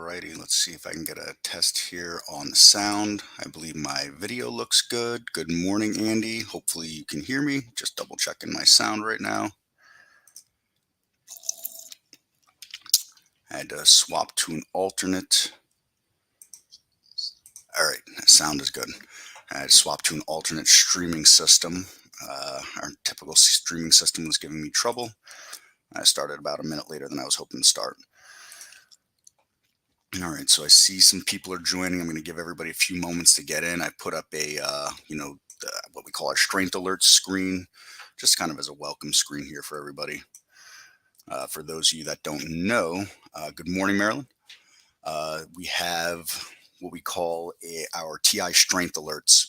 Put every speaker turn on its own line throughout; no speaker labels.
Alrighty, let's see if I can get a test here on the sound. I believe my video looks good. Good morning, Andy. Hopefully you can hear me. Just double checking my sound right now. I had to swap to an alternate. All right, sound is good. I had to swap to an alternate streaming system. Our typical streaming system was giving me trouble. I started about a minute later than I was hoping to start. All right, so I see some people are joining. I'm going to give everybody a few moments to get in. I put up what we call our strength alerts screen, just kind of as a welcome screen here for everybody. For those of you that don't know, good morning, Maryland. We have what we call our TI strength alerts.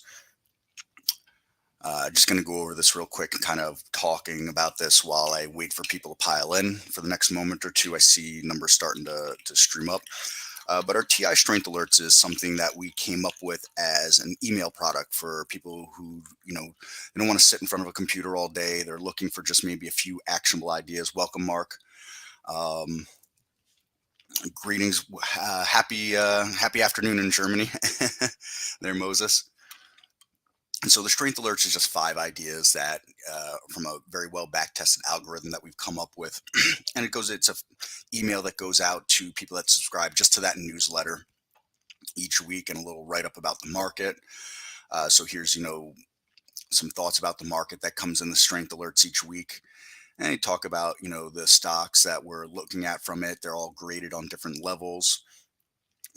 Just going to go over this real quick, kind of talking about this while I wait for people to pile in for the next moment or two. I see numbers starting to stream up. But our TI Strength Alerts is something that we came up with as an email product for people who, they don't want to sit in front of a computer all day. They're looking for just maybe a few actionable ideas. Welcome, Mark. Um, Greetings. Happy afternoon in Germany. There, Moses. And so the strength alerts is just 5 ideas that from a very well back tested algorithm that we've come up with. And it's a email that goes out to people that subscribe just to that newsletter each week and a little write up about the market. So here's, some thoughts about the market that comes in the strength alerts each week. And I talk about, the stocks that we're looking at from it. They're all graded on different levels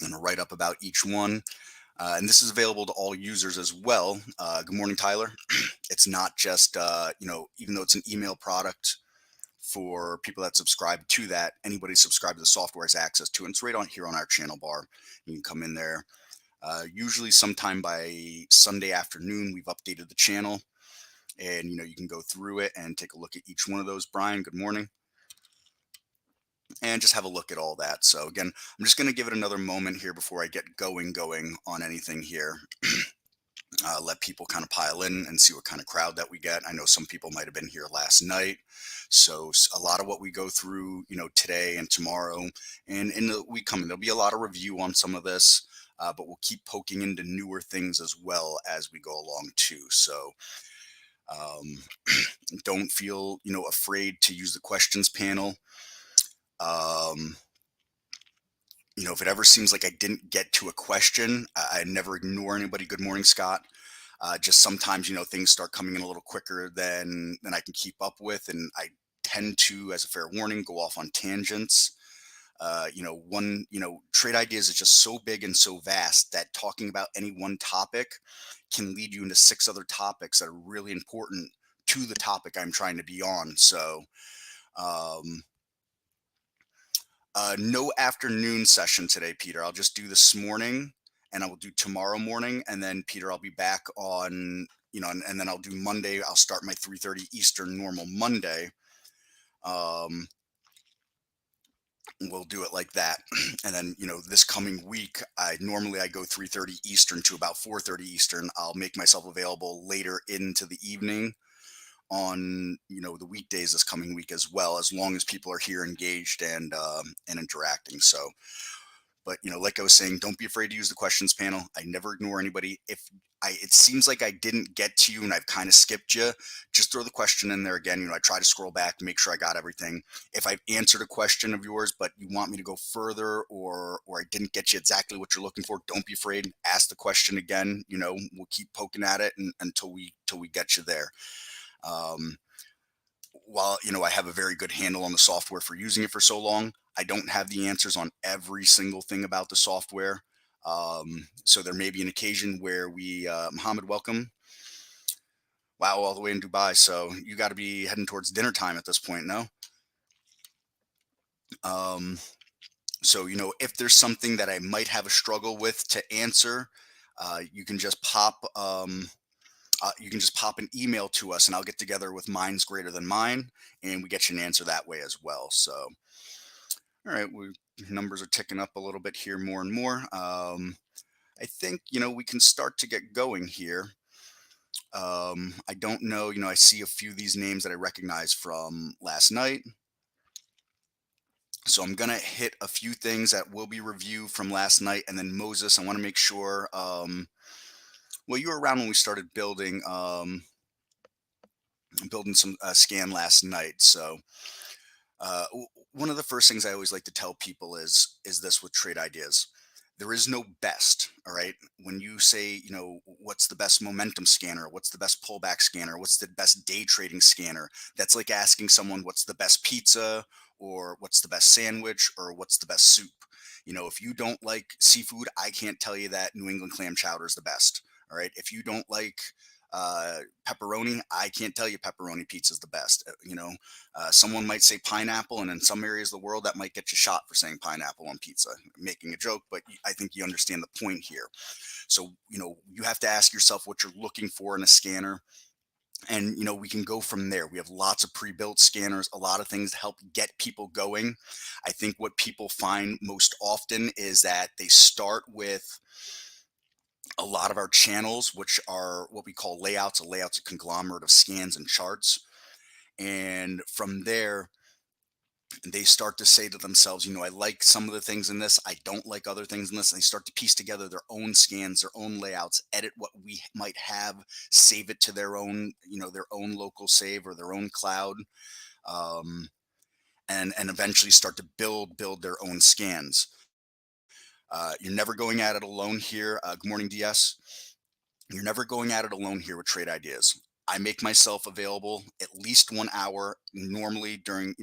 and a write up about each one. And this is available to all users as well. Good morning, Tyler. It's not just, even though it's an email product for people that subscribe to that, anybody subscribed to the software has access to it. It's right on here on our channel bar. You can come in there. Usually sometime by Sunday afternoon, we've updated the channel and, you can go through it and take a look at each one of those. Brian, good morning. And just have a look at all that. So again, I'm just going to give it another moment here before I get going on anything here. Let people kind of pile in and see what kind of crowd that we get. I know some people might have been here last night. So a lot of what we go through, today and tomorrow and in the week coming, there'll be a lot of review on some of this, but we'll keep poking into newer things as well as we go along too. So um, don't feel, afraid to use the questions panel. Um, if it ever seems like I didn't get to a question, I never ignore anybody. Good morning, Scott. Just sometimes, things start coming in a little quicker than I can keep up with, and I tend to, as a fair warning, go off on tangents. Trade ideas is just so big and so vast that talking about any one topic can lead you into 6 other topics that are really important to the topic I'm trying to be on. So, um, no afternoon session today, Peter. I'll just do this morning and I will do tomorrow morning. And then, Peter, I'll be back on, and then I'll do Monday. I'll start my 3:30 Eastern normal Monday. Um, we'll do it like that. And then, this coming week, I go 3:30 Eastern to about 4:30 Eastern. I'll make myself available later into the evening on the weekdays this coming week as well, as long as people are here engaged and interacting. So, but like I was saying, don't be afraid to use the questions panel. I never ignore anybody. If it seems like I didn't get to you and I've kind of skipped you, just throw the question in there again. I try to scroll back, make sure I got everything. If I've answered a question of yours but you want me to go further, or I didn't get you exactly what you're looking for, don't be afraid, ask the question again. We'll keep poking at it until we get you there. While I have a very good handle on the software for using it for so long, I don't have the answers on every single thing about the software. So there may be an occasion where Muhammad, welcome. Wow, all the way in Dubai. So you got to be heading towards dinner time at this point, no? Um, so if there's something that I might have a struggle with to answer, you can just pop. You can just pop an email to us and I'll get together with Mine's Greater Than Mine and we get you an answer that way as well. So, all right, numbers are ticking up a little bit here more and more. I think, we can start to get going here. I don't know, I see a few of these names that I recognize from last night. So I'm gonna hit a few things that will be review from last night, and then Moses, I want to make sure. Well, you were around when we started building some scan last night. So one of the first things I always like to tell people is this with trade ideas. There is no best, all right? When you say, what's the best momentum scanner? What's the best pullback scanner? What's the best day trading scanner? That's like asking someone what's the best pizza or what's the best sandwich or what's the best soup. If you don't like seafood, I can't tell you that New England clam chowder is the best. All right. If you don't like pepperoni, I can't tell you pepperoni pizza is the best. Someone might say pineapple, and in some areas of the world, that might get you shot for saying pineapple on pizza. Making a joke, but I think you understand the point here. So, you have to ask yourself what you're looking for in a scanner. And, we can go from there. We have lots of pre built scanners, a lot of things to help get people going. I think what people find most often is that they start with a lot of our channels, which are what we call layouts. A layout's a conglomerate of scans and charts. And from there, they start to say to themselves, I like some of the things in this, I don't like other things in this. And they start to piece together their own scans, their own layouts, edit what we might have, save it to their own local save or their own cloud, um, and eventually start to build their own scans. You're never going at it alone here. Good morning, DS. You're never going at it alone here with trade ideas. I make myself available at least 1 hour, normally during,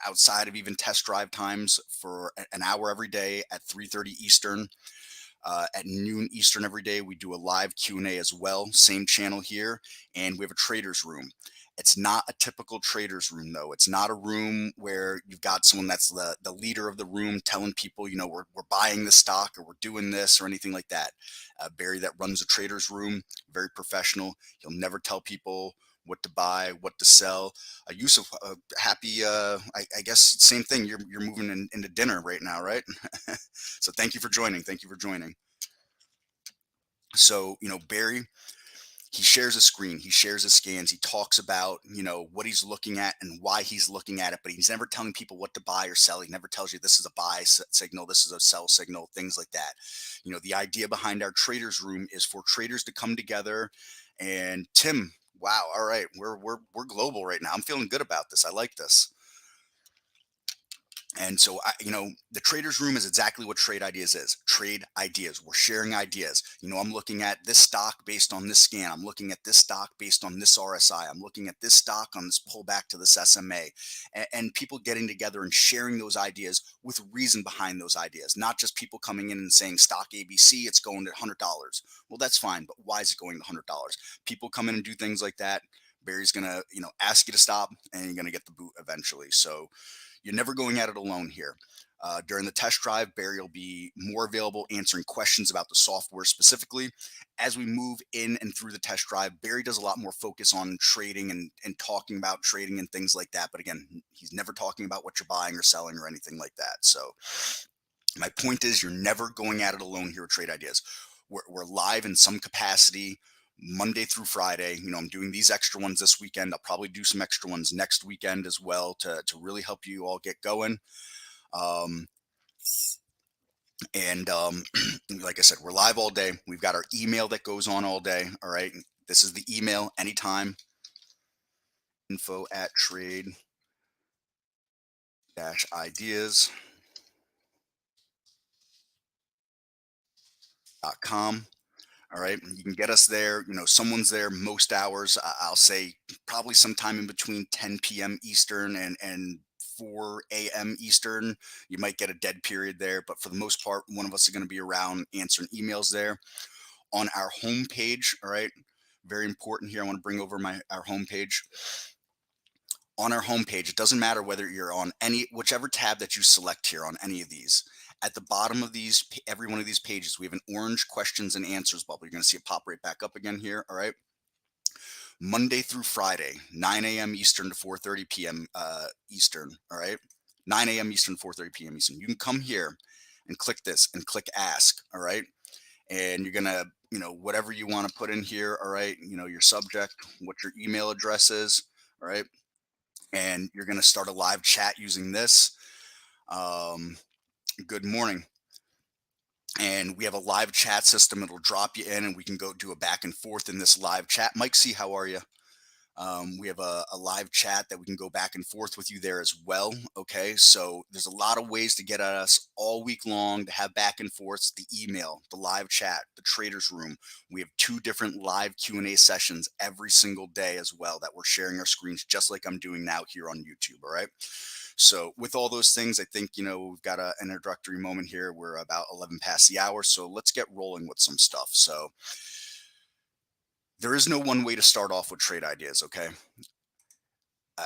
outside of even test drive times, for an hour every day at 3:30 Eastern. At noon Eastern every day, we do a live Q&A as well. Same channel here, and we have a traders room. It's not a typical traders room, though. It's not a room where you've got someone that's the leader of the room telling people, we're buying the stock or we're doing this or anything like that. Barry, that runs the traders room, very professional. He'll never tell people what to buy, what to sell. Yusuf, happy. I guess same thing. You're moving into dinner right now, right? So thank you for joining. Thank you for joining. So, Barry, he shares a screen, he shares his scans, he talks about, what he's looking at and why he's looking at it, but he's never telling people what to buy or sell. He never tells you this is a signal, this is a sell signal, things like that. The idea behind our traders room is for traders to come together. And Tim, wow, all right, we're global right now. I'm feeling good about this. I like this. And so, the traders room is exactly what trade ideas is. Trade ideas. We're sharing ideas. I'm looking at this stock based on this scan. I'm looking at this stock based on this RSI. I'm looking at this stock on this pullback to this SMA. And people getting together and sharing those ideas with reason behind those ideas, not just people coming in and saying stock ABC, it's going to $100. Well, that's fine, but why is it going to $100? People come in and do things like that. Barry's gonna, ask you to stop, and you're gonna get the boot eventually. So you're never going at it alone here. During the test drive, Barry will be more available answering questions about the software specifically. As we move in and through the test drive, Barry does a lot more focus on trading and talking about trading and things like that. But again, he's never talking about what you're buying or selling or anything like that. So my point is, you're never going at it alone here with Trade Ideas. We're live in some capacity Monday through Friday. I'm doing these extra ones this weekend. I'll probably do some extra ones next weekend as well to really help you all get going. Um, and like I said, we're live all day. We've got our email that goes on all day. All right. This is the email anytime. Info at trade ideas.com. All right. You can get us there. Someone's there most hours. I'll say probably sometime in between 10 p.m. Eastern and 4 a.m. Eastern. You might get a dead period there, but for the most part, one of us is going to be around answering emails there. On our homepage, all right, very important here. I want to bring over our homepage. On our homepage, it doesn't matter whether you're on whichever tab that you select here on any of these. At the bottom of every one of these pages, we have an orange questions and answers bubble. You're going to see it pop right back up again here. All right. Monday through Friday, 9 a.m. Eastern to 4:30 p.m. Eastern. All right. 9 a.m. Eastern, 4:30 p.m. Eastern. You can come here and click this and click ask. All right. And you're going to, whatever you want to put in here. All right. Your subject, what your email address is. All right. And you're going to start a live chat using this. Um, Good morning. And we have a live chat system. It'll drop you in and we can go do a back and forth in this live chat. Mike C, how are you? We have a live chat that we can go back and forth with you there as well. Okay, so there's a lot of ways to get at us all week long to have back and forths. The email, the live chat, the traders room. We have two different live Q&A sessions every single day as well that we're sharing our screens just like I'm doing now here on YouTube. All right. So with all those things, I think we've got an introductory moment here. We're about 11 past the hour, so let's get rolling with some stuff. So there is no one way to start off with trade ideas. Okay,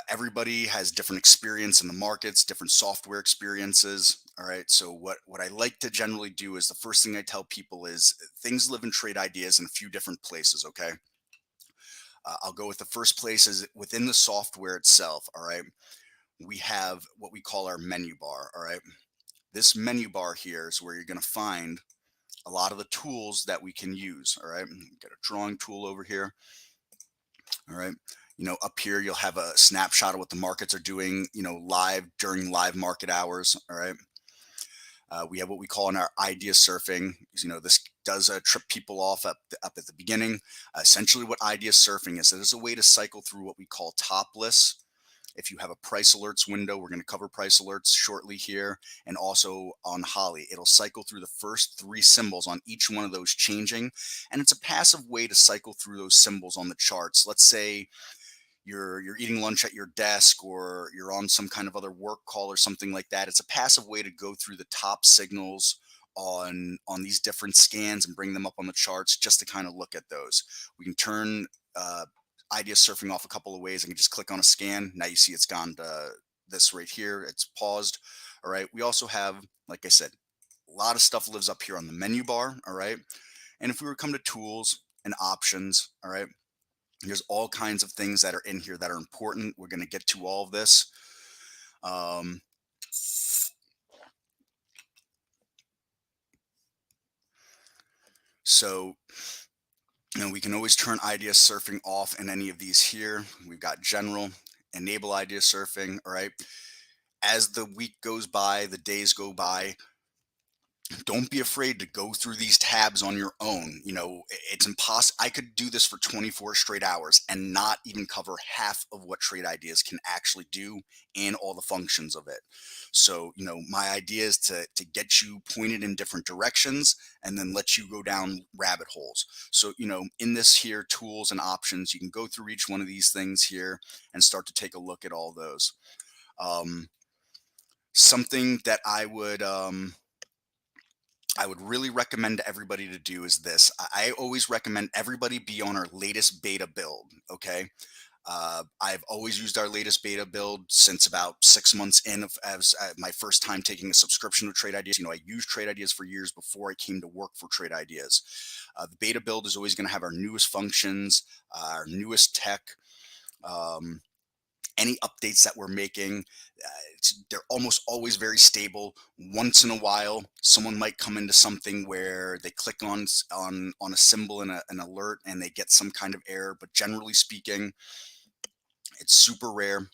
everybody has different experience in the markets, different software experiences. All right. So what I like to generally do is the first thing I tell people is things live in trade ideas in a few different places. Okay. I'll go with the first place is within the software itself. All right. We have what we call our menu bar. All right. This menu bar here is where you're going to find a lot of the tools that we can use. All right. Get a drawing tool over here. All right. Up here, you'll have a snapshot of what the markets are doing, live during live market hours. All right. We have what we call in our idea surfing. This does trip people off up at the beginning. Essentially, what idea surfing is, it is a way to cycle through what we call top lists. If you have a price alerts window, we're going to cover price alerts shortly here. And also on Holly, it'll cycle through the first three symbols on each one of those changing. And it's a passive way to cycle through those symbols on the charts. Let's say you're eating lunch at your desk or you're on some kind of other work call or something like that. It's a passive way to go through the top signals on these different scans and bring them up on the charts just to kind of look at those. We can turn idea surfing off a couple of ways. I can just click on a scan. Now you see it's gone to this right here. It's paused. All right. We also have, like I said, a lot of stuff lives up here on the menu bar. All right. And if we were to come to tools and options, all right, there's all kinds of things that are in here that are important. We're going to get to all of this. Um, so, we can always turn idea surfing off in any of these here. We've got general, enable idea surfing. All right. As the week goes by, the days go by, don't be afraid to go through these tabs on your own. It's impossible. I could do this for 24 straight hours and not even cover half of what trade ideas can actually do and all the functions of it. So, my idea is to get you pointed in different directions and then let you go down rabbit holes. So, in this here, tools and options, you can go through each one of these things here and start to take a look at all those. Um, Something that I would really recommend to everybody to do is this. I always recommend everybody be on our latest beta build. Okay. I've always used our latest beta build since about 6 months in as my first time taking a subscription to Trade Ideas. I used Trade Ideas for years before I came to work for Trade Ideas. The beta build is always going to have our newest functions, our newest tech. Um, any updates that we're making, they're almost always very stable. Once in a while, someone might come into something where they click on a symbol in an alert and they get some kind of error. But generally speaking, it's super rare.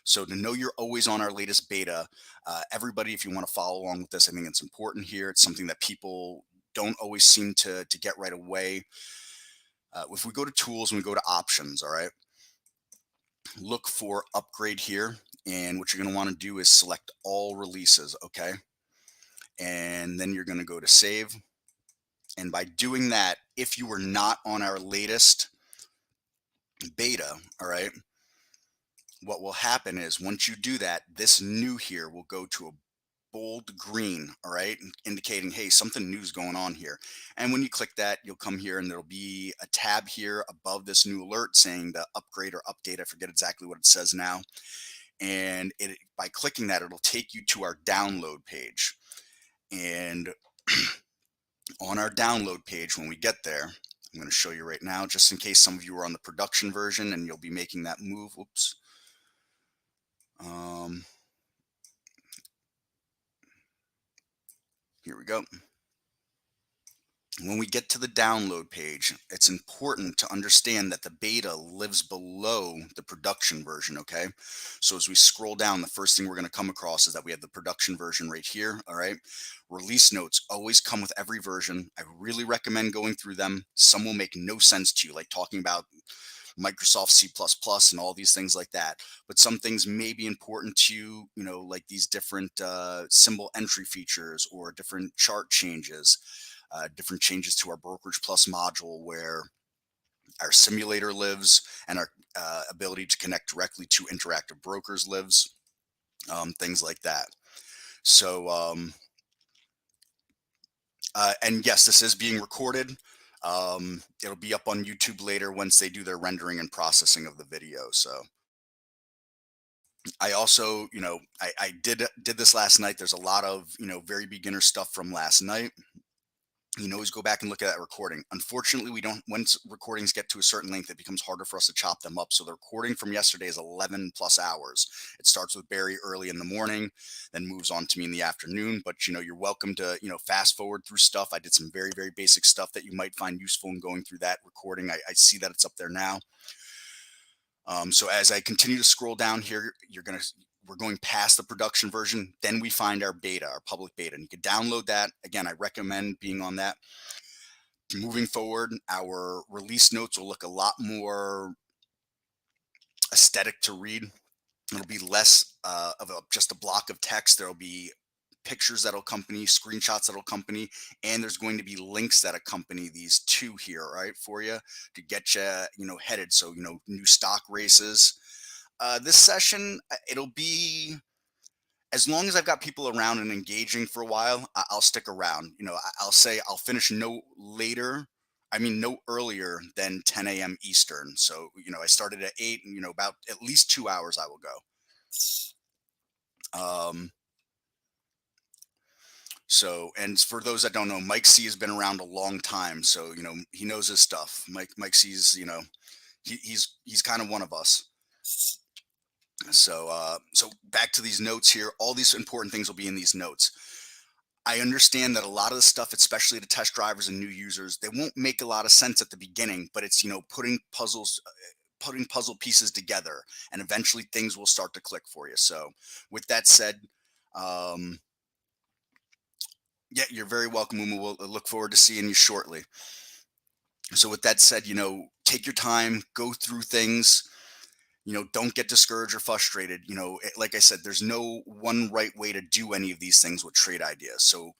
So to know you're always on our latest beta, everybody, if you want to follow along with this, I think it's important here. It's something that people don't always seem to get right away. If we go to tools and we go to options, all right, look for upgrade here. And what you're going to want to do is select all releases. Okay. And then you're going to go to save. And by doing that, if you were not on our latest beta, all right, what will happen is once you do that, this new here will go to a bold green, all right, indicating, hey, something new is going on here. And when you click that, you'll come here and there'll be a tab here above this new alert saying the upgrade or update. I forget exactly what it says now. And by clicking that, it'll take you to our download page. And on our download page, when we get there, I'm going to show you right now, just in case some of you are on the production version and you'll be making that move. Oops. Here we go. When we get to the download page, it's important to understand that the beta lives below the production version, okay? So as we scroll down, the first thing we're going to come across is that we have the production version right here, all right? Release notes always come with every version. I really recommend going through them. Some will make no sense to you, like talking about Microsoft C++ and all these things like that. But some things may be important to you, like these different symbol entry features or different chart changes, different changes to our Brokerage Plus module where our simulator lives and our ability to connect directly to interactive brokers lives, things like that. So, and yes, this is being recorded. It'll be up on YouTube later once they do their rendering and processing of the video. So I also, I did this last night. There's a lot of, very beginner stuff from last night. You can always go back and look at that recording. Unfortunately, we don't, once recordings get to a certain length, it becomes harder for us to chop them up. So the recording from yesterday is 11 plus hours. It starts with Barry early in the morning, then moves on to me in the afternoon. But, you're welcome to, fast forward through stuff. I did some very, very basic stuff that you might find useful in going through that recording. I see that it's up there now. So as I continue to scroll down here, we're going past the production version. Then we find our beta, our public beta, and you can download that. Again, I recommend being on that. Moving forward, our release notes will look a lot more aesthetic to read. It'll be less of just a block of text. There'll be pictures that'll accompany, screenshots that'll accompany, and there's going to be links that accompany these two here, right, for you to get you, headed. So, new stock races. This session, it'll be as long as I've got people around and engaging for a while, I'll stick around. I'll say I'll finish no later. I mean, no earlier than 10 a.m. Eastern. So, I started at 8, and, about at least 2 hours I will go. Um, So, and for those that don't know, Mike C has been around a long time, so he knows his stuff. Mike C's, he's kind of one of us. So back to these notes here. All these important things will be in these notes. I understand that a lot of the stuff, especially to test drivers and new users, they won't make a lot of sense at the beginning, but it's putting puzzle pieces together, and eventually things will start to click for you. So, with that said, um, yeah, you're very welcome, Uma. We'll look forward to seeing you shortly. So with that said, take your time, go through things, don't get discouraged or frustrated. Like I said, there's no one right way to do any of these things with trade ideas. So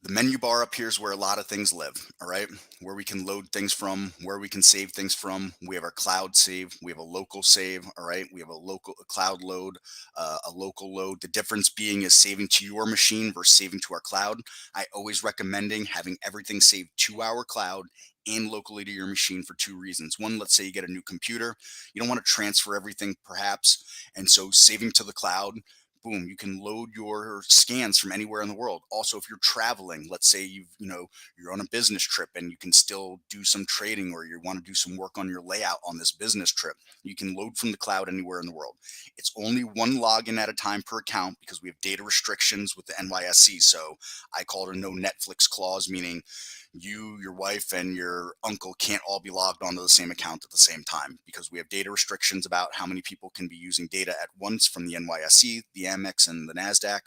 the menu bar up here is where a lot of things live, all right? Where we can load things from, where we can save things from. We have our cloud save, we have a local save, all right? We have a cloud load, a local load. The difference being is saving to your machine versus saving to our cloud. I always recommending having everything saved to our cloud and locally to your machine for two reasons. One, let's say you get a new computer, you don't want to transfer everything perhaps, and so saving to the cloud, boom, you can load your scans from anywhere in the world. Also, if you're traveling, let's say you're on a business trip and you can still do some trading, or you want to do some work on your layout on this business trip, you can load from the cloud anywhere in the world. It's only one login at a time per account because we have data restrictions with the NYSE. So I call it a no Netflix clause, meaning you, your wife, and your uncle can't all be logged onto the same account at the same time because we have data restrictions about how many people can be using data at once from the NYSE, the Amex, and the NASDAQ.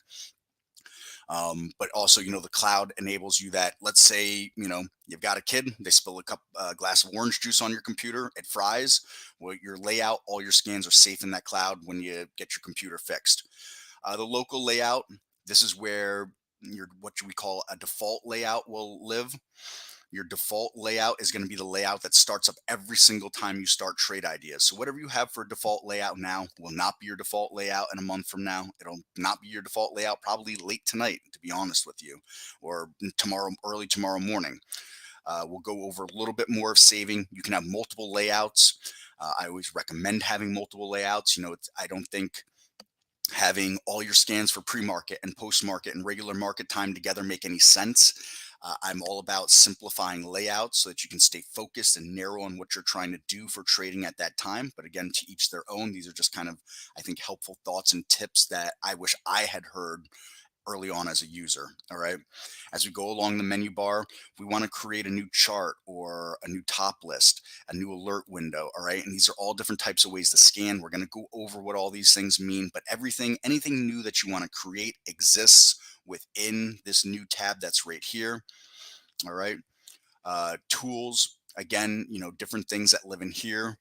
But also, the cloud enables you that, let's say, you've got a kid, they spill a glass of orange juice on your computer, it fries. Well, your layout, all your scans are safe in that cloud when you get your computer fixed. The local layout, this is where what we call a default layout will live. Your default layout is going to be the layout that starts up every single time you start trade ideas. So whatever you have for default layout now will not be your default layout in a month from now. It'll not be your default layout probably late tonight, to be honest with you, or early tomorrow morning. We'll go over a little bit more of saving. You can have multiple layouts. I always recommend having multiple layouts. I don't think having all your scans for pre-market and post-market and regular market time together make any sense. I'm all about simplifying layouts so that you can stay focused and narrow on what you're trying to do for trading at that time. But again, to each their own. These are just kind of, I think, helpful thoughts and tips that I wish I had heard early on as a user. All right. As we go along the menu bar, we want to create a new chart or a new top list, a new alert window. All right. And these are all different types of ways to scan. We're going to go over what all these things mean, but anything new that you want to create exists within this new tab that's right here. All right. Tools, again, different things that live in here.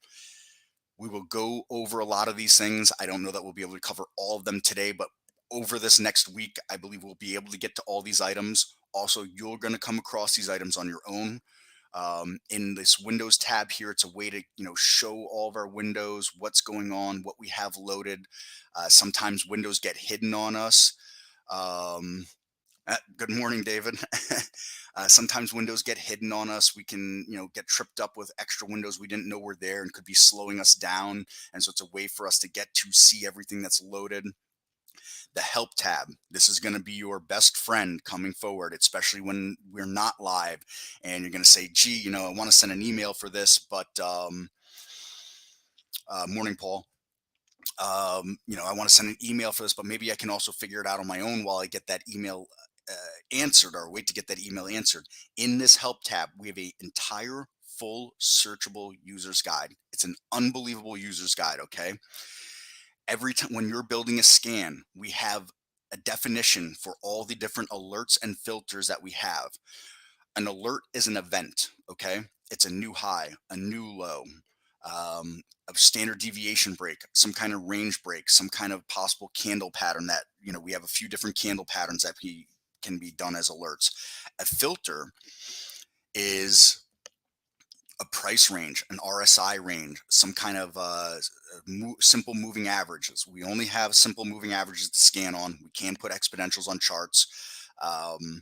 We will go over a lot of these things. I don't know that we'll be able to cover all of them today, but over this next week, I believe we'll be able to get to all these items. Also, you're going to come across these items on your own. In this Windows tab here, it's a way to show all of our windows, what's going on, what we have loaded. Sometimes windows get hidden on us. Um, Good morning, David. Sometimes windows get hidden on us. We can, get tripped up with extra windows we didn't know were there and could be slowing us down. And so it's a way for us to get to see everything that's loaded. The help tab. This is going to be your best friend coming forward, especially when we're not live. And you're going to say, gee, I want to send an email for this, but morning, Paul. I want to send an email for this, but maybe I can also figure it out on my own while I get that email answered, or wait to get that email answered. In this help tab, we have an entire full searchable user's guide. It's an unbelievable user's guide. Okay. Every time when you're building a scan, we have a definition for all the different alerts and filters that we have. An alert is an event. Okay. It's a new high, a new low, a standard deviation break, some kind of range break, some kind of possible candle pattern that, we have a few different candle patterns that can be done as alerts. A filter is a price range, an RSI range, some kind of simple moving averages. We only have simple moving averages to scan on. We can put exponentials on charts. Um,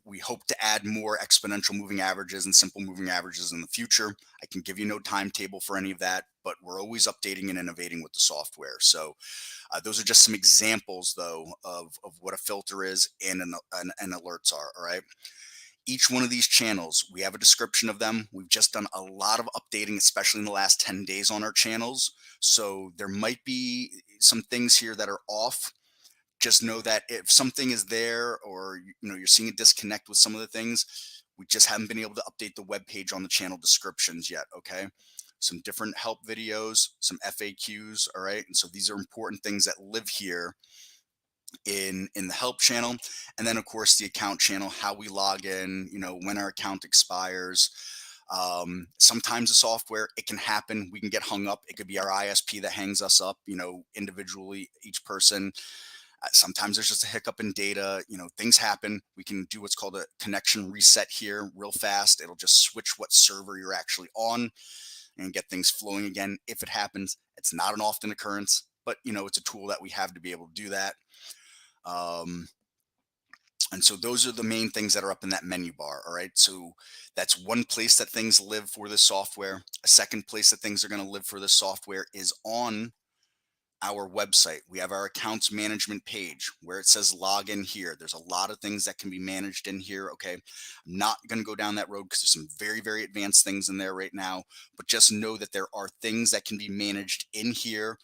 we hope to add more exponential moving averages and simple moving averages in the future. I can give you no timetable for any of that, but we're always updating and innovating with the software. So those are just some examples, though, of what a filter is and an alerts are. All right. Each one of these channels, we have a description of them. We've just done a lot of updating, especially in the last 10 days on our channels. So there might be some things here that are off. Just know that if something is there, or you're seeing a disconnect with some of the things, we just haven't been able to update the web page on the channel descriptions yet. Okay. Some different help videos, some FAQs. All right. And so these are important things that live here in the help channel. And then of course the account channel, how we log in, when our account expires. Sometimes the software, it can happen, we can get hung up. It could be our ISP that hangs us up, individually, each person. Sometimes there's just a hiccup in data, things happen. We can do what's called a connection reset here real fast. It'll just switch what server you're actually on and get things flowing again. If it happens, it's not an often occurrence, but it's a tool that we have to be able to do that. Um, and so those are the main things that are up in that menu bar. All right. So that's one place that things live for this software. A second place that things are going to live for this software is on our website. We have our accounts management page where it says login here. There's a lot of things that can be managed in here. Okay. I'm not going to go down that road because there's some very, very advanced things in there right now, but just know that there are things that can be managed in here.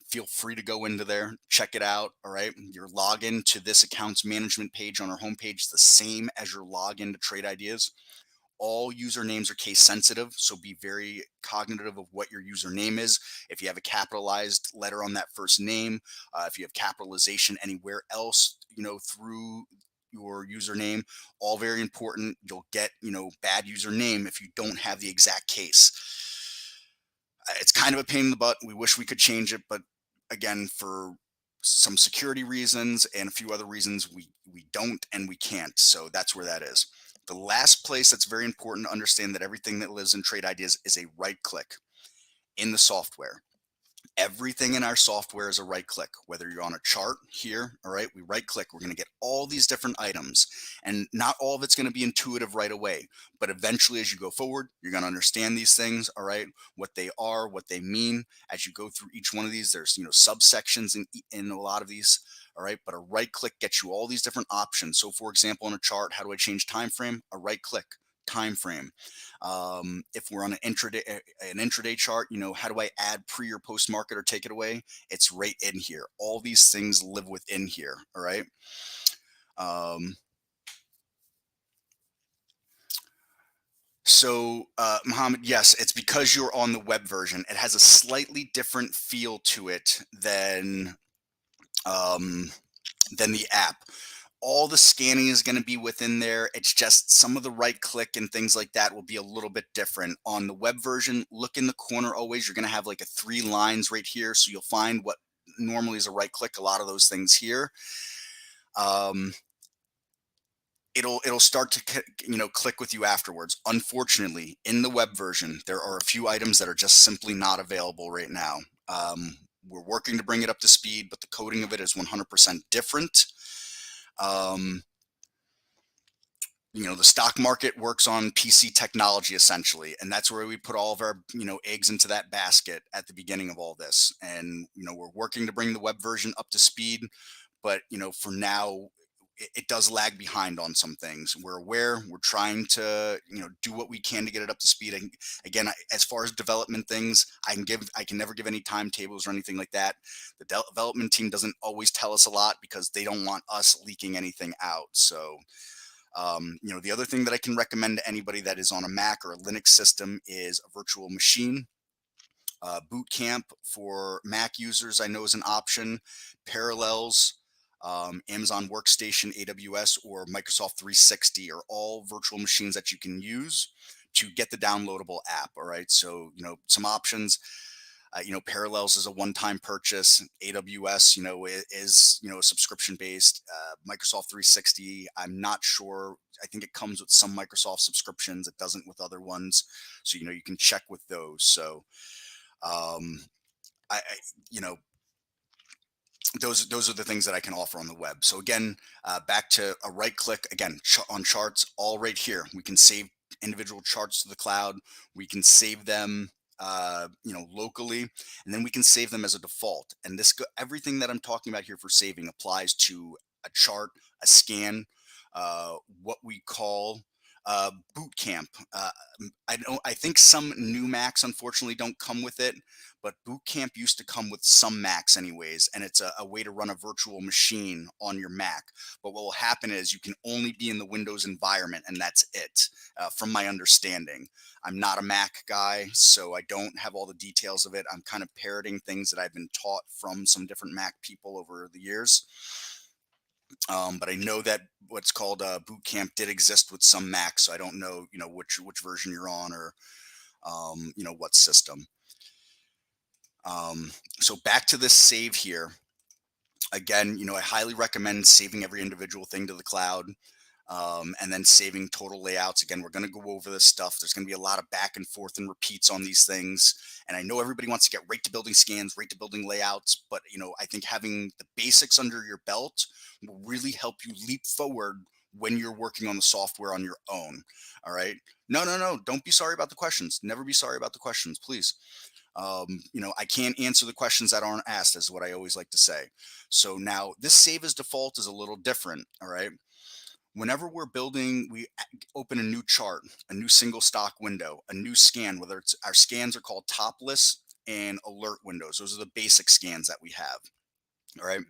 Feel free to go into there, check it out. All right. Your login to this accounts management page on our homepage is the same as your login to Trade Ideas. All usernames are case sensitive, so be very cognitive of what your username is. If you have a capitalized letter on that first name, if you have capitalization anywhere else, through your username, all very important. You'll get, bad username if you don't have the exact case. It's kind of a pain in the butt. We wish we could change it, but again, for some security reasons and a few other reasons, we don't and we can't. So that's where that is. The last place that's very important to understand that everything that lives in Trade Ideas is a right click in the software. Everything in our software is a right click, whether you're on a chart here. All right, we right click, we're going to get all these different items, and not all of it's going to be intuitive right away, but eventually as you go forward, you're going to understand these things. All right, what they are, what they mean. As you go through each one of these, there's subsections in a lot of these. All right, but a right click gets you all these different options. So for example, on a chart, how do I change time frame? A right click. time frame. If we're on an intraday chart, how do I add pre or post market or take it away? It's right in here. All these things live within here. All right. Um, Mohammed, yes, it's because you're on the web version. It has a slightly different feel to it um, than the app. All the scanning is going to be within there. It's just some of the right click and things like that will be a little bit different. On the web version, look in the corner always. You're going to have like a 3 lines right here. So you'll find what normally is a right click, a lot of those things here. Um, it'll start to click with you afterwards. Unfortunately, in the web version, there are a few items that are just simply not available right now. We're working to bring it up to speed, but the coding of it is 100% different. Um, the stock market works on PC technology essentially, and that's where we put all of our eggs into that basket at the beginning of all this. And we're working to bring the web version up to speed, but for now it does lag behind on some things. We're aware. We're trying to do what we can to get it up to speed. And again, as far as development things, I can never give any timetables or anything like that. The development team doesn't always tell us a lot because they don't want us leaking anything out. So the other thing that I can recommend to anybody that is on a Mac or a Linux system is a virtual machine. Boot Camp for Mac users, I know, is an option. Parallels, Amazon Workstation, AWS, or Microsoft 360 are all virtual machines that you can use to get the downloadable app. All right. So, some options. Parallels is a one-time purchase. AWS, is a subscription-based. Microsoft 360, I'm not sure. I think it comes with some Microsoft subscriptions. It doesn't with other ones. So you can check with those. So um, I those are the things that I can offer on the web. So again, back to a right click again on charts, all right here. We can save individual charts to the cloud. We can save them locally, and then we can save them as a default. And everything that I'm talking about here for saving applies to a chart, a scan, what we call boot camp. I think some new Macs unfortunately don't come with it, but boot camp used to come with some Macs anyways, and it's a way to run a virtual machine on your Mac. But what will happen is you can only be in the Windows environment, and that's it, from my understanding. I'm not a Mac guy, so I don't have all the details of it. I'm kind of parroting things that I've been taught from some different Mac people over the years. But I know that what's called boot camp did exist with some Macs, so I don't know, which version you're on, or what system. So back to this save here. Again, I highly recommend saving every individual thing to the cloud, and then saving total layouts. Again, we're going to go over this stuff. There's going to be a lot of back and forth and repeats on these things. And I know everybody wants to get right to building scans, right to building layouts, but I think having the basics under your belt will really help you leap forward when you're working on the software on your own. All right. No. Don't be sorry about the questions. Never be sorry about the questions, please. I can't answer the questions that aren't asked, is what I always like to say. So now this save as default is a little different. All right. Whenever we're building, we open a new chart, a new single stock window, a new scan, whether it's our scans are called top lists and alert windows. Those are the basic scans that we have. All right.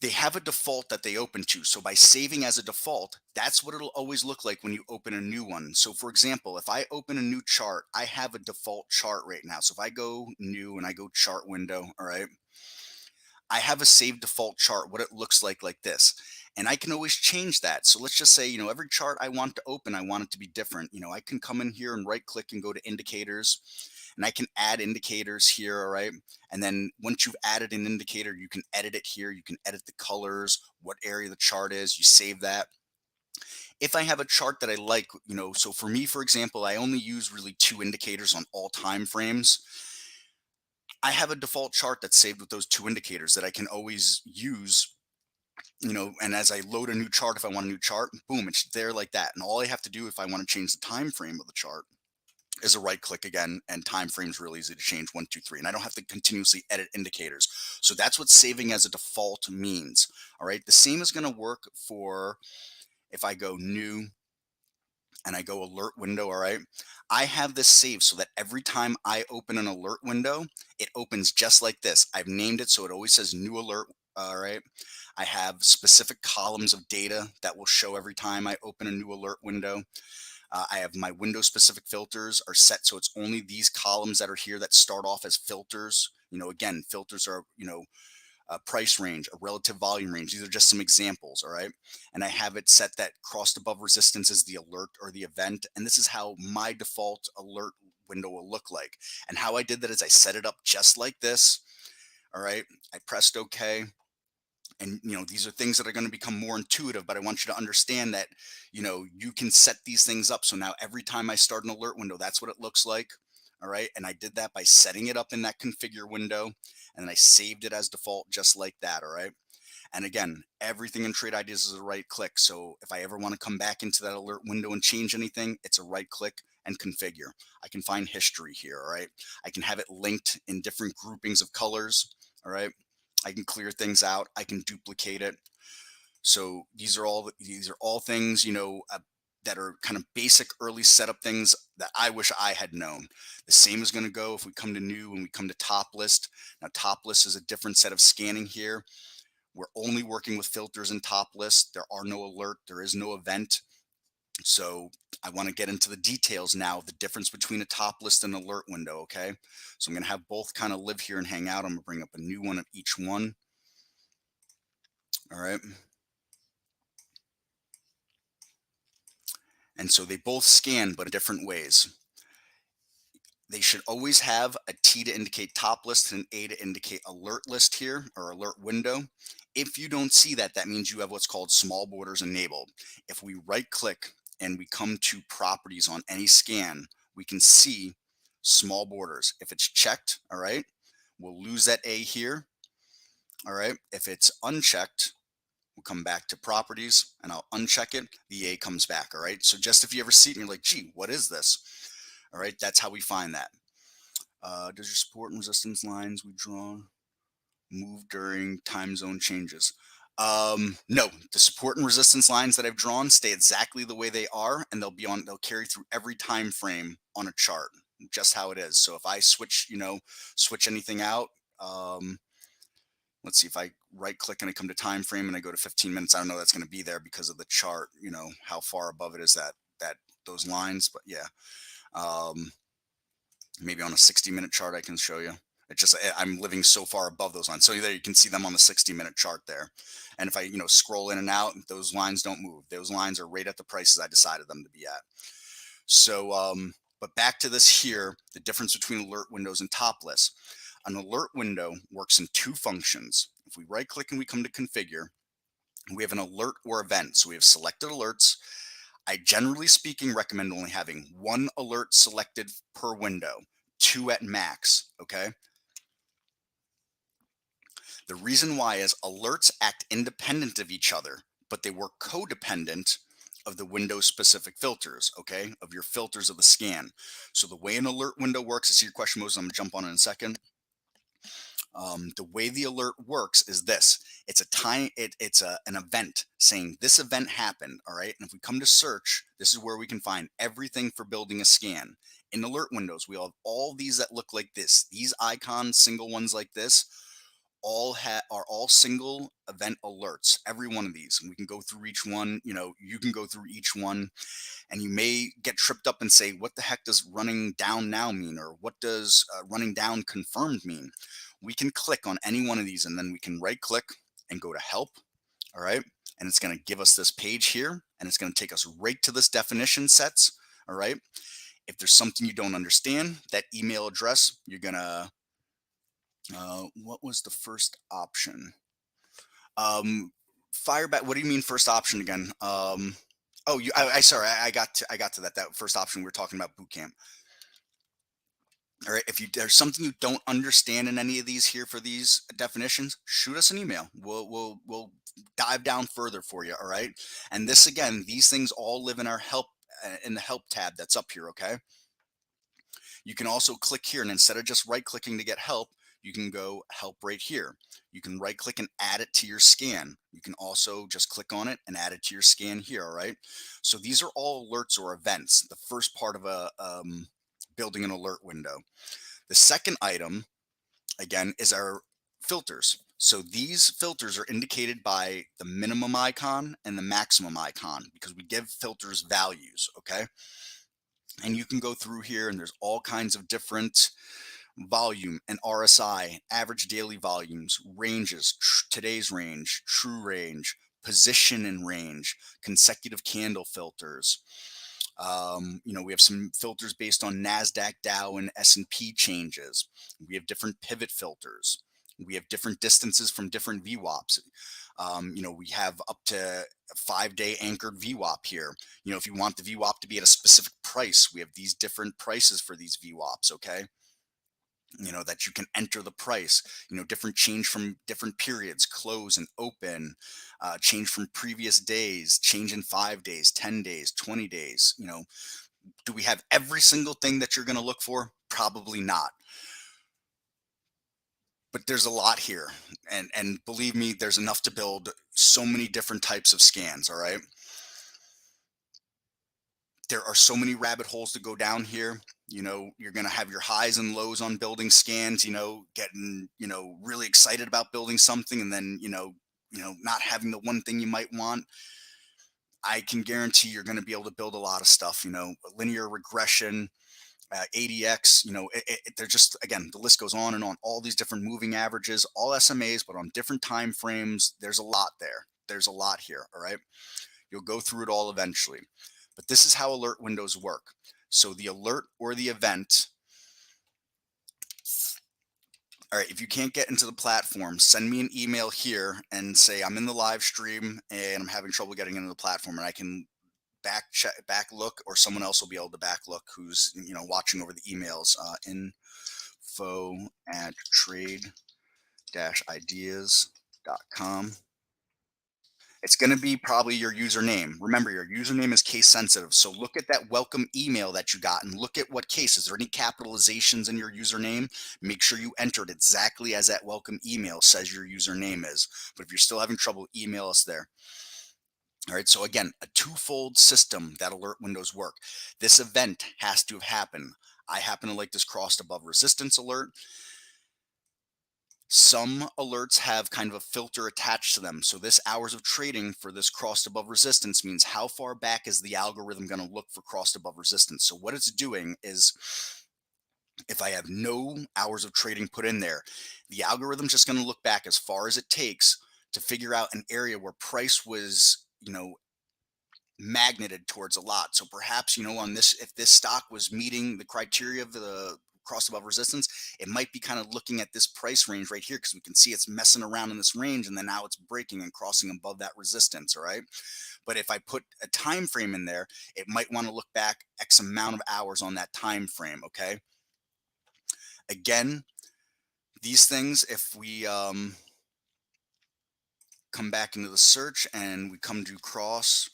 They have a default that they open to. So by saving as a default, that's what it'll always look like when you open a new one. So for example, if I open a new chart, I have a default chart right now. So if I go new and I go chart window, all right, I have a saved default chart, what it looks like this. And I can always change that. So let's just say, every chart I want to open, I want it to be different. I can come in here and right click and go to indicators, and I can add indicators here. All right. And then once you've added an indicator, you can edit it here. You can edit the colors, what area the chart is, you save that. If I have a chart that I like, so for me, for example, I only use really 2 indicators on all time frames. I have a default chart that's saved with those 2 indicators that I can always use, and as I load a new chart, if I want a new chart, boom, it's there like that. And all I have to do if I want to change the time frame of the chart is a right click again, and time frame's really easy to change 1, 2, 3, and I don't have to continuously edit indicators. So that's what saving as a default means. All right. The same is going to work for if I go new and I go alert window, all right, I have this saved so that every time I open an alert window, it opens just like this. I've named it so it always says new alert. All right. I have specific columns of data that will show every time I open a new alert window. I have my window specific filters are set so it's only these columns that are here that start off as filters. Again, filters are, a price range, a relative volume range. These are just some examples, all right? And I have it set that crossed above resistance is the alert or the event. And this is how my default alert window will look like. And how I did that is I set it up just like this, all right? I pressed OK. And these are things that are going to become more intuitive, but I want you to understand that you can set these things up so now every time I start an alert window, that's what it looks like. All right, and I did that by setting it up in that configure window, and then I saved it as default just like that. All right, and again, everything in Trade Ideas is a right click, so if I ever want to come back into that alert window and change anything, it's a right click and configure. I can find history here. All right, I can have it linked in different groupings of colors. All right, I can clear things out. I can duplicate it. So these are all things that are kind of basic early setup things that I wish I had known. The same is going to go if we come to new and we come to top list. Now top list is a different set of scanning here. We're only working with filters in top list. There are no alert. There is no event. So I want to get into the details now of the difference between a top list and alert window. Okay. So I'm going to have both kind of live here and hang out. I'm going to bring up a new one of each one. All right. And so they both scan, but in different ways. They should always have a T to indicate top list and an A to indicate alert list here or alert window. If you don't see that, that means you have what's called small borders enabled. If we right click and we come to properties on any scan, we can see small borders. If it's checked, all right, we'll lose that A here. All right. If it's unchecked, we'll come back to properties and I'll uncheck it. The A comes back. All right. So just if you ever see it and you're like, gee, what is this? All right. That's how we find that. Does your support and resistance lines we draw move during time zone changes? No, the support and resistance lines that I've drawn stay exactly the way they are, and they'll carry through every time frame on a chart, just how it is. So if I switch anything out, um, let's see if I right click and I come to time frame and I go to 15 minutes, I don't know that's going to be there because of the chart, how far above it is that those lines, but yeah. Maybe on a 60-minute chart I can show you. It's just I'm living so far above those lines. So there you can see them on the 60-minute chart there. And if I scroll in and out, those lines don't move. Those lines are right at the prices I decided them to be at. So but back to this here, the difference between alert windows and top lists. An alert window works in two functions. If we right click and we come to configure, we have an alert or event. So we have selected alerts. I generally speaking recommend only having one alert selected per window, two at max. Okay. The reason why is alerts act independent of each other, but they work codependent of the window specific filters, okay, of your filters of the scan. So the way an alert window works, I see your question, Moses, I'm gonna jump on in a second. The way the alert works is this: it's a time, it's an event saying this event happened. All right. And if we come to search, this is where we can find everything for building a scan. In alert windows, we have all these that look like this. These icons, single ones like this, are all single event alerts. Every one of these, and we can go through each one. You can go through each one, and you may get tripped up and say, what the heck does running down now mean? Or what does running down confirmed mean? We can click on any one of these and then we can right click and go to help. All right. And it's going to give us this page here and it's going to take us right to this definition sets. All right. If there's something you don't understand, that email address, you're going to, what was the first option? Fireback. What do you mean first option again? Oh, sorry, I got to that first option. We were talking about boot camp. All right. If there's something you don't understand in any of these here for these definitions, shoot us an email. We'll dive down further for you. All right. And this again, these things all live in our help in the help tab that's up here. Okay. You can also click here, and instead of just right clicking to get help, you can go help right here. You can right click and add it to your scan. You can also just click on it and add it to your scan here. All right. So these are all alerts or events, the first part of a building an alert window. The second item, again, is our filters. So these filters are indicated by the minimum icon and the maximum icon because we give filters values. Okay. And you can go through here and there's all kinds of different volume and RSI, average daily volumes, ranges, today's range, true range, position and range, consecutive candle filters. We have some filters based on NASDAQ, Dow, and S&P changes. We have different pivot filters. We have different distances from different VWAPs. We have up to a 5-day anchored VWAP here. If you want the VWAP to be at a specific price, we have these different prices for these VWAPs, okay? That you can enter the price, different change from different periods, close and open, change from previous days, change in 5 days, 10 days, 20 days. Do we have every single thing that you're going to look for? Probably not. But there's a lot here. And believe me, there's enough to build so many different types of scans. All right. There are so many rabbit holes to go down here. You're going to have your highs and lows on building scans, getting, really excited about building something and then, not having the one thing you might want. I can guarantee you're going to be able to build a lot of stuff, linear regression, ADX, they're just, again, the list goes on and on, all these different moving averages, all SMAs, but on different time frames. There's a lot there. There's a lot here. All right. You'll go through it all eventually. But this is how alert windows work. So the alert or the event. All right, if you can't get into the platform, send me an email here and say I'm in the live stream and I'm having trouble getting into the platform, and I can back look, or someone else will be able to back look who's watching over the emails. info@trade-ideas.com. It's going to be probably your username. Remember, your username is case sensitive. So look at that welcome email that you got and look at what case. Is there any capitalizations in your username? Make sure you enter it exactly as that welcome email says your username is. But if you're still having trouble, email us there. All right. So again, a twofold system that alert windows work. This event has to have happened. I happen to like this crossed above resistance alert. Some alerts have kind of a filter attached to them. So this hours of trading for this crossed above resistance means how far back is the algorithm going to look for crossed above resistance. So what it's doing is, if I have no hours of trading put in there, the algorithm's just going to look back as far as it takes to figure out an area where price was, magneted towards a lot. So perhaps, on this, if this stock was meeting the criteria of the cross above resistance, it might be kind of looking at this price range right here, because we can see it's messing around in this range and then now it's breaking and crossing above that resistance. All right. But if I put a time frame in there, it might want to look back X amount of hours on that time frame. Okay. Again, these things, if we come back into the search and we come to cross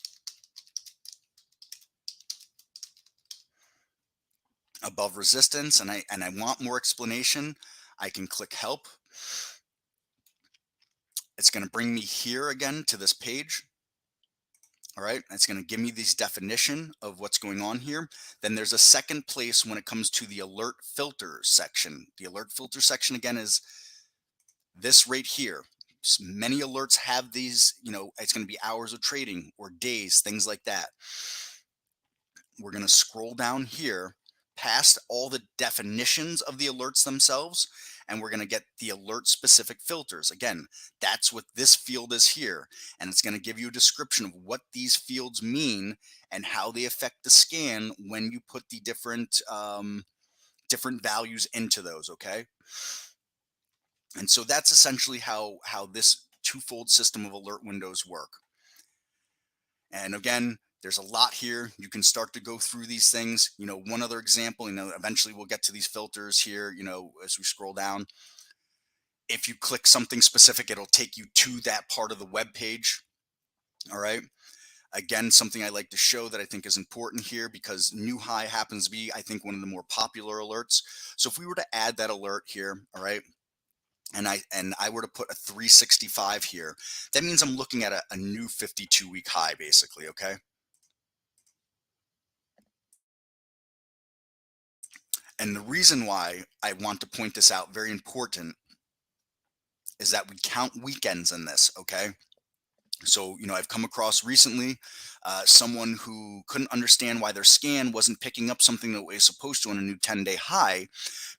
above resistance, and I want more explanation, I can click help. It's going to bring me here again to this page. All right, it's going to give me this definition of what's going on here. Then there's a second place when it comes to the alert filter section. The alert filter section again is this right here. Many alerts have these, it's going to be hours of trading or days, things like that. We're going to scroll down here past all the definitions of the alerts themselves, and we're going to get the alert specific filters. Again, that's what this field is here, and it's going to give you a description of what these fields mean and how they affect the scan when you put the different values into those. Okay, and so that's essentially how this twofold system of alert windows work. And again, there's a lot here. You can start to go through these things. One other example, eventually we'll get to these filters here, as we scroll down. If you click something specific, it'll take you to that part of the web page. All right. Again, something I like to show that I think is important here, because new high happens to be, I think, one of the more popular alerts. So if we were to add that alert here, all right, and I were to put a 365 here, that means I'm looking at a new 52-week high, basically, okay? And the reason why I want to point this out, very important, is that we count weekends in this, okay? So, I've come across recently someone who couldn't understand why their scan wasn't picking up something that it was supposed to on a new 10-day high,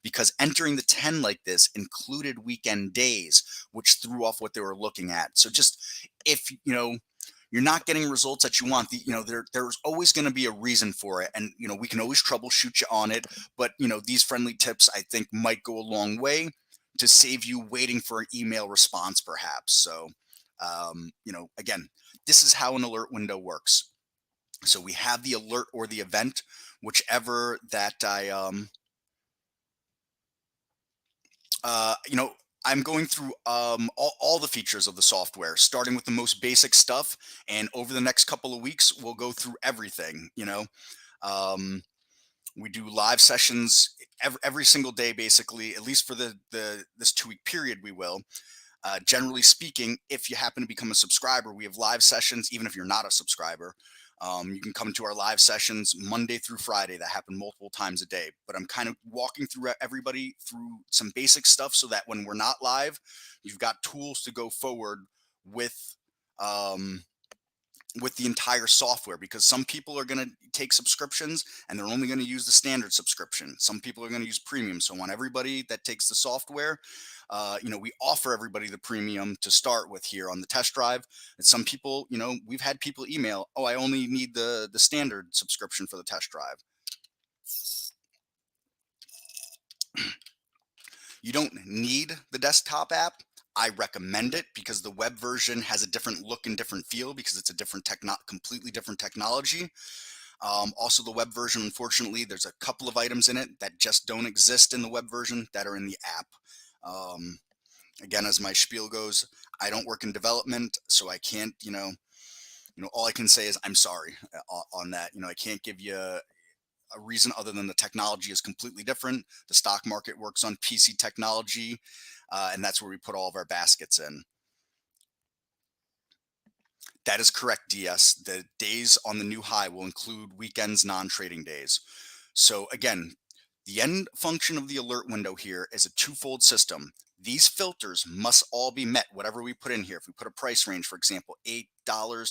because entering the 10 like this included weekend days, which threw off what they were looking at. So just, if you're not getting results that you want, there's always going to be a reason for it, and we can always troubleshoot you on it. But these friendly tips, I think, might go a long way to save you waiting for an email response, perhaps. So again, this is how an alert window works. So we have the alert or the event, whichever that uh, you know, I'm going through all the features of the software, starting with the most basic stuff. And over the next couple of weeks, we'll go through everything. Um, we do live sessions every single day, basically, at least for the this 2-week period. We will. Generally speaking, if you happen to become a subscriber, we have live sessions. Even if you're not a subscriber, you can come to our live sessions Monday through Friday that happen multiple times a day. But I'm kind of walking through everybody through some basic stuff so that when we're not live, you've got tools to go forward with. Um, with the entire software, because some people are going to take subscriptions and they're only going to use the standard subscription. Some people are going to use premium. So on everybody that takes the software, we offer everybody the premium to start with here on the test drive. And some people, we've had people email, oh, I only need the standard subscription for the test drive. You don't need the desktop app. I recommend it because the web version has a different look and different feel, because it's a completely different technology. Also, the web version, unfortunately, there's a couple of items in it that just don't exist in the web version that are in the app. Um, Again, as my spiel goes, I don't work in development, so I can't, all I can say is I'm sorry on that. I can't give you a reason other than the technology is completely different. The stock market works on PC technology, and that's where we put all of our baskets in. That is correct, DS. The days on the new high will include weekends, non-trading days. So again, the end function of the alert window here is a twofold system. These filters must all be met, whatever we put in here. If we put a price range, for example, $8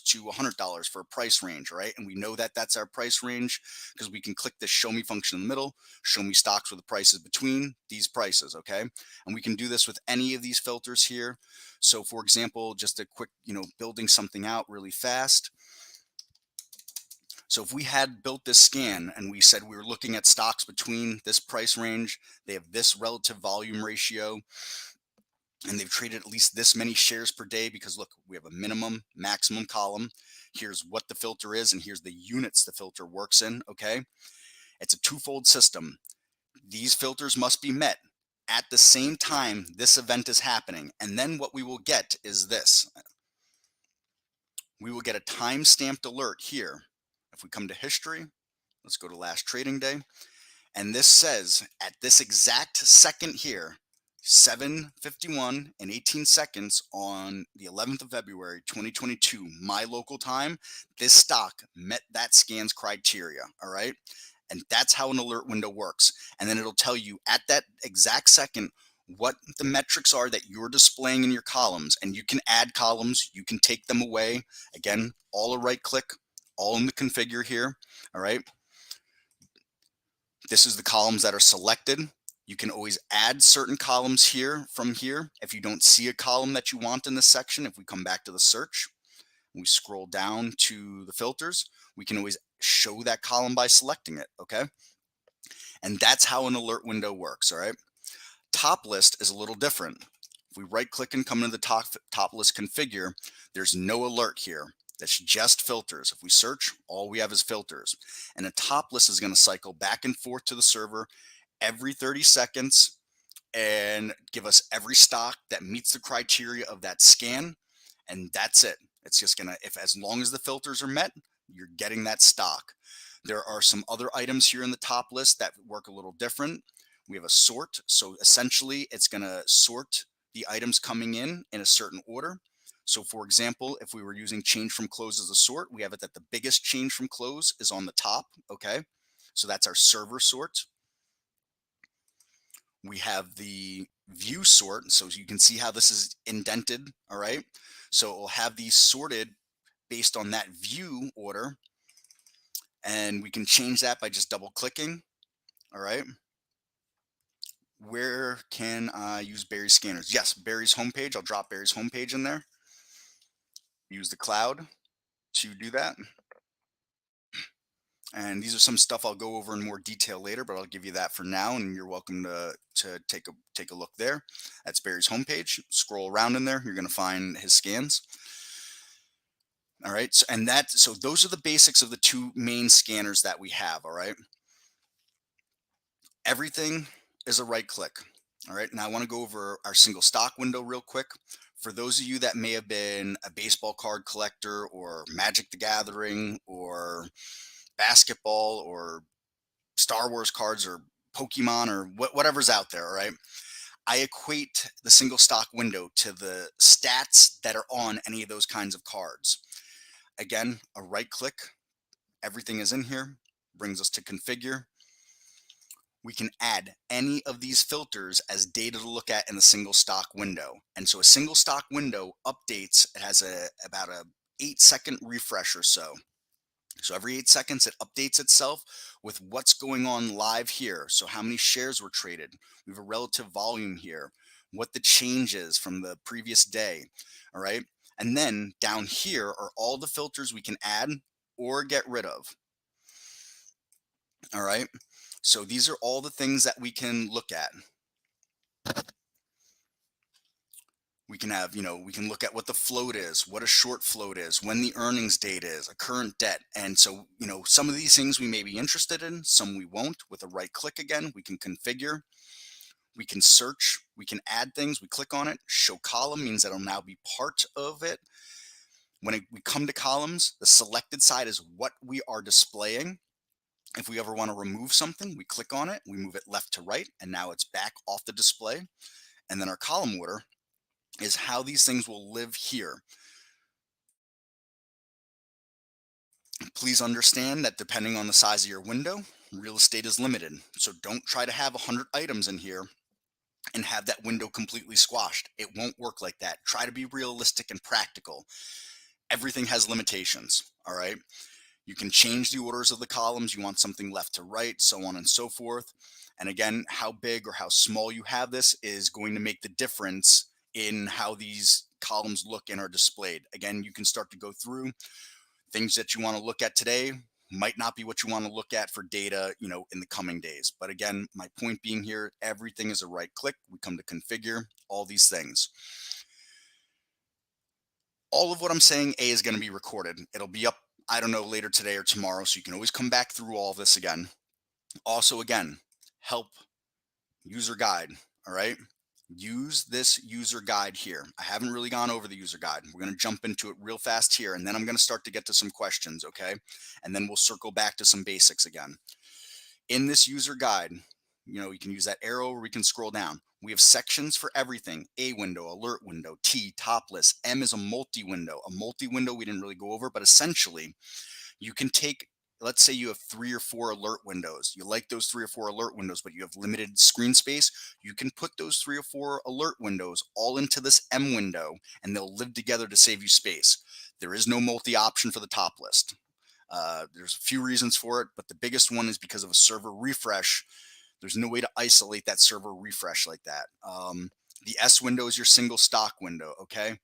to $100 for a price range, right? And we know that that's our price range because we can click the show me function in the middle, show me stocks with the prices between these prices, okay? And we can do this with any of these filters here. So for example, just a quick, building something out really fast. So if we had built this scan and we said we were looking at stocks between this price range, they have this relative volume ratio, and they've traded at least this many shares per day, because look, we have a minimum, maximum column. Here's what the filter is, and here's the units the filter works in, okay? It's a twofold system. These filters must be met at the same time this event is happening. And then what we will get is this. We will get a time-stamped alert here. If we come to history, let's go to last trading day. And this says at this exact second here, 7:51 and 18 seconds on the 11th of February, 2022, my local time, this stock met that scan's criteria. All right. And that's how an alert window works. And then it'll tell you at that exact second what the metrics are that you're displaying in your columns. And you can add columns, you can take them away. Again, all a right click, all in the configure here. All right. This is the columns that are selected. You can always add certain columns here from here. If you don't see a column that you want in this section, if we come back to the search, we scroll down to the filters, we can always show that column by selecting it, okay? And that's how an alert window works, all right? Top list is a little different. If we right click and come into the top list configure, there's no alert here. That's just filters. If we search, all we have is filters. And a top list is going to cycle back and forth to the server every 30 seconds and give us every stock that meets the criteria of that scan. And that's it. It's just going to, as long as the filters are met, you're getting that stock. There are some other items here in the top list that work a little different. We have a sort. So essentially, it's going to sort the items coming in a certain order. So for example, if we were using change from close as a sort, we have it that the biggest change from close is on the top, okay? So that's our server sort. We have the view sort, so you can see how this is indented, all right? So it will have these sorted based on that view order, and we can change that by just double clicking, all right? Where can I use Barry's scanners? Yes, Barry's homepage. I'll drop Barry's homepage in there. Use the cloud to do that. And these are some stuff I'll go over in more detail later, but I'll give you that for now, and you're welcome to take a look there. That's Barry's homepage. Scroll around in there, you're going to find his scans. All right, so those are the basics of the two main scanners that we have. All right, everything is a right click. All right, now I want to go over our single stock window real quick. For those of you that may have been a baseball card collector or Magic the Gathering or basketball or Star Wars cards or Pokemon or whatever's out there, all right? I equate the single stock window to the stats that are on any of those kinds of cards. Again, a right click, everything is in here, brings us to configure. We can add any of these filters as data to look at in the single stock window. And so a single stock window updates, it has about a 8-second refresh or so. So every 8 seconds, it updates itself with what's going on live here. So how many shares were traded. We have a relative volume here, what the change is from the previous day. All right. And then down here are all the filters we can add or get rid of. All right. So these are all the things that we can look at. We can have, we can look at what the float is, what a short float is, when the earnings date is, a current debt. And so, some of these things we may be interested in, some we won't. With a right click again, we can configure, we can search, we can add things. We click on it. Show column means that it'll now be part of it. When we come to columns, the selected side is what we are displaying. If we ever want to remove something, we click on it, we move it left to right, and now it's back off the display. And then our column order is how these things will live here. Please understand that depending on the size of your window, real estate is limited. So don't try to have 100 items in here and have that window completely squashed. It won't work like that. Try to be realistic and practical. Everything has limitations, all right? You can change the orders of the columns. You want something left to right, so on and so forth. And again, how big or how small you have this is going to make the difference in how these columns look and are displayed. Again, you can start to go through things that you want to look at today might not be what you want to look at for data, in the coming days. But again, my point being here, everything is a right click. We come to configure all these things. All of what I'm saying, is going to be recorded. It'll be up, I don't know, later today or tomorrow. So you can always come back through all of this again. Also, again, help user guide. All right. Use this user guide here. I haven't really gone over the user guide. We're going to jump into it real fast here, and then I'm going to start to get to some questions, okay? And then we'll circle back to some basics again. In this user guide, you can use that arrow or we can scroll down. We have sections for everything. A window, alert window, T, top list. M is a multi-window. A multi-window we didn't really go over, but essentially you can take, let's say you have 3 or 4 alert windows. You like those 3 or 4 alert windows, but you have limited screen space. You can put those 3 or 4 alert windows all into this M window, and they'll live together to save you space. There is no multi option for the top list. There's a few reasons for it, but the biggest one is because of a server refresh. There's no way to isolate that server refresh like that. The S window is your single stock window, okay?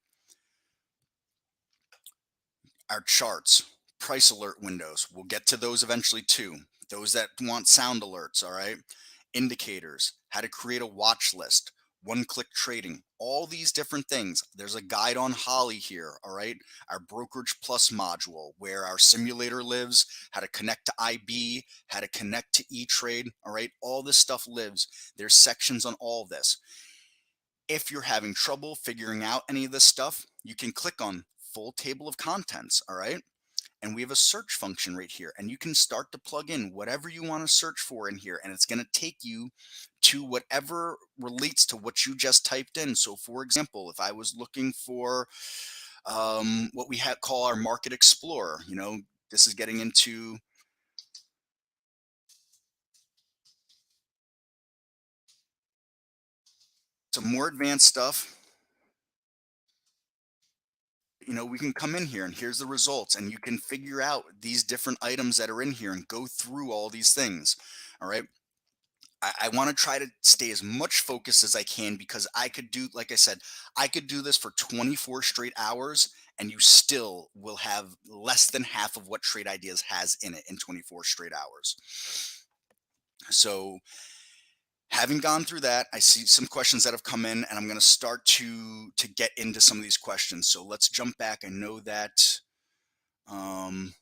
Our charts, price alert windows. We'll get to those eventually too. Those that want sound alerts, all right? Indicators, how to create a watch list, one-click trading, all these different things. There's a guide on Holly here, all right? Our Brokerage Plus module where our simulator lives, how to connect to IB, how to connect to E-Trade, all right? All this stuff lives. There's sections on all of this. If you're having trouble figuring out any of this stuff, you can click on full table of contents, all right? and we have a search function right here, and you can start to plug in whatever you want to search for in here, and it's going to take you to whatever relates to what you just typed in. So for example, if I was looking for what we call our Market Explorer, this is getting into some more advanced stuff. We can come in here and here's the results, and you can figure out these different items that are in here and go through all these things. All right. I want to try to stay as much focused as I can, because I could do, like I said, I could do this for 24 straight hours and you still will have less than half of what Trade Ideas has in it in 24 straight hours. So having gone through that, I see some questions that have come in, and I'm going to start to get into some of these questions. So let's jump back. I know that um,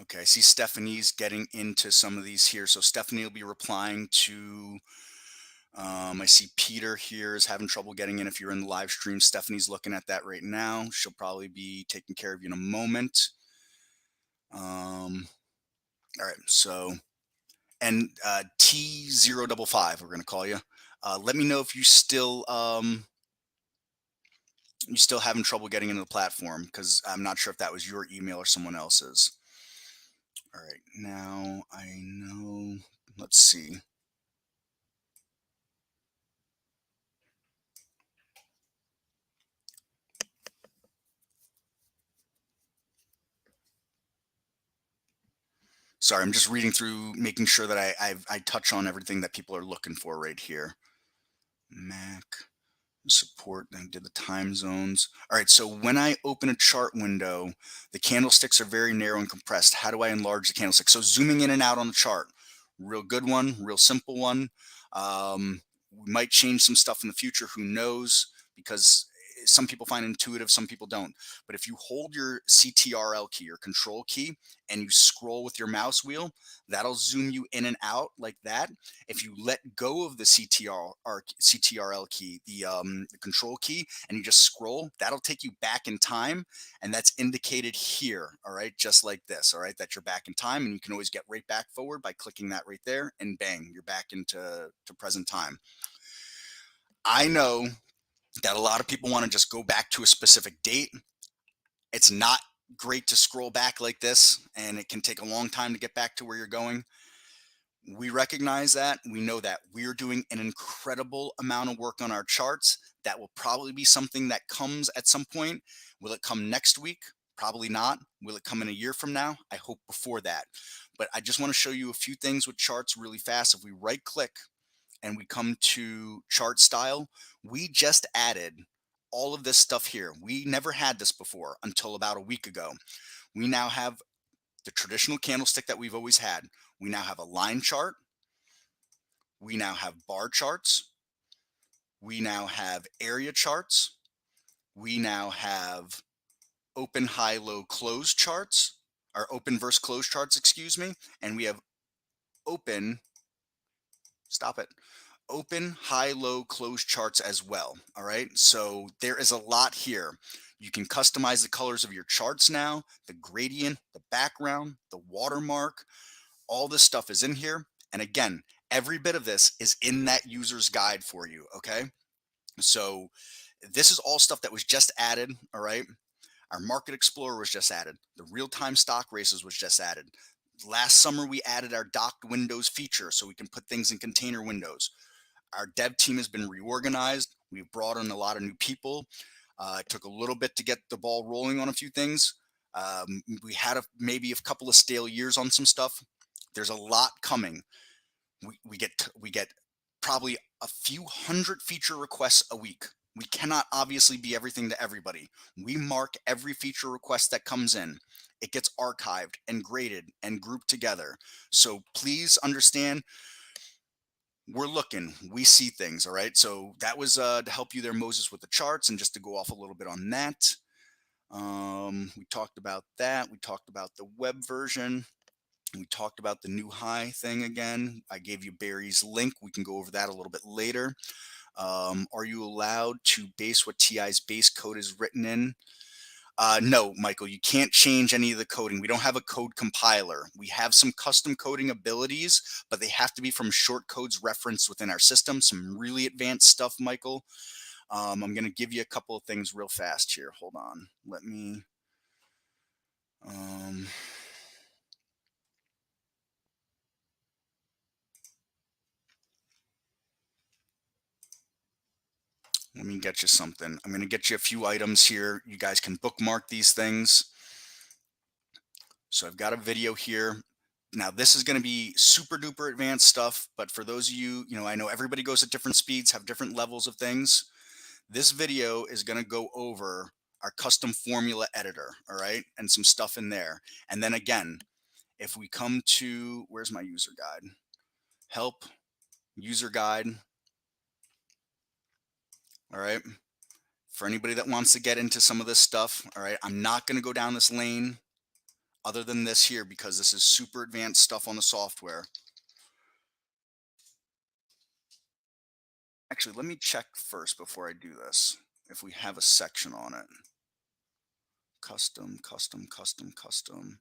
okay, I see Stephanie's getting into some of these here. So Stephanie will be replying to, I see Peter here is having trouble getting in. If you're in the live stream, Stephanie's looking at that right now. She'll probably be taking care of you in a moment. All right, so, and T055, we're going to call you. Let me know if you still having trouble getting into the platform, because I'm not sure if that was your email or someone else's. All right, now I know, let's see. Sorry, I'm just reading through, making sure that I touch on everything that people are looking for right here. Mac support, then did the time zones. All right, so when I open a chart window, the candlesticks are very narrow and compressed. How do I enlarge the candlestick? So zooming in and out on the chart, real good one, real simple one. We might change some stuff in the future, who knows, because some people find it intuitive, some people don't. But if you hold your CTRL key or control key and you scroll with your mouse wheel, that'll zoom you in and out like that. If you let go of the CTRL key, the control key, and you just scroll, that'll take you back in time, and that's indicated here. All right, just like this. All right, that you're back in time, and you can always get right back forward by clicking that right there, and bang, you're back into present time. I know that a lot of people want to just go back to a specific date. It's not great to scroll back like this, and it can take a long time to get back to where you're going. We recognize that. We know that we're doing an incredible amount of work on our charts. That will probably be something that comes at some point. Will it come next week? Probably not. Will it come in a year from now? I hope before that. But I just want to show you a few things with charts really fast. If we right click and we come to chart style, we just added all of this stuff here. We never had this before until about a week ago. We now have the traditional candlestick that we've always had. We now have a line chart. We now have bar charts. We now have area charts. We now have open, high, low, close charts, or open versus close charts, excuse me. And we have open, stop it, open, high, low, close charts as well. All right. So there is a lot here. You can customize the colors of your charts now, the gradient, the background, the watermark, all this stuff is in here. And again, every bit of this is in that user's guide for you. Okay. So this is all stuff that was just added. All right. Our Market Explorer was just added. The real-time stock races was just added. Last summer, we added our docked windows feature so we can put things in container windows. Our dev team has been reorganized. We've brought in a lot of new people. It took a little bit to get the ball rolling on a few things. We had maybe a couple of stale years on some stuff. There's a lot coming. We get probably a few hundred feature requests a week. We cannot obviously be everything to everybody. We mark every feature request that comes in. It gets archived and graded and grouped together. So please understand, we're looking, we see things. All right. So that was to help you there, Moses, with the charts, and just to go off a little bit on that. We talked about that. We talked about the web version. We talked about the new high thing again. I gave you Barry's link. We can go over that a little bit later. Are you allowed to base what TI's base code is written in? No, Michael, you can't change any of the coding. We don't have a code compiler. We have some custom coding abilities, but they have to be from short codes referenced within our system. Some really advanced stuff, Michael. I'm going to give you a couple of things real fast here. Hold on. Um, let me get you something. I'm going to get you a few items here. You guys can bookmark these things. So I've got a video here. Now this is going to be super duper advanced stuff, but for those of you, I know everybody goes at different speeds, have different levels of things. This video is going to go over our custom formula editor, all right, and some stuff in there. And then again, if we come to, where's my user guide? Help, user guide, all right? For anybody that wants to get into some of this stuff, all right, I'm not going to go down this lane other than this here because this is super advanced stuff on the software. Actually, let me check first before I do this if we have a section on it. Custom, custom, custom, custom.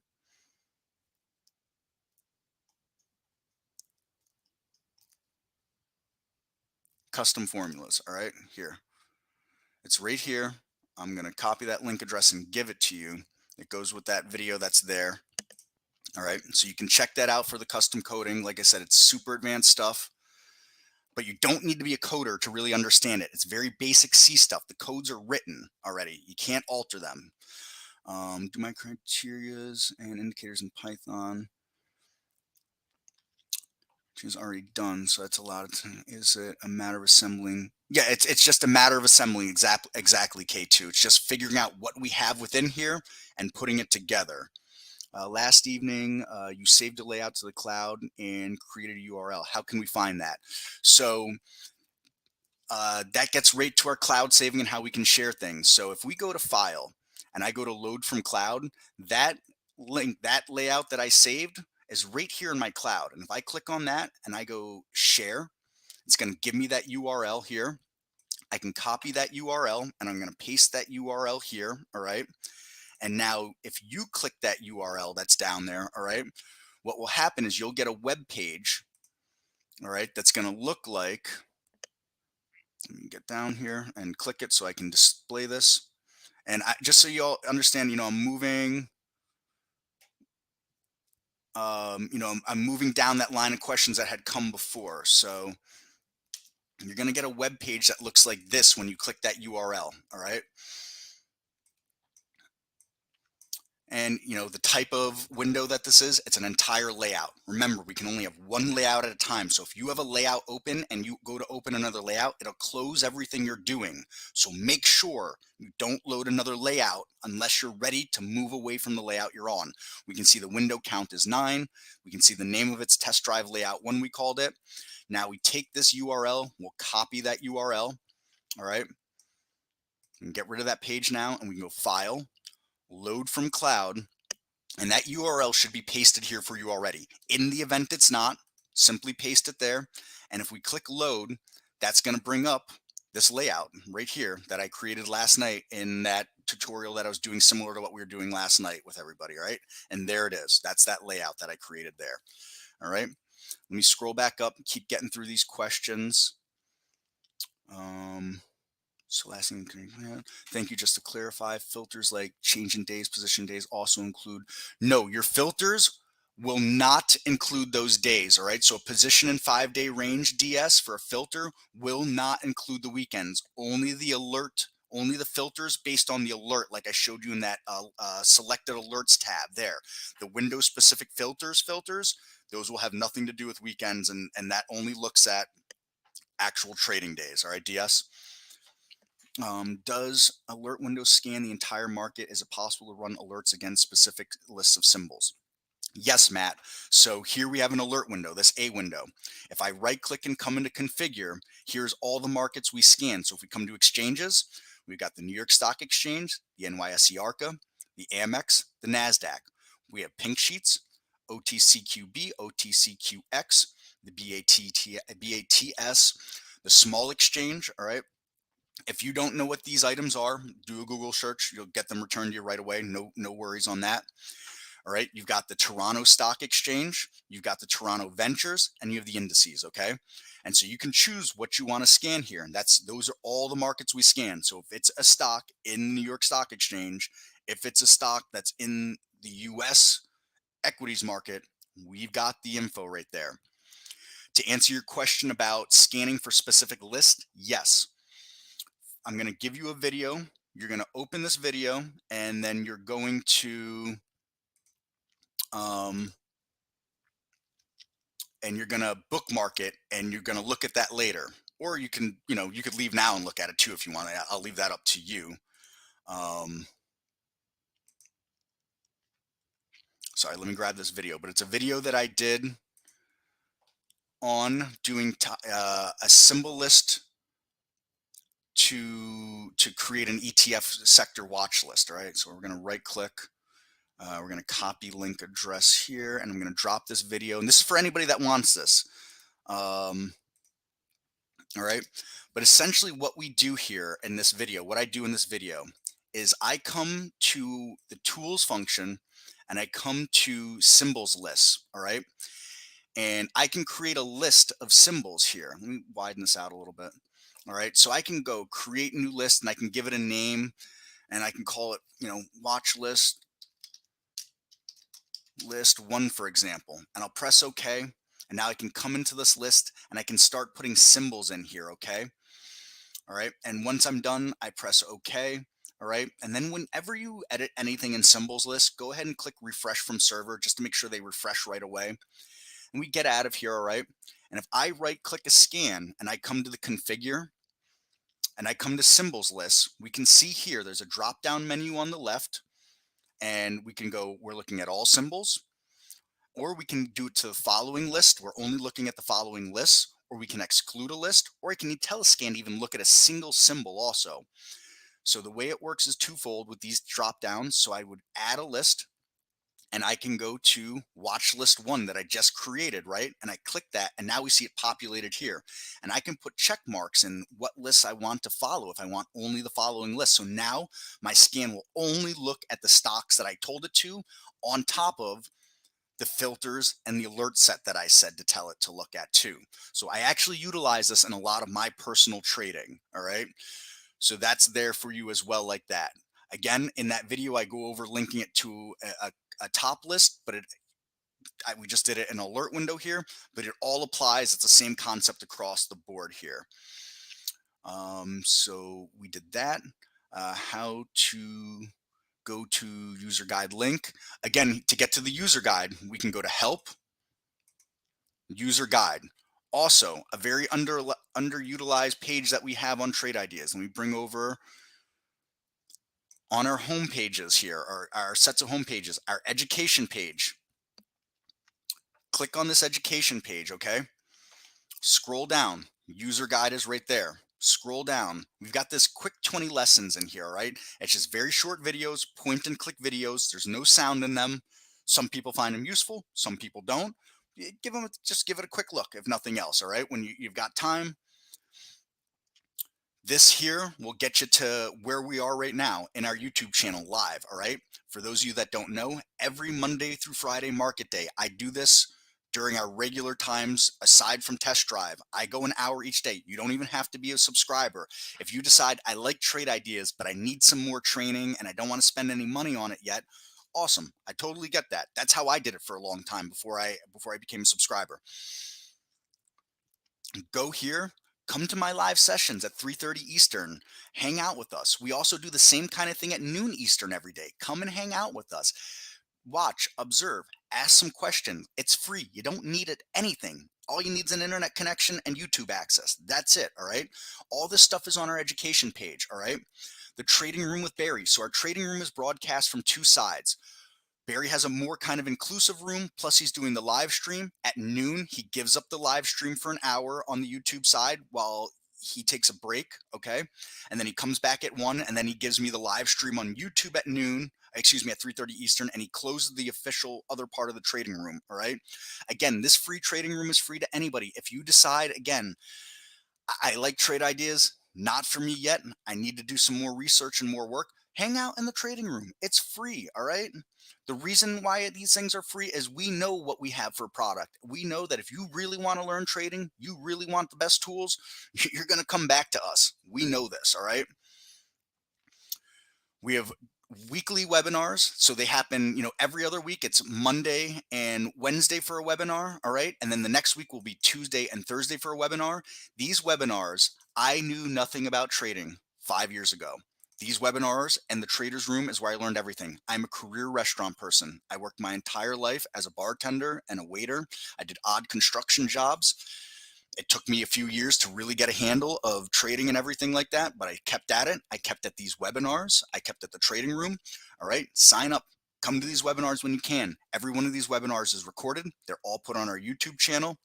Custom formulas, all right, here. It's right here. I'm going to copy that link address and give it to you. It goes with that video that's there. All right, so you can check that out for the custom coding. Like I said, it's super advanced stuff, but you don't need to be a coder to really understand it. It's very basic C stuff. The codes are written already. You can't alter them. Do my criterias and indicators in Python. She's already done, so that's a lot of time. Is it a matter of assembling? Yeah, it's just a matter of assembling exactly K2. It's just figuring out what we have within here and putting it together. Last evening, you saved a layout to the cloud and created a URL. How can we find that? So that gets right to our cloud saving and how we can share things. So if we go to File and I go to Load from Cloud, that link, that layout that I saved is right here in my cloud. And if I click on that and I go Share, it's going to give me that URL here. I can copy that URL and I'm going to paste that URL here. All right. And now if you click that URL that's down there, all right, what will happen is you'll get a web page, all right, that's going to look like, let me get down here and click it so I can display this. And just so you all understand, I'm moving, I'm moving down that line of questions that had come before. So you're going to get a web page that looks like this when you click that URL, all right? And the type of window that this is, it's an entire layout. Remember, we can only have one layout at a time. So if you have a layout open and you go to open another layout, it'll close everything you're doing. So make sure you don't load another layout unless you're ready to move away from the layout you're on. We can see the window count is 9. We can see the name of its test drive layout 1, we called it. Now we take this URL, we'll copy that URL, all right? We can get rid of that page now and we can go File, Load from Cloud, and that URL should be pasted here for you already. In the event it's not, simply paste it there. And if we click Load, that's going to bring up this layout right here that I created last night in that tutorial that I was doing similar to what we were doing last night with everybody, right? And there it is. That's that layout that I created there. All right. Let me scroll back up and keep getting through these questions. So last thing, thank you. Just to clarify, filters like changing days, position days also include, no, your filters will not include those days. All right. So a position and 5-day range DS for a filter will not include the weekends, only the alert, only the filters based on the alert. Like I showed you in that selected alerts tab there, the Windows specific filters, those will have nothing to do with weekends. And that only looks at actual trading days. All right. DS. Does alert window scan the entire market? Is it possible to run alerts against specific lists of symbols? Yes, Matt. So here we have an alert window, this A window. If I right click and come into configure, here's all the markets we scan. So if we come to exchanges, we've got the New York Stock Exchange, the NYSE ARCA, the Amex, the NASDAQ. We have pink sheets, OTCQB, OTCQX, the BATS, The small exchange, all right, if you don't know what these items are, do a Google search. You'll get them returned to you right away. No worries on that. All right. You've got the Toronto Stock Exchange, you've got the Toronto Ventures, and you have the indices. Okay. And so you can choose what you want to scan here. And those are all the markets we scan. So if it's a stock in New York Stock Exchange, if it's a stock that's in the US equities market, we've got the info right there. To answer your question about scanning for specific lists, yes. I'm going to give you a video. You're going to open this video and then you're going to um, bookmark it and you're going to look at that later. Or you can, you could leave now and look at it too if you want. I'll leave that up to you. Sorry, let me grab this video, but it's a video that I did on doing a symbol list to create an ETF sector watch list. All right, so we're going to right click. We're going to copy link address here, and I'm going to drop this video. And this is for anybody that wants this. All right. But essentially what we do here in this video, what I do in this video is I come to the tools function and I come to symbols lists. All right. And I can create a list of symbols here. Let me widen this out a little bit. All right. So I can go create a new list and I can give it a name and I can call it, watch list 1, for example, and I'll press OK. And now I can come into this list and I can start putting symbols in here. Okay. All right. And once I'm done, I press OK. All right. And then whenever you edit anything in symbols list, go ahead and click refresh from server just to make sure they refresh right away. And we get out of here. All right. And if I right click a scan and I come to the configure and I come to symbols list, we can see here there's a drop down menu on the left and we can go, we're looking at all symbols. Or we can do it to the following list. We're only looking at the following lists, or we can exclude a list, or I can telescan to even look at a single symbol also. So the way it works is twofold with these drop downs. So I would add a list and I can go to watch list 1 that I just created, right? And I click that and now we see it populated here. And I can put check marks in what lists I want to follow if I want only the following list. So now my scan will only look at the stocks that I told it to on top of the filters and the alert set that I said to tell it to look at too. So I actually utilize this in a lot of my personal trading. All right. So that's there for you as well, like that. Again, in that video, I go over linking it to a top list, but we just did it in an alert window here, but it all applies. It's the same concept across the board here. So we did that. How to go to user guide link. Again, to get to the user guide, we can go to help, user guide. Also, a very underutilized page that we have on Trade Ideas. And we bring over on our home pages here, or our sets of home pages, our education page. Click on this education page, okay? Scroll down. User guide is right there. Scroll down. We've got this quick 20 lessons in here, right? It's just very short videos, point and click videos. There's no sound in them. Some people find them useful. Some people don't. Just give it a quick look, if nothing else, all right? When you've got time. This here will get you to where we are right now in our YouTube channel live, all right? For those of you that don't know, every Monday through Friday market day, I do this during our regular times aside from test drive. I go an hour each day. You don't even have to be a subscriber. If you decide I like Trade Ideas, but I need some more training and I don't want to spend any money on it yet, awesome. I totally get that. That's how I did it for a long time before I became a subscriber. Go here. Come to my live sessions at 3:30 Eastern. Hang out with us. We also do the same kind of thing at noon Eastern every day. Come and hang out with us. Watch, observe, ask some questions. It's free. You don't need anything. All you need is an internet connection and YouTube access. That's it. All right. All this stuff is on our education page. All right. The trading room with Barry. So our trading room is broadcast from 2 sides. Barry has a more kind of inclusive room, plus he's doing the live stream at noon. He gives up the live stream for an hour on the YouTube side while he takes a break, okay? And then he comes back at 1, and then he gives me the live stream on YouTube at noon, excuse me, at 3:30 Eastern, and he closes the official other part of the trading room, all right? Again, this free trading room is free to anybody. If you decide, again, I like trade ideas, not for me yet. I need to do some more research and more work. Hang out in the trading room. It's free, all right? The reason why these things are free is we know what we have for a product. We know that if you really want to learn trading, you really want the best tools, you're going to come back to us. We know this, all right? We have weekly webinars, so they happen, every other week. It's Monday and Wednesday for a webinar, all right? And then the next week will be Tuesday and Thursday for a webinar. These webinars, I knew nothing about trading 5 years ago. These webinars and the traders room is where I learned everything. I'm a career restaurant person. I worked my entire life as a bartender and a waiter. I did odd construction jobs. It took me a few years to really get a handle of trading and everything like that, but I kept at it. I kept at these webinars. I kept at the trading room. All right, sign up. Come to these webinars when you can. Every one of these webinars is recorded. They're all put on our YouTube channel.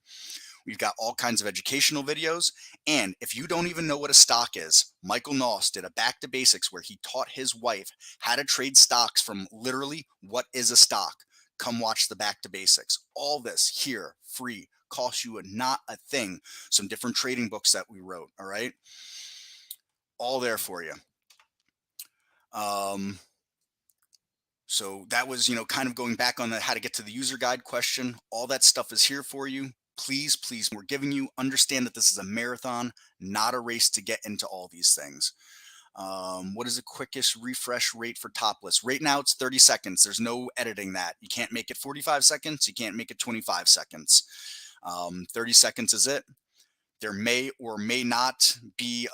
We've got all kinds of educational videos. And if you don't even know what a stock is, Michael Noss did a back to basics where he taught his wife how to trade stocks from literally what is a stock. Come watch the back to basics. All this here, free, costs you not a thing. Some different trading books that we wrote, all right? All there for you. So that was, kind of going back on the how to get to the user guide question. All that stuff is here for you. Please, please, we're giving you, understand that this is a marathon, not a race to get into all these things. What is the quickest refresh rate for top list? Right now it's 30 seconds. There's no editing that. You can't make it 45 seconds. You can't make it 25 seconds. 30 seconds is it. There may or may not be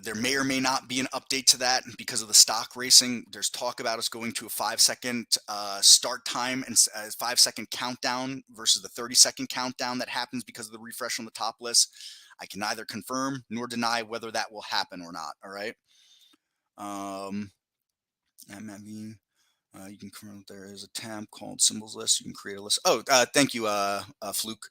there may or may not be an update to that because of the stock racing. There's talk about us going to a 5-second start time and a 5-second countdown versus the 30-second countdown that happens because of the refresh on the top list. I can neither confirm nor deny whether that will happen or not. All right. You can create, there is a tab called symbols list. You can create a list. Oh, thank you, Fluke.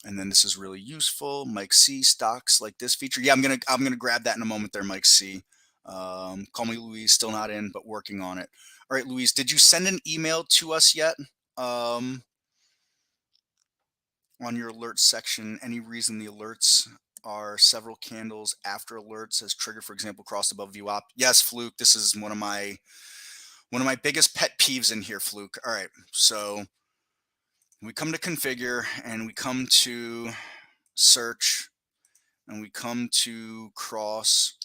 And then this is really useful. Mike C, stocks like this feature. Yeah, I'm gonna grab that in a moment there, Mike C. Call me Louise, still not in, but working on it. All right, Louise, did you send an email to us yet? On your alerts section, any reason the alerts are several candles after alerts as trigger, for example, crossed above VWAP? Yes, Fluke, this is one of my biggest pet peeves in here, Fluke. All right, so we come to configure and we come to search and we come to cross.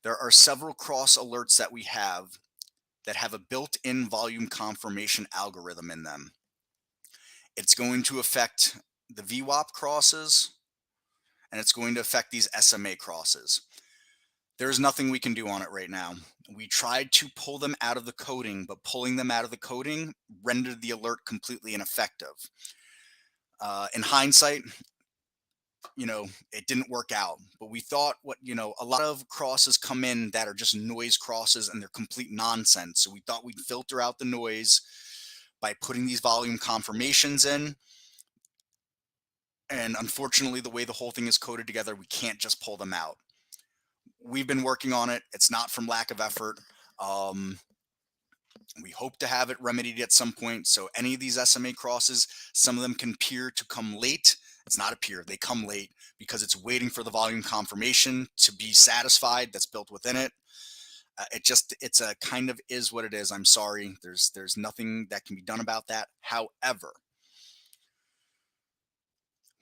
There are several cross alerts that we have that have a built-in volume confirmation algorithm in them. It's going to affect the VWAP crosses and it's going to affect these SMA crosses. There's nothing we can do on it right now. We tried to pull them out of the coding, but pulling them out of the coding rendered the alert completely ineffective. In hindsight, it didn't work out, but we thought a lot of crosses come in that are just noise crosses and they're complete nonsense. So we thought we'd filter out the noise by putting these volume confirmations in. And unfortunately, the way the whole thing is coded together, we can't just pull them out. We've been working on it. It's not from lack of effort. We hope to have it remedied at some point. So any of these SMA crosses, some of them can appear to come late. It's not appear, they come late because it's waiting for the volume confirmation to be satisfied that's built within it. It's a kind of is what it is. I'm sorry. There's nothing that can be done about that. However,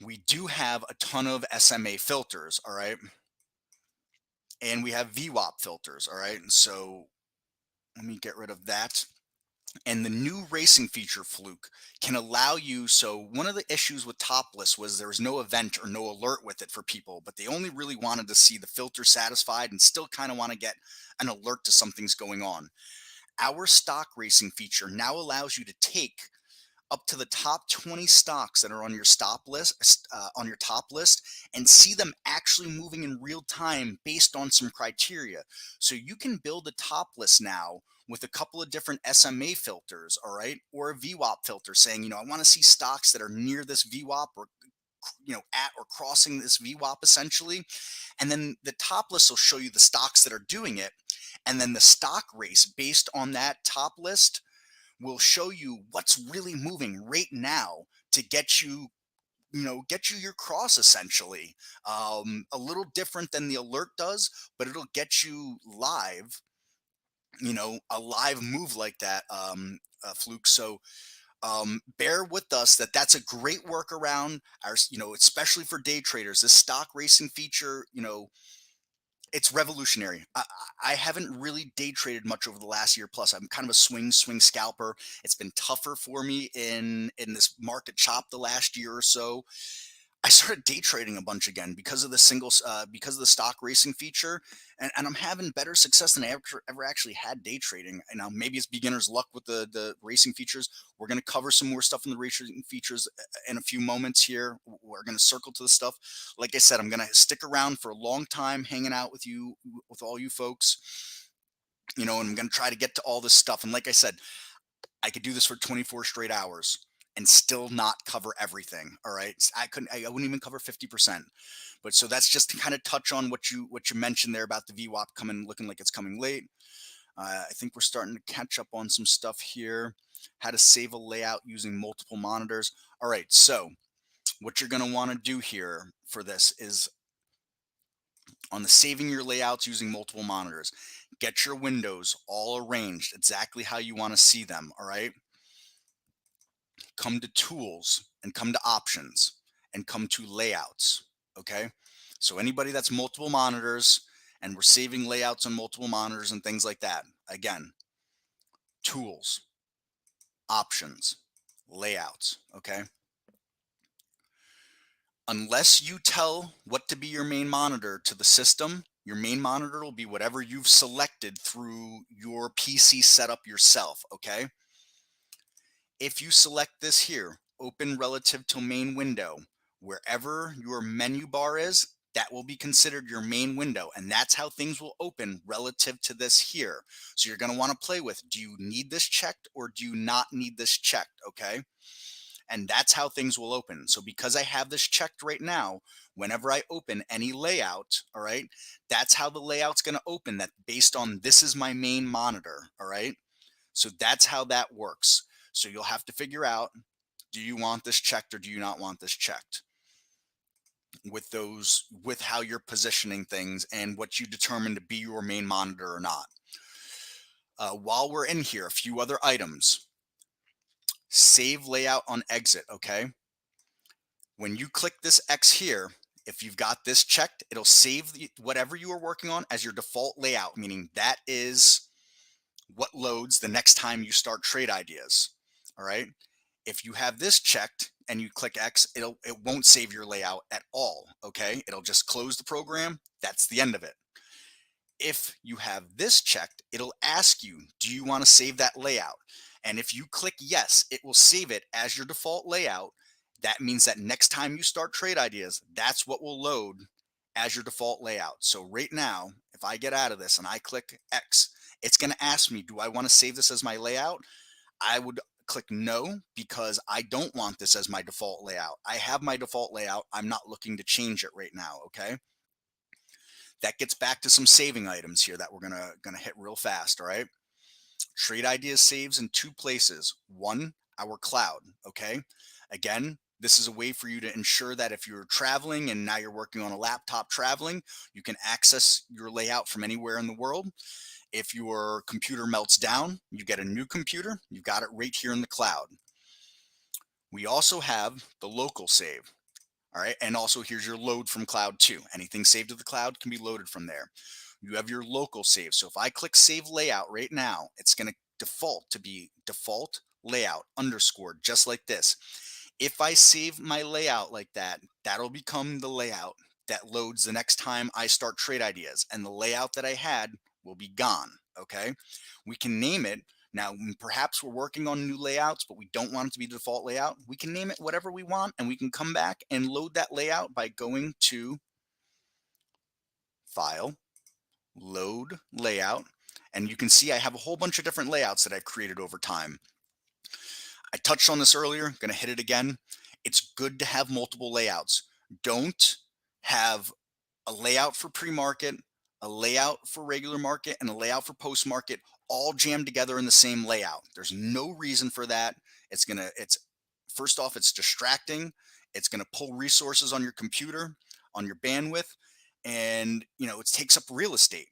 we do have a ton of SMA filters, all right? And we have VWAP filters, all right? And so let me get rid of that. And the new racing feature, Fluke, can allow you. So one of the issues with Topless was there was no event or no alert with it for people, but they only really wanted to see the filter satisfied and still kind of want to get an alert to something's going on. Our stock racing feature now allows you to take up to the top 20 stocks that are on your top list and see them actually moving in real time based on some criteria. So you can build a top list now with a couple of different SMA filters, all right, or a VWAP filter saying, I want to see stocks that are near this VWAP or at or crossing this VWAP essentially. And then the top list will show you the stocks that are doing it. And then the stock race based on that top list will show you what's really moving right now to get you, get you your cross essentially. A little different than the alert does, but it'll get you live, a live move like that, Fluke. So bear with us that that's a great workaround. Especially for day traders, this stock racing feature, it's revolutionary. I haven't really day traded much over the last year plus. I'm kind of a swing scalper. It's been tougher for me in this market chop the last year or so. I started day trading a bunch again because of the because of the stock racing feature, and I'm having better success than I ever actually had day trading. And now maybe it's beginner's luck with the racing features. We're going to cover some more stuff in the racing features in a few moments here. We're going to circle to the stuff. Like I said, I'm going to stick around for a long time, hanging out with you, with all you folks. And I'm going to try to get to all this stuff. And like I said, I could do this for 24 straight hours and still not cover everything. All right. I wouldn't even cover 50%. But so that's just to kind of touch on what you mentioned there about the VWAP coming, looking like it's coming late. I think we're starting to catch up on some stuff here. How to save a layout using multiple monitors. All right. So what you're going to want to do here for this is on the saving your layouts using multiple monitors, get your windows all arranged exactly how you want to see them. All right. Come to tools and come to options and come to layouts. Okay. So anybody that's multiple monitors and we're saving layouts on multiple monitors and things like that, again, tools, options, layouts. Okay. Unless you tell what to be your main monitor to the system, your main monitor will be whatever you've selected through your PC setup yourself. Okay. If you select this here, open relative to main window, wherever your menu bar is, that will be considered your main window. And that's how things will open relative to this here. So you're going to want to play with, do you need this checked or do you not need this checked? Okay. And that's how things will open. So because I have this checked right now, whenever I open any layout, all right, that's how the layout's going to open, that based on this is my main monitor. All right. So that's how that works. So you'll have to figure out, do you want this checked or do you not want this checked? With how you're positioning things and what you determine to be your main monitor or not. While we're in here, a few other items. Save layout on exit, okay? When you click this X here, if you've got this checked, it'll save whatever you are working on as your default layout, meaning that is what loads the next time you start trade ideas. All right. If you have this checked and you click X, it won't save your layout at all. Okay. It'll just close the program. That's the end of it. If you have this checked, it'll ask you, do you want to save that layout? And if you click yes, it will save it as your default layout. That means that next time you start trade ideas, that's what will load as your default layout. So right now, if I get out of this and I click X, it's going to ask me, do I want to save this as my layout? I would click no, because I don't want this as my default layout. I have my default layout. I'm not looking to change it right now. Okay. That gets back to some saving items here that we're gonna hit real fast. All right. Trade ideas saves in two places. One, our cloud. Okay. Again, this is a way for you to ensure that if you're traveling and now you're working on a laptop traveling, you can access your layout from anywhere in the world. If your computer melts down, you get a new computer, you've got it right here in the cloud. We also have the local save. All right. And also here's your load from cloud too. Anything saved to the cloud can be loaded from there. You have your local save. So if I click save layout right now, it's going to default to be default layout underscored, just like this. If I save my layout like that, that'll become the layout that loads the next time I start trade ideas, and the layout that I had will be gone. Okay. We can name it. Now, perhaps we're working on new layouts, but we don't want it to be the default layout. We can name it whatever we want, and we can come back and load that layout by going to File, Load Layout. And you can see I have a whole bunch of different layouts that I've created over time. I touched on this earlier, I'm going to hit it again. It's good to have multiple layouts. Don't have a layout for pre-market, a layout for regular market, and a layout for post-market all jammed together in the same layout. There's no reason for that. It's first off, it's distracting. It's going to pull resources on your computer, on your bandwidth, and it takes up real estate.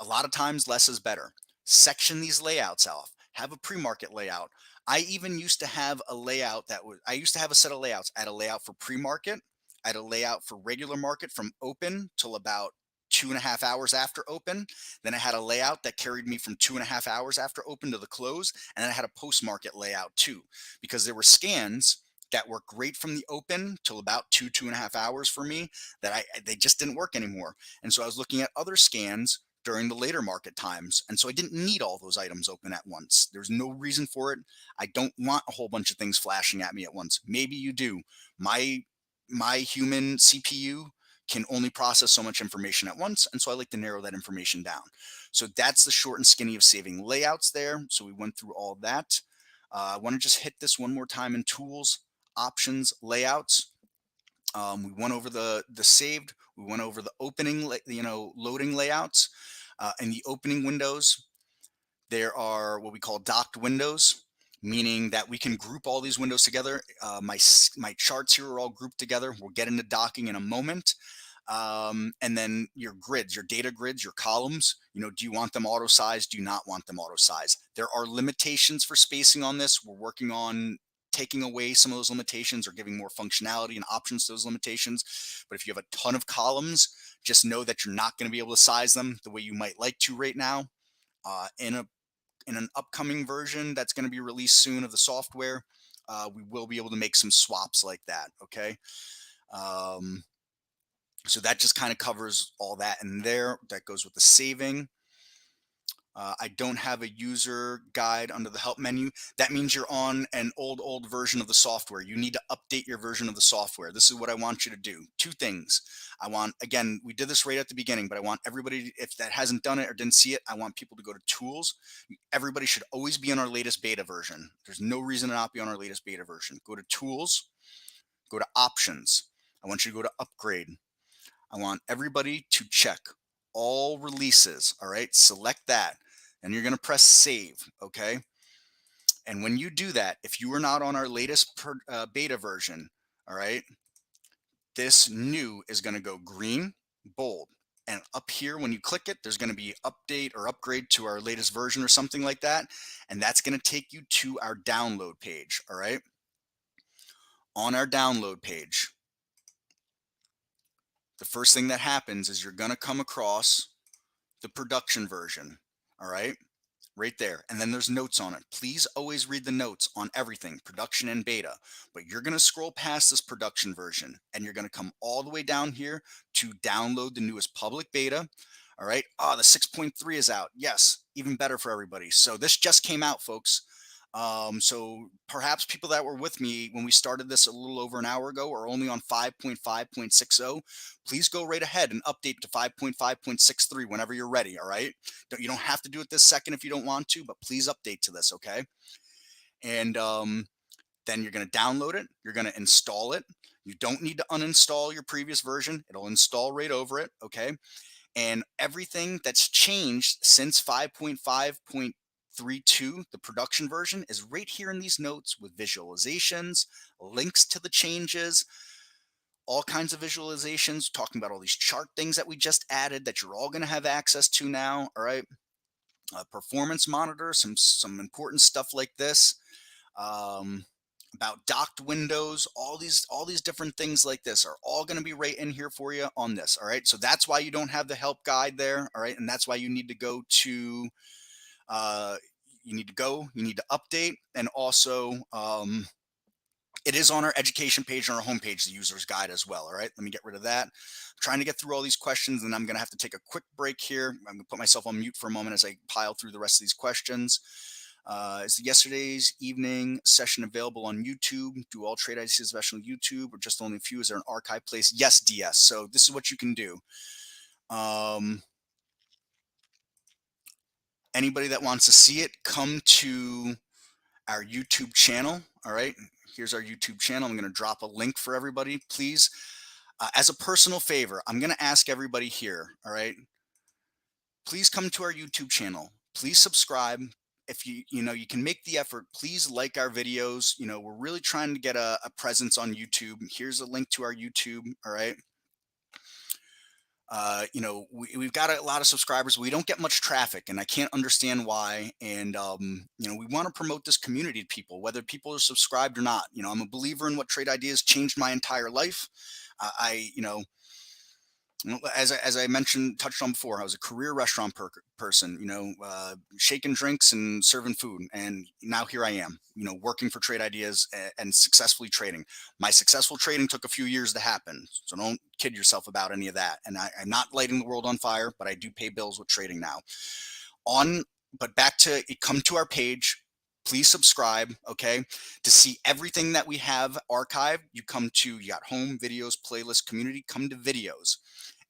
A lot of times less is better. Section these layouts off. Have a pre-market layout. I even used to have a layout I used to have a set of layouts. I had a layout for pre-market. I had a layout for regular market from open till about 2.5 hours after open. Then I had a layout that carried me from 2.5 hours after open to the close. And then I had a post-market layout too, because there were scans that were great from the open till about 2.5 hours for me that they just didn't work anymore. And so I was looking at other scans during the later market times. And so I didn't need all those items open at once. There's no reason for it. I don't want a whole bunch of things flashing at me at once. Maybe you do. My human CPU can only process so much information at once. And so I like to narrow that information down. So that's the short and skinny of saving layouts there. So we went through all that. I want to just hit this one more time in tools, options, layouts. We went over the saved. We went over the opening, loading layouts. In the opening windows, there are what we call docked windows, meaning that we can group all these windows together. My charts here are all grouped together. We'll get into docking in a moment. And then your grids, your data grids, your columns, do you want them auto sized? Do you not want them auto sized? There are limitations for spacing on this. We're working on taking away some of those limitations or giving more functionality and options to those limitations. But if you have a ton of columns, just know that you're not going to be able to size them the way you might like to right now. In an upcoming version that's going to be released soon of the software, we will be able to make some swaps like that. Okay. So that just kind of covers all that in there. That goes with the saving. I don't have a user guide under the help menu. That means you're on an old version of the software. You need to update your version of the software. This is what I want you to do. Two things. Again, we did this right at the beginning, but I want everybody, if that hasn't done it or didn't see it, I want people to go to tools. Everybody should always be on our latest beta version. There's no reason to not be on our latest beta version. Go to tools, go to options. I want you to go to upgrade. I want everybody to check all releases. All right, select that. And you're going to press save. Okay. And when you do that, if you are not on our latest beta version, all right, this new is going to go green, bold. And up here, when you click it, there's going to be update or upgrade to our latest version or something like that. And that's going to take you to our download page. All right. On our download page, the first thing that happens is you're going to come across the production version. All right. Right there. And then there's notes on it. Please always read the notes on everything, production and beta. But you're going to scroll past this production version and you're going to come all the way down here to download the newest public beta. All right. The 6.3 is out. Yes, even better for everybody. So this just came out, folks. So perhaps people that were with me when we started this a little over an hour ago are only on 5.5.60. Please go right ahead and update to 5.5.63 whenever you're ready. All right. You don't have to do it this second if you don't want to, but please update to this. Okay. And then you're going to download it. You're going to install it. You don't need to uninstall your previous version. It'll install right over it. Okay. And everything that's changed since 5.5.32, the production version, is right here in these notes with visualizations, links to the changes, all kinds of visualizations, talking about all these chart things that we just added that you're all going to have access to now. All right. Performance monitor, some important stuff like this. About docked windows, all these different things like this are all going to be right in here for you on this. All right. So that's why you don't have the help guide there. All right. And that's why you need to go to, you need to update. And also, it is on our education page on our homepage, the user's guide as well. All right. Let me get rid of that. I'm trying to get through all these questions and I'm going to have to take a quick break here. I'm going to put myself on mute for a moment as I pile through the rest of these questions. Is yesterday's evening session available on YouTube? Do all trade ICs especially on YouTube or just only a few? Is there an archive place? Yes, DS. So this is what you can do. Anybody that wants to see it, come to our YouTube channel. All right. Here's our YouTube channel. I'm going to drop a link for everybody, please. As a personal favor, I'm going to ask everybody here. All right. Please come to our YouTube channel. Please subscribe. if you can make the effort, please like our videos. We're really trying to get a presence on YouTube. Here's a link to our YouTube. All right. We've got a lot of subscribers. We don't get much traffic, and I can't understand why. And we want to promote this community to people, whether people are subscribed or not. I'm a believer in what Trade Ideas changed my entire life. I as I mentioned, touched on before, I was a career restaurant person, shaking drinks and serving food, and now here I am, working for Trade Ideas and successfully trading. My successful trading took a few years to happen, so don't kid yourself about any of that. And I'm not lighting the world on fire, but I do pay bills with trading now. On, but back to it, come to our page. Please subscribe, okay? To see everything that we have archived, you got home, videos, playlist, community, come to videos.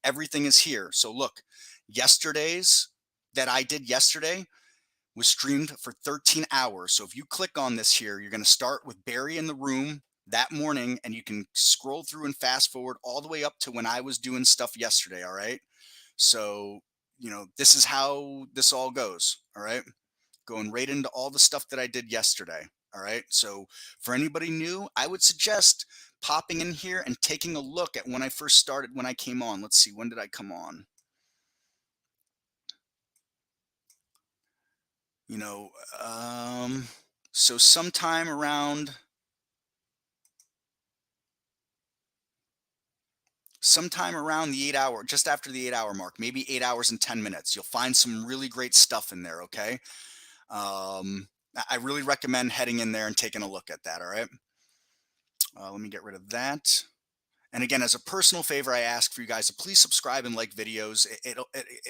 Everything is here. So look, yesterday's that I did yesterday was streamed for 13 hours. So if you click on this here, you're going to start with Barry in the room that morning, and you can scroll through and fast forward all the way up to when I was doing stuff yesterday. All right. So, this is how this all goes. All right. Going right into all the stuff that I did yesterday. All right. So for anybody new, I would suggest popping in here and taking a look at when I first started, when I came on. Let's see, when did I come on? So sometime around the 8 hour, just after the 8 hour mark, maybe 8 hours and 10 minutes, you'll find some really great stuff in there. Okay. I really recommend heading in there and taking a look at that. All right. Let me get rid of that. And again, as a personal favor, I ask for you guys to please subscribe and like videos.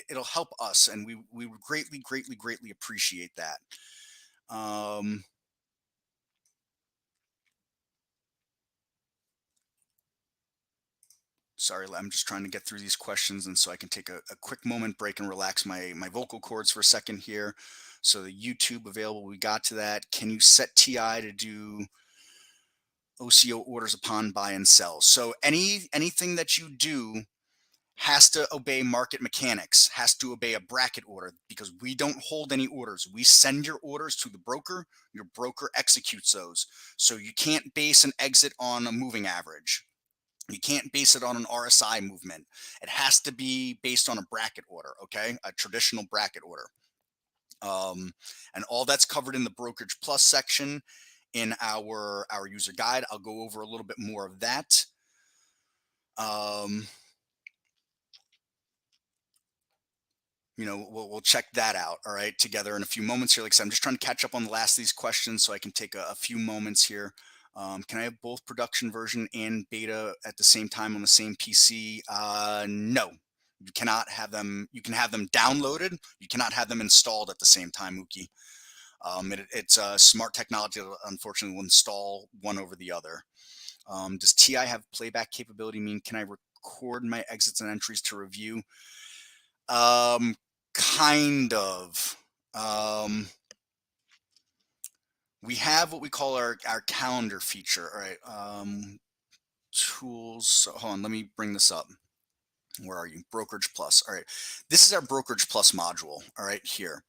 It'll help us, and we would greatly, greatly, greatly appreciate that. Sorry, I'm just trying to get through these questions, and so I can take a quick moment break and relax my vocal cords for a second here. So the YouTube available, we got to that. Can you set TI to do OCO orders upon buy and sell? So anything that you do has to obey market mechanics, has to obey a bracket order, because we don't hold any orders. We send your orders to the broker. Your broker executes those. So you can't base an exit on a moving average. You can't base it on an RSI movement. It has to be based on a bracket order, okay? A traditional bracket order. And all that's covered in the Brokerage Plus section in our user guide. I'll go over a little bit more of that. We'll check that out, all right, together in a few moments here. Like I said, I'm just trying to catch up on the last of these questions so I can take a few moments here. Can I have both production version and beta at the same time on the same PC? No, you cannot have them. You can have them downloaded. You cannot have them installed at the same time, Mookie. It's a smart technology that unfortunately will install one over the other. Does TI have playback capability? Mean, can I record my exits and entries to review? Kind of. We have what we call our calendar feature. All right. Tools. So hold on. Let me bring this up. Where are you? Brokerage Plus. All right. This is our Brokerage Plus module. All right. Here.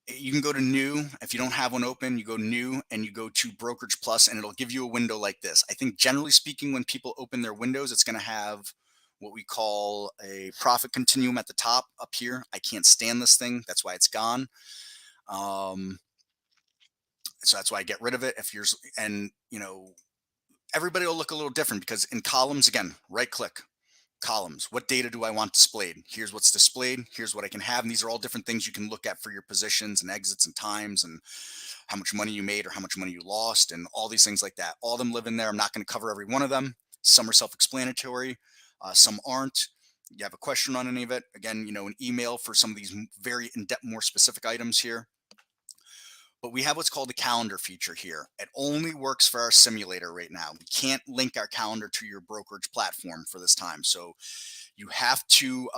You can go to new. If you don't have one open, you go new and you go to Brokerage Plus, and it'll give you a window like this. I think generally speaking, when people open their windows, it's going to have what we call a profit continuum at the top up here. I can't stand this thing. That's why it's gone. So that's why I get rid of it. Everybody will look a little different, because in columns, again, right click, columns. What data do I want displayed? Here's what's displayed. Here's what I can have. And these are all different things you can look at for your positions and exits and times and how much money you made or how much money you lost and all these things like that. All of them live in there. I'm not going to cover every one of them. Some are self-explanatory. Some aren't. You have a question on any of it? Again, an email for some of these very in-depth, more specific items here. But we have what's called the calendar feature here. It only works for our simulator right now. We can't link our calendar to your brokerage platform for this time. So you have to,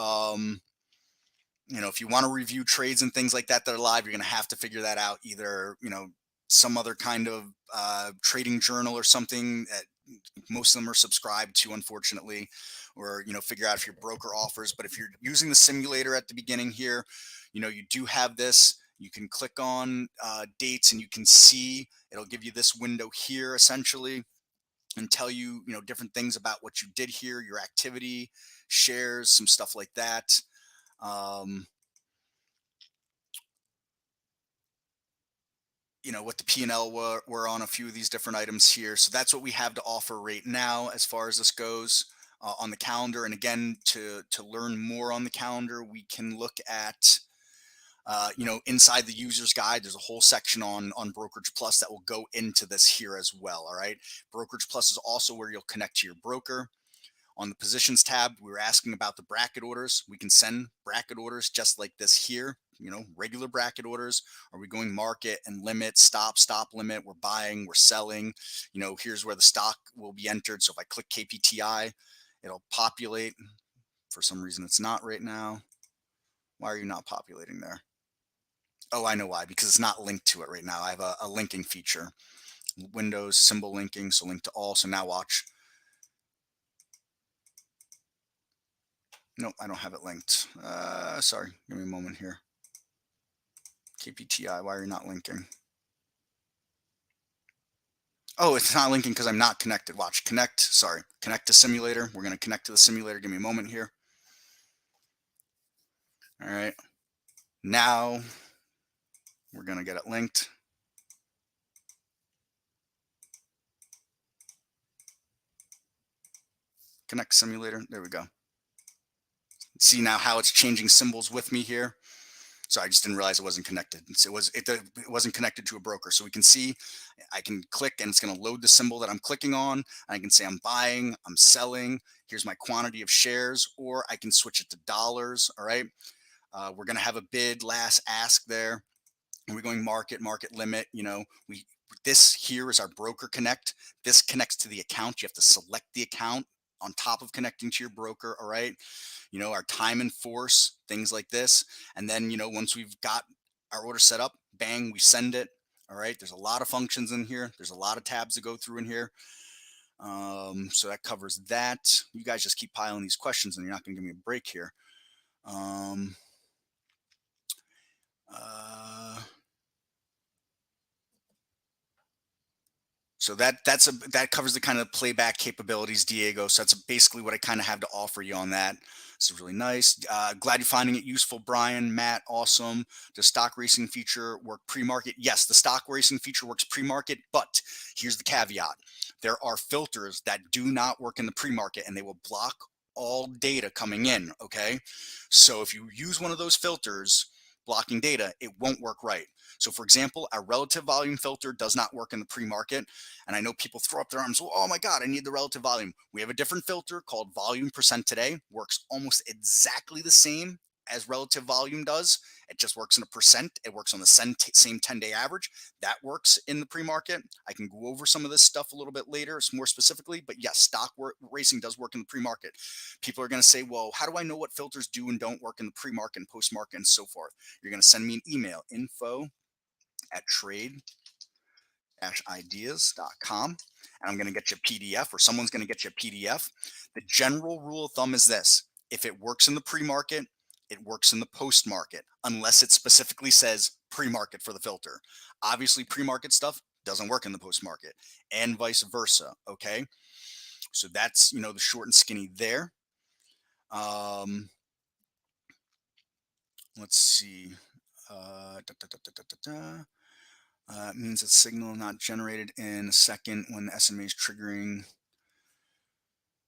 if you want to review trades and things like that that are live, you're going to have to figure that out. Either, some other kind of trading journal or something that most of them are subscribed to, unfortunately, or, figure out if your broker offers. But if you're using the simulator at the beginning here, you do have this. You can click on dates and you can see, it'll give you this window here essentially and tell you, different things about what you did here, your activity, shares, some stuff like that. Um, what the P&L were on a few of these different items here. So that's what we have to offer right now as far as this goes on the calendar. And again, to learn more on the calendar, we can look at inside the user's guide. There's a whole section on Brokerage Plus that will go into this here as well. All right. Brokerage Plus is also where you'll connect to your broker. On the positions tab, we were asking about the bracket orders. We can send bracket orders just like this here, regular bracket orders. Are we going market and limit, stop limit? We're buying, we're selling. Here's where the stock will be entered. So if I click KPTI, it'll populate. For some reason, it's not right now. Why are you not populating there? Oh, I know why, because it's not linked to it right now. I have a linking feature. Windows, symbol linking, so link to all. So now watch. Nope, I don't have it linked. Sorry, give me a moment here. KPTI, why are you not linking? Oh, it's not linking because I'm not connected. Watch, connect to simulator. We're going to connect to the simulator. Give me a moment here. All right. Now we're going to get it linked. Connect simulator. There we go. See now how it's changing symbols with me here. So I just didn't realize it wasn't connected. It wasn't connected to a broker. So we can see, I can click and it's going to load the symbol that I'm clicking on. And I can say I'm buying, I'm selling. Here's my quantity of shares, or I can switch it to dollars. All right. We're going to have a bid, last, ask there. And we're going market limit. This here is our broker connect. This connects to the account. You have to select the account on top of connecting to your broker. All right. Our time in force, things like this. And then, once we've got our order set up, bang, we send it. All right. There's a lot of functions in here. There's a lot of tabs to go through in here. So that covers that. You guys just keep piling these questions and you're not going to give me a break here. So that covers the kind of playback capabilities, Diego. So that's basically what I kind of have to offer you on that. This is really nice. Glad you're finding it useful, Brian. Matt, awesome. Does stock racing feature work pre-market? Yes, the stock racing feature works pre-market, but here's the caveat. There are filters that do not work in the pre-market and they will block all data coming in, okay? So if you use one of those filters blocking data, it won't work right. So for example, our relative volume filter does not work in the pre-market. And I know people throw up their arms, well, oh my God, I need the relative volume. We have a different filter called volume percent today. Works almost exactly the same as relative volume does. It just works in a percent. It works on the same 10-day average. That works in the pre-market. I can go over some of this stuff a little bit later, more specifically, but yes, stock racing does work in the pre-market. People are going to say, well, how do I know what filters do and don't work in the pre-market and post-market and so forth? You're going to send me an email, info@trade-ideas.com, and I'm going to get you a PDF, or someone's going to get you a PDF. The general rule of thumb is this: if it works in the pre-market, it works in the post-market, unless it specifically says pre-market for the filter. Obviously, pre-market stuff doesn't work in the post-market, and vice versa. Okay, so that's the short and skinny there. Let's see. It means a signal not generated in a second when the SMA is triggering.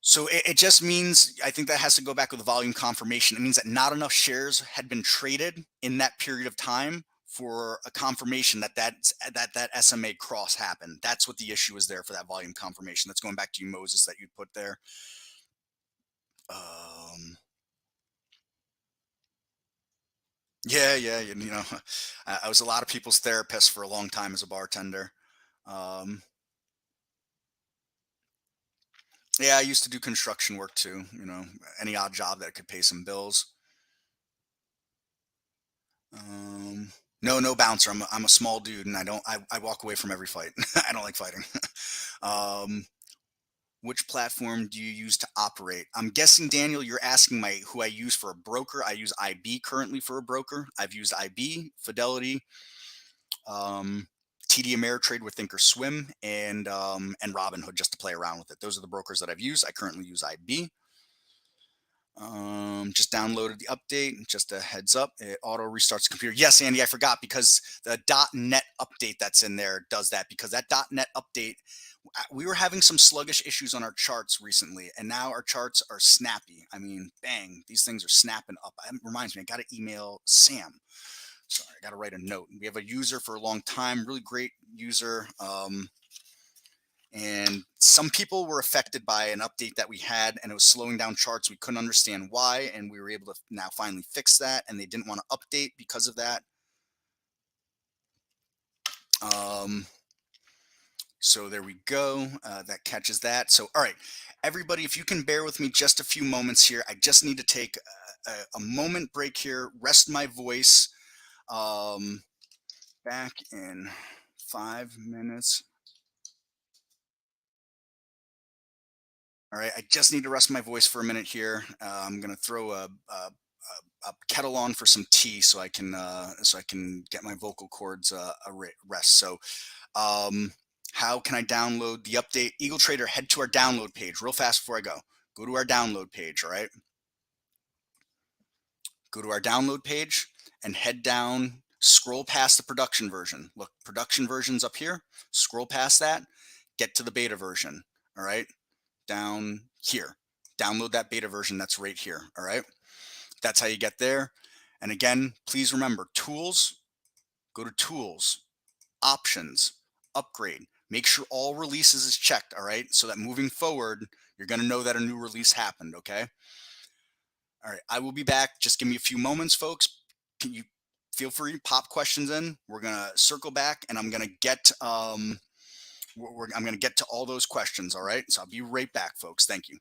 So it just means, I think that has to go back with the volume confirmation. It means that not enough shares had been traded in that period of time for a confirmation that SMA cross happened. That's what the issue is there for that volume confirmation. That's going back to you, Moses, that you put there. Yeah, I was a lot of people's therapist for a long time as a bartender. Yeah, I used to do construction work too, any odd job that could pay some bills. No bouncer. I'm a small dude and I walk away from every fight. I don't like fighting. Which platform do you use to operate? I'm guessing, Daniel, you're asking my who I use for a broker. I use IB currently for a broker. I've used IB, Fidelity, um, TD Ameritrade with Thinkorswim, and Robinhood just to play around with it. Those are the brokers that I've used. I currently use IB. Just downloaded the update. Just a heads up, it auto restarts the computer. Yes, Andy, I forgot because the .NET update that's in there does that. Because that .NET update, we were having some sluggish issues on our charts recently, and now our charts are snappy. I mean, bang, these things are snapping up. It reminds me, I got to email Sam. Sorry, I got to write a note. We have a user for a long time, really great user. And some people were affected by an update that we had, and it was slowing down charts. We couldn't understand why, and we were able to now finally fix that, and they didn't want to update because of that. So there we go. That catches that. So, all right, everybody, if you can bear with me just a few moments here, I just need to take a moment break here, rest my voice. Back in 5 minutes. All right, I just need to rest my voice for a minute here. I'm gonna throw a kettle on for some tea so I can get my vocal cords rest. So, how can I download the update? Eagle Trader, head to our download page real fast before I go. Go to our download page. All right, go to our download page and head down. Scroll past the production version. Look, production version's up here. Scroll past that. Get to the beta version. All right, down here. Download that beta version that's right here. All right. That's how you get there. And again, please remember tools, go to tools, options, upgrade. Make sure all releases is checked. All right. So that moving forward, you're going to know that a new release happened. Okay. All right. I will be back. Just give me a few moments, folks. Can you feel free to pop questions in? We're going to circle back and I'm going to get, I'm going to get to all those questions. All right. So I'll be right back, folks. Thank you.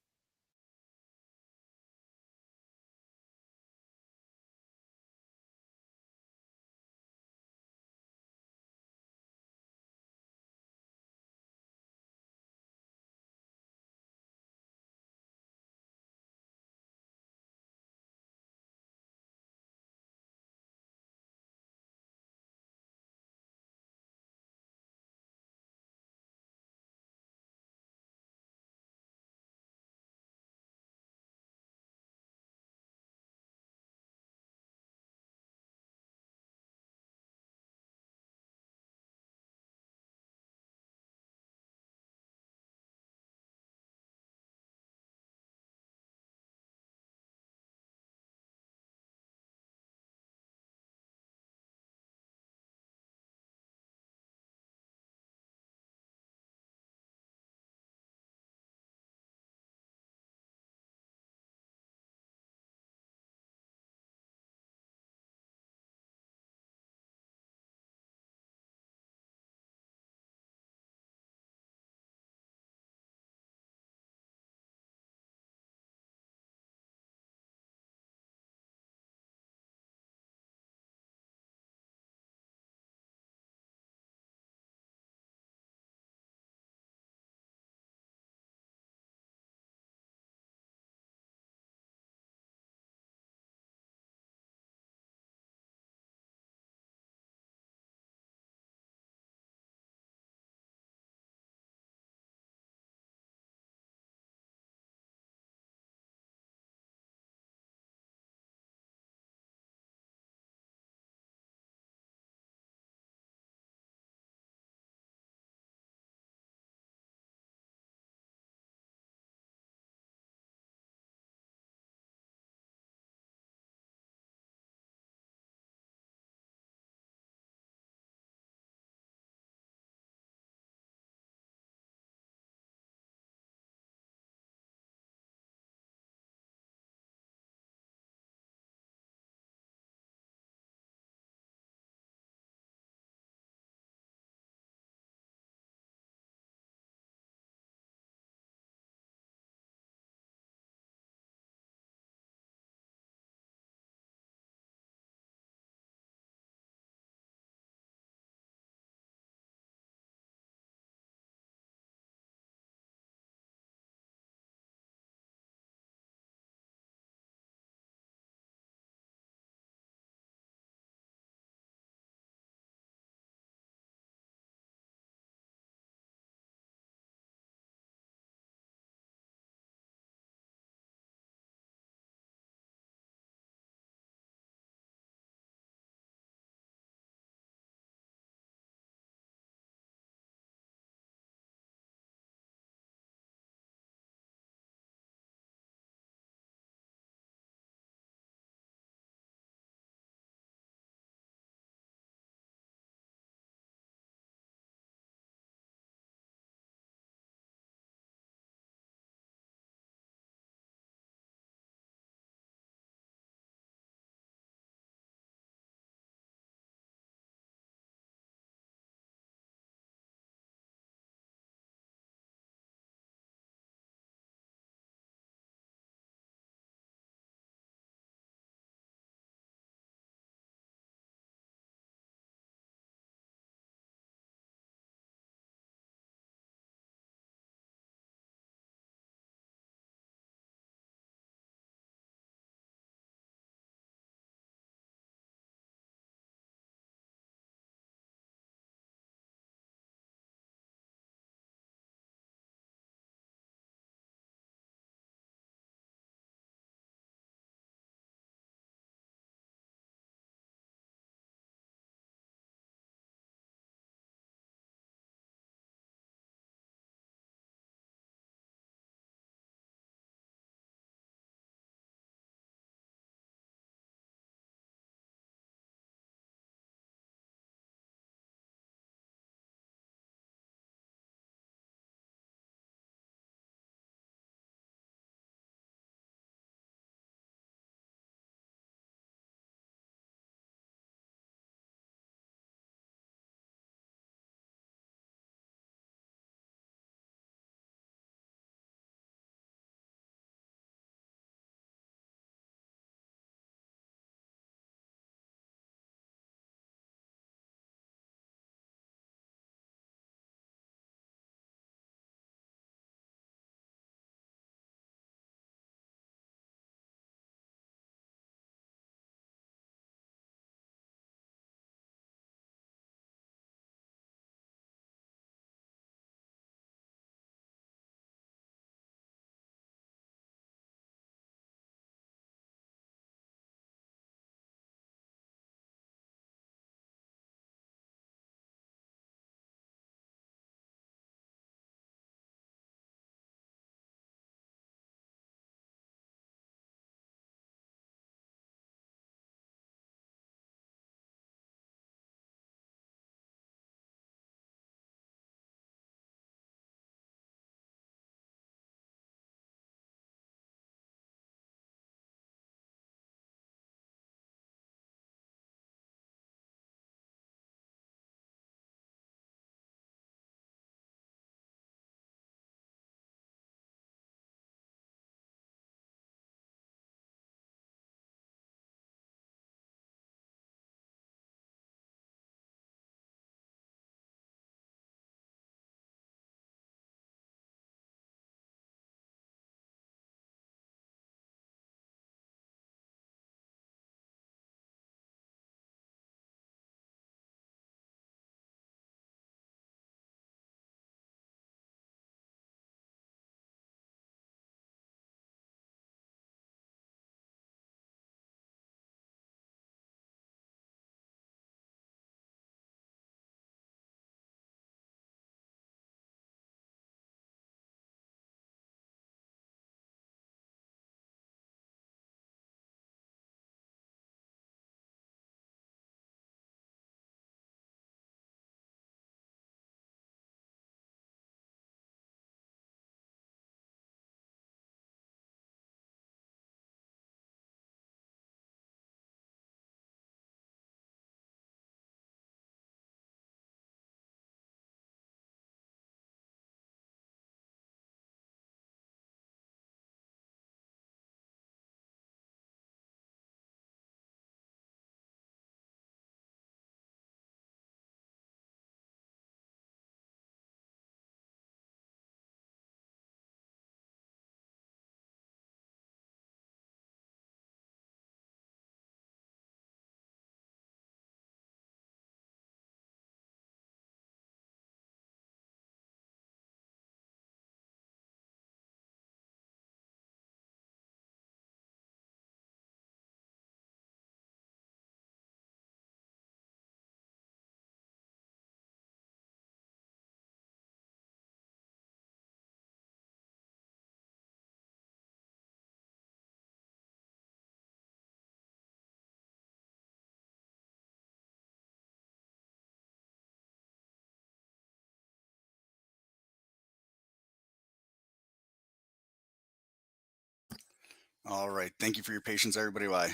All right. Thank you for your patience, everybody. I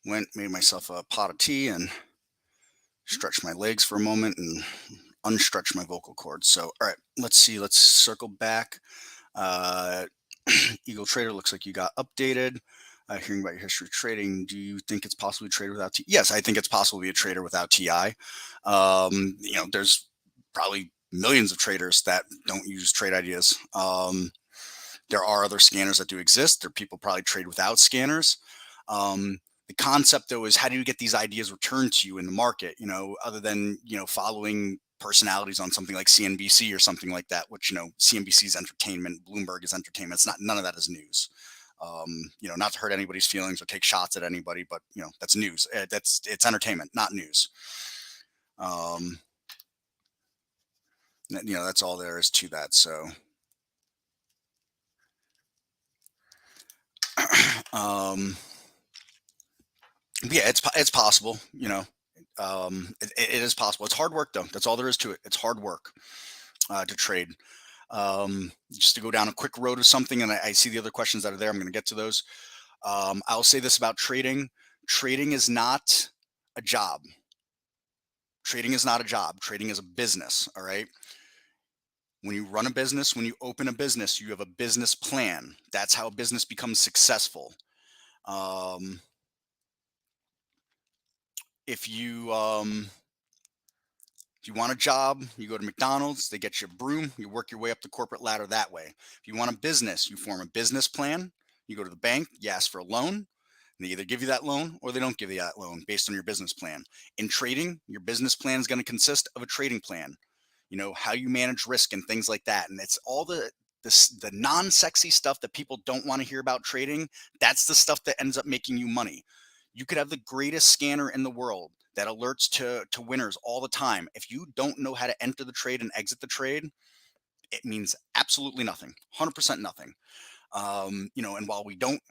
went, made myself a pot of tea and stretched my legs for a moment and unstretched my vocal cords. So, all right, let's see. Let's circle back. Uh, Eagle Trader looks like you got updated. Hearing about your history of trading, do you think it's possible to trade without TI? Yes, I think it's possible to be a trader without TI. There's probably millions of traders that don't use trade ideas. There are other scanners that do exist. There are people probably trade without scanners. The concept though is how do you get these ideas returned to you in the market? Other than following personalities on something like CNBC or something like that, which CNBC is entertainment, Bloomberg is entertainment. It's not none of that is news. Not to hurt anybody's feelings or take shots at anybody, but that's news. It's entertainment, not news. That's all there is to that. So. um, yeah, it's possible. It is possible. It's hard work though. That's all there is to it. It's hard work to trade. Just to go down a quick road of something, and I see the other questions that are there. I'm going to get to those. I'll say this about trading: trading is not a job. Trading is not a job. Trading is a business. All right. When you run a business, when you open a business, you have a business plan. That's how a business becomes successful. Um, if you If you want a job, you go to McDonald's, they get you a broom, you work your way up the corporate ladder that way. If you want a business, you form a business plan, you go to the bank, you ask for a loan, and they either give you that loan or they don't give you that loan based on your business plan. In trading, your business plan is going to consist of a trading plan, how you manage risk and things like that. And it's all the non-sexy stuff that people don't want to hear about trading. That's the stuff that ends up making you money. You could have the greatest scanner in the world that alerts to winners all the time. If you don't know how to enter the trade and exit the trade, it means absolutely nothing, 100% nothing. And while we don't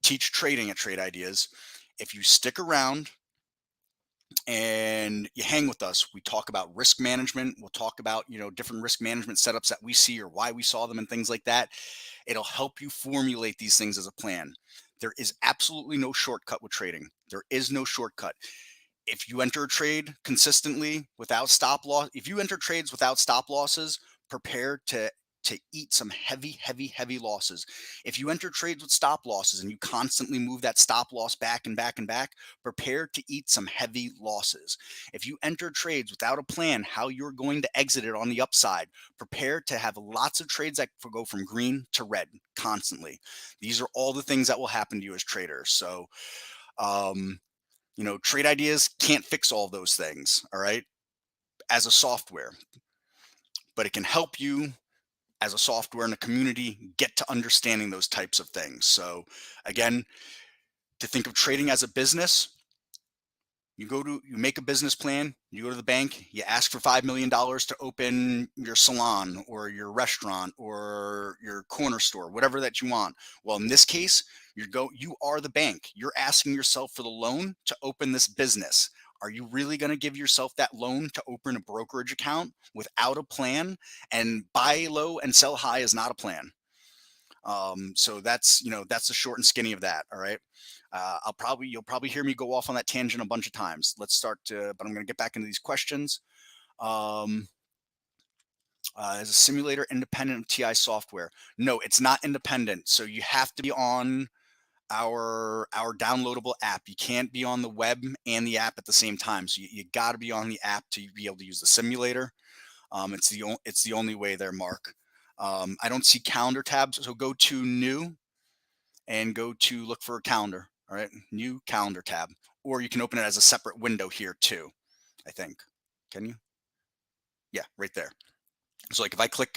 teach trading at Trade Ideas, if you stick around and you hang with us, we talk about risk management. We'll talk about, different risk management setups that we see or why we saw them and things like that. It'll help you formulate these things as a plan. There is absolutely no shortcut with trading. There is no shortcut. If you enter a trade consistently without stop loss, if you enter trades without stop losses, prepare to eat some heavy losses. If you enter trades with stop losses and you constantly move that stop loss back and back and back, prepare to eat some heavy losses. If you enter trades without a plan how you're going to exit it on the upside, prepare to have lots of trades that go from green to red constantly. These are all the things that will happen to you as traders. So, Trade Ideas can't fix all those things, all right, as a software, but it can help you as a software in a community get to understanding those types of things. So, again, to think of trading as a business, you make a business plan, you go to the bank, you ask for $5 million to open your salon or your restaurant or your corner store, whatever that you want. Well, in this case, you are the bank. You're asking yourself for the loan to open this business. Are you really going to give yourself that loan to open a brokerage account without a plan? And buy low and sell high is not a plan. So that's the short and skinny of that. All right. You'll probably hear me go off on that tangent a bunch of times. But I'm going to get back into these questions. Um, is a simulator independent of TI software? No, it's not independent. So you have to be on our downloadable app. You can't be on the web and the app at the same time. So you got to be on the app to be able to use the simulator. It's the only way there, Mark. I don't see calendar tabs, so go to new and go to look for a calendar. All right, new calendar tab, or you can open it as a separate window here too. I think. Can you? Yeah, right there. So like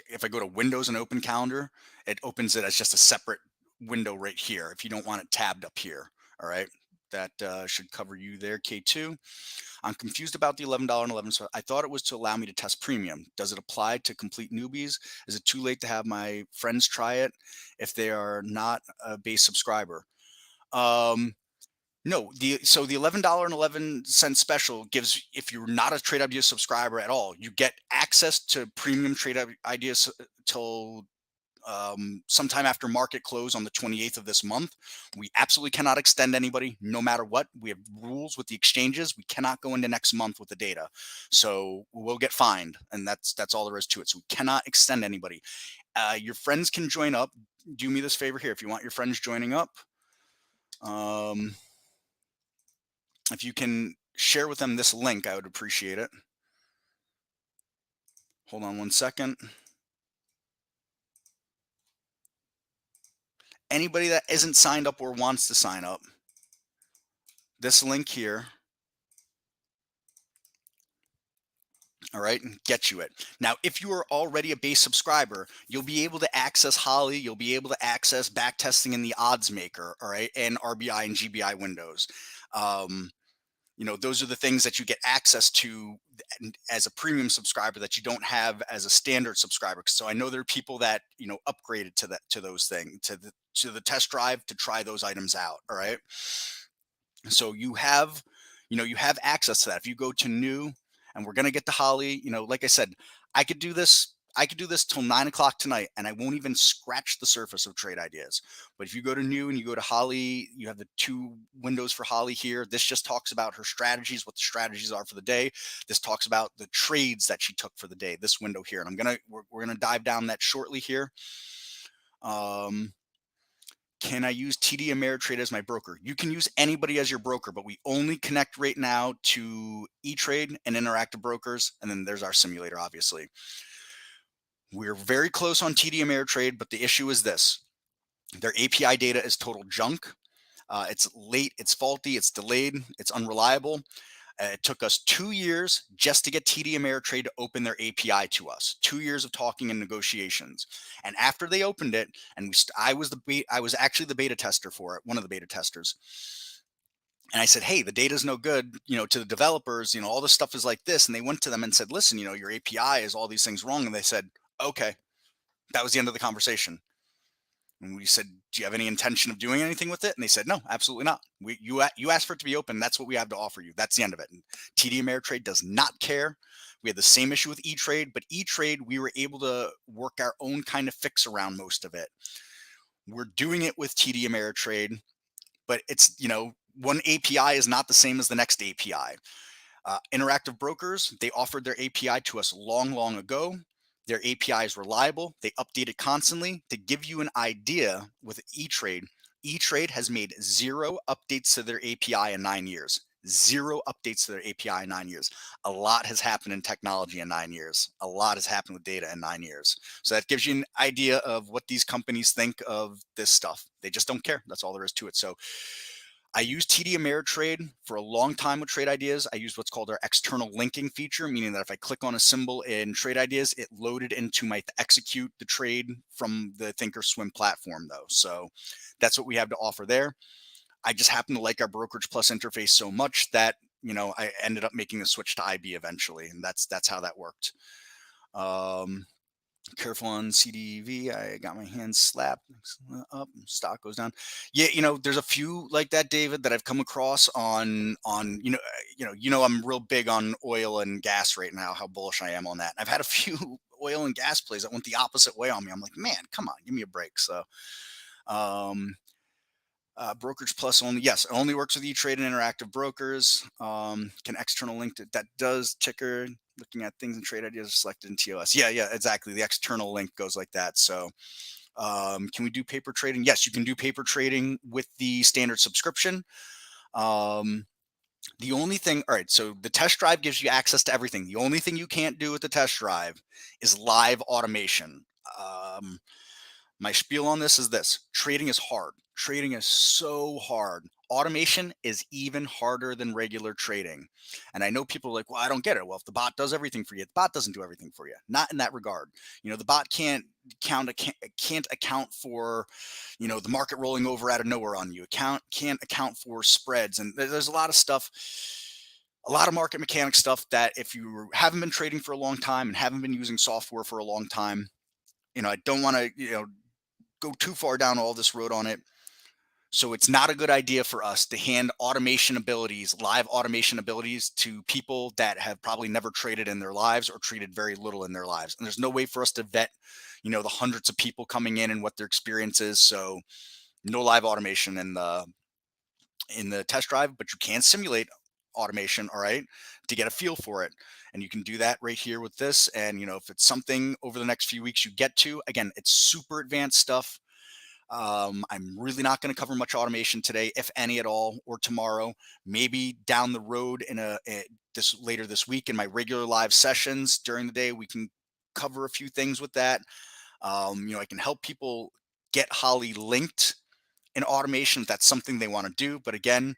if I go to Windows and open calendar, it opens it as just a separate window right here. If you don't want it tabbed up here, all right. That should cover you there, K2. I'm confused about the $11.11. So I thought it was to allow me to test premium. Does it apply to complete newbies? Is it too late to have my friends try it if they are not a base subscriber? Um, no, the $11.11 special gives, if you're not a Trade Ideas subscriber at all, you get access to premium Trade Ideas till sometime after market close on the 28th of this month. We absolutely cannot extend anybody, no matter what. We have rules with the exchanges. We cannot go into next month with the data, so we'll get fined, and that's all there is to it. So we cannot extend anybody. Your friends can join up. Do me this favor here. If you want your friends joining up, um, if you can share with them this link, I would appreciate it. Hold on one second. Anybody that isn't signed up or wants to sign up, this link here, all right, and get you it. Now, if you are already a base subscriber, you'll be able to access Holly, you'll be able to access back testing in the odds maker, all right, and RBI and GBI windows. Um, those are the things that you get access to as a premium subscriber that you don't have as a standard subscriber. So I know there are people that upgraded to those things, to the test drive to try those items out. All right, so you have access to that. If you go to new, and we're going to get to Holly, like I said, I could do this till 9 o'clock tonight, and I won't even scratch the surface of trade ideas. But if you go to new and you go to Holly, you have the two windows for Holly here. This just talks about her strategies, what the strategies are for the day. This talks about the trades that she took for the day, this window here. And we're gonna dive down that shortly here. Can I use TD Ameritrade as my broker? You can use anybody as your broker, but we only connect right now to E-Trade and Interactive Brokers. And then there's our simulator, obviously. We're very close on TD Ameritrade, but the issue is this. Their API data is total junk. It's late, it's faulty, it's delayed, it's unreliable. It took us 2 years just to get TD Ameritrade to open their API to us. 2 years of talking and negotiations. And after they opened it, and I was actually the beta tester for it, one of the beta testers. And I said, hey, the data's no good, to the developers, all this stuff is like this. And they went to them and said, listen, your API is all these things wrong. And they said, okay. That was the end of the conversation. And we said, do you have any intention of doing anything with it? And they said, no, absolutely not. You asked for it to be open. That's what we have to offer you. That's the end of it. And TD Ameritrade does not care. We had the same issue with E-Trade, but E-Trade, we were able to work our own kind of fix around most of it. We're doing it with TD Ameritrade, but it's, one API is not the same as the next API. Interactive Brokers, they offered their API to us long, long ago. Their API is reliable. They update it constantly. To give you an idea with E-Trade, E-Trade has made 0 updates to their API in 9 years. 0 updates to their API in 9 years. A lot has happened in technology in 9 years. A lot has happened with data in 9 years. So that gives you an idea of what these companies think of this stuff. They just don't care. That's all there is to it. So I used TD Ameritrade for a long time with Trade Ideas. I used what's called our external linking feature, meaning that if I click on a symbol in Trade Ideas, it loaded into my execute the trade from the Thinkorswim platform, though. So that's what we have to offer there. I just happen to like our Brokerage Plus interface so much that I ended up making the switch to IB eventually, and that's how that worked. Careful on CDV. I got my hand slapped up. Stock goes down. Yeah, there's a few like that, David, that I've come across on I'm real big on oil and gas right now. How bullish I am on that. I've had a few oil and gas plays that went the opposite way on me. I'm like, man, come on, give me a break. So, Brokerage Plus only, yes, it only works with E-Trade and Interactive Brokers. Can external link that does ticker. Looking at things and trade ideas selected in TOS. Yeah, exactly. The external link goes like that. So can we do paper trading? Yes, you can do paper trading with the standard subscription. The only thing, all right, so the test drive gives you access to everything. The only thing you can't do with the test drive is live automation. My spiel on this is this: trading is hard. Trading is so hard. Automation is even harder than regular trading. And I know people are like, well, I don't get it. Well, if the bot does everything for you, the bot doesn't do everything for you. Not in that regard. The bot can't account for, the market rolling over out of nowhere on you. Can't account for spreads. And there's a lot of stuff, a lot of market mechanics stuff that if you haven't been trading for a long time and haven't been using software for a long time, I don't want to, go too far down all this road on it. So it's not a good idea for us to hand automation abilities, live automation abilities to people that have probably never traded in their lives or traded very little in their lives. And there's no way for us to vet, the hundreds of people coming in and what their experience is. So no live automation in the test drive, but you can simulate automation, all right, to get a feel for it. And you can do that right here with this. And if it's something over the next few weeks you get to, again, it's super advanced stuff. I'm really not going to cover much automation today, if any at all, or tomorrow. Maybe down the road this later this week in my regular live sessions during the day, we can cover a few things with that. I can help people get Holly linked in automation if that's something they want to do. But again,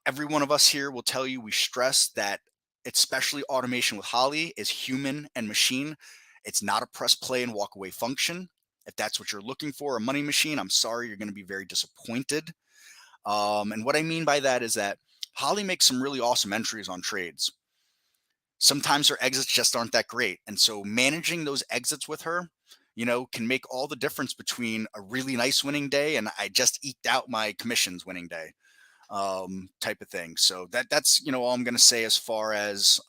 every one of us here will tell you we stress that, especially automation with Holly, is human and machine. It's not a press play and walk away function. If that's what you're looking for, a money machine, I'm sorry, you're going to be very disappointed. And what I mean by that is that Holly makes some really awesome entries on trades. Sometimes her exits just aren't that great. And so managing those exits with her, can make all the difference between a really nice winning day and I just eked out my commissions winning day, type of thing. So that's all I'm going to say as far as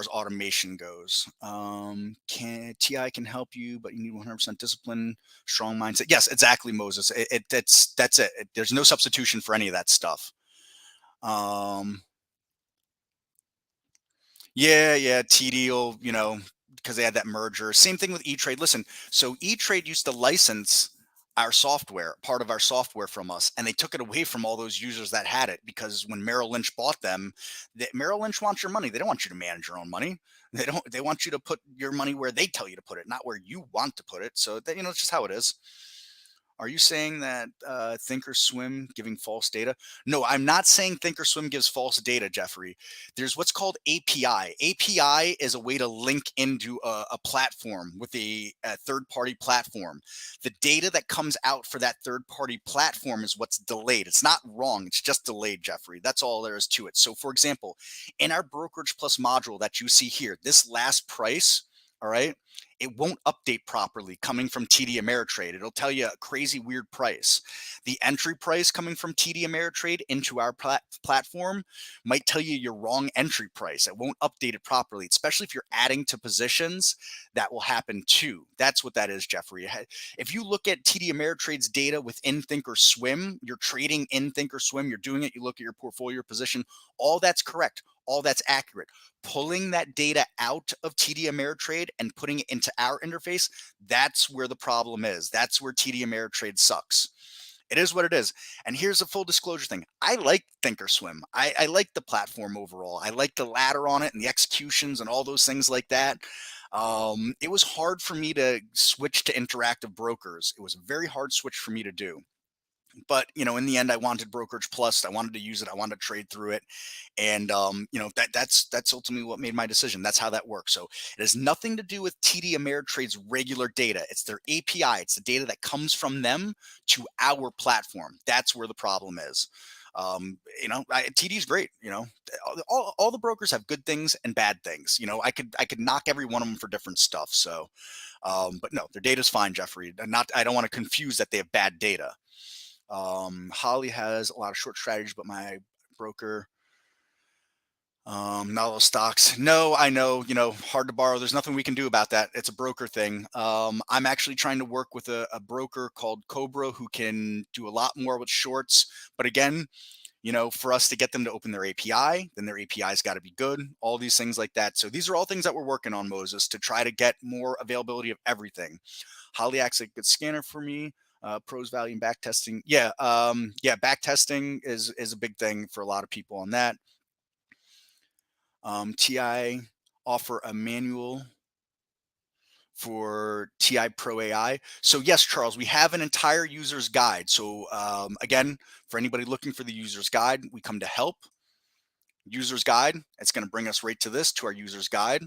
automation goes. Can TI can help you, but you need 100% discipline, strong mindset. Yes, exactly, Moses. That's it. There's no substitution for any of that stuff. Um, yeah, TD will, because they had that merger. Same thing with E-Trade. Listen, so E-Trade used to license our software, part of our software from us, and they took it away from all those users that had it because when Merrill Lynch bought them, Merrill Lynch wants your money. They don't want you to manage your own money. They want you to put your money where they tell you to put it, not where you want to put it. So that, it's just how it is. Are you saying that Thinkorswim giving false data? No, I'm not saying Thinkorswim gives false data, Jeffrey. There's what's called API. API is a way to link into a platform with a third-party platform. The data that comes out for that third-party platform is what's delayed. It's not wrong. It's just delayed, Jeffrey. That's all there is to it. So, for example, in our Brokerage Plus module that you see here, this last price, all right, it won't update properly coming from TD Ameritrade. It'll tell you a crazy weird price. The entry price coming from TD Ameritrade into our platform might tell you your wrong entry price. It won't update it properly, especially if you're adding to positions. That will happen too. That's what that is, Jeffrey. If you look at TD Ameritrade's data within Thinkorswim, you're trading in Thinkorswim, you're doing it, you look at your portfolio position, all that's correct. All that's accurate. Pulling that data out of TD Ameritrade and putting it into our interface, that's where the problem is. That's where TD Ameritrade sucks. It is what it is. And here's a full disclosure thing. I like Thinkorswim. I like the platform overall. I like the ladder on it and the executions and all those things like that. It was hard for me to switch to Interactive Brokers. It was a very hard switch for me to do. But in the end, I wanted Brokerage Plus. I wanted to use it. I wanted to trade through it, and that's ultimately what made my decision. That's how that works. So it has nothing to do with TD Ameritrade's regular data. It's their API. It's the data that comes from them to our platform. That's where the problem is. TD is great. All the brokers have good things and bad things. I could knock every one of them for different stuff. So, but no, their data's fine, Jeffrey. I don't want to confuse that they have bad data. Holly has a lot of short strategies, but my broker, not all stocks. No, I know, hard to borrow. There's nothing we can do about that. It's a broker thing. I'm actually trying to work with a broker called Cobra who can do a lot more with shorts. But again, for us to get them to open their API, then their API's got to be good, all these things like that. So these are all things that we're working on, Moses, to try to get more availability of everything. Holly acts like a good scanner for me. Pros value and back testing. Yeah. Back testing is a big thing for a lot of people on that. TI offer a manual for TI Pro AI. So yes, Charles, we have an entire user's guide. So again, for anybody looking for the user's guide, we come to help. User's guide. It's going to bring us right to our user's guide.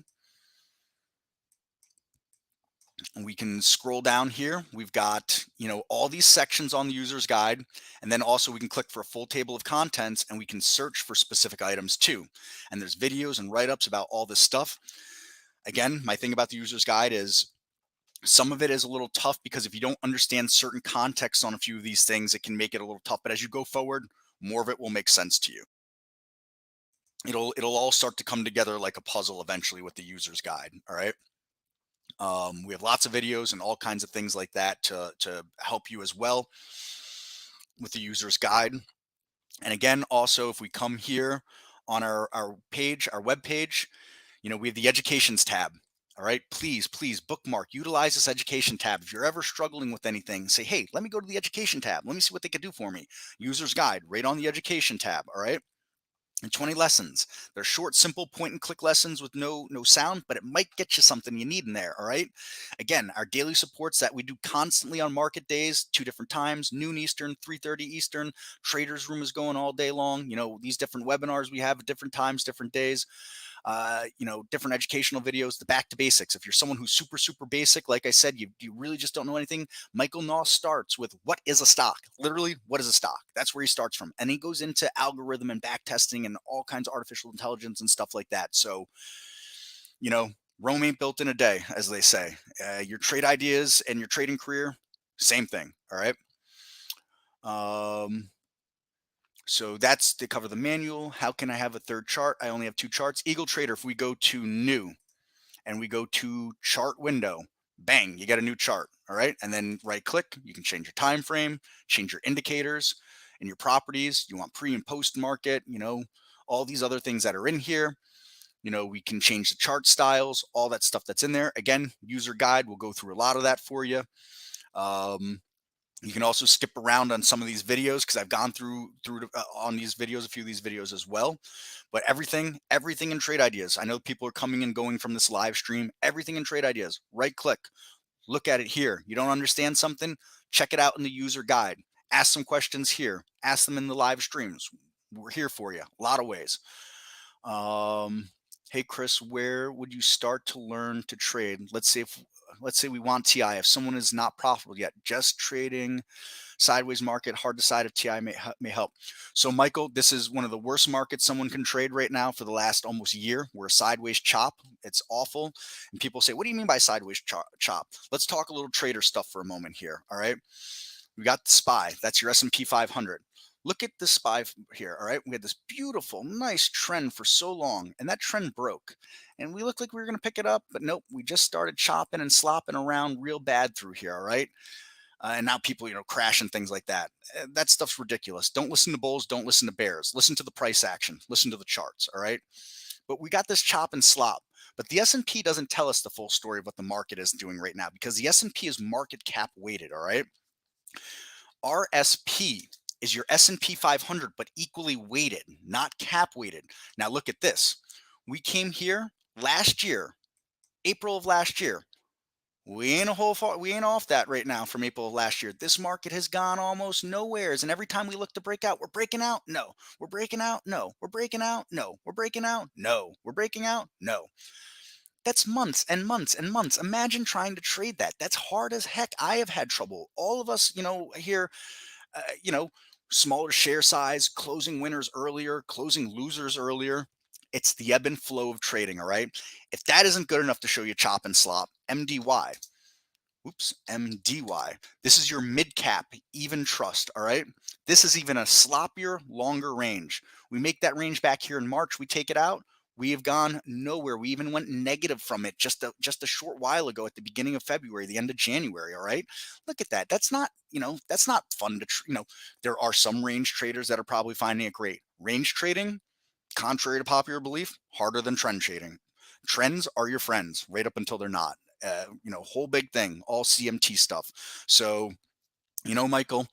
And we can scroll down here. We've got, all these sections on the user's guide. And then also we can click for a full table of contents and we can search for specific items too. And there's videos and write-ups about all this stuff. Again, my thing about the user's guide is Some of it is a little tough because if you don't understand certain context on a few of these things, it can make it a little tough. But as you go forward, more of it will make sense to you. It'll all start to come together like a puzzle eventually with the user's guide. All right. We have lots of videos and all kinds of things like that to help you as well with the user's guide. And again, also, if we come here on our page, our web page, we have the educations tab. All right, please bookmark, utilize this education tab. If you're ever struggling with anything, say, hey, let me go to the education tab. Let me see what they could do for me. User's guide right on the education tab. All right. And 20 lessons. They're short, simple point and click lessons with no sound, but it might get you something you need in there. All right. Again, our daily supports that we do constantly on market days, 2 different times, noon Eastern, 3:30 Eastern. Traders room is going all day long. These different webinars we have at different times, different days. Different educational videos, the back to basics. If you're someone who's super basic, like I said, you really just don't know anything. Michael Noss starts with what is a stock? Literally, what is a stock? That's where he starts from. And he goes into algorithm and back testing and all kinds of artificial intelligence and stuff like that. So, you know, Rome ain't built in a day, as they say. Your trade ideas and your trading career, same thing. All right. Um, so that's to cover the manual. How can I have a third chart? I only have 2 charts. Eagle Trader, if we go to new and we go to chart window, bang, you got a new chart. All right. And then right click, you can change your time frame, change your indicators and your properties. You want pre and post market, all these other things that are in here. We can change the chart styles, all that stuff that's in there. Again, user guide will go through a lot of that for you. You can also skip around on some of these videos because I've gone through on these videos, a few of these videos as well. But everything in trade ideas. I know people are coming and going from this live stream. Everything in trade ideas. Right click, look at it here. You don't understand something? Check it out in the user guide. Ask some questions here. Ask them in the live streams. We're here for you. A lot of ways. Hey Chris, where would you start to learn to trade? Let's say we want TI. If someone is not profitable yet, just trading sideways market, hard to decide if TI may help. So Michael, this is one of the worst markets someone can trade right now for the last almost year. We're a sideways chop. It's awful. And people say, what do you mean by sideways chop? Let's talk a little trader stuff for a moment here. All right. We got the SPY. That's your S&P 500. Look at the SPY here. All right. We had this beautiful, nice trend for so long, and that trend broke. And we looked like we were going to pick it up, but nope. We just started chopping and slopping around real bad through here. All right. And now people, crash and things like that. That stuff's ridiculous. Don't listen to bulls. Don't listen to bears. Listen to the price action. Listen to the charts. All right. But we got this chop and slop. But the S&P doesn't tell us the full story of what the market is doing right now because the S&P is market cap weighted. All right. RSP is your S&P 500, but equally weighted, not cap weighted. Now look at this. We came here last year, April of last year. We ain't off that right now from April of last year. This market has gone almost nowheres. And every time we look to break out, we're breaking out. No, we're breaking out. No, we're breaking out. No, we're breaking out. No, we're breaking out. No. That's months and months and months. Imagine trying to trade that. That's hard as heck. I have had trouble. All of us, here, uh, you know, smaller share size, closing winners earlier, closing losers earlier. It's the ebb and flow of trading. All right. If that isn't good enough to show you chop and slop, MDY. Oops, MDY. This is your mid cap even trust. All right. This is even a sloppier, longer range. We make that range back here in March. We take it out. We have gone nowhere. We even went negative from it just a short while ago at the beginning of February, the end of January. All right. Look at that. That's not fun to, there are some range traders that are probably finding it great. Range trading, contrary to popular belief, harder than trend trading. Trends are your friends right up until they're not. Whole big thing, all CMT stuff. So, Michael,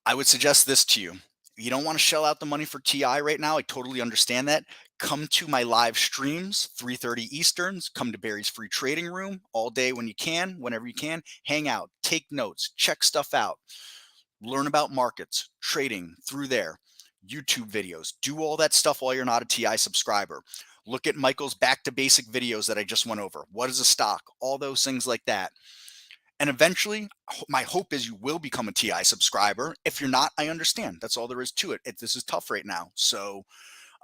I would suggest this to you. You don't want to shell out the money for TI right now. I totally understand that. Come to my live streams, 3:30 Easterns. Come to Barry's free trading room all day when you can, whenever you can. Hang out, take notes, check stuff out, learn about markets, trading through there, YouTube videos. Do all that stuff while you're not a TI subscriber. Look at Michael's back to basic videos that I just went over. What is a stock? All those things like that. And eventually, my hope is you will become a TI subscriber. If you're not, I understand. That's all there is to it. This is tough right now. So,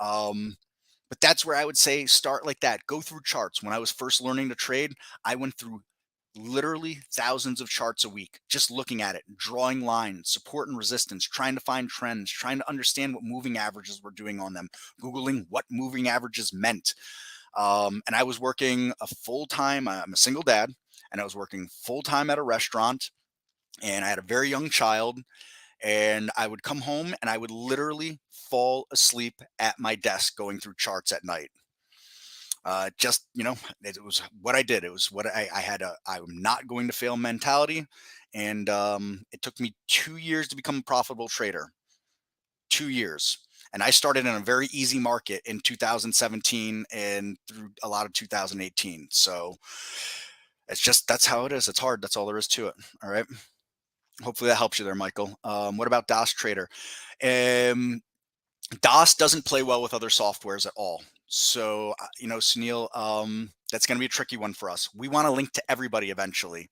but that's where I would say start like that. Go through charts. When I was first learning to trade, I went through literally thousands of charts a week, just looking at it, drawing lines, support and resistance, trying to find trends, trying to understand what moving averages were doing on them, Googling what moving averages meant. And I was working a full time, I'm a single dad, and I was working full time at a restaurant, and I had a very young child. And I would come home and I would literally fall asleep at my desk going through charts at night. Just, it was what I did. It was what I had I'm not going to fail mentality. And it took me 2 years to become a profitable trader. 2 years. And I started in a very easy market in 2017 and through a lot of 2018. So that's how it is. It's hard. That's all there is to it. All right. Hopefully that helps you there, Michael. What about DOS Trader? Um, DOS doesn't play well with other softwares at all. So, Sunil, that's going to be a tricky one for us. We want to link to everybody eventually.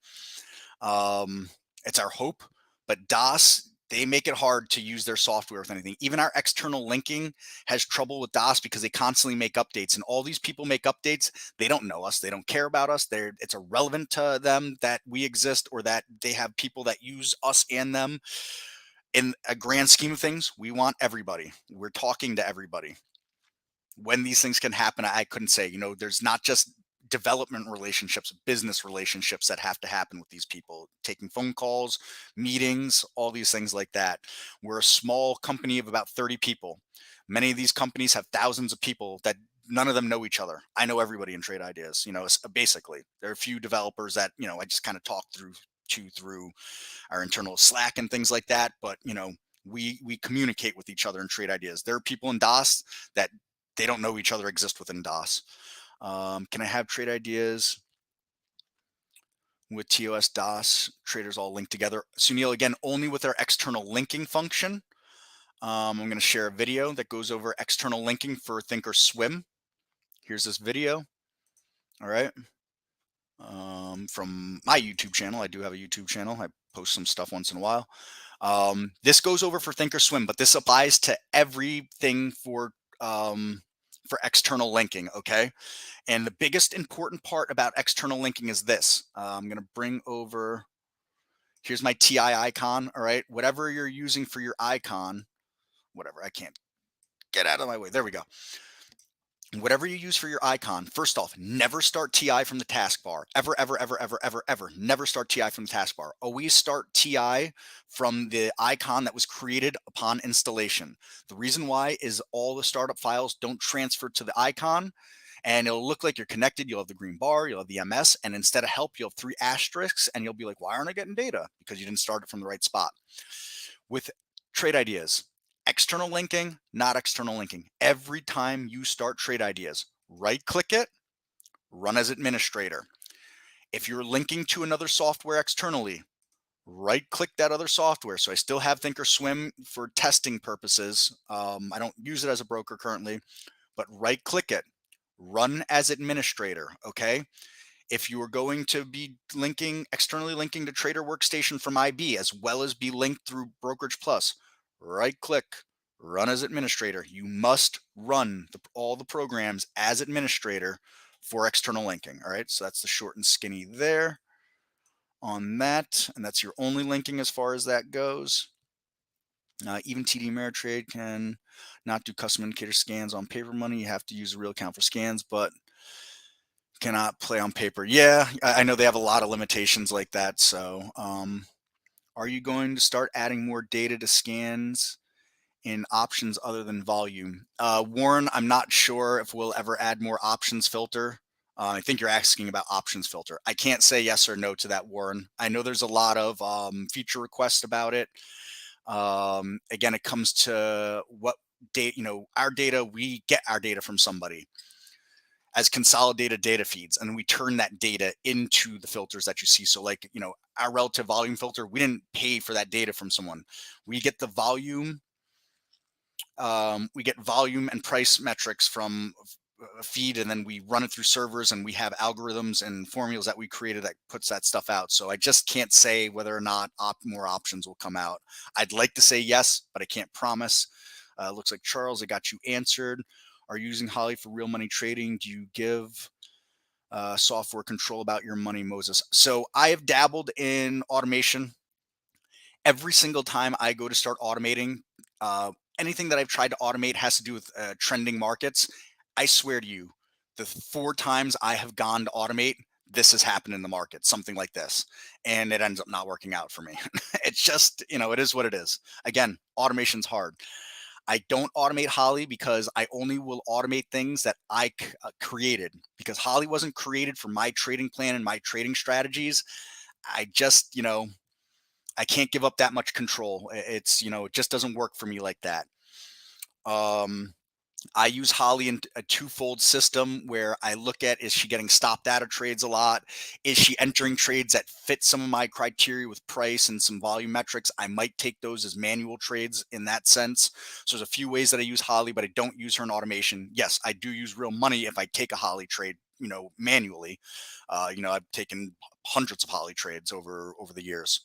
It's our hope, but DOS, they make it hard to use their software with anything. Even our external linking has trouble with DOS because they constantly make updates, and all these people make updates. They don't know us. They don't care about us. It's irrelevant to them that we exist or that they have people that use us and them. In a grand scheme of things, we want everybody. We're talking to everybody. When these things can happen, I couldn't say. There's not just development relationships, business relationships that have to happen with these people, taking phone calls, meetings, all these things like that. We're a small company of about 30 people. Many of these companies have thousands of people that none of them know each other. I know everybody in Trade Ideas. Basically, there are a few developers that, I just kind of talk through our internal Slack and things like that. But, we communicate with each other and Trade Ideas. There are people in DOS that they don't know each other exist within DOS. Can I have Trade Ideas with TOS DOS traders all linked together? Sunil, again, only with our external linking function. I'm going to share a video that goes over external linking for Thinkorswim. Here's this video. All right. From my YouTube channel. I do have a YouTube channel. I post some stuff once in a while. This goes over for Thinkorswim, but this applies to everything for external linking. Okay. And the biggest important part about external linking is this. I'm going to bring over, here's my TI icon. All right. Whatever you're using for your icon, whatever, I can't get out of my way. There we go. Whatever you use for your icon, first off, never start TI from the taskbar. Ever, ever, ever, ever, ever, ever. Never start TI from the taskbar. Always start TI from the icon that was created upon installation. The reason why is all the startup files don't transfer to the icon, and it'll look like you're connected. You'll have the green bar, you'll have the MS, and instead of help, you'll have 3 asterisks, and you'll be like, why aren't I getting data? Because you didn't start it from the right spot. With Trade Ideas, external linking, not external linking. Every time you start Trade Ideas, right click it, run as administrator. If you're linking to another software externally, right click that other software. So I still have Thinkorswim for testing purposes. I don't use it as a broker currently, but right click it, run as administrator. Okay. If you are going to be externally linking to Trader Workstation from IB, as well as be linked through Brokerage Plus, right click, run as administrator. You must run all the programs as administrator for external linking. All right, so that's the short and skinny there on that. And that's your only linking as far as that goes. Even TD Ameritrade can not do custom indicator scans on paper money. You have to use a real account for scans, but cannot play on paper. Yeah, I know they have a lot of limitations like that. So are you going to start adding more data to scans in options other than volume? Warren, I'm not sure if we'll ever add more options filter. I think you're asking about options filter. I can't say yes or no to that, Warren. I know there's a lot of feature requests about it. Again, it comes to what data, our data, we get our data from somebody as consolidated data feeds, and we turn that data into the filters that you see. So like, our relative volume filter, we didn't pay for that data from someone. We get the volume, and price metrics from a feed, and then we run it through servers, and we have algorithms and formulas that we created that puts that stuff out. So I just can't say whether or not more options will come out. I'd like to say yes, but I can't promise. Looks like Charles, I got you answered. Are you using Holly for real money trading? Do you give Software control about your money, Moses. So I have dabbled in automation. Every single time I go to start automating, uh, anything that I've tried to automate has to do with trending markets. I swear to you, the 4 times I have gone to automate, this has happened in the market, something like this, and it ends up not working out for me. It's just, it is what it is. Again, automation's hard. I don't automate Holly because I only will automate things that created, because Holly wasn't created for my trading plan and my trading strategies. I just, I can't give up that much control. It's, it just doesn't work for me like that. Um, I use Holly in a twofold system where I look at, is she getting stopped out of trades a lot? Is she entering trades that fit some of my criteria with price and some volume metrics? I might take those as manual trades in that sense. So there's a few ways that I use Holly, but I don't use her in automation. Yes, I do use real money if I take a Holly trade, manually. I've taken hundreds of Holly trades over the years.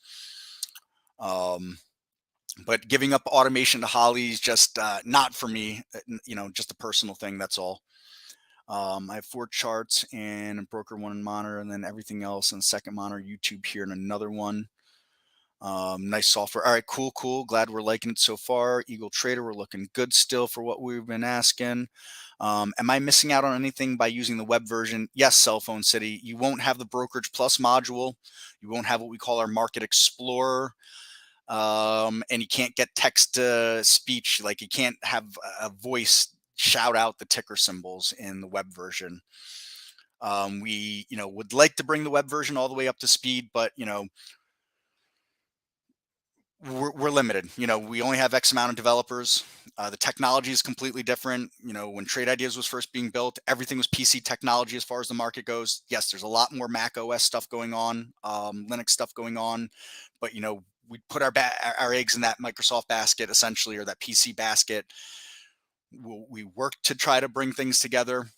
But giving up automation to Holly is just not for me. Just a personal thing. That's all. I have 4 charts and a broker one in monitor, and then everything else in the second monitor, YouTube here, and another one. Nice software. All right, cool. Glad we're liking it so far. Eagle Trader, we're looking good still for what we've been asking. Am I missing out on anything by using the web version? Yes, Cell Phone City. You won't have the Brokerage Plus module. You won't have what we call our Market Explorer. And you can't get text to speech, like you can't have a voice shout out the ticker symbols in the web version. We would like to bring the web version all the way up to speed, but we're limited. We only have X amount of developers. The technology is completely different. When Trade Ideas was first being built, everything was PC technology as far as the market goes. Yes, there's a lot more Mac OS stuff going on, Linux stuff going on, but we put our eggs in that Microsoft basket essentially, or that PC basket. We work to try to bring things together,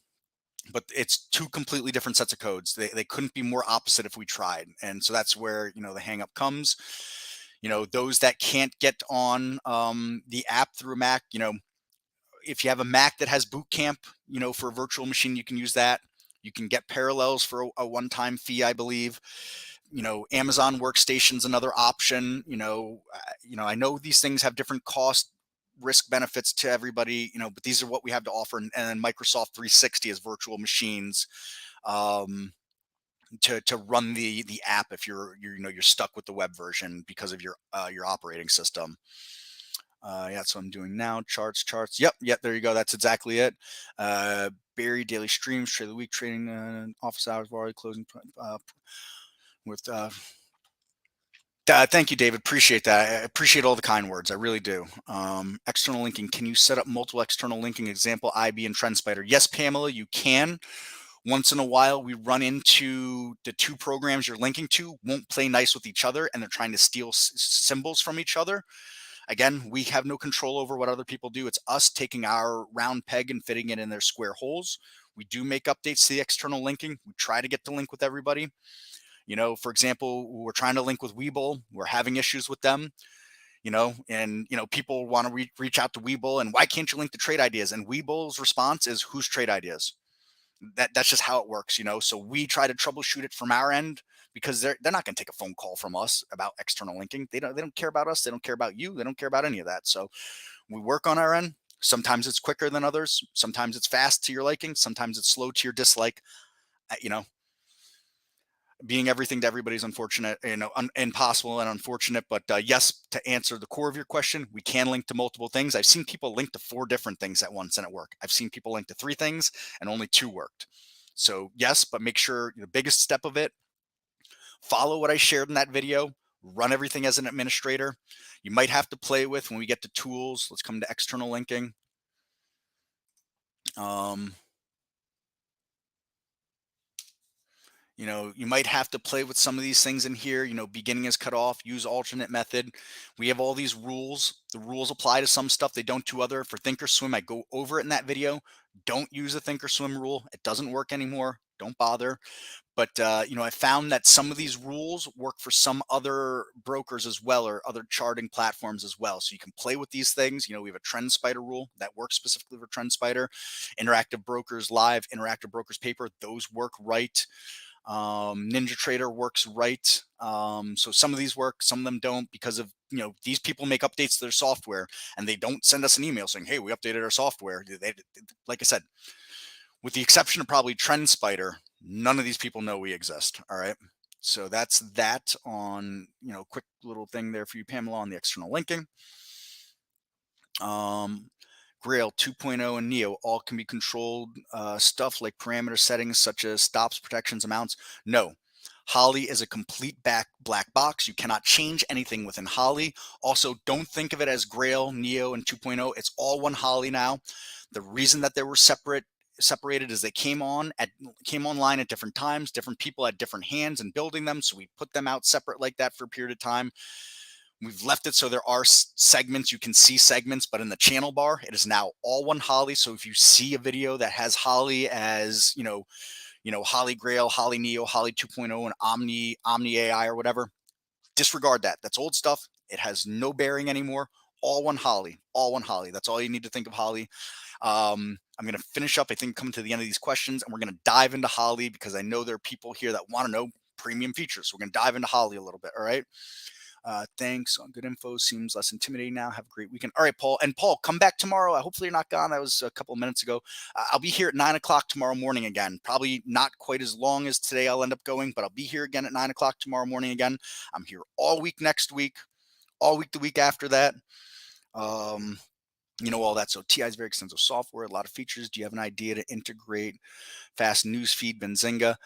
but it's 2 completely different sets of codes. They couldn't be more opposite if we tried. And so that's where, the hang up comes. Those that can't get on the app through a Mac, if you have a Mac that has Boot Camp, for a virtual machine, you can use that. You can get Parallels for a one-time fee, I believe. Amazon Workstation's another option. I know these things have different cost risk benefits to everybody, but these are what we have to offer. And then Microsoft 360 as virtual machines to run the app if you're stuck with the web version because of your operating system. Yeah, that's what I'm doing now. Charts. Yep. There you go. That's exactly it. Barry daily streams, trade of the week, trading, office hours, already closing with. Thank you, David. Appreciate that. I appreciate all the kind words. I really do. External linking. Can you set up multiple external linking? Example, IB and TrendSpider. Yes, Pamela, you can. Once in a while, we run into the 2 programs you're linking to won't play nice with each other, and they're trying to steal symbols from each other. Again, we have no control over what other people do. It's us taking our round peg and fitting it in their square holes. We do make updates to the external linking. We try to get to link with everybody. For example, we're trying to link with Webull. We're having issues with them. And people want to reach out to Webull, and why can't you link to Trade Ideas? And Webull's response is, who's Trade Ideas? That's just how it works, So we try to troubleshoot it from our end, because they're not going to take a phone call from us about external linking. They don't care about us. They don't care about you. They don't care about any of that. So we work on our end. Sometimes it's quicker than others. Sometimes it's fast to your liking. Sometimes it's slow to your dislike. Being everything to everybody's unfortunate, impossible and unfortunate. But yes, to answer the core of your question, we can link to multiple things. I've seen people link to 4 different things at once and it worked. I've seen people link to 3 things and only 2 worked. So yes, but make sure the biggest step of it, follow what I shared in that video, run everything as an administrator. You might have to play with when we get to tools. Let's come to external linking. You might have to play with some of these things in here. Beginning is cut off, use alternate method. We have all these rules. The rules apply to some stuff. They don't to other. For Thinkorswim, I go over it in that video. Don't use the Thinkorswim rule. It doesn't work anymore. don't bother. But I found that some of these rules work for some other brokers as well, or other charting platforms as well. So you can play with these things. We have a Trend Spider rule that works specifically for Trend Spider. Interactive Brokers Live, Interactive Brokers Paper, those work right. NinjaTrader works right. So some of these work, some of them don't, because of these people make updates to their software and they don't send us an email saying, hey, we updated our software. Like I said, with the exception of probably Trend Spider, none of these people know we exist. All right. So that's that on, quick little thing there for you, Pamela, on the external linking. Grail 2.0 and Neo all can be controlled, stuff like parameter settings such as stops, protections, amounts. No. Holly is a complete black box. You cannot change anything within Holly. Also, don't think of it as Grail, Neo, and 2.0. It's all one Holly now. The reason that they were separated is they came online at different times. Different people had different hands in building them, so we put them out separate like that for a period of time. We've left it so there are segments, you can see segments, but in the channel bar, it is now all one Holly. So if you see a video that has Holly as, Holly Grail, Holly Neo, Holly 2.0, and Omni AI or whatever, disregard that. That's old stuff. It has no bearing anymore. All one Holly, all one Holly. That's all you need to think of Holly. I'm going to finish up, I think, coming to the end of these questions, and we're going to dive into Holly because I know there are people here that want to know premium features. So we're going to dive into Holly a little bit. All right. Thanks. Good info. Seems less intimidating now. Have a great weekend. All right, Paul. And Paul, come back tomorrow. Hopefully you're not gone. That was a couple of minutes ago. I'll be here at 9 o'clock tomorrow morning again. Probably not quite as long as today I'll end up going, but I'll be here again at 9 o'clock tomorrow morning again. I'm here all week next week, all week the week after that. All that. So TI is very extensive software, a lot of features. Do you have an idea to integrate fast news feed Benzinga?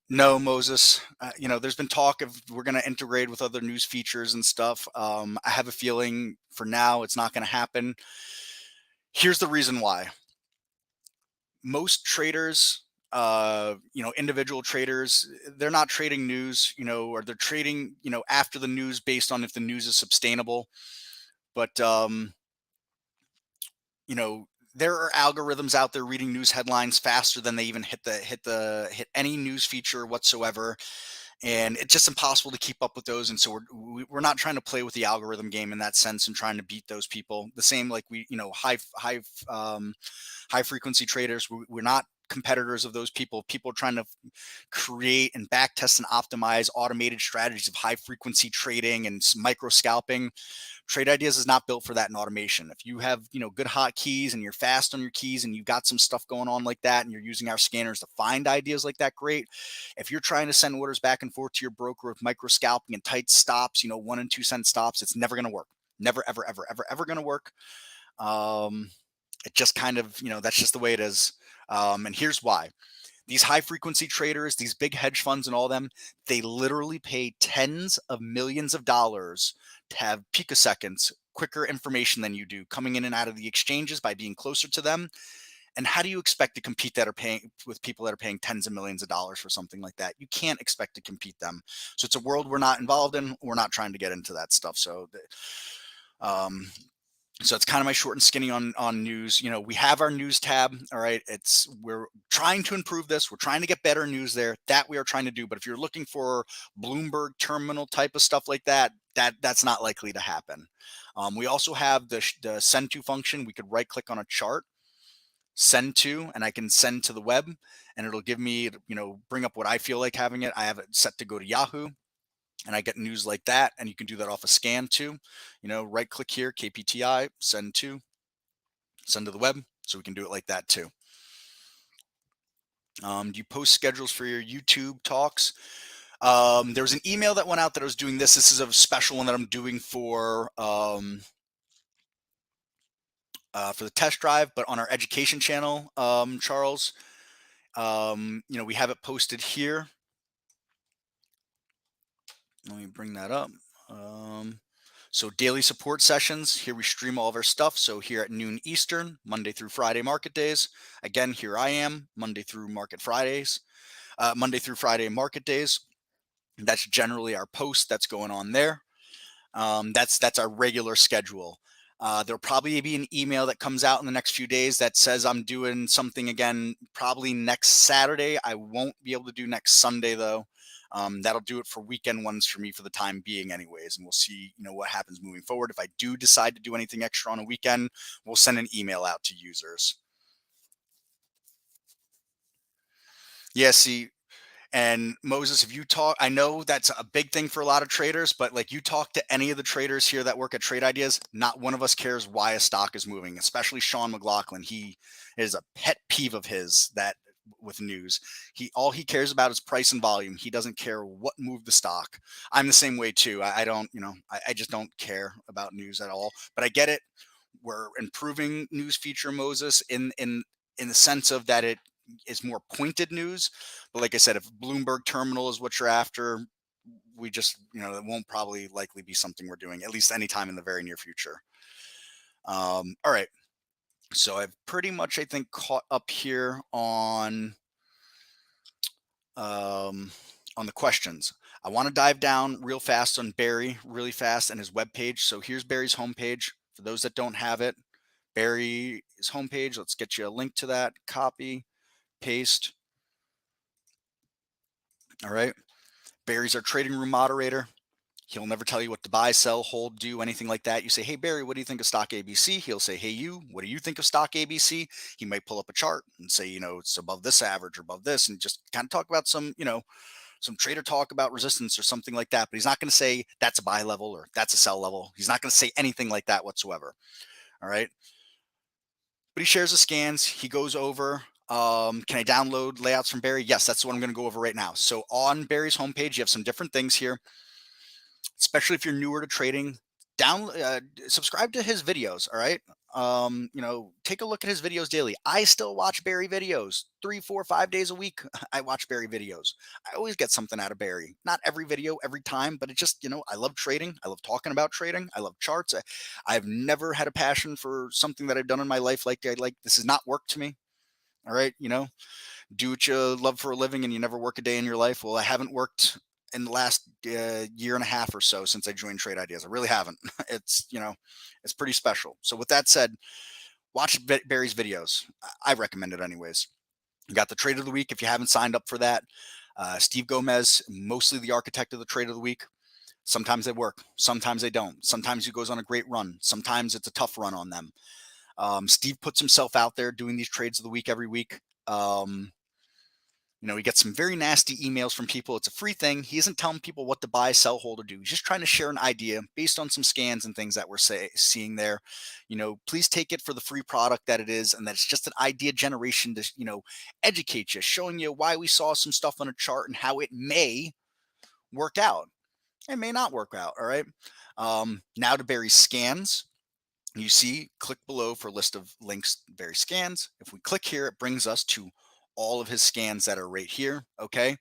No, Moses. There's been talk of we're going to integrate with other news features and stuff. I have a feeling for now it's not going to happen. Here's the reason why. Most traders, individual traders, they're not trading news, or they're trading, after the news based on if the news is sustainable. But, there are algorithms out there reading news headlines faster than they even hit any news feature whatsoever, and it's just impossible to keep up with those. And so we're not trying to play with the algorithm game in that sense and trying to beat those people. The same like high frequency traders. We're not competitors of those people. People are trying to create and back test and optimize automated strategies of high frequency trading and micro scalping. Trade Ideas is not built for that in automation. If you have, good hot keys and you're fast on your keys and you've got some stuff going on like that and you're using our scanners to find ideas like that, great. If you're trying to send orders back and forth to your broker with micro scalping and tight stops, 1 and 2 cent stops, it's never going to work. Never, ever, ever, ever, ever going to work. It just kind of, that's just the way it is. And here's why. These high frequency traders, these big hedge funds and all them, they literally pay tens of millions of dollars to have picoseconds, quicker information than you do coming in and out of the exchanges by being closer to them. And how do you expect to compete with people that are paying tens of millions of dollars for something like that? You can't expect to compete them. So it's a world we're not involved in. We're not trying to get into that stuff. So it's kind of my short and skinny on news. We have our news tab. All right. We're trying to improve this. We're trying to get better news there. That we are trying to do. But if you're looking for Bloomberg terminal type of stuff like that, that's not likely to happen. We also have the send to function. We could right click on a chart, send to, and I can send to the web, and it'll give me, bring up what I feel like having it. I have it set to go to Yahoo, and I get news like that. And you can do that off a scan too. Right click here, KPTI, send to the web. So we can do it like that too. Do you post schedules for your YouTube talks? There was an email that went out that I was doing this. This is a special one that I'm doing for the test drive, but on our education channel, Charles, we have it posted here. Let me bring that up. So daily support sessions, here we stream all of our stuff. So here at noon Eastern, Monday through Friday market days. Again, here I am, Monday through Friday market days. That's generally our post that's going on there. That's our regular schedule.
There'll probably be an email that comes out in the next few days that says I'm doing something again, probably next Saturday. I won't be able to do next Sunday though. That'll do it for weekend ones for me for the time being, anyways. And we'll see, what happens moving forward. If I do decide to do anything extra on a weekend, we'll send an email out to users. Yeah, see, and Moses, if you talk, I know that's a big thing for a lot of traders, but like you talk to any of the traders here that work at Trade Ideas, not one of us cares why a stock is moving, especially Sean McLaughlin. He is a pet peeve of his that with news. All he cares about is price and volume. He doesn't care what moved the stock. I'm the same way too. I don't, I just don't care about news at all. But I get it. We're improving news feature, Moses, in the sense of that it is more pointed news. But like I said, if Bloomberg Terminal is what you're after, we just, it won't probably likely be something we're doing, at least anytime in the very near future. All right. So I've pretty much, I think, caught up here on the questions. I want to dive down real fast on Barry, really fast, and his webpage. So here's Barry's homepage. For those that don't have it, Barry's homepage. Let's get you a link to that. Copy, paste. All right. Barry's our trading room moderator. He'll never tell you what to buy, sell, hold, do, anything like that. You say, hey, Barry, what do you think of stock ABC? He'll say, hey, you, what do you think of stock ABC? He might pull up a chart and say, it's above this average or above this, and just kind of talk about some trader talk about resistance or something like that. But he's not going to say that's a buy level or that's a sell level. He's not going to say anything like that whatsoever. All right. But he shares the scans. He goes over, can I download layouts from Barry? Yes, that's what I'm going to go over right now. So on Barry's homepage, you have some different things here, especially if you're newer to trading. Subscribe to his videos. All right. Take a look at his videos daily. I still watch Barry videos 3, 4, 5 days a week. I watch Barry videos. I always get something out of Barry. Not every video, every time, but it just, I love trading. I love talking about trading. I love charts. I've never had a passion for something that I've done in my life. This is not work to me. All right. Do what you love for a living and you never work a day in your life. Well, I haven't worked in the last year and a half or so since I joined Trade Ideas. I really haven't. It's pretty special. So with that said, watch Barry's videos. I recommend it anyways. You got the trade of the week. If you haven't signed up for that, Steve Gomez, mostly the architect of the trade of the week. Sometimes they work. Sometimes they don't. Sometimes he goes on a great run. Sometimes it's a tough run on them. Steve puts himself out there doing these trades of the week every week. He gets some very nasty emails from people. It's a free thing. He isn't telling people what to buy, sell, hold, or do. He's just trying to share an idea based on some scans and things that we're seeing there. Please take it for the free product that it is, and that it's just an idea generation to, educate you, showing you why we saw some stuff on a chart and how it may work out. It may not work out. All right. Now to Barry's scans. You see, click below for a list of links, Barry scans. If we click here, it brings us to all of his scans that are right here. Okay.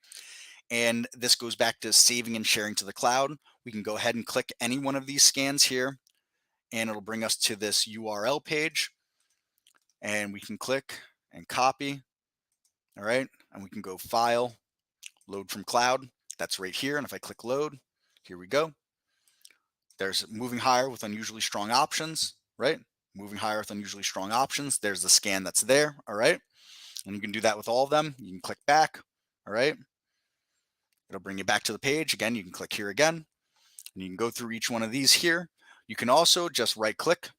And this goes back to saving and sharing to the cloud. We can go ahead and click any one of these scans here, and it'll bring us to this URL page. And we can click and copy. All right. And we can go file, load from cloud. That's right here. And if I click load, here we go. There's moving higher with unusually strong options, right? Moving higher with unusually strong options. There's the scan that's there. All right. And you can do that with all of them. You can click back. All right. It'll bring you back to the page. Again, you can click here again, and you can go through each one of these here. You can also just right click,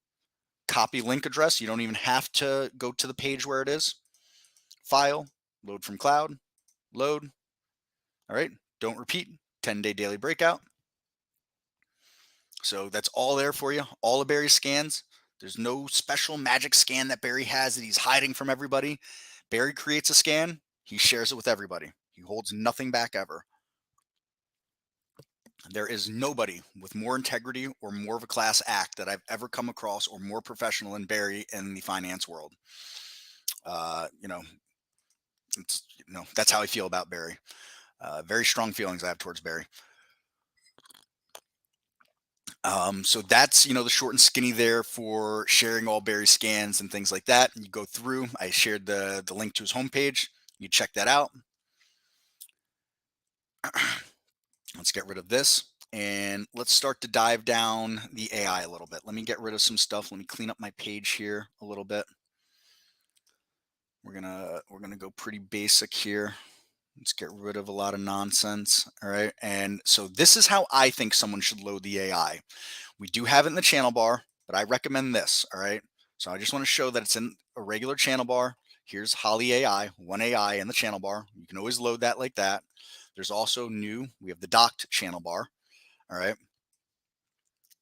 copy link address. You don't even have to go to the page where it is. File, load from cloud, load. All right. Don't repeat. 10-day daily breakout. So that's all there for you. All of Barry's scans. There's no special magic scan that Barry has that he's hiding from everybody. Barry creates a scan. He shares it with everybody. He holds nothing back ever. There is nobody with more integrity or more of a class act that I've ever come across or more professional than Barry in the finance world. Uh, you know, that's how I feel about Barry. Very strong feelings I have towards Barry. So that's, the short and skinny there for sharing all Barry's scans and things like that. And you go through, I shared the link to his homepage. You check that out. Let's get rid of this. And let's start to dive down the AI a little bit. Let me get rid of some stuff. Let me clean up my page here a little bit. We're gonna go pretty basic here. Let's get rid of a lot of nonsense. All right. And so this is how I think someone should load the AI. We do have it in the channel bar, but I recommend this. All right. So I just want to show that it's in a regular channel bar. Here's Holly AI, one AI in the channel bar. You can always load that like that. There's also new, we have the docked channel bar. All right.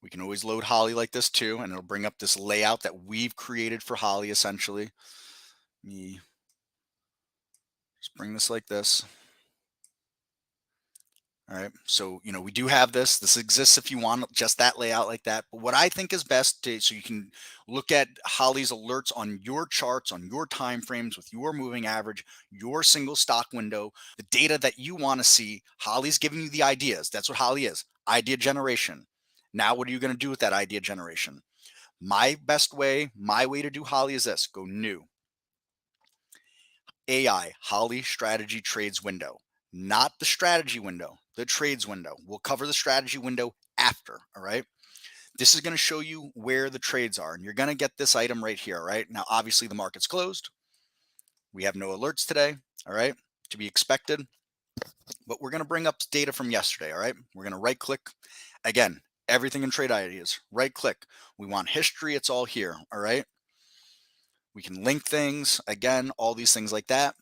We can always load Holly like this too, and it'll bring up this layout that we've created for Holly essentially. Let me just bring this like this. All right. So, we do have this. This exists if you want just that layout like that. But what I think is best so you can look at Holly's alerts on your charts, on your time frames with your moving average, your single stock window, the data that you want to see. Holly's giving you the ideas. That's what Holly is. Idea generation. Now, what are you going to do with that idea generation? My way to do Holly is this. Go new. AI, Holly strategy trades window, not the strategy window, the trades window. We'll cover the strategy window after. All right. This is going to show you where the trades are, and you're going to get this item right here. Right now, obviously the market's closed. We have no alerts today. All right. To be expected, but we're going to bring up data from yesterday. All right. We're going to right click again, everything in trade ideas, right click. We want history. It's all here. All right. We can link things again, all these things like that.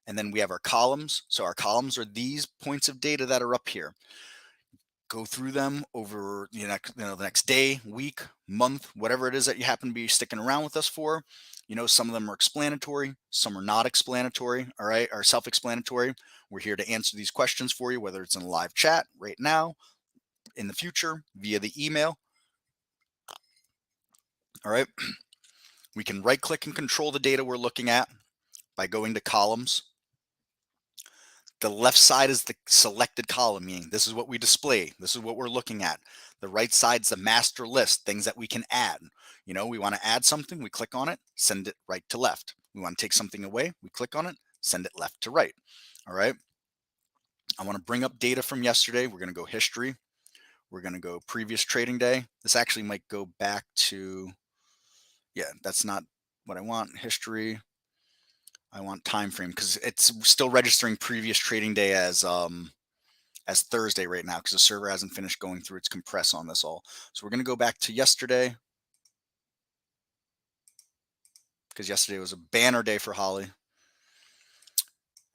And then we have our columns. So our columns are these points of data that are up here. Go through them over the next day, week, month, whatever it is that you happen to be sticking around with us for. Some of them are explanatory, some are not explanatory, all right, are self-explanatory. We're here to answer these questions for you, whether it's in a live chat right now, in the future, via the email. All right. We can right click and control the data we're looking at by going to columns. The left side is the selected column, meaning this is what we display. This is what we're looking at. The right side's the master list, things that we can add. We want to add something, we click on it, send it right to left. We want to take something away, we click on it, send it left to right. All right. I want to bring up data from yesterday. We're going to go history. We're going to go previous trading day. This actually might go back to, yeah, that's not what I want. History. I want time frame because it's still registering previous trading day as Thursday right now because the server hasn't finished going through its compress on this all. So we're going to go back to yesterday because yesterday was a banner day for Holly.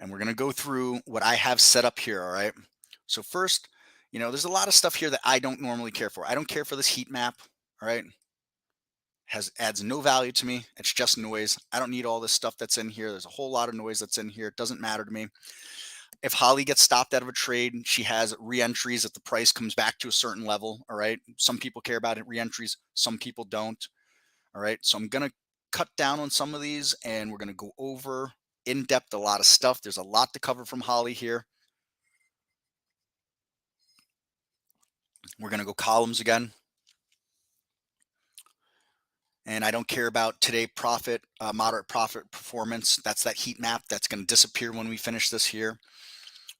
And we're going to go through what I have set up here. All right. So first, there's a lot of stuff here that I don't normally care for. I don't care for this heat map. All right. Adds no value to me. It's just noise. I don't need all this stuff that's in here. There's a whole lot of noise that's in here. It doesn't matter to me. If Holly gets stopped out of a trade, she has re-entries if the price comes back to a certain level. All right. Some people care about re-entries. Some people don't. All right. So I'm going to cut down on some of these and we're going to go over in depth a lot of stuff. There's a lot to cover from Holly here. We're going to go columns again. And I don't care about today profit, moderate profit performance. That's that heat map. That's going to disappear when we finish this here.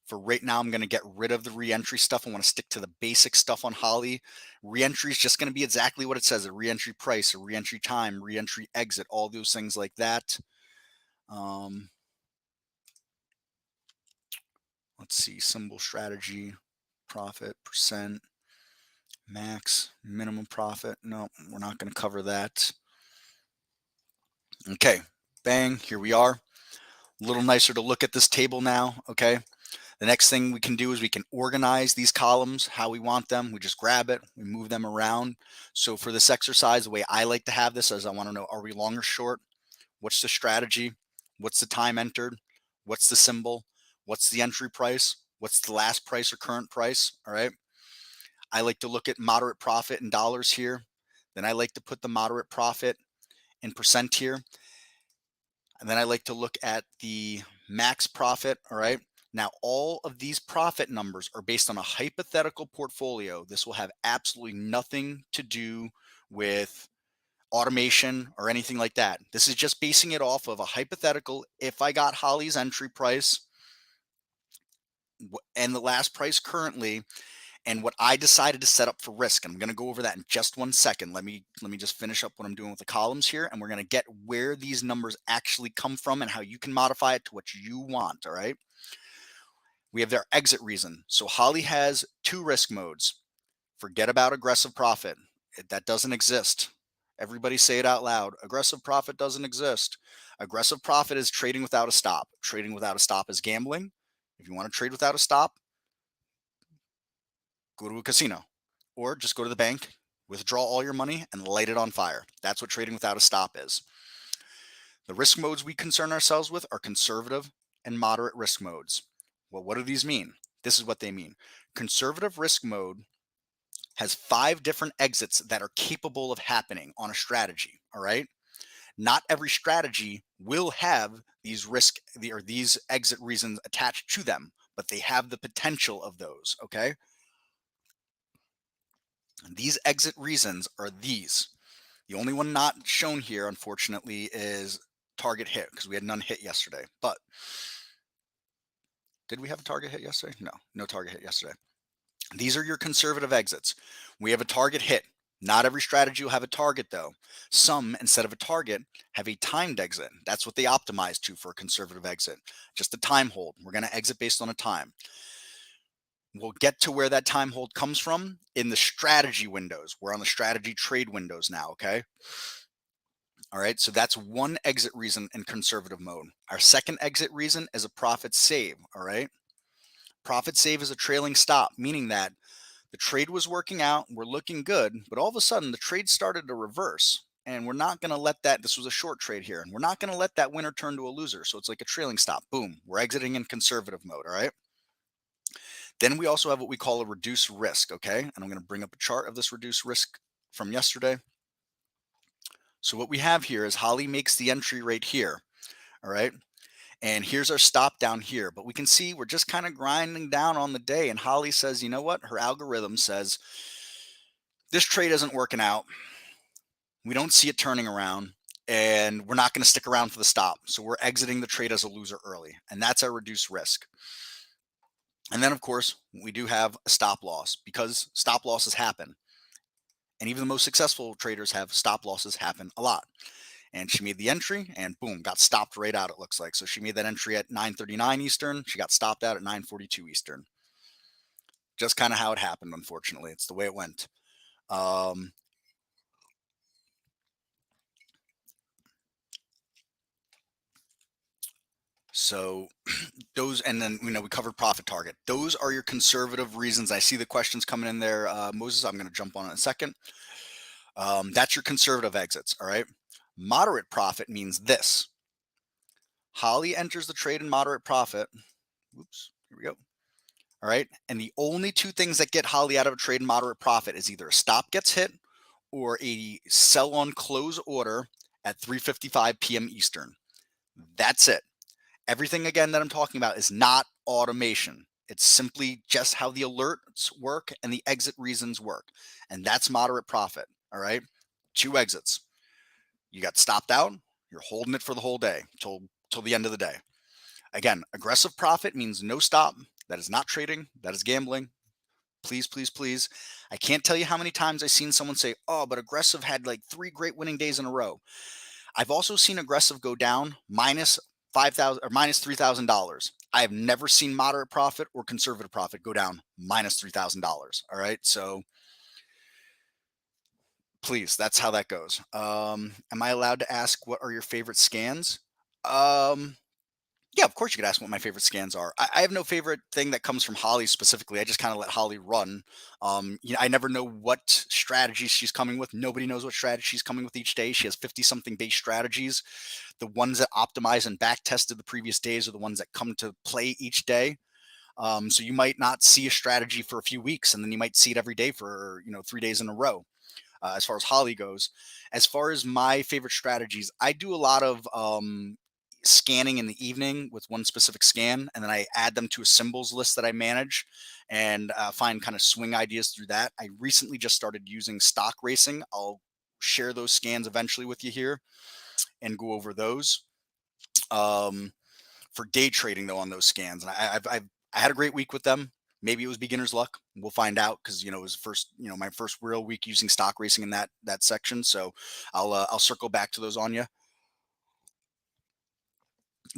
For right now, I'm going to get rid of the re-entry stuff. I want to stick to the basic stuff on Holly. Re-entry is just going to be exactly what it says, a re-entry price, a re-entry time, re-entry exit, all those things like that. Let's see, symbol strategy, profit, percent, max, minimum profit. No, we're not going to cover that. Okay, bang, here we are. A little nicer to look at this table now, okay? The next thing we can do is we can organize these columns how we want them. We just grab it, we move them around. So for this exercise, the way I like to have this is I want to know, are we long or short? What's the strategy? What's the time entered? What's the symbol? What's the entry price? What's the last price or current price? All right. I like to look at moderate profit in dollars here. Then I like to put the moderate profit in percent here. And then I like to look at the max profit. All right. Now, all of these profit numbers are based on a hypothetical portfolio. This will have absolutely nothing to do with automation or anything like that. This is just basing it off of a hypothetical. If I got Holly's entry price and the last price currently, And what I decided to set up for risk, and I'm going to go over that in just 1 second. Let me just finish up what I'm doing with the columns here, and we're going to get where these numbers actually come from and how you can modify it to what you want. All right. We have their exit reason. So Holly has 2 risk modes. Forget about aggressive profit. That doesn't exist. Everybody say it out loud. Aggressive profit doesn't exist. Aggressive profit is trading without a stop. Trading without a stop is gambling. If you want to trade without a stop, go to a casino or just go to the bank, withdraw all your money and light it on fire. That's what trading without a stop is. The risk modes we concern ourselves with are conservative and moderate risk modes. Well, what do these mean? This is what they mean. Conservative risk mode has 5 different exits that are capable of happening on a strategy. All right. Not every strategy will have these these exit reasons attached to them, but they have the potential of those. Okay. And these exit reasons are these. The only one not shown here, unfortunately, is target hit because we had none hit yesterday. But did we have a target hit yesterday? No, no target hit yesterday. These are your conservative exits. We have a target hit. Not every strategy will have a target though. Some, instead of a target, have a timed exit. That's what they optimize to for a conservative exit. Just a time hold. We're going to exit based on a time. We'll get to where that time hold comes from in the strategy windows. We're on the strategy trade windows now, okay? All right, so that's one exit reason in conservative mode. Our second exit reason is a profit save, all right? Profit save is a trailing stop, meaning that the trade was working out, we're looking good, but all of a sudden the trade started to reverse. And we're not going to let that, this was a short trade here, and we're not going to let that winner turn to a loser. So it's like a trailing stop. Boom, we're exiting in conservative mode, all right? Then we also have what we call a reduced risk, okay? And I'm going to bring up a chart of this reduced risk from yesterday. So what we have here is Holly makes the entry right here, all right? And here's our stop down here. But we can see we're just kind of grinding down on the day. And Holly says, you know what? Her algorithm says, this trade isn't working out. We don't see it turning around. And we're not going to stick around for the stop. So we're exiting the trade as a loser early. And that's our reduced risk. And then, of course, we do have a stop loss because stop losses happen. And even the most successful traders have stop losses happen a lot. And she made the entry and boom, got stopped right out, it looks like. So she made that entry at 9:39 Eastern. She got stopped out at 9:42 Eastern. Just kind of how it happened, unfortunately. It's the way it went. So those, and then, we covered profit target. Those are your conservative reasons. I see the questions coming in there. Moses, I'm going to jump on it in a second. That's your conservative exits. All right. Moderate profit means this. Holly enters the trade in moderate profit. Oops, here we go. All right. And the only 2 things that get Holly out of a trade in moderate profit is either a stop gets hit or a sell on close order at 3:55 p.m. Eastern. That's it. Everything again that I'm talking about is not automation. It's simply just how the alerts work and the exit reasons work. And that's moderate profit. All right. 2 exits. You got stopped out. You're holding it for the whole day till the end of the day. Again, aggressive profit means no stop. That is not trading. That is gambling. Please, please, please. I can't tell you how many times I've seen someone say, oh, but aggressive had like 3 great winning days in a row. I've also seen aggressive go down minus $5,000 or minus $3,000. I have never seen moderate profit or conservative profit go down minus $3,000. All right. So please, that's how that goes. Am I allowed to ask what are your favorite scans? Yeah, of course you could ask what my favorite scans are. I have no favorite thing that comes from Holly specifically. I just kind of let Holly run. I never know what strategy she's coming with. Nobody knows what strategy she's coming with each day. She has 50 something base strategies. The ones that optimize and back tested the previous days are the ones that come to play each day. So you might not see a strategy for a few weeks, and then you might see it every day for 3 days in a row. As far as Holly goes, as far as my favorite strategies, I do a lot of scanning in the evening with one specific scan, and then I add them to a symbols list that I manage and find kind of swing ideas through that. I recently just started using stock racing. I'll share those scans eventually with you here and go over those. For day trading though on those scans, and I had a great week with them. Maybe it was beginner's luck. We'll find out because it was first, my first real week using stock racing in that section. So I'll circle back to those on you.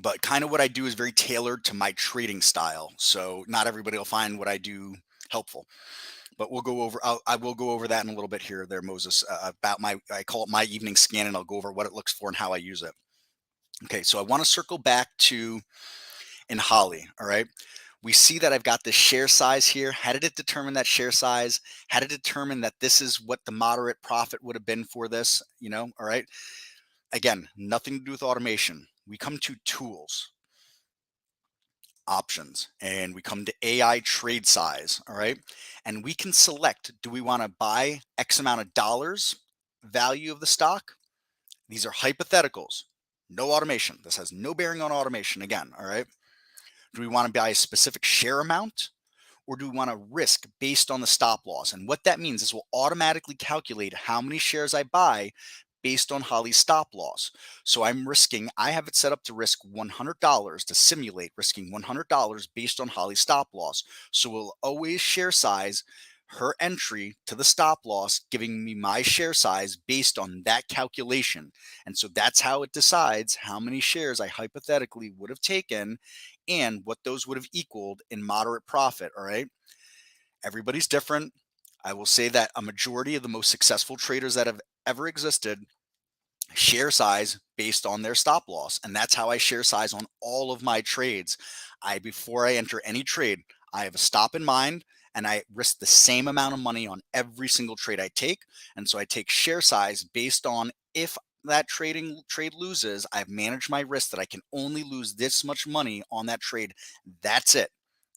But kind of what I do is very tailored to my trading style. So not everybody will find what I do helpful. But I will go over that in a little bit here, there, Moses, about I call it my evening scan, and I'll go over what it looks for and how I use it. Okay, so I want to circle back to in Holly. All right, we see that I've got the share size here. How did it determine that share size? How did it determine that this is what the moderate profit would have been for this? All right. Again, nothing to do with automation. We come to tools, options, and we come to AI trade size. All right. And we can select, do we want to buy X amount of dollars value of the stock? These are hypotheticals, no automation. This has no bearing on automation again. All right. Do we want to buy a specific share amount? Or do we want to risk based on the stop loss? And what that means is we'll automatically calculate how many shares I buy based on Holly's stop loss. So I have it set up to risk $100 to simulate risking $100 based on Holly's stop loss. So we'll always share size her entry to the stop loss, giving me my share size based on that calculation. And so that's how it decides how many shares I hypothetically would have taken and what those would have equaled in moderate profit. All right. Everybody's different. I will say that a majority of the most successful traders that have ever existed share size based on their stop loss. And that's how I share size on all of my trades. Before I enter any trade, I have a stop in mind and I risk the same amount of money on every single trade I take. And so I take share size based on if that trade loses, I've managed my risk that I can only lose this much money on that trade. That's it.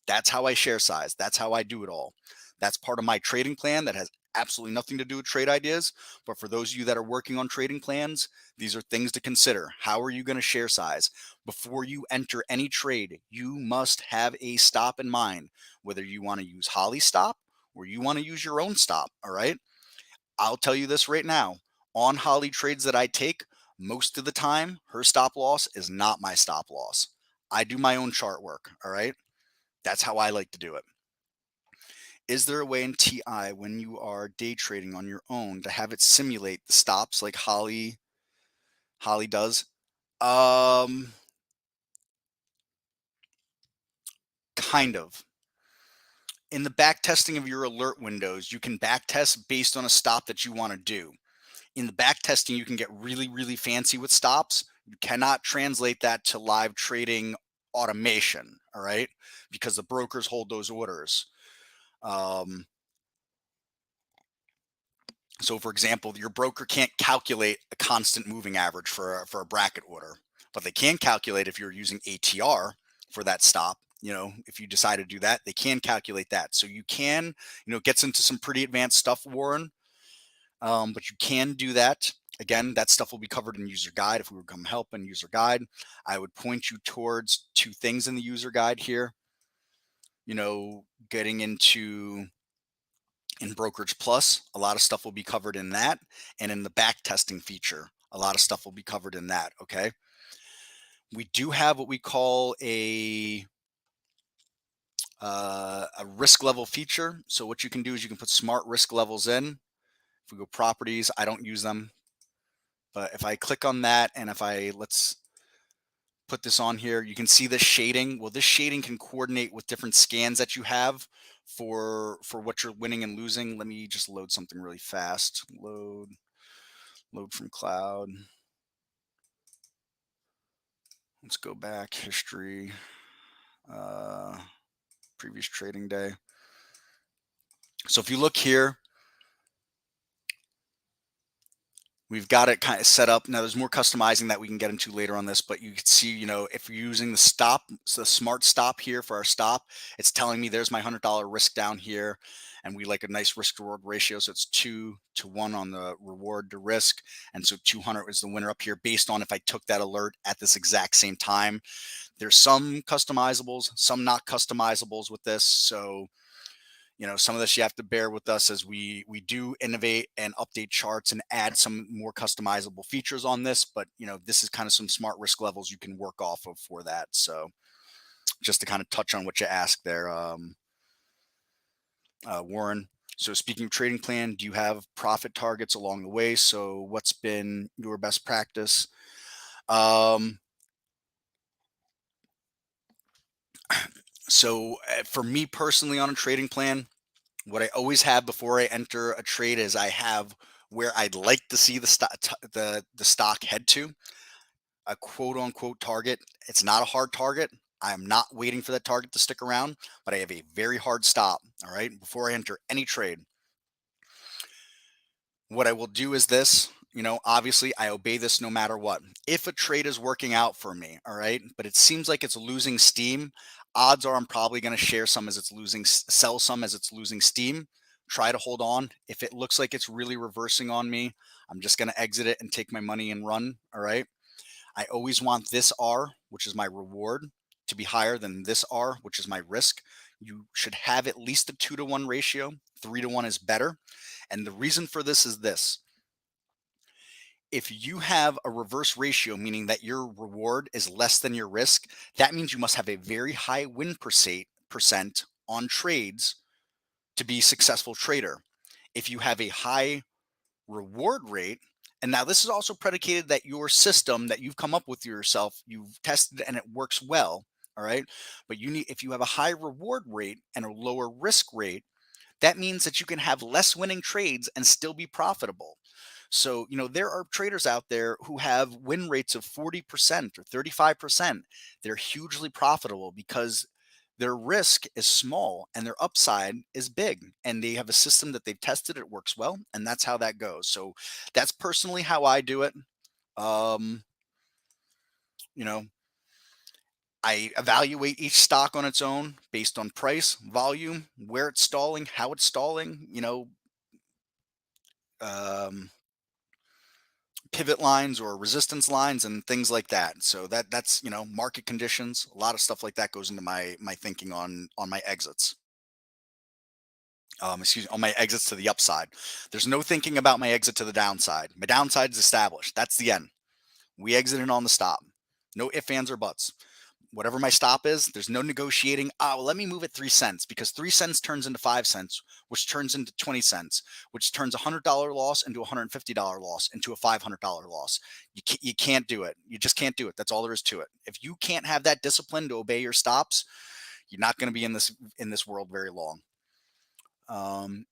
That's how I share size. That's how I do it all. That's part of my trading plan that has absolutely nothing to do with trade ideas. But for those of you that are working on trading plans, these are things to consider. How are you going to share size? Before you enter any trade, you must have a stop in mind, whether you want to use Holly's stop or you want to use your own stop. All right. I'll tell you this right now, on Holly trades that I take, most of the time, her stop loss is not my stop loss. I do my own chart work. All right. That's how I like to do it. Is there a way in TI when you are day trading on your own to have it simulate the stops like Holly does? Kind of. In the back testing of your alert windows, you can back test based on a stop that you want to do. In the back testing, you can get really, really fancy with stops. You cannot translate that to live trading automation, all right? Because the brokers hold those orders. So for example, your broker can't calculate a constant moving average for a bracket order, but they can calculate if you're using ATR for that stop. If you decide to do that, they can calculate that. So you can, it gets into some pretty advanced stuff, Warren. But you can do that. Again, that stuff will be covered in user guide. If we would come help in user guide, I would point you towards two things in the user guide here. Getting into in Brokerage Plus, a lot of stuff will be covered in that. And in the back testing feature, a lot of stuff will be covered in that. Okay. We do have what we call a risk level feature. So what you can do is you can put smart risk levels in. If we go properties, I don't use them. But if I click on that and let's put this on here, you can see the shading. Well, this shading can coordinate with different scans that you have for what you're winning and losing. Let me just load something really fast. Load from cloud. Let's go back, history, previous trading day. So if you look here, we've got it kind of set up. Now there's more customizing that we can get into later on this, but you can see, if you're using the smart stop here for our stop, it's telling me there's my $100 risk down here. And we like a nice risk reward ratio. So it's 2 to 1 on the reward to risk. And so 200 is the winner up here based on if I took that alert at this exact same time. There's some customizables, some not customizables with this. So some of this you have to bear with us as we do innovate and update charts and add some more customizable features on this. But, this is kind of some smart risk levels you can work off of for that. So just to kind of touch on what you asked there. Warren. So speaking of trading plan, do you have profit targets along the way? So what's been your best practice? Um, for me personally on a trading plan, what I always have before I enter a trade is I have where I'd like to see the stock head to, a quote unquote target. It's not a hard target. I'm not waiting for that target to stick around, but I have a very hard stop. All right. Before I enter any trade, what I will do is this. Obviously, I obey this no matter what. If a trade is working out for me, all right, but it seems like it's losing steam, odds are I'm probably going to share some as it's sell some as it's losing steam. Try to hold on. If it looks like it's really reversing on me, I'm just going to exit it and take my money and run. All right. I always want this R, which is my reward, to be higher than this R, which is my risk. You should have at least a 2-to-1 ratio. 3-to-1 is better. And the reason for this is this. If you have a reverse ratio, meaning that your reward is less than your risk, that means you must have a very high win percent on trades to be a successful trader. If you have a high reward rate, and now this is also predicated that your system that you've come up with yourself, you've tested and it works well. All right. But if you have a high reward rate and a lower risk rate, that means that you can have less winning trades and still be profitable. So, there are traders out there who have win rates of 40% or 35%. They're hugely profitable because their risk is small and their upside is big. And they have a system that they've tested, it works well. And that's how that goes. So, that's personally how I do it. Um, you know, I evaluate each stock on its own based on price, volume, where it's stalling, how it's stalling, um, pivot lines or resistance lines and things like that. So that's market conditions. A lot of stuff like that goes into my thinking on my exits. Excuse me, on my exits to the upside. There's no thinking about my exit to the downside. My downside is established. That's the end. We exited on the stop. No ifs, ands, or buts. Whatever my stop is, there's no negotiating. Well, let me move it 3 cents because 3 cents turns into 5 cents, which turns into 20 cents, which turns $100 loss into $150 loss into a $500 loss. You can't do it. You just can't do it. That's all there is to it. If you can't have that discipline to obey your stops, you're not going to be in this world very long.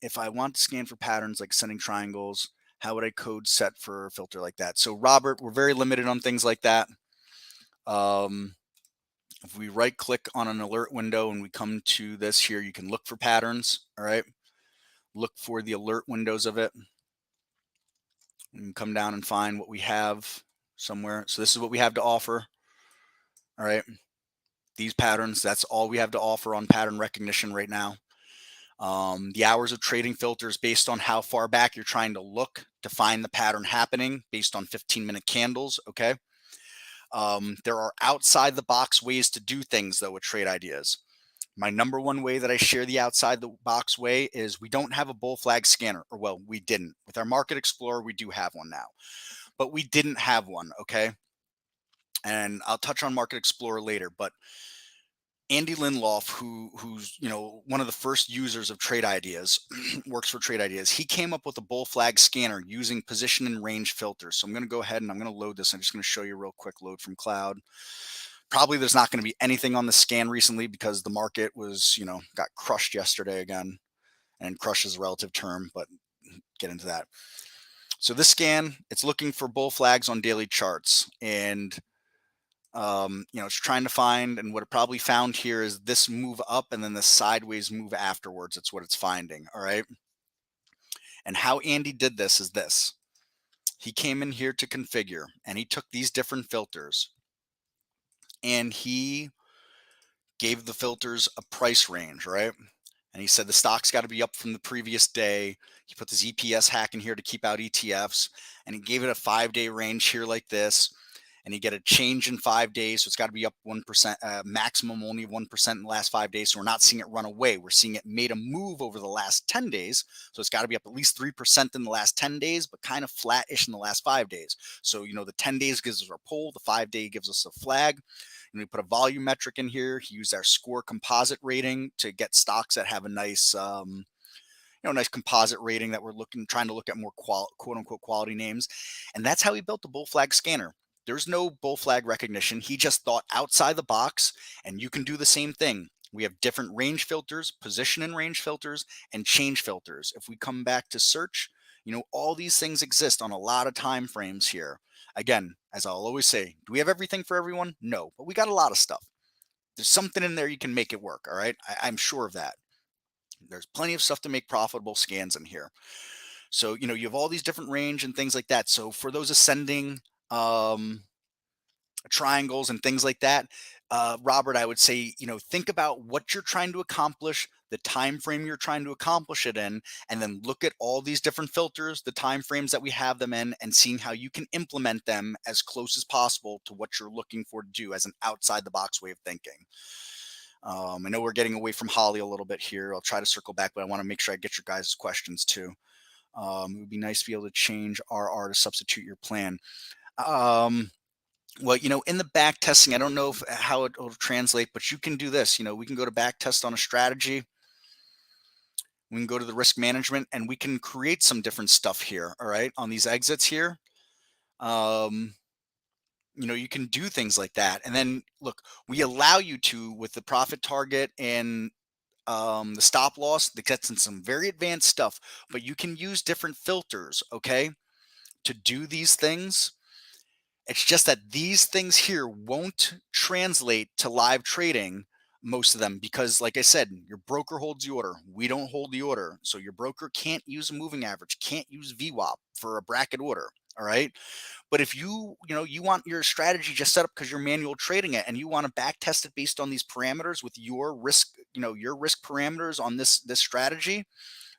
If I want to scan for patterns like sending triangles, how would I code set for a filter like that? So Robert, we're very limited on things like that. If we right click on an alert window and we come to this here, you can look for patterns. All right. Look for the alert windows of it. You can come down and find what we have somewhere. So this is what we have to offer. All right. These patterns, that's all we have to offer on pattern recognition right now. The hours of trading filters based on how far back you're trying to look to find the pattern happening based on 15-minute candles. Okay. There are outside the box ways to do things though with trade ideas. My number one way that I share the outside the box way is we don't have a bull flag scanner, or well, we didn't. With our Market Explorer, we do have one now, but we didn't have one. Okay. And I'll touch on Market Explorer later, but Andy Lindelof, who's one of the first users of Trade Ideas, works for Trade Ideas. He came up with a bull flag scanner using position and range filters. So I'm going to go ahead and I'm going to load this. I'm just going to show you real quick. Load from cloud. Probably there's not going to be anything on the scan recently because the market was got crushed yesterday again, and crush is a relative term, but get into that. So this scan, it's looking for bull flags on daily charts, and it's trying to find, and what it probably found here is this move up and then the sideways move afterwards. It's what it's finding. All right. And how Andy did this is this. He came in here to configure and he took these different filters and he gave the filters a price range, right? And he said the stock's got to be up from the previous day. He put this EPS hack in here to keep out ETFs, and he gave it a 5-day range here like this. And you get a change in 5 days. So it's got to be up 1%, maximum only 1% in the last 5 days. So we're not seeing it run away. We're seeing it made a move over the last 10 days. So it's got to be up at least 3% in the last 10 days, but kind of flat-ish in the last 5 days. So, the 10 days gives us our pull. The 5-day gives us a flag. And we put a volume metric in here. He used our score composite rating to get stocks that have a nice nice composite rating that we're trying to look at more quote unquote quality names. And that's how he built the bull flag scanner. There's no bull flag recognition. He just thought outside the box, and you can do the same thing. We have different range filters, position and range filters, and change filters. If we come back to search, all these things exist on a lot of time frames here. Again, as I'll always say, do we have everything for everyone? No, but we got a lot of stuff. There's something in there you can make it work. All right. I'm sure of that. There's plenty of stuff to make profitable scans in here. So, you have all these different range and things like that. So for those ascending um, triangles and things like that, Robert, I would say, think about what you're trying to accomplish, the time frame you're trying to accomplish it in, and then look at all these different filters, the time frames that we have them in, and seeing how you can implement them as close as possible to what you're looking for to do as an outside the box way of thinking. I know we're getting away from Holly a little bit here. I'll try to circle back, but I want to make sure I get your guys' questions too. It would be nice to be able to change RR to substitute your plan. Um, well, in the back testing, I don't know how it will translate, but you can do this. We can go to back test on a strategy. We can go to the risk management, and we can create some different stuff here. All right, on these exits here. You can do things like that. And then look, we allow you to, with the profit target and the stop loss, that gets in some very advanced stuff, but you can use different filters, okay, to do these things. It's just that these things here won't translate to live trading, most of them, because like I said, your broker holds the order. We don't hold the order. So your broker can't use a moving average, can't use VWAP for a bracket order. All right. But if you want your strategy just set up because you're manual trading it, and you want to back test it based on these parameters with your risk, your risk parameters on this strategy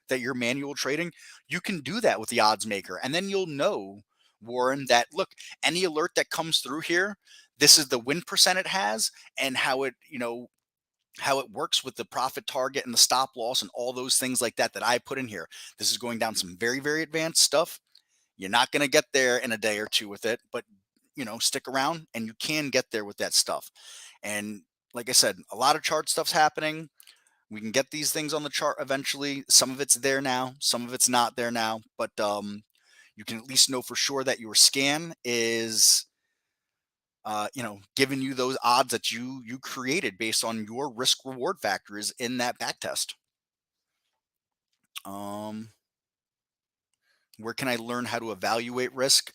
that you're manual trading, you can do that with the odds maker. And then you'll know, Warren, that look, any alert that comes through here, this is the win percent it has, and how it works with the profit target and the stop loss and all those things like that I put in here. This is going down some very, very advanced stuff. You're not going to get there in a day or two with it, but stick around and you can get there with that stuff. And like I said, a lot of chart stuff's happening. We can get these things on the chart eventually. Some of it's there now, some of it's not there now, but you can at least know for sure that your scan is giving you those odds that you created based on your risk reward factors in that back test. Where can I learn how to evaluate risk?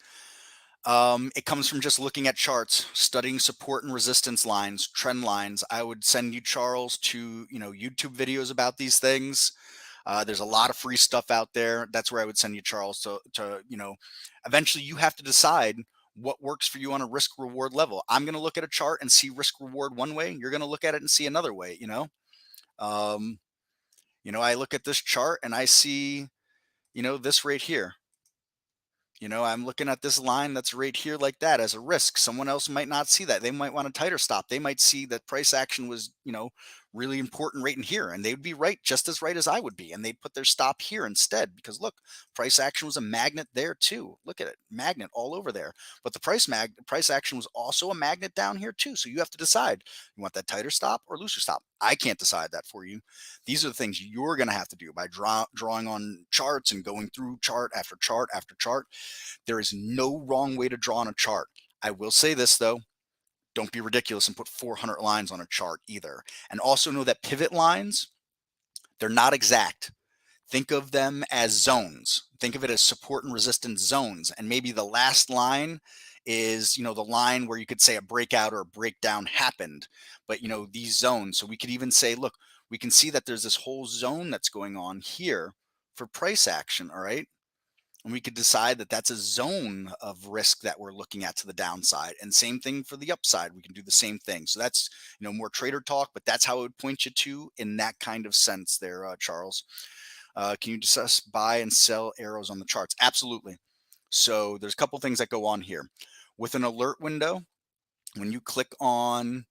It comes from just looking at charts, studying support and resistance lines, trend lines. I would send you, Charles, to YouTube videos about these things. There's a lot of free stuff out there. That's where I would send you, Charles. To eventually you have to decide what works for you on a risk reward level. I'm going to look at a chart and see risk reward one way. You're going to look at it and see another way. I look at this chart and I see this right here. I'm looking at this line that's right here like that as a risk. Someone else might not see that. They might want a tighter stop. They might see that price action was, really important right in here, and they would be right, just as right as I would be. And they'd put their stop here instead because look, price action was a magnet there too. Look at it, magnet all over there. But the price action was also a magnet down here too. So you have to decide, you want that tighter stop or looser stop. I can't decide that for you. These are the things you're going to have to do by drawing on charts and going through chart after chart after chart. There is no wrong way to draw on a chart. I will say this though, don't be ridiculous and put 400 lines on a chart either. And also know that pivot lines, they're not exact. Think of them as zones. Think of it as support and resistance zones. And maybe the last line is, the line where you could say a breakout or a breakdown happened. But, these zones. So we could even say, look, we can see that there's this whole zone that's going on here for price action. All right. And we could decide that that's a zone of risk that we're looking at to the downside. And same thing for the upside. We can do the same thing. So that's, more trader talk, but that's how it would point you to in that kind of sense there, Charles. Can you discuss buy and sell arrows on the charts? Absolutely. So there's a couple things that go on here. With an alert window, when you click on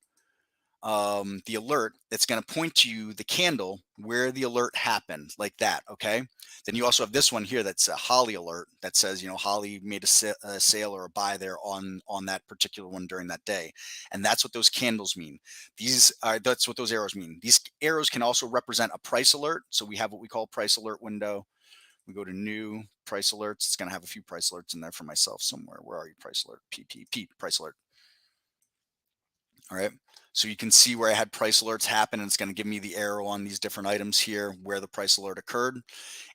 the alert, it's going to point to you the candle where the alert happened, like that. Okay. Then you also have this one here that's a Holly alert that says, Holly made a sale or a buy there on that particular one during that day, and that's what those candles mean. That's what those arrows mean. These arrows can also represent a price alert. So we have what we call price alert window. We go to new price alerts. It's going to have a few price alerts in there for myself somewhere. Where are you? Price alert, PPP, price alert. All right. So you can see where I had price alerts happen, and it's going to give me the arrow on these different items here where the price alert occurred.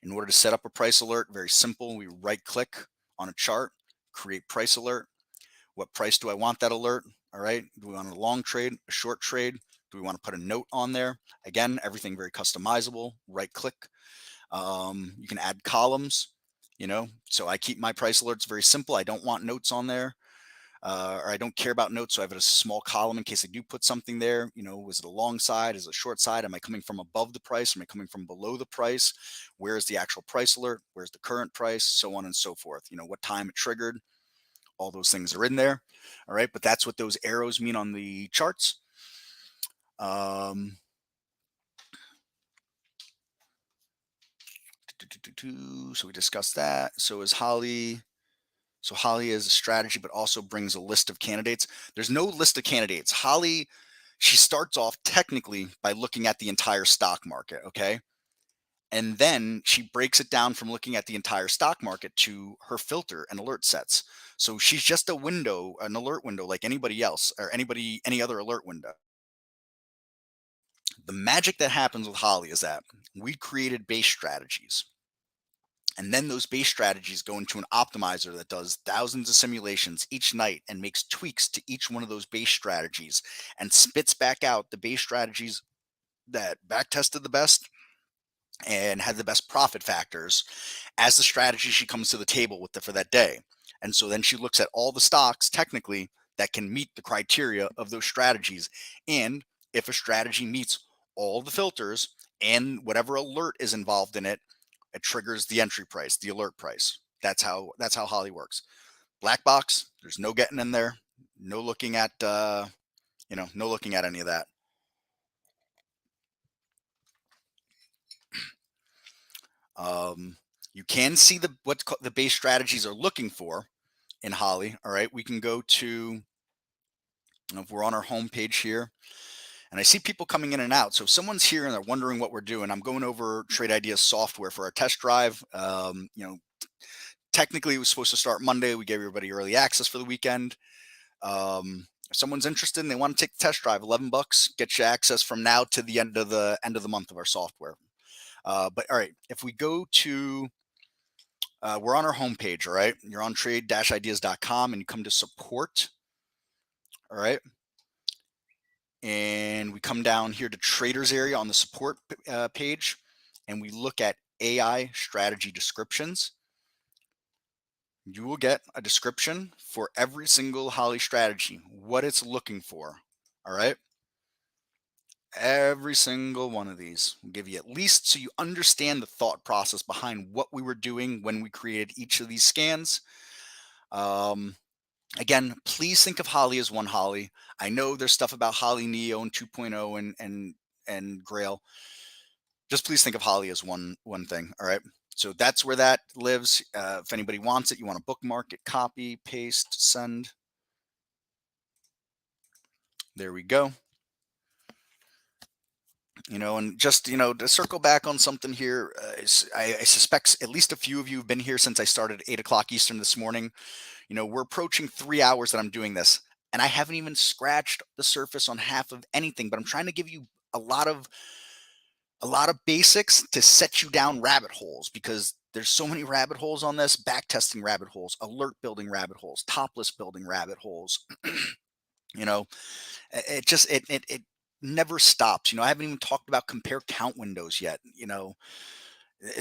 In order to set up a price alert, very simple. We right click on a chart, create price alert. What price do I want that alert? All right. Do we want a long trade, a short trade? Do we want to put a note on there? Again, everything very customizable. Right click. You can add columns, so I keep my price alerts very simple. I don't want notes on there. Or I don't care about notes, so I have a small column in case I do put something there. Was it a long side? Is it a short side? Am I coming from above the price? Am I coming from below the price? Where is the actual price alert? Where's the current price? So on and so forth. What time it triggered? All those things are in there. All right, but that's what those arrows mean on the charts. So we discussed that. So is Holly. So Holly is a strategy, but also brings a list of candidates. There's no list of candidates. Holly, she starts off technically by looking at the entire stock market, okay? And then she breaks it down from looking at the entire stock market to her filter and alert sets. So she's just a window, an alert window like anybody else or any other alert window. The magic that happens with Holly is that we created base strategies. And then those base strategies go into an optimizer that does thousands of simulations each night and makes tweaks to each one of those base strategies and spits back out the base strategies that back tested the best and had the best profit factors as the strategy she comes to the table with for that day. And so then she looks at all the stocks technically that can meet the criteria of those strategies. And if a strategy meets all the filters and whatever alert is involved in it, it triggers the entry price, the alert price. That's how Holly works. Black box, there's no getting in there, no looking at no looking at any of that. You can see what the base strategies are looking for in Holly. All right, we can go to, if we're on our home page here, and I see people coming in and out. So if someone's here and they're wondering what we're doing, I'm going over Trade Ideas software for our test drive. Technically it was supposed to start Monday. We gave everybody early access for the weekend. If someone's interested and they want to take the test drive, $11, get you access from now to the end of the month of our software. But all right, if we go to, we're on our homepage, all right? You're on trade-ideas.com and you come to support, all right? And we come down here to traders area on the support page, and we look at AI strategy descriptions. You will get a description for every single Holly strategy, what it's looking for. All right. Every single one of these will give you at least so you understand the thought process behind what we were doing when we created each of these scans. Again, please think of Holly as one Holly. I know there's stuff about Holly Neo and 2.0 and Grail. Just please think of Holly as one thing. All right. So that's where that lives. If anybody wants it, you want to bookmark it, copy, paste, send. There we go. And just, to circle back on something here, I suspect at least a few of you have been here since I started at 8 o'clock Eastern this morning. We're approaching 3 hours that I'm doing this, and I haven't even scratched the surface on half of anything, but I'm trying to give you a lot of basics to set you down rabbit holes, because there's so many rabbit holes on this: back testing rabbit holes, alert building rabbit holes, top list building rabbit holes. It never stops. I haven't even talked about compare count windows yet.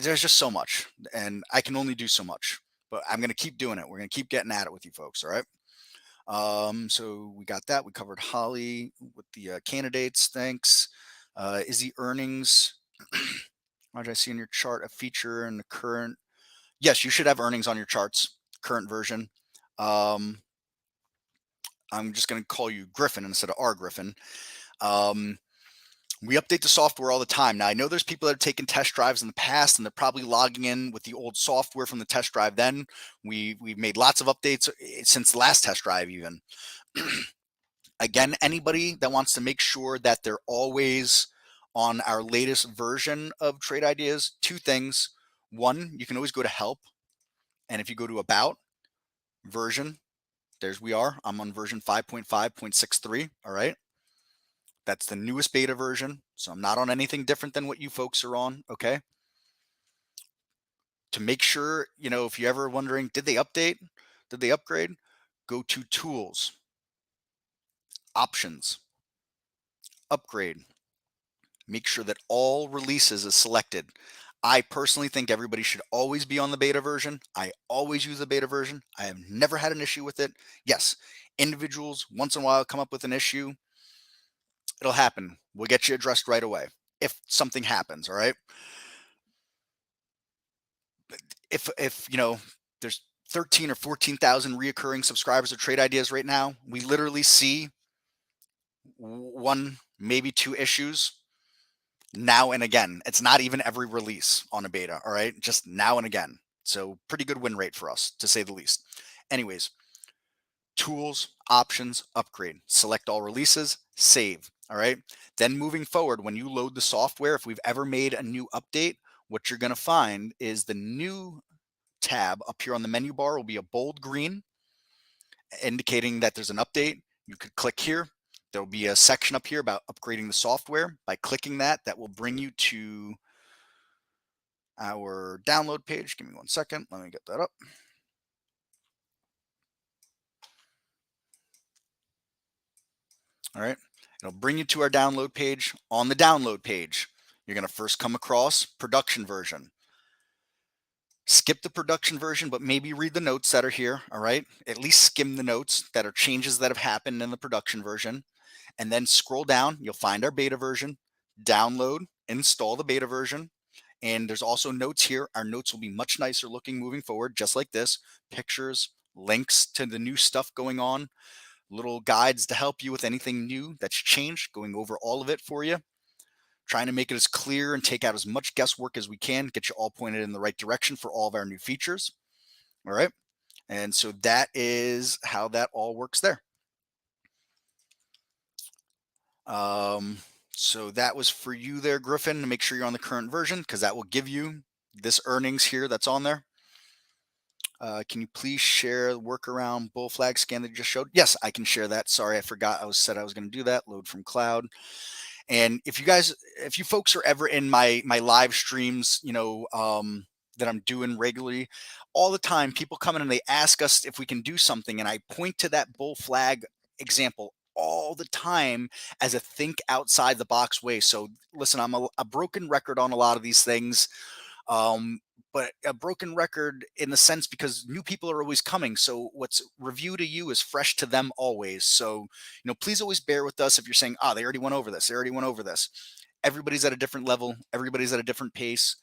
There's just so much, and I can only do so much, but I'm going to keep doing it. We're going to keep getting at it with you folks. All right. So we got that. We covered Holly with the candidates. Thanks. Is the earnings, what did I see in your chart, a feature in the current? Yes, you should have earnings on your charts, current version. I'm just going to call you Griffin instead of R Griffin. We update the software all the time. Now, I know there's people that have taken test drives in the past, and they're probably logging in with the old software from the test drive then. We've made lots of updates since the last test drive even. Again, anybody that wants to make sure that they're always on our latest version of Trade Ideas, two things. One, you can always go to help. And if you go to about version, there's we are. I'm on version 5.5.63. All right. That's the newest beta version. So I'm not on anything different than what you folks are on. Okay. To make sure, if you're ever wondering, did they update? Did they upgrade? Go to tools, options, upgrade. Make sure that all releases is selected. I personally think everybody should always be on the beta version. I always use the beta version. I have never had an issue with it. Yes, individuals once in a while come up with an issue. It'll happen. We'll get you addressed right away if something happens. All right. If there's 13 or 14,000 reoccurring subscribers of Trade Ideas right now, we literally see one, maybe two issues now and again. It's not even every release on a beta. All right. Just now and again. So pretty good win rate for us, to say the least. Anyways, tools, options, upgrade, select all releases, save. All right. Then moving forward, when you load the software, if we've ever made a new update, what you're going to find is the new tab up here on the menu bar will be a bold green, indicating that there's an update. You could click here. There'll be a section up here about upgrading the software. By clicking that will bring you to our download page. Give me 1 second. Let me get that up. All right. It'll bring you to our download page. On the download page, you're going to first come across production version. Skip the production version, but maybe read the notes that are here. All right. At least skim the notes that are changes that have happened in the production version. And then scroll down. You'll find our beta version. Download, install the beta version. And there's also notes here. Our notes will be much nicer looking moving forward, just like this. Pictures, links to the new stuff going on, little guides to help you with anything new that's changed, going over all of it for you. Trying to make it as clear and take out as much guesswork as we can, get you all pointed in the right direction for all of our new features. All right. And so that is how that all works there. So that was for you there, Griffin, to make sure you're on the current version, because that will give you this earnings here that's on there. Can you please share the workaround bull flag scan that you just showed? Yes, I can share that. Sorry, I forgot. I was going to do that. Load from cloud. And if you folks are ever in my live streams, that I'm doing regularly, all the time, people come in and they ask us if we can do something, and I point to that bull flag example all the time as a think outside the box way. So listen, I'm a broken record on a lot of these things. But a broken record in the sense because new people are always coming. So what's review to you is fresh to them always. So, please always bear with us if you're saying, they already went over this. They already went over this. Everybody's at a different level. Everybody's at a different pace.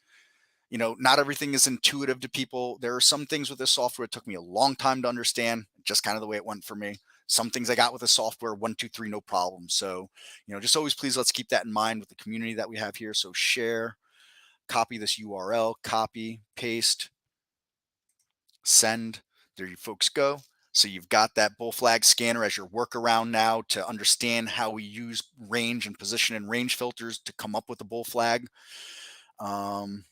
Not everything is intuitive to people. There are some things with this software. It took me a long time to understand, just kind of the way it went for me. Some things I got with the software, 1, 2, 3, no problem. So, just always please let's keep that in mind with the community that we have here. So share. Copy this URL, copy, paste, send. There you folks go. So you've got that bull flag scanner as your workaround now to understand how we use range and position and range filters to come up with a bull flag. And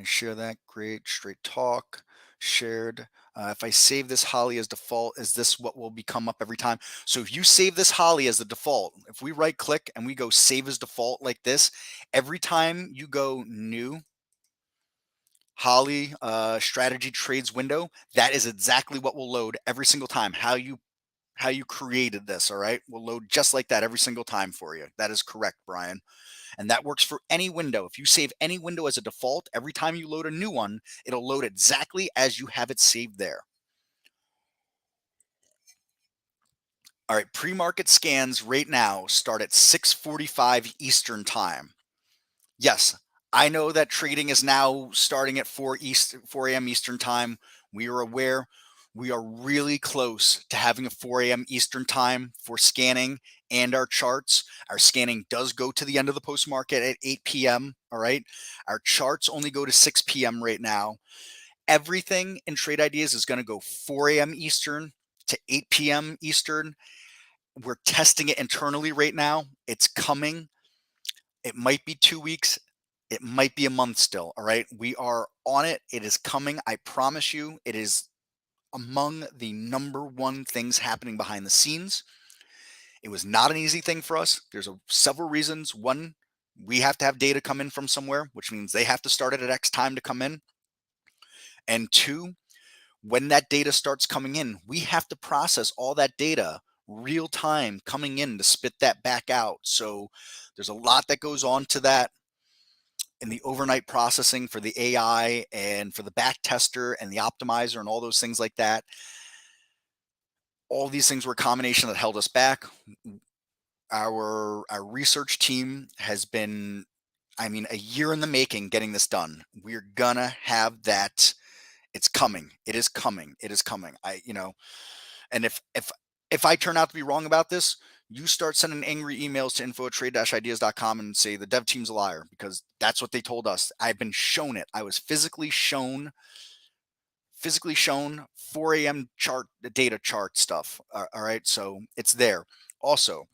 share that. Great. Straight talk. Shared. If I save this Holly as default, is this what will become up every time? So if you save this Holly as the default, if we right click and we go save as default like this, every time you go new Holly strategy trades window, that is exactly what will load every single time. How you created this. All right. Will load just like that every single time for you. That is correct, Brian. And that works for any window. If you save any window as a default, every time you load a new one, it'll load exactly as you have it saved there. All right, pre-market scans right now start at 6:45 Eastern time. Yes, I know that trading is now starting at 4 a.m. Eastern time. We are aware. We are really close to having a 4 a.m. Eastern time for scanning and our charts. Our scanning does go to the end of the post market at 8 p.m. All right. Our charts only go to 6 p.m. right now. Everything in Trade Ideas is going to go 4 a.m. Eastern to 8 p.m. Eastern. We're testing it internally right now. It's coming. It might be 2 weeks. It might be a month still. All right. We are on it. It is coming. I promise you, it is among the number one things happening behind the scenes. It was not an easy thing for us. There's several reasons. One, we have to have data come in from somewhere, which means they have to start it at X time to come in. And two, when that data starts coming in, we have to process all that data real time coming in to spit that back out. So there's a lot that goes on to that in the overnight processing for the AI and for the back tester and the optimizer and all those things like that. All these things were a combination that held us back. Our research team has been, I mean, a year in the making getting this done. We're gonna have that. It's coming. It is coming. It is coming. And if I turn out to be wrong about this, you start sending angry emails to info@trade-ideas.com and say the dev team's a liar, because that's what they told us. I've been shown it. I was physically shown 4 a.m. chart, the data chart stuff. All right. So it's there. Also,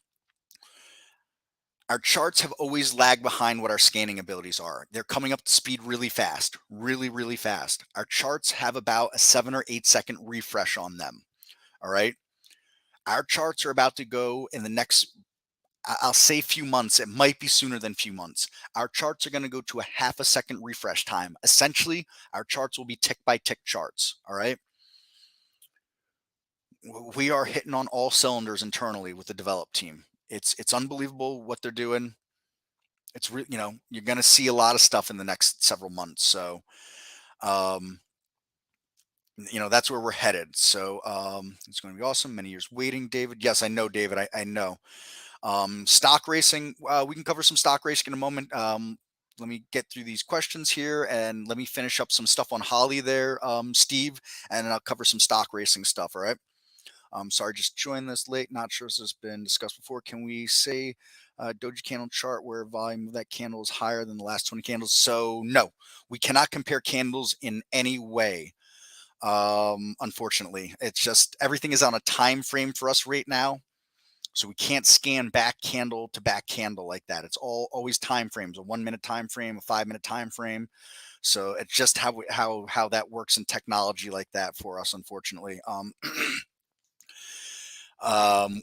our charts have always lagged behind what our scanning abilities are. They're coming up to speed really fast, really, really fast. Our charts have about a 7 or 8 second refresh on them. All right. Our charts are about to go in the next, I'll say few months. It might be sooner than few months. Our charts are going to go to a half a second refresh time. Essentially, our charts will be tick by tick charts. All right. We are hitting on all cylinders internally with the develop team. It's unbelievable what they're doing. It's you're going to see a lot of stuff in the next several months. So, um, that's where we're headed. So, it's going to be awesome. Many years waiting, David. Yes, I know, David. I know. Stock racing. We can cover some stock racing in a moment. Let me get through these questions here and let me finish up some stuff on Holly there, Steve, and then I'll cover some stock racing stuff. All right. Sorry, just joined this late. Not sure if this has been discussed before. Can we say doji candle chart where volume of that candle is higher than the last 20 candles? So no, we cannot compare candles in any way. Unfortunately, it's just everything is on a time frame for us right now. So we can't scan back candle to back candle like that. It's always time frames, a 1 minute time frame, a 5 minute time frame. So it's just how that works in technology like that for us, unfortunately.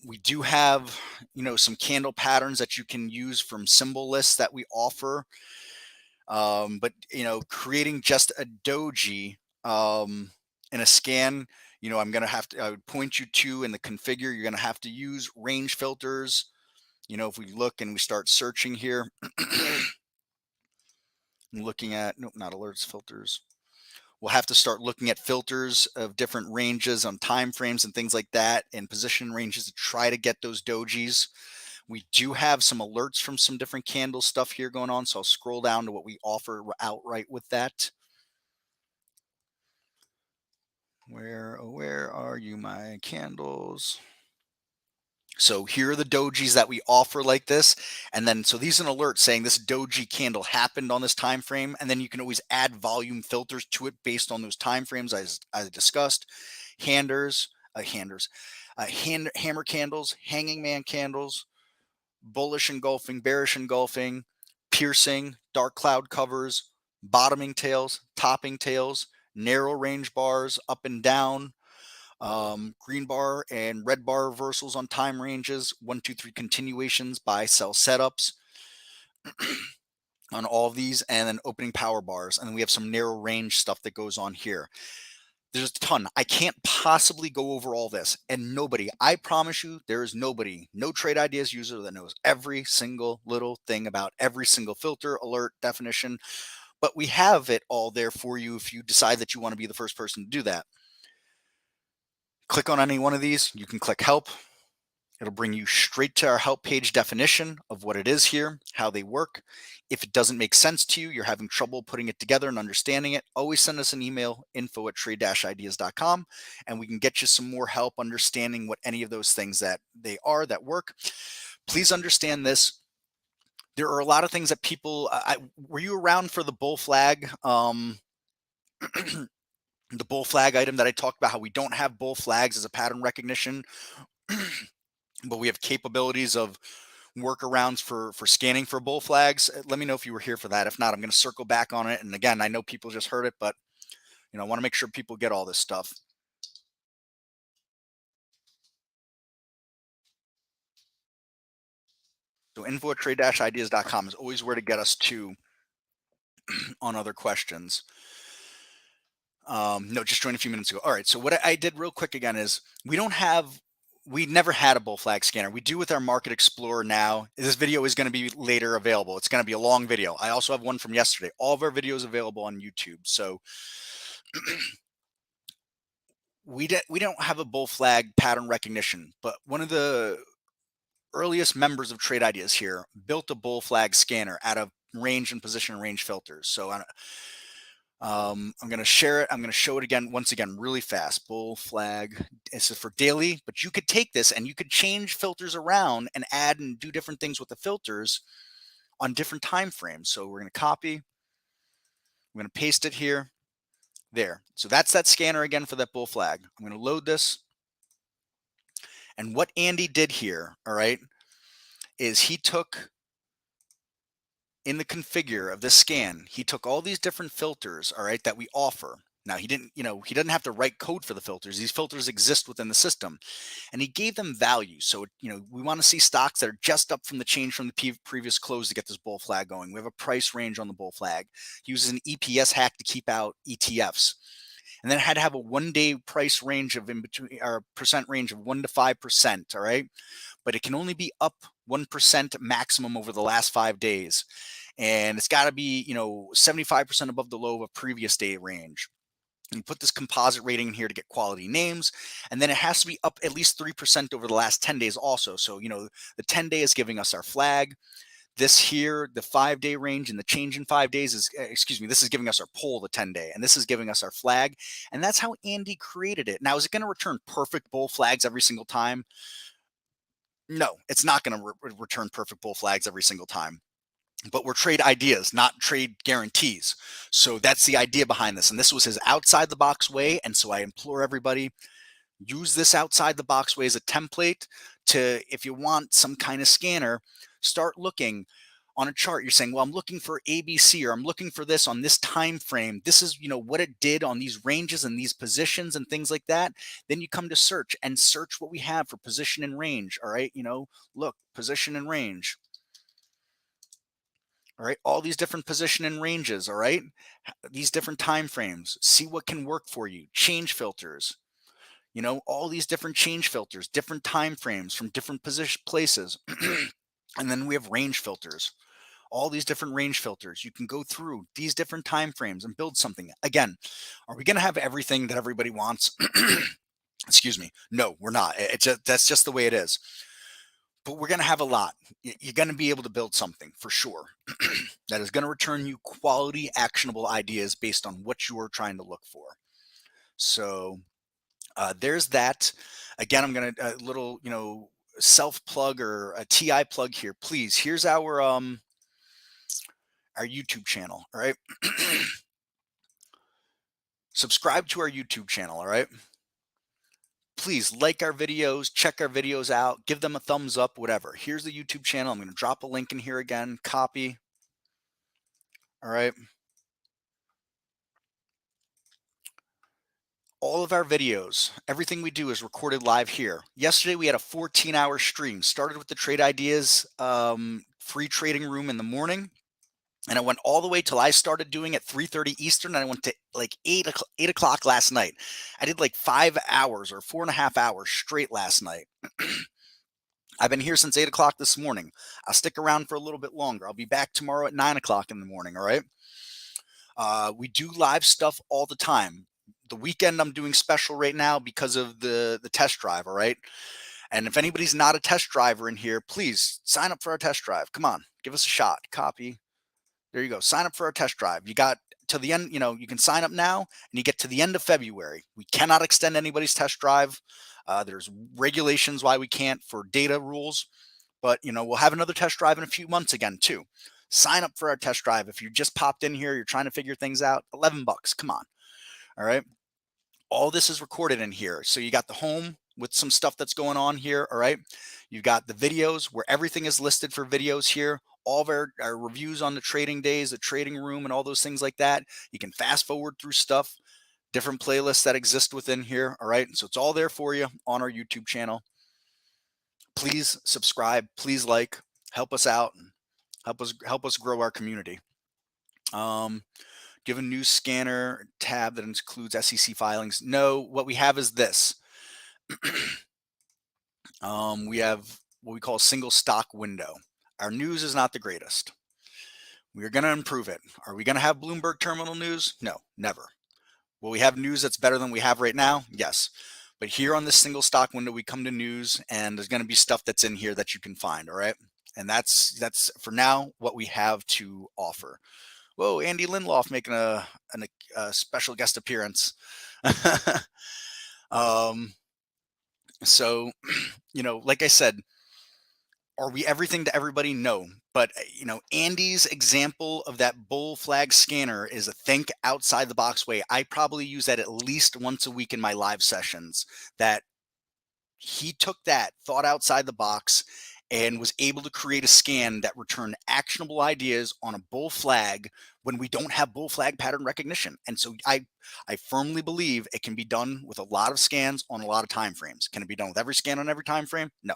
We do have, some candle patterns that you can use from symbol lists that we offer. But creating just a doji in a scan, I'm going to I would point you to in the configure, you're going to have to use range filters. If we look and we start searching here, looking at, nope, not alerts, filters. We'll have to start looking at filters of different ranges on time frames and things like that, and position ranges to try to get those dojis. We do have some alerts from some different candle stuff here going on. So I'll scroll down to what we offer outright with that. Where are you, my candles? So here are the dojis that we offer like this. And then, so these are an alert saying this doji candle happened on this time frame. And then you can always add volume filters to it based on those time frames as I discussed. Hammer candles, hanging man candles, bullish engulfing, bearish engulfing, piercing, dark cloud covers, bottoming tails, topping tails, narrow range bars, up and down, green bar and red bar reversals on time ranges, 1, 2, 3 continuations, buy, sell setups on all of these, and then opening power bars. And then we have some narrow range stuff that goes on here. There's a ton. I can't possibly go over all this. And I promise you, there is nobody, no Trade Ideas user that knows every single little thing about every single filter, alert, definition. But we have it all there for you if you decide that you want to be the first person to do that. Click on any one of these. You can click help. It'll bring you straight to our help page definition of what it is here, how they work. If it doesn't make sense to you, you're having trouble putting it together and understanding it, always send us an email, info@trade-ideas.com, and we can get you some more help understanding what any of those things that they are that work. Please understand this. There are a lot of things that people, were you around for the bull flag? The bull flag item that I talked about, how we don't have bull flags as a pattern recognition, but we have capabilities of workarounds for scanning for bull flags. Let me know if you were here for that. If not, I'm going to circle back on it. And again, I know people just heard it, but I want to make sure people get all this stuff. So info@trade-ideas.com is always where to get us to on other questions. No, just joined a few minutes ago. All right. So what I did real quick again is we never had a bull flag scanner. We do with our Market Explorer now. This video is going to be later available. It's going to be a long video. I also have one from yesterday. All of our videos available on YouTube. So we don't have a bull flag pattern recognition, but one of the earliest members of Trade Ideas here built a bull flag scanner out of range and position range filters. So I'm going to share it. I'm going to show it again, once again, really fast. Bull flag. This is for daily, but you could take this and you could change filters around and add and do different things with the filters on different time frames. So we're going to copy. I'm going to paste it here. There. So that's that scanner again for that bull flag. I'm going to load this. And what Andy did here, all right, is he took in the configure of this scan, he took all these different filters, all right, that we offer. Now he doesn't have to write code for the filters. These filters exist within the system, and he gave them value. So, we want to see stocks that are just up from the change from the previous close to get this bull flag going. We have a price range on the bull flag. He uses an EPS hack to keep out ETFs. And then it had to have a 1-day price range of in between, or percent range of 1 to 5%. All right. But it can only be up 1% maximum over the last 5 days. And it's got to be, 75% above the low of a previous day range. And you put this composite rating in here to get quality names. And then it has to be up at least 3% over the last 10 days also. So, the 10-day is giving us our flag. This here, the 5-day range and the change in 5 days is, this is giving us our poll, the 10-day, and this is giving us our flag. And that's how Andy created it. Now, is it going to return perfect bull flags every single time? No, it's not going to return perfect bull flags every single time. But we're trade ideas, not trade guarantees. So that's the idea behind this. And this was his outside the box way. And so I implore everybody, use this outside the box way as a template to, if you want some kind of scanner, start looking on a chart. You're saying, well, I'm looking for ABC, or I'm looking for this on this time frame. This is, what it did on these ranges and these positions and things like that. Then you come to search and search what we have for position and range. All right. Look, position and range. All right. All these different position and ranges. All right. These different time frames. See what can work for you. Change filters. All these different change filters, different time frames from different places. And then we have range filters, all these different range filters. You can go through these different time frames and build something. Again, are we going to have everything that everybody wants? Excuse me. No, we're not. That's just the way it is. But we're going to have a lot. You're going to be able to build something for sure that is going to return you quality, actionable ideas based on what you are trying to look for. So there's that. Again, I'm going to a little, self plug or a TI plug here. Please, here's our YouTube channel. All right. Subscribe to our YouTube channel. All right. Please like our videos, check our videos out, give them a thumbs up, whatever. Here's the YouTube channel. I'm going to drop a link in here again, copy. All right. All of our videos, everything we do is recorded live here. Yesterday, we had a 14-hour stream. Started with the Trade Ideas free trading room in the morning. And I went all the way till I started doing at 3:30 Eastern. And I went to like 8 o'clock last night. I did like 5 hours or 4.5 hours straight last night. I've been here since 8 o'clock this morning. I'll stick around for a little bit longer. I'll be back tomorrow at 9 o'clock in the morning. All right. We do live stuff all the time. The weekend I'm doing special right now because of the test drive. All right. And if anybody's not a test driver in here, please sign up for our test drive. Come on, give us a shot. Copy. There you go. Sign up for our test drive. You got to the end, you can sign up now and you get to the end of February. We cannot extend anybody's test drive. There's regulations why we can't for data rules, but we'll have another test drive in a few months again too. Sign up for our test drive. If you just popped in here, you're trying to figure things out, $11. Come on. All right. All this is recorded in here. So you got the home with some stuff that's going on here. All right. You've got the videos where everything is listed for videos here. All of our reviews on the trading days, the trading room, and all those things like that. You can fast forward through stuff, different playlists that exist within here. All right. So it's all there for you on our YouTube channel. Please subscribe. Please like. Help us out. Help us grow our community. Give a news scanner tab that includes SEC filings. No, what we have is this. We have what we call a single stock window. Our news is not the greatest. We're going to improve it. Are we going to have Bloomberg terminal news? No, never. Will we have news that's better than we have right now? Yes. But here on this single stock window, we come to news, and there's going to be stuff that's in here that you can find. All right. And that's for now what we have to offer. Whoa, Andy Lindloff making a special guest appearance. So, like I said, are we everything to everybody? No. But, Andy's example of that bull flag scanner is a think outside the box way. I probably use that at least once a week in my live sessions, that he took that, thought outside the box, and was able to create a scan that returned actionable ideas on a bull flag when we don't have bull flag pattern recognition. And so I firmly believe it can be done with a lot of scans on a lot of time frames. Can it be done with every scan on every time frame? No.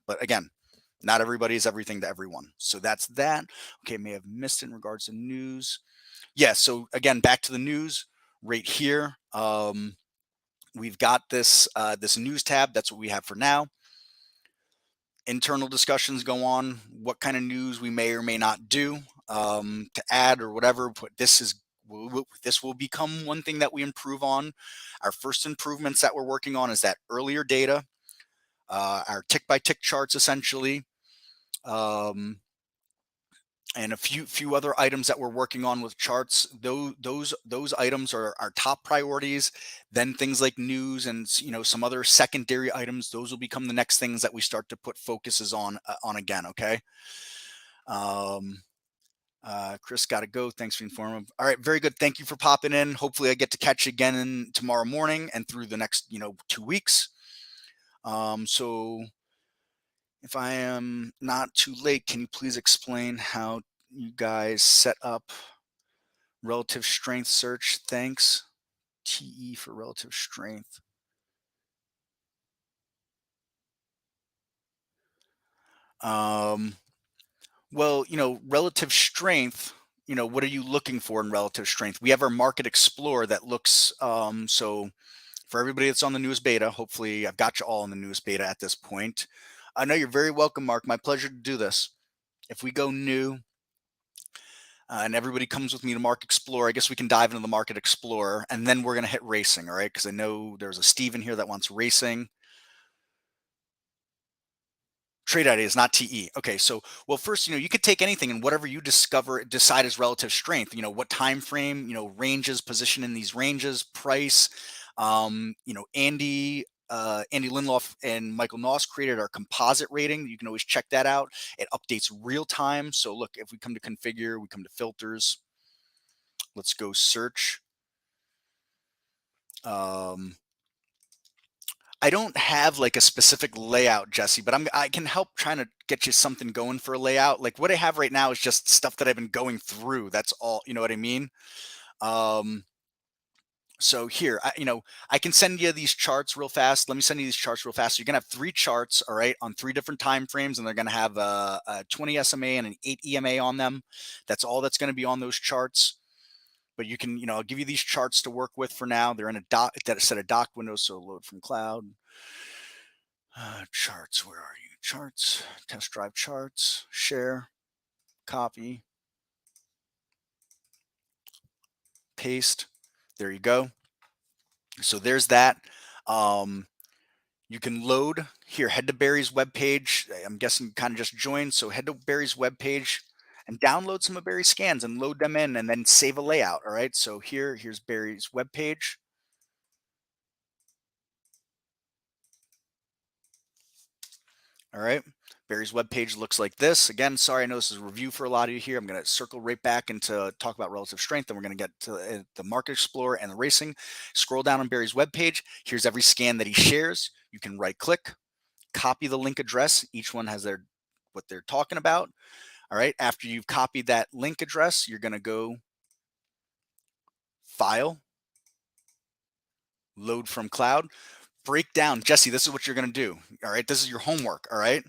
But again, not everybody is everything to everyone. So that's that. Okay, may have missed it in regards to news. Yeah, so again, back to the news right here. We've got this this news tab. That's what we have for now. Internal discussions go on, what kind of news we may or may not do to add or whatever. But this will become one thing that we improve on. Our first improvements that we're working on is that earlier data, our tick by tick charts essentially, and a few other items that we're working on with charts. Those items are our top priorities. Then things like news and some other secondary items, those will become the next things that we start to put focuses on again. Okay. Chris got to go. Thanks for informing. All right, very good. Thank you for popping in. Hopefully I get to catch you again tomorrow morning and through the next 2 weeks. So if I am not too late, can you please explain how you guys set up relative strength search? Thanks. TE for relative strength. Well, relative strength, what are you looking for in relative strength? We have our Market Explorer that looks, so for everybody that's on the newest beta, hopefully I've got you all in the newest beta at this point. I know you're very welcome, Mark. My pleasure to do this. If we go new and everybody comes with me to Market Explorer, I guess we can dive into the Market Explorer, and then we're going to hit racing, all right? Because I know there's a Steve in here that wants racing. Trade ideas, not TE. Okay, so well, first, you could take anything and whatever you decide is relative strength. What time frame, ranges, position in these ranges, price. Andy Lindloff and Michael Noss created our composite rating. You can always check that out. It updates real time. So look, if we come to configure, we come to filters. Let's go search. I don't have like a specific layout, Jesse, but I can help trying to get you something going for a layout. Like what I have right now is just stuff that I've been going through. That's all, you know what I mean? So here, I can send you these charts real fast. Let me send you these charts real fast. So you're gonna have 3 charts, all right, on 3 different time frames, and they're gonna have a 20 SMA and an 8 EMA on them. That's all that's gonna be on those charts. But you can, I'll give you these charts to work with for now. They're in a set of dock windows, so load from cloud. Charts, where are you? Charts, test drive charts, share, copy, paste. There you go. So there's that. You can load here, head to Barry's webpage. I'm guessing you kind of just joined. So head to Barry's webpage and download some of Barry's scans and load them in and then save a layout. All right. So here's Barry's webpage. All right. Barry's webpage looks like this. Again, sorry, I know this is a review for a lot of you here. I'm going to circle right back into talk about relative strength. Then we're going to get to the Market Explorer and the racing. Scroll down on Barry's webpage. Here's every scan that he shares. You can right click, copy the link address. Each one has what they're talking about. All right. After you've copied that link address, you're going to go File, Load from Cloud, break down. Jesse, this is what you're going to do. All right. This is your homework. All right.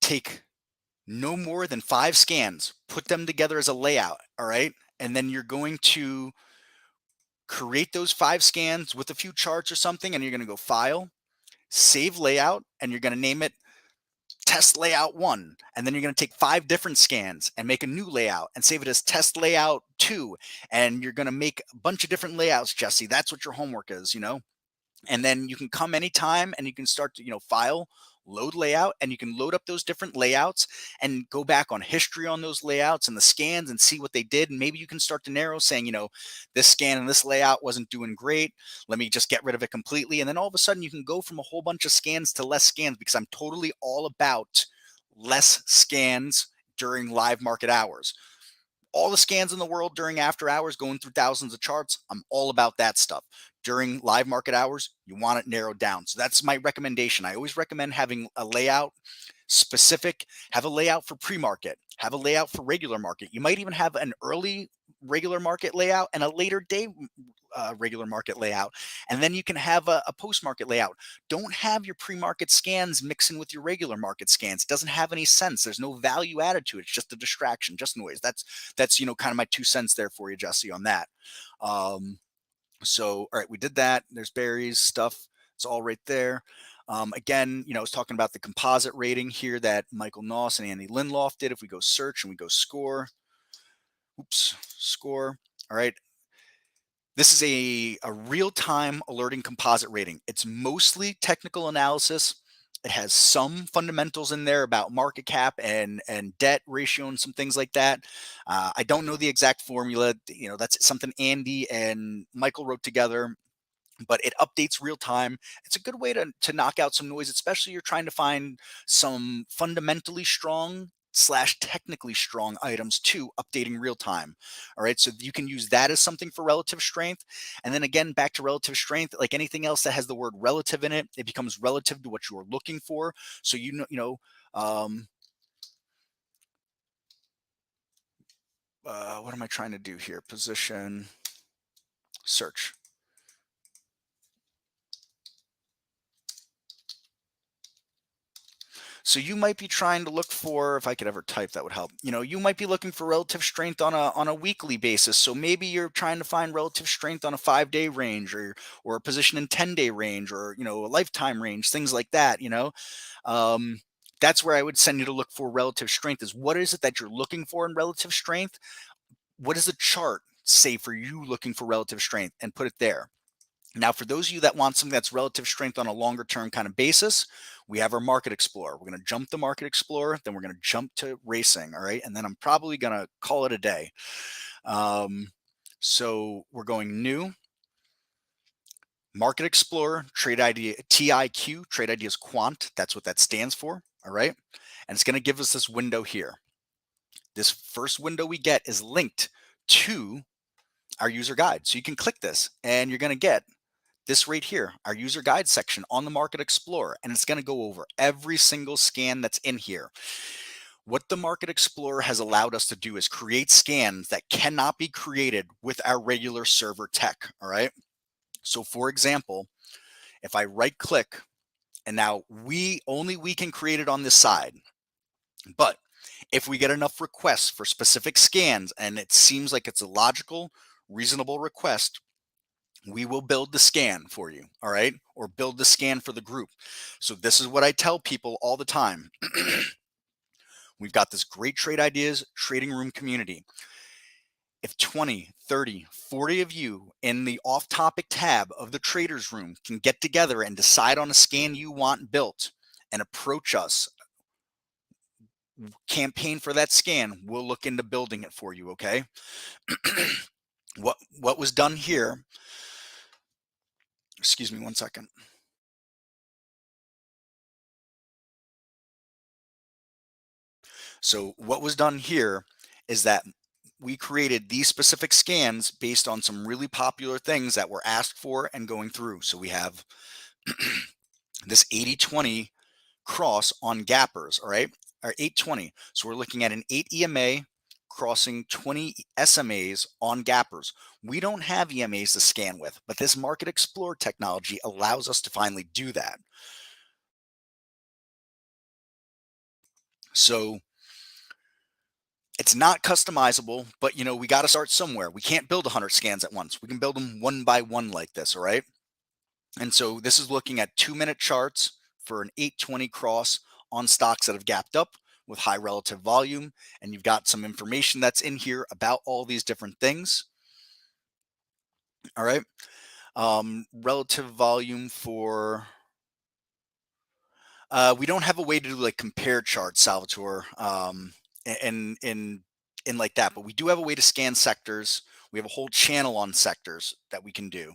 Take no more than 5 scans, put them together as a layout. All right. And then you're going to create those 5 scans with a few charts or something. And you're going to go File, Save Layout, and you're going to name it Test Layout 1. And then you're going to take 5 different scans and make a new layout and save it as Test Layout 2. And you're going to make a bunch of different layouts, Jesse. That's what your homework is, And then you can come anytime and you can start to, file, load layout, and you can load up those different layouts and go back on history on those layouts and the scans and see what they did. And maybe you can start to narrow saying, this scan and this layout wasn't doing great. Let me just get rid of it completely. And then all of a sudden you can go from a whole bunch of scans to less scans, because I'm totally all about less scans during live market hours. All the scans in the world during after hours, going through thousands of charts, I'm all about that stuff. During live market hours, you want it narrowed down. So that's my recommendation. I always recommend having a layout specific, have a layout for pre-market, have a layout for regular market. You might even have an early regular market layout and a later day regular market layout. And then you can have a post-market layout. Don't have your pre-market scans mixing with your regular market scans. It doesn't have any sense. There's no value added to it. It's just a distraction, just noise. That's kind of my 2 cents there for you, Jesse, on that. So, all right, we did that. There's Barry's stuff. It's all right there. Again, I was talking about the composite rating here that Michael Noss and Andy Lindloff did. If we go search and we go score, score. All right. This is a real-time alerting composite rating. It's mostly technical analysis. It has some fundamentals in there about market cap and debt ratio and some things like that. I don't know the exact formula. That's something Andy and Michael wrote together, but it updates real time. It's a good way to knock out some noise, especially you're trying to find some fundamentally strong / technically strong items too, updating real time. All right. So you can use that as something for relative strength. And then again, back to relative strength, like anything else that has the word relative in it, it becomes relative to what you're looking for. So, what am I trying to do here? Position, search. So you might be trying to look for, if I could ever type, that would help. You might be looking for relative strength on a weekly basis. So maybe you're trying to find relative strength on a 5-day range or a position in 10-day range or, a lifetime range, things like that, That's where I would send you to look for relative strength, is what is it that you're looking for in relative strength? What does the chart say for you looking for relative strength, and put it there. Now, for those of you that want something that's relative strength on a longer term kind of basis, we have our Market Explorer. We're going to jump the Market Explorer, then we're going to jump to racing. All right. And then I'm probably going to call it a day. So we're going new. Market Explorer, Trade Idea, TIQ, Trade Ideas Quant. That's what that stands for. All right. And it's going to give us this window here. This first window we get is linked to our user guide. So you can click this and you're going to get this right here, our user guide section on the Market Explorer, and it's going to go over every single scan that's in here. What the Market Explorer has allowed us to do is create scans that cannot be created with our regular server tech. All right. So for example, if I right click, and now we can create it on this side, but if we get enough requests for specific scans and it seems like it's a logical, reasonable request, we will build the scan for you, all right? Or build the scan for the group. So this is what I tell people all the time. We've got this great Trade Ideas trading room community. If 20, 30, 40 of you in the off topic tab of the traders room can get together and decide on a scan you want built and approach us, campaign for that scan, we'll look into building it for you. Okay. What was done here, excuse me one second. So what was done here is that we created these specific scans based on some really popular things that were asked for and going through. So we have this 80-20 cross on gappers, all right, or 820. So we're looking at an 8 EMA crossing 20 SMAs on gappers. We don't have EMAs to scan with, but this Market Explorer technology allows us to finally do that. So it's not customizable, but we got to start somewhere. We can't build 100 scans at once. We can build them one by one like this, all right? And so this is looking at 2-minute charts for an 820 cross on stocks that have gapped up with high relative volume. And you've got some information that's in here about all these different things. All right. Relative volume for, we don't have a way to do like compare charts, Salvatore, in like that, but we do have a way to scan sectors. We have a whole channel on sectors that we can do.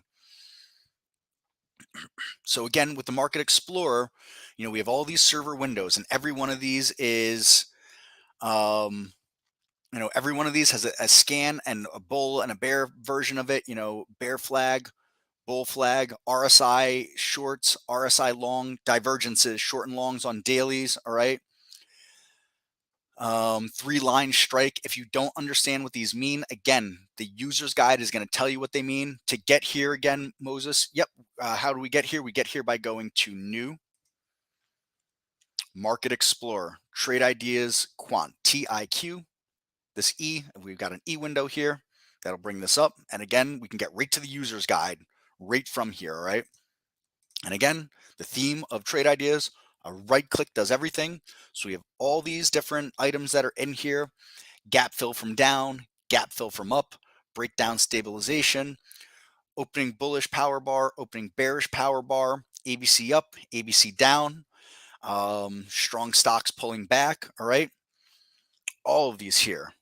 So again, with the Market Explorer, we have all these server windows, and every one of these is, every one of these has a scan and a bull and a bear version of it. Bear flag, bull flag, RSI shorts, RSI long, divergences, short and longs on dailies. All right. 3-line strike. If you don't understand what these mean, again, the user's guide is going to tell you what they mean. To get here again, Moses. Yep. How do we get here? We get here by going to New, Market Explorer, Trade Ideas, Quant, TIQ. This E, we've got an E window here that'll bring this up. And again, we can get right to the user's guide right from here. All right. And again, the theme of Trade Ideas, a right click does everything. So we have all these different items that are in here: gap fill from down, gap fill from up, breakdown stabilization, opening bullish power bar, opening bearish power bar, ABC up, ABC down, strong stocks pulling back. All right. All of these here.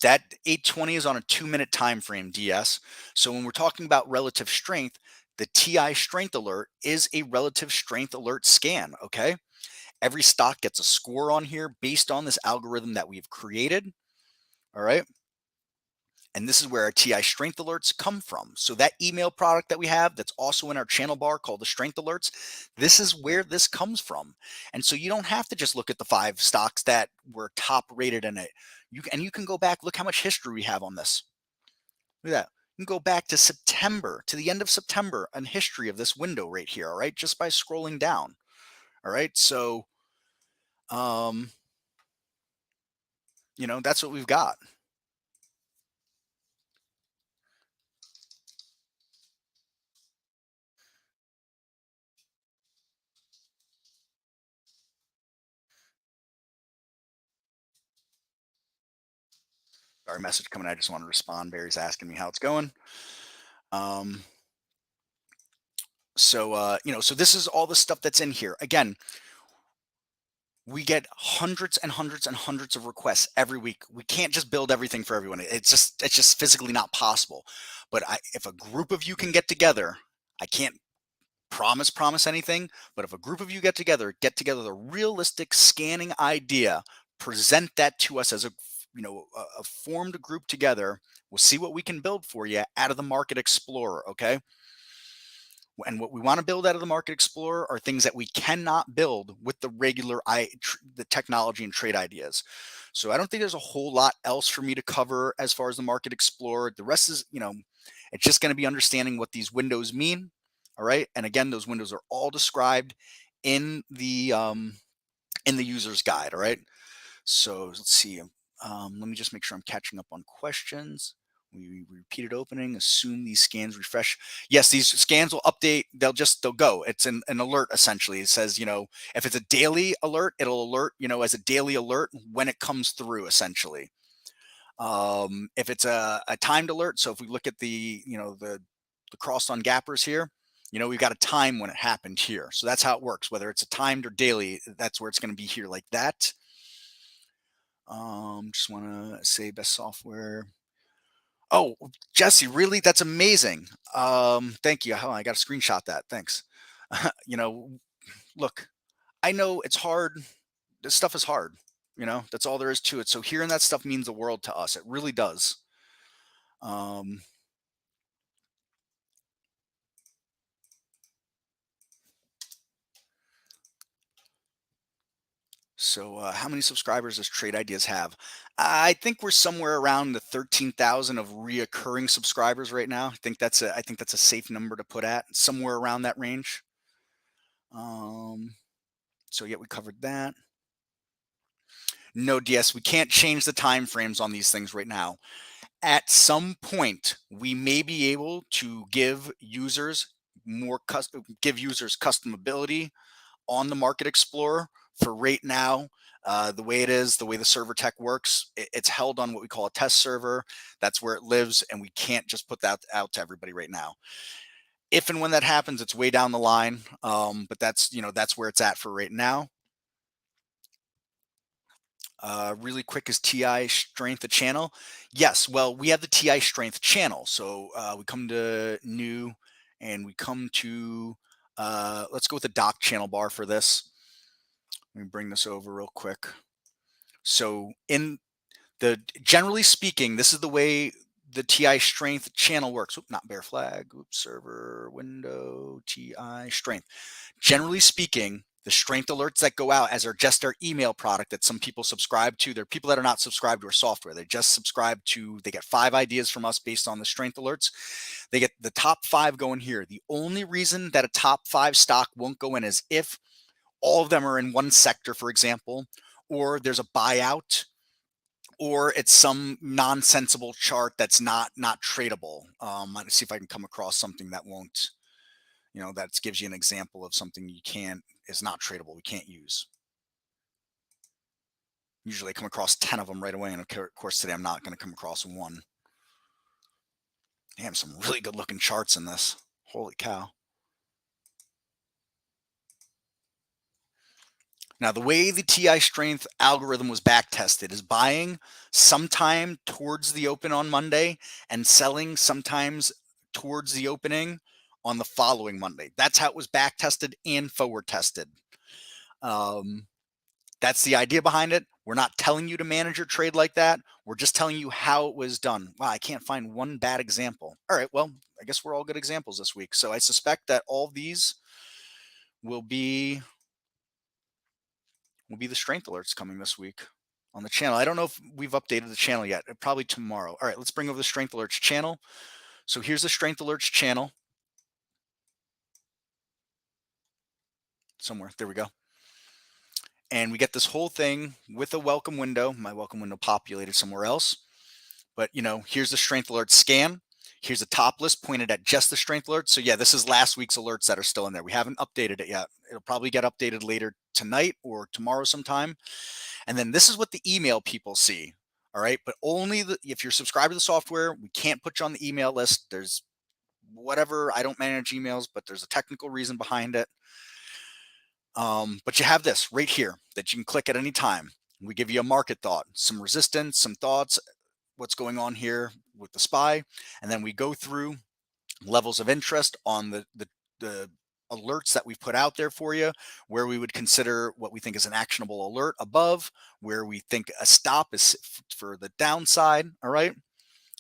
That 820 is on a 2-minute time frame, DS. So when we're talking about relative strength, the TI strength alert is a relative strength alert scan. Okay. Every stock gets a score on here based on this algorithm that we've created. All right. And this is where our TI strength alerts come from. So that email product that we have that's also in our channel bar called the strength alerts, this is where this comes from. And so you don't have to just look at the 5 stocks that were top rated in it. You can go back, look how much history we have on this. Look at that. You can go back to September, to the end of September, and history of this window right here. All right. Just by scrolling down. All right. So, that's what we've got. Sorry, message coming. I just want to respond. Barry's asking me how it's going. So this is all the stuff that's in here. Again, we get hundreds and hundreds and hundreds of requests every week. We can't just build everything for everyone. It's just physically not possible. But if a group of you can get together, I can't promise anything, but if a group of you get together the realistic scanning idea, present that to us as a formed group together, we'll see what we can build for you out of the Market Explorer. Okay. And what we want to build out of the Market Explorer are things that we cannot build with the regular the technology and trade ideas. So I don't think there's a whole lot else for me to cover as far as the Market Explorer. The rest is, it's just going to be understanding what these windows mean. All right. And again, those windows are all described in the user's guide. All right. So let's see. Let me just make sure I'm catching up on questions. We repeated opening, assume these scans refresh. Yes, these scans will update. They'll go. It's an alert essentially. It says, if it's a daily alert, it'll alert, as a daily alert when it comes through essentially. If it's a timed alert, so if we look at the, the crossed on gappers here, we've got a time when it happened here. So that's how it works. Whether it's a timed or daily, that's where it's going to be here like that. Just want to say best software. Oh, Jesse, really? That's amazing. Thank you. Oh, I got to screenshot that. Thanks. you know, Look, I know it's hard. This stuff is hard. That's all there is to it. So hearing that stuff means the world to us. It really does. Um, so how many subscribers does Trade Ideas have? I think we're somewhere around the 13,000 of reoccurring subscribers right now. I think that's a safe number to put at somewhere around that range. So yeah, we covered that. No, DS, we can't change the time frames on these things right now. At some point, we may be able to give users customability on the Market Explorer. For right now, the way it is, the way the server tech works, it's held on what we call a test server. That's where it lives, and we can't just put that out to everybody right now. If and when that happens, it's way down the line, but that's where it's at for right now. Really quick, is TI Strength a channel? Yes. Well, we have the TI Strength channel. So we come to new, and we come to let's go with the doc channel bar for this. Let me bring this over real quick. So generally speaking, this is the way the TI Strength channel works. Oop, not bear flag. Oops, server window TI Strength. Generally speaking, the strength alerts that go out as just our email product that some people subscribe to. There are people that are not subscribed to our software. They just subscribe to, they get 5 ideas from us based on the strength alerts. They get the top 5 going here. The only reason that a top 5 stock won't go in is if all of them are in one sector, for example, or there's a buyout, or it's some nonsensical chart that's not tradable. Let's see if I can come across something that won't, that gives you an example of something is not tradable, we can't use. Usually I come across 10 of them right away, and of course today I'm not going to come across one. Damn, some really good looking charts in this. Holy cow. Now, the way the TI Strength algorithm was back tested is buying sometime towards the open on Monday and selling sometimes towards the opening on the following Monday. That's how it was back tested and forward tested. That's the idea behind it. We're not telling you to manage your trade like that. We're just telling you how it was done. Wow, I can't find one bad example. All right, well, I guess we're all good examples this week. So I suspect that all of these will be the strength alerts coming this week on the channel. I don't know if we've updated the channel yet. Probably tomorrow. All right, let's bring over the strength alerts channel. So here's the strength alerts channel. Somewhere, there we go. And we get this whole thing with a welcome window. My welcome window populated somewhere else. But, here's the strength alert scan. Here's a top list pointed at just the strength alerts. So yeah, this is last week's alerts that are still in there. We haven't updated it yet. It'll probably get updated later tonight or tomorrow sometime. And then this is what the email people see. All right. But only if you're subscribed to the software, we can't put you on the email list. There's whatever. I don't manage emails, but there's a technical reason behind it. But you have this right here that you can click at any time. We give you a market thought, some resistance, some thoughts, what's going on here with the SPY. And then we go through levels of interest on the alerts that we've put out there for you, where we would consider what we think is an actionable alert above, where we think a stop is for the downside. All right.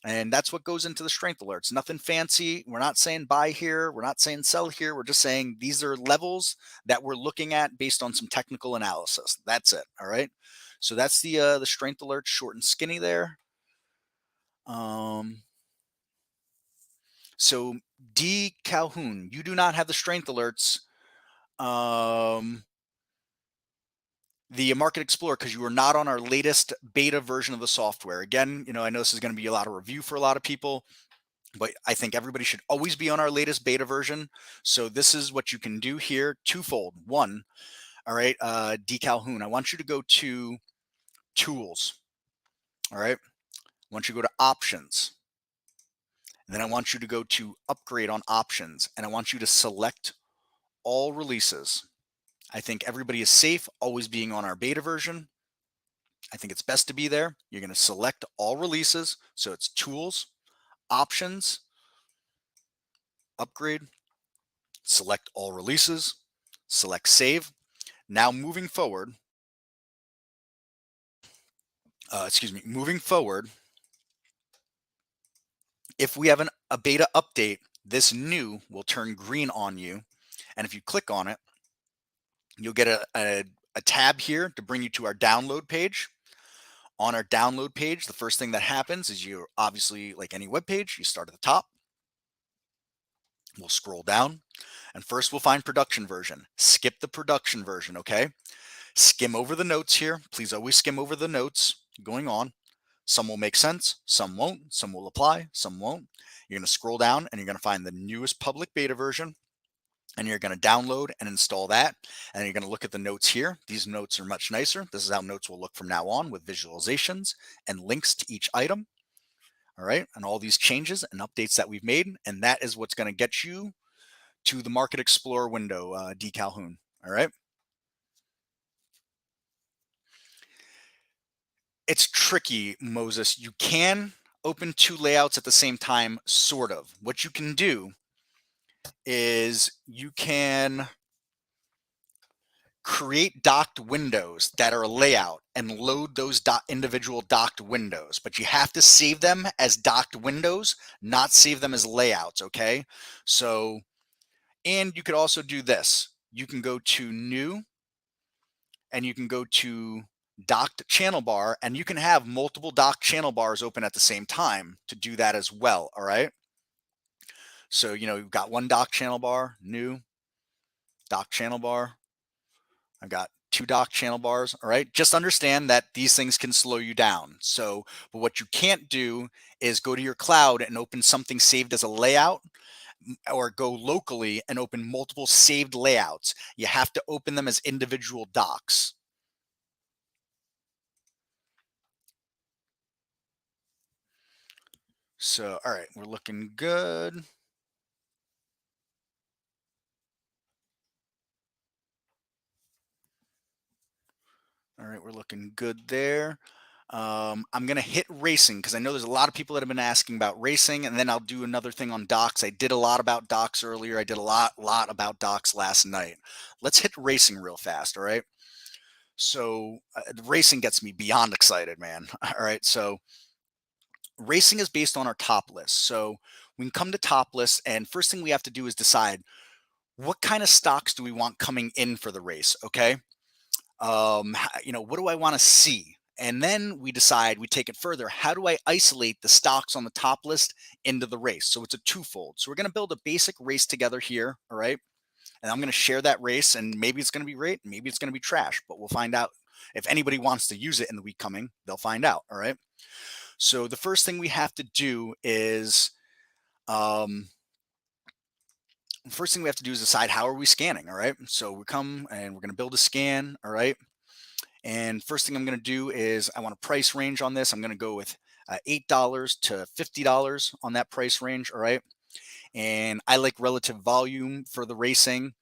And that's what goes into the strength alerts. Nothing fancy. We're not saying buy here. We're not saying sell here. We're just saying these are levels that we're looking at based on some technical analysis. That's it. All right. So that's the strength alerts, short and skinny there. So D Calhoun, you do not have the strength alerts. The Market Explorer, because you are not on our latest beta version of the software. Again, I know this is going to be a lot of review for a lot of people, but I think everybody should always be on our latest beta version. So this is what you can do here, twofold. One, all right, D Calhoun, I want you to go to tools. All right. I want you to go to options. And then I want you to go to upgrade on options, and I want you to select all releases. I think everybody is safe always being on our beta version. I think it's best to be there. You're going to select all releases. So it's tools, options, upgrade, select all releases, select save. Now moving forward, moving forward, if we have a beta update, this new will turn green on you. And if you click on it, you'll get a tab here to bring you to our download page. On our download page, the first thing that happens is you obviously, like any web page, you start at the top. We'll scroll down, and first we'll find production version. Skip the production version, okay? Skim over the notes here. Please always skim over the notes going on. Some will make sense, some won't, some will apply, some won't. You're going to scroll down and you're going to find the newest public beta version, and you're going to download and install that. And you're going to look at the notes here. These notes are much nicer. This is how notes will look from now on, with visualizations and links to each item. All right, and all these changes and updates that we've made, and that is what's going to get you to the Market Explorer window, D. Calhoun. All right. It's tricky, Moses. You can open two layouts at the same time, sort of. What you can do is you can create docked windows that are a layout and load those individual docked windows, but you have to save them as docked windows, not save them as layouts, okay? So, and you could also do this. You can go to new, and you can go to docked channel bar, and you can have multiple docked channel bars open at the same time to do that as well, all right? So, you've got one dock channel bar, new, dock channel bar. I've got two dock channel bars, all right? Just understand that these things can slow you down. So, but what you can't do is go to your cloud and open something saved as a layout, or go locally and open multiple saved layouts. You have to open them as individual docks. So, all right, we're looking good. All right, we're looking good there. I'm going to hit racing because I know there's a lot of people that have been asking about racing, and then I'll do another thing on docks. I did a lot about docks earlier. I did a lot about docks last night. Let's hit racing real fast, all right? So racing gets me beyond excited, man. All right, so racing is based on our top list. So we can come to top list, and first thing we have to do is decide what kind of stocks do we want coming in for the race, okay? What do I want to see? And then we decide, we take it further. How do I isolate the stocks on the top list into the race? So it's a twofold. So we're going to build a basic race together here. All right. And I'm going to share that race, and maybe it's going to be great. Maybe it's going to be trash, but we'll find out. If anybody wants to use it in the week coming, they'll find out. All right. So the first thing we have to do is, decide how are we scanning. All right. So we come and we're going to build a scan. All right. And first thing I'm going to do is I want a price range on this. I'm going to go with $8 to $50 on that price range. All right. And I like relative volume for the racing.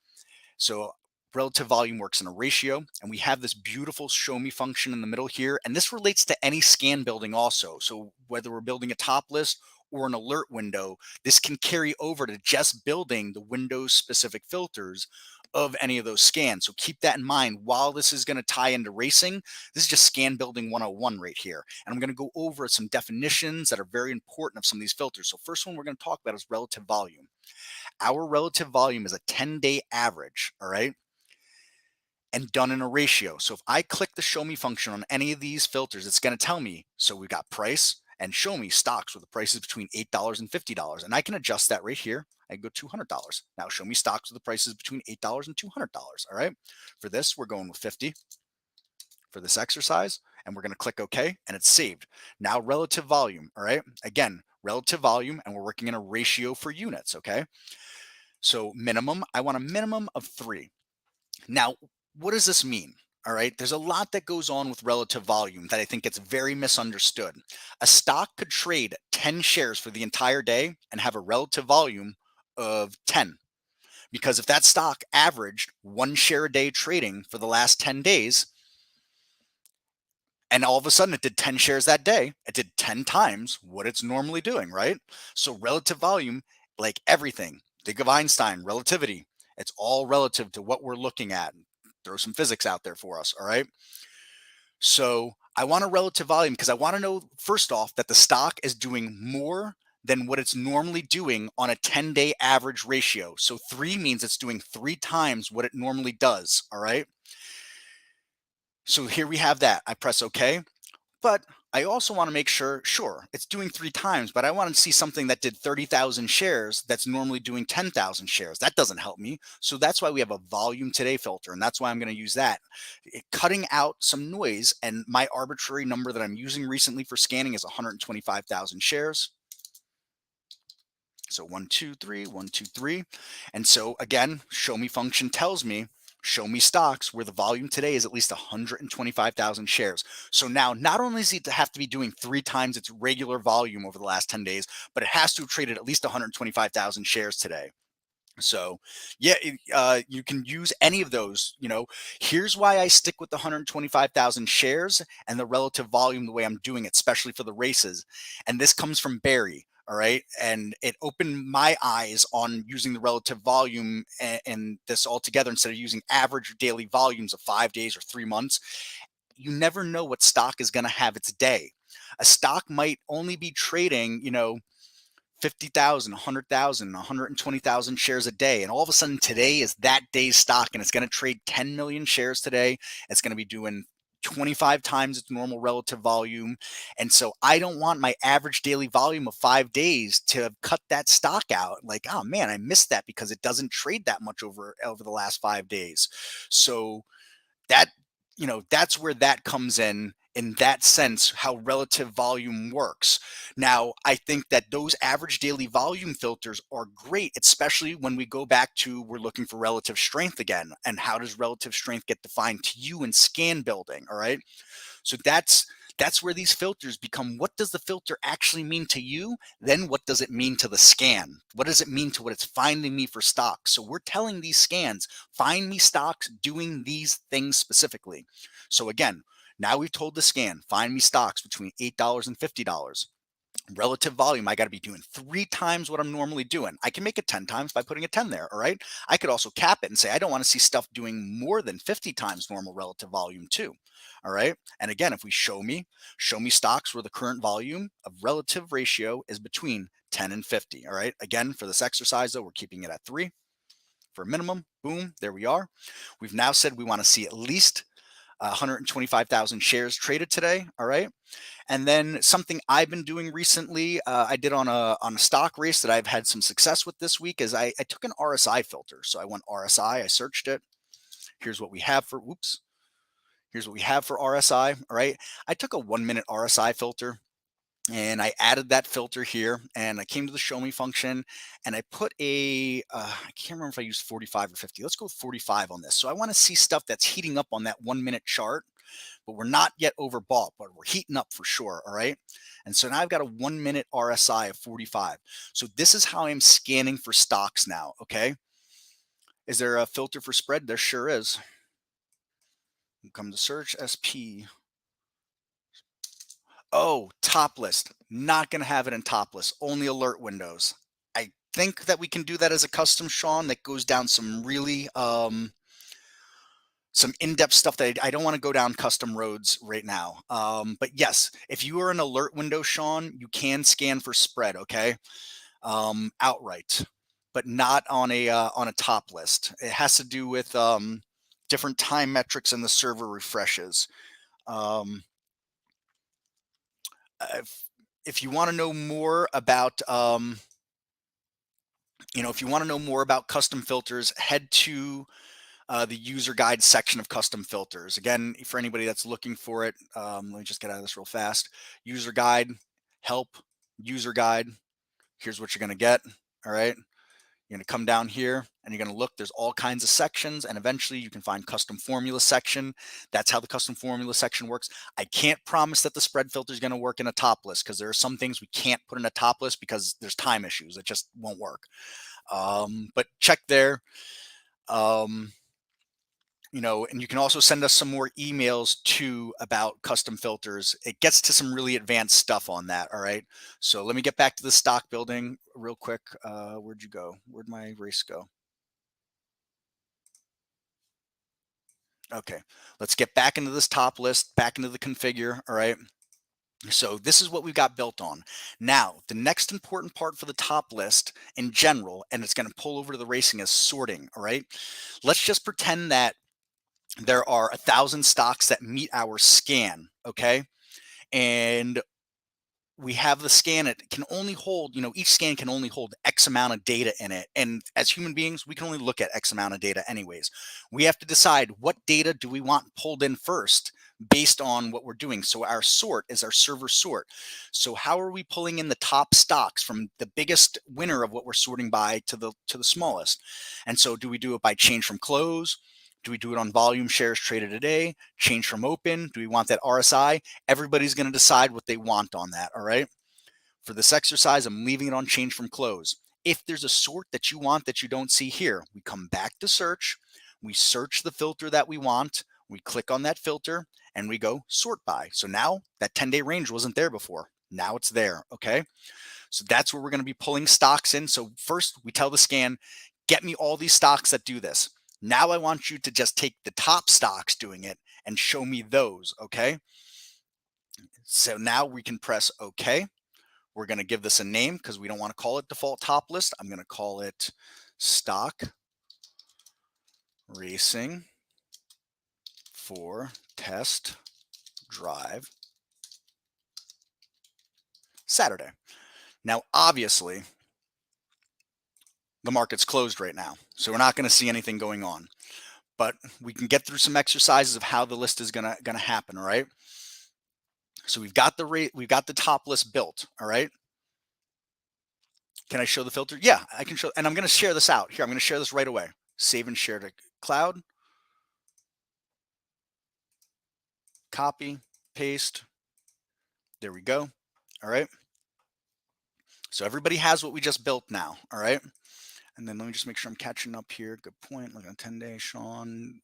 So relative volume works in a ratio, and we have this beautiful show me function in the middle here. And this relates to any scan building also. So whether we're building a top list or an alert window, this can carry over to just building the Windows specific filters of any of those scans. So keep that in mind. While this is going to tie into racing, this is just scan building 101 right here. And I'm going to go over some definitions that are very important of some of these filters. So first one we're going to talk about is relative volume. Our relative volume is a 10-day average, all right? And done in a ratio. So if I click the show me function on any of these filters, it's going to tell me, so we've got price and show me stocks with the prices between $8 and $50. And I can adjust that right here. I can go $200. Now show me stocks with the prices between $8 and $200. All right. For this, we're going with 50 for this exercise, and we're going to click OK, and it's saved. Now relative volume. All right. Again, relative volume, and we're working in a ratio for units. Okay. So minimum, I want a minimum of 3. Now, what does this mean? All right. There's a lot that goes on with relative volume that I think gets very misunderstood. A stock could trade 10 shares for the entire day and have a relative volume of 10. Because if that stock averaged 1 share a day trading for the last 10 days, and all of a sudden it did 10 shares that day, it did 10 times what it's normally doing, right? So relative volume, like everything, think of Einstein, relativity, it's all relative to what we're looking at. Throw some physics out there for us, all right? So I want a relative volume because I want to know, first off, that the stock is doing more than what it's normally doing on a 10-day average ratio. So 3 means it's doing 3 times what it normally does, all right? So here we have that. I press OK. But I also want to make sure, it's doing 3 times, but I want to see something that did 30,000 shares that's normally doing 10,000 shares. That doesn't help me. So that's why we have a volume today filter, and that's why I'm going to use that. Cutting out some noise, and my arbitrary number that I'm using recently for scanning is 125,000 shares. So 1, 2, 3, 1, 2, 3. And so again, show me function tells me, show me stocks where the volume today is at least 125,000 shares. So now not only does it have to be doing 3 times its regular volume over the last 10 days, but it has to have traded at least 125,000 shares today. So yeah, you can use any of those. Here's why I stick with the 125,000 shares and the relative volume the way I'm doing it, especially for the races. And this comes from Barry. All right. And it opened my eyes on using the relative volume and this altogether instead of using average daily volumes of 5 days or 3 months. You never know what stock is going to have its day. A stock might only be trading, 50,000, 100,000, 120,000 shares a day. And all of a sudden today is that day's stock and it's going to trade 10 million shares today. It's going to be doing 25 times its normal relative volume. And so I don't want my average daily volume of 5 days to cut that stock out. Like, oh man, I missed that because it doesn't trade that much over the last 5 days. So that that's where that comes in that sense, how relative volume works. Now I think that those average daily volume filters are great, especially when we go back to we're looking for relative strength again, and how does relative strength get defined to you in scan building? All right, so that's where these filters become, what does the filter actually mean to you? Then what does it mean to the scan? What does it mean to what it's finding me for stocks? So we're telling these scans, find me stocks doing these things specifically. So again, now we've told the scan, find me stocks between $8 and $50. Relative volume, I got to be doing 3 times what I'm normally doing. I can make it 10 times by putting a 10 there. All right. I could also cap it and say, I don't want to see stuff doing more than 50 times normal relative volume too. All right. And again, if we show me stocks where the current volume of relative ratio is between 10 and 50. All right. Again, for this exercise, though, we're keeping it at 3 for a minimum. Boom. There we are. We've now said we want to see at least 125,000 shares traded today. All right. And then something I've been doing recently, I did on a stock race that I've had some success with this week, is I took an RSI filter. So I went RSI, I searched it. Here's what we have for, whoops. Here's what we have for RSI. All right. I took a 1-minute RSI filter and I added that filter here, and I came to the show me function and I put I can't remember if I used 45 or 50. Let's go with 45 on this. So I want to see stuff that's heating up on that 1-minute chart, but we're not yet overbought, but we're heating up for sure. All right. And so now I've got a 1-minute RSI of 45. So this is how I'm scanning for stocks now. Okay. Is there a filter for spread? There sure is. We'll come to search SP. Oh, top list. Not going to have it in top list, only alert windows. I think that we can do that as a custom, Sean, that goes down some really some in-depth stuff that I don't want to go down custom roads right now. But yes, if you are an alert window, Sean, you can scan for spread, okay? Outright, but not on a top list. It has to do with different time metrics and the server refreshes. Um, if you want to know more about if you want to know more about custom filters, head to the user guide section of custom filters. Again, for anybody that's looking for it, let me just get out of this real fast. User guide, help, user guide. Here's what you're going to get. All right. You're going to come down here and you're going to look, there's all kinds of sections, and eventually you can find custom formula section. That's how the custom formula section works. I can't promise that the spread filter is going to work in a top list, because there are some things we can't put in a top list because there's time issues. It just won't work. But check there. And you can also send us some more emails too about custom filters. It gets to some really advanced stuff on that. All right. So let me get back to the stock building real quick. Where'd you go? Where'd my race go? Okay. Let's get back into this top list, back into the configure. All right. So this is what we've got built on. Now, the next important part for the top list in general, and it's going to pull over to the racing, is sorting. All right. Let's just pretend that there are 1,000 stocks that meet our scan, okay? And we have the scan, it can only hold, each scan can only hold X amount of data in it. And as human beings, we can only look at X amount of data anyways. We have to decide what data do we want pulled in first based on what we're doing. So our sort is our server sort. So how are we pulling in the top stocks from the biggest winner of what we're sorting by to the smallest? And so do we do it by change from close? Do we do it on volume shares traded a day? Change from open? Do we want that RSI? Everybody's going to decide what they want on that. All right. For this exercise, I'm leaving it on change from close. If there's a sort that you want that you don't see here, we come back to search. We search the filter that we want. We click on that filter and we go sort by. So now that 10-day range wasn't there before. Now it's there. Okay. So that's where we're going to be pulling stocks in. So first we tell the scan, get me all these stocks that do this. Now I want you to just take the top stocks doing it and show me those, okay? So now we can press OK. We're going to give this a name because we don't want to call it default top list. I'm going to call it stock racing for test drive Saturday. Now, obviously, the market's closed right now, so we're not going to see anything going on. But we can get through some exercises of how the list is gonna happen. All right. So we've got the top list built. All right. Can I show the filter? Yeah, I can show, and I'm gonna share this out here. I'm gonna share this right away. Save and share to cloud. Copy, paste. There we go. All right. So everybody has what we just built now. All right. And then let me just make sure I'm catching up here. Good point. Look at 10-day, Sean.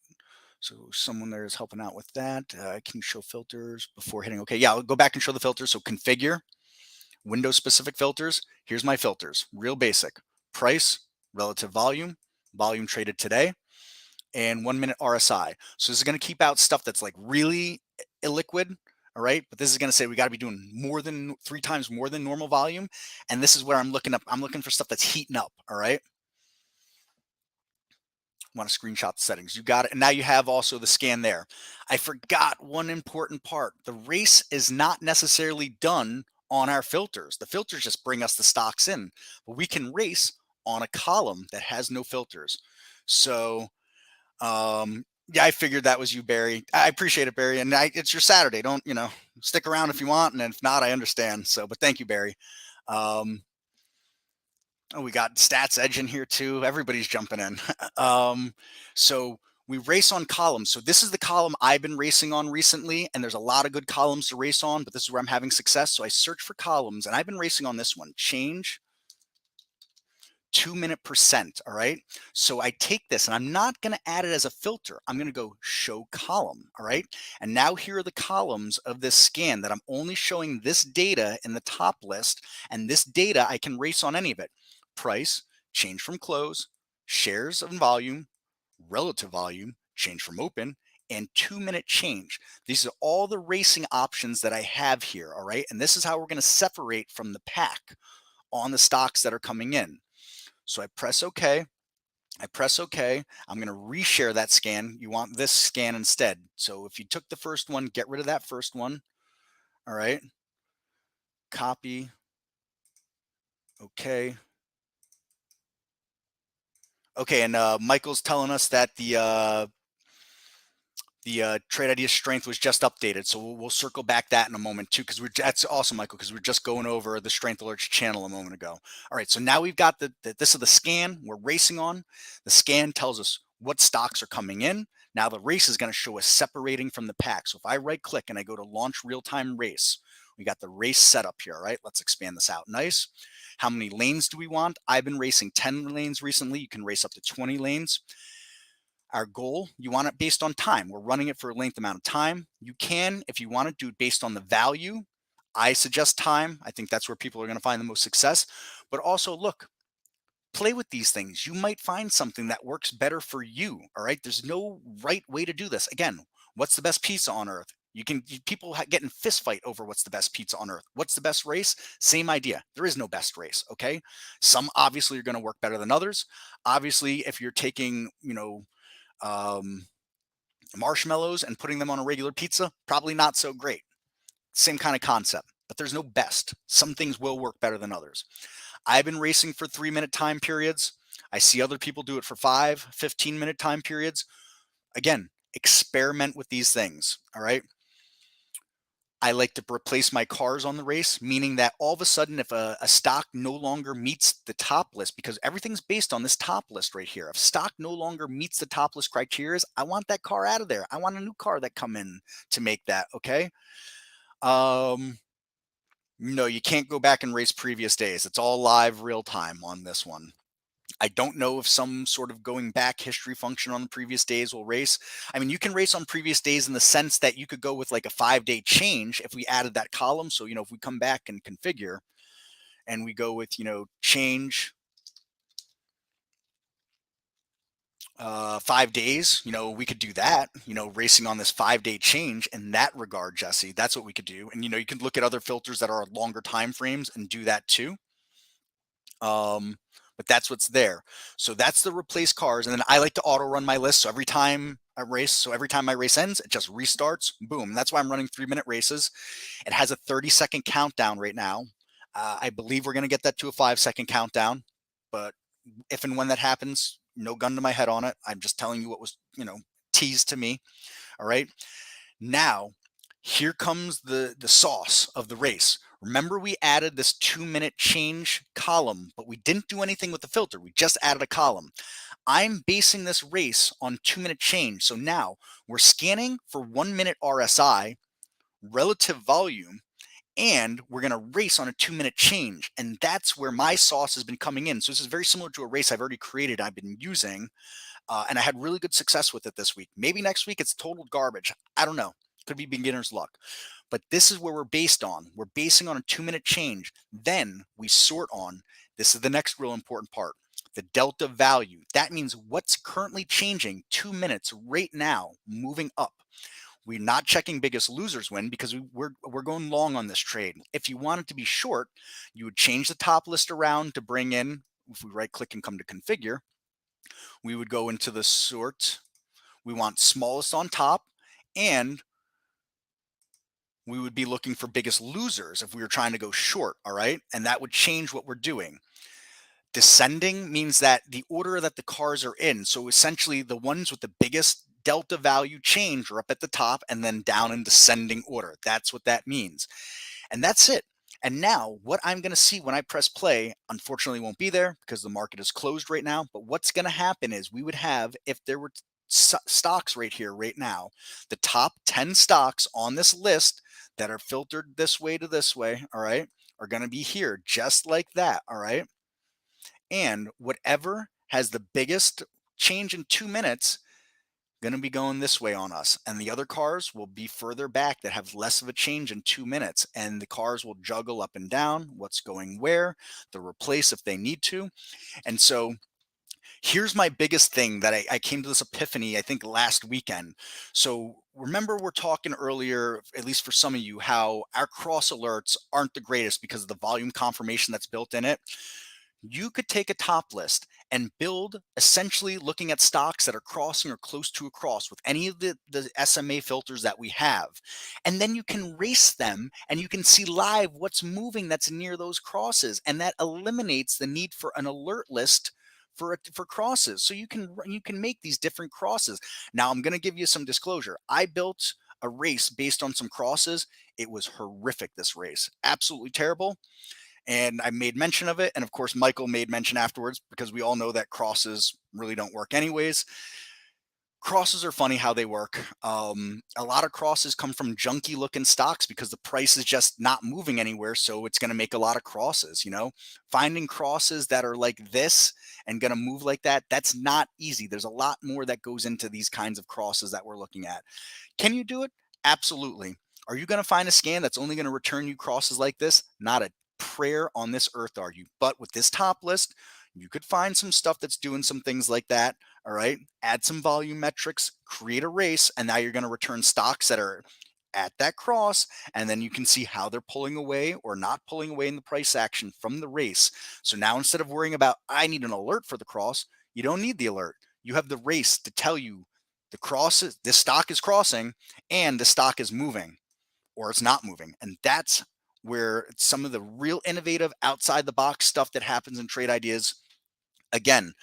So someone there is helping out with that. Can you show filters before hitting? Okay, yeah, I'll go back and show the filters. So configure, Windows specific filters. Here's my filters, real basic. Price, relative volume, volume traded today, and 1 minute RSI. So this is going to keep out stuff that's like really illiquid. All right, but this is going to say we got to be doing more than 3 times more than normal volume. And this is where I'm looking up. I'm looking for stuff that's heating up. All right. Want to screenshot the settings. You got it. And now you have also the scan there. I forgot one important part. The race is not necessarily done on our filters. The filters just bring us the stocks in, but we can race on a column that has no filters. So, yeah, I figured that was you, Barry. I appreciate it, Barry. And it's your Saturday. Don't, stick around if you want. And if not, I understand. So, but thank you, Barry. Oh, we got Stats Edge in here too. Everybody's jumping in. So we race on columns. So this is the column I've been racing on recently, and there's a lot of good columns to race on, but this is where I'm having success. So I search for columns, and I've been racing on this one. Change 2-minute percent. All right. So I take this, and I'm not going to add it as a filter. I'm going to go show column. All right. And now here are the columns of this scan that I'm only showing this data in the top list, and this data I can race on any of it. Price, change from close, shares and volume, relative volume, change from open, and 2-minute change. These are all the racing options that I have here. All right. And this is how we're going to separate from the pack on the stocks that are coming in. So I press OK. I press OK. I'm going to reshare that scan. You want this scan instead. So if you took the first one, get rid of that first one. All right. Copy. OK. Okay, and Michael's telling us that the The trade idea strength was just updated, so we'll circle back that in a moment too, because that's awesome, Michael, because we're just going over the strength alerts channel a moment ago. All right, so now we've got this is the scan we're racing on. The scan tells us what stocks are coming in. Now the race is going to show us separating from the pack. So if I right click and I go to launch real-time race, we got the race set up here. All right, let's expand this out. Nice. How many lanes do we want? I've been racing 10 lanes recently. You can race up to 20 lanes. Our goal, you want it based on time. We're running it for a length amount of time. You can, if you want to, do it based on the value. I suggest time. I think that's where people are going to find the most success. But also, look, play with these things. You might find something that works better for you. All right. There's no right way to do this. Again, what's the best pizza on earth? People get in fist fight over what's the best pizza on earth. What's the best race? Same idea. There is no best race. Okay. Some obviously are going to work better than others. Obviously, if you're taking, um, marshmallows and putting them on a regular pizza, probably not so great. Same kind of concept, but there's no best. Some things will work better than others. I've been racing for 3-minute time periods. I see other people do it for 5, 15-minute time periods. Again, experiment with these things. All right. I like to replace my cars on the race, meaning that all of a sudden, if a stock no longer meets the top list, because everything's based on this top list right here. If stock no longer meets the top list criteria, I want that car out of there. I want a new car that come in to make that. Okay. No, you can't go back and race previous days. It's all live real time on this one. I don't know if some sort of going back history function on the previous days will race. I mean, you can race on previous days in the sense that you could go with like a 5-day change if we added that column. So, if we come back and configure and we go with, change 5 days, we could do that, racing on this 5-day change in that regard, Jesse. That's what we could do. And, you can look at other filters that are longer time frames and do that too. But that's what's there. So that's the replace cars. And then I like to auto run my list. So every time I race ends, it just restarts. Boom. That's why I'm running 3-minute races. It has a 30-second countdown right now. I believe we're going to get that to a 5-second countdown. But if and when that happens, no gun to my head on it. I'm just telling you what was, teased to me. All right. Now, here comes the sauce of the race. Remember, we added this 2-minute change column, but we didn't do anything with the filter. We just added a column. I'm basing this race on 2-minute change. So now we're scanning for 1-minute RSI, relative volume, and we're going to race on a 2-minute change. And that's where my sauce has been coming in. So this is very similar to a race I've already created, I've been using, and I had really good success with it this week. Maybe next week it's total garbage. I don't know. Could be beginner's luck. But this is where we're based on. We're basing on a 2-minute change. Then we sort on, this is the next real important part, the delta value. That means what's currently changing 2 minutes right now, moving up. We're not checking biggest losers win because we're going long on this trade. If you want it to be short, you would change the top list around to bring in, if we right click and come to configure, we would go into the sort. We want smallest on top, and we would be looking for biggest losers if we were trying to go short. All right. And that would change what we're doing. Descending means that the order that the cars are in. So essentially the ones with the biggest delta value change are up at the top and then down in descending order. That's what that means. And that's it. And now what I'm going to see when I press play, unfortunately won't be there because the market is closed right now. But what's going to happen is we would have, if there were stocks right here, right now, the top 10 stocks on this list that are filtered this way to this way, all right, are going to be here just like that, all right? And whatever has the biggest change in 2 minutes going to be going this way on us, and the other cars will be further back that have less of a change in 2 minutes, and the cars will juggle up and down what's going where, they'll replace if they need to. And so here's my biggest thing that I came to this epiphany, I think last weekend. So remember, we're talking earlier, at least for some of you, how our cross alerts aren't the greatest because of the volume confirmation that's built in it. You could take a top list and build essentially looking at stocks that are crossing or close to a cross with any of the SMA filters that we have. And then you can race them and you can see live what's moving that's near those crosses. And that eliminates the need for an alert list for crosses. So you can make these different crosses. Now I'm going to give you some disclosure. I built a race based on some crosses. It was horrific, this race. Absolutely terrible. And I made mention of it. And of course, Michael made mention afterwards, because we all know that crosses really don't work anyways. Crosses are funny how they work. A lot of crosses come from junky looking stocks because the price is just not moving anywhere. So it's going to make a lot of crosses, you know. Finding crosses that are like this and going to move like that, that's not easy. There's a lot more that goes into these kinds of crosses that we're looking at. Can you do it? Absolutely. Are you going to find a scan that's only going to return you crosses like this? Not a prayer on this earth, are you? But with this top list, you could find some stuff that's doing some things like that. All right. Add some volume metrics, create a race, and now you're going to return stocks that are at that cross. And then you can see how they're pulling away or not pulling away in the price action from the race. So now instead of worrying about, I need an alert for the cross, you don't need the alert. You have the race to tell you the cross is, this stock is crossing and the stock is moving or it's not moving. And that's where some of the real innovative outside the box stuff that happens in trade ideas. Again,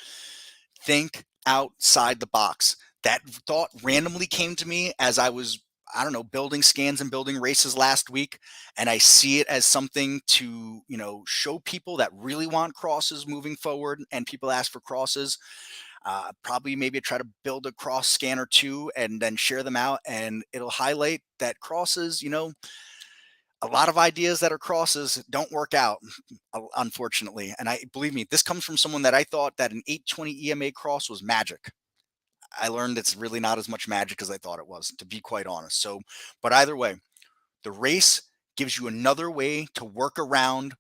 think outside the box. That thought randomly came to me as I was, I don't know, building scans and building races last week. And I see it as something to, you know, show people that really want crosses moving forward, and people ask for crosses. Probably maybe try to build a cross scan or two and then share them out, and it'll highlight that crosses, you know, a lot of ideas that are crosses don't work out, unfortunately. And I, believe me, this comes from someone that I thought that an 820 EMA cross was magic. I learned it's really not as much magic as I thought it was, to be quite honest. So, but either way, the race gives you another way to work around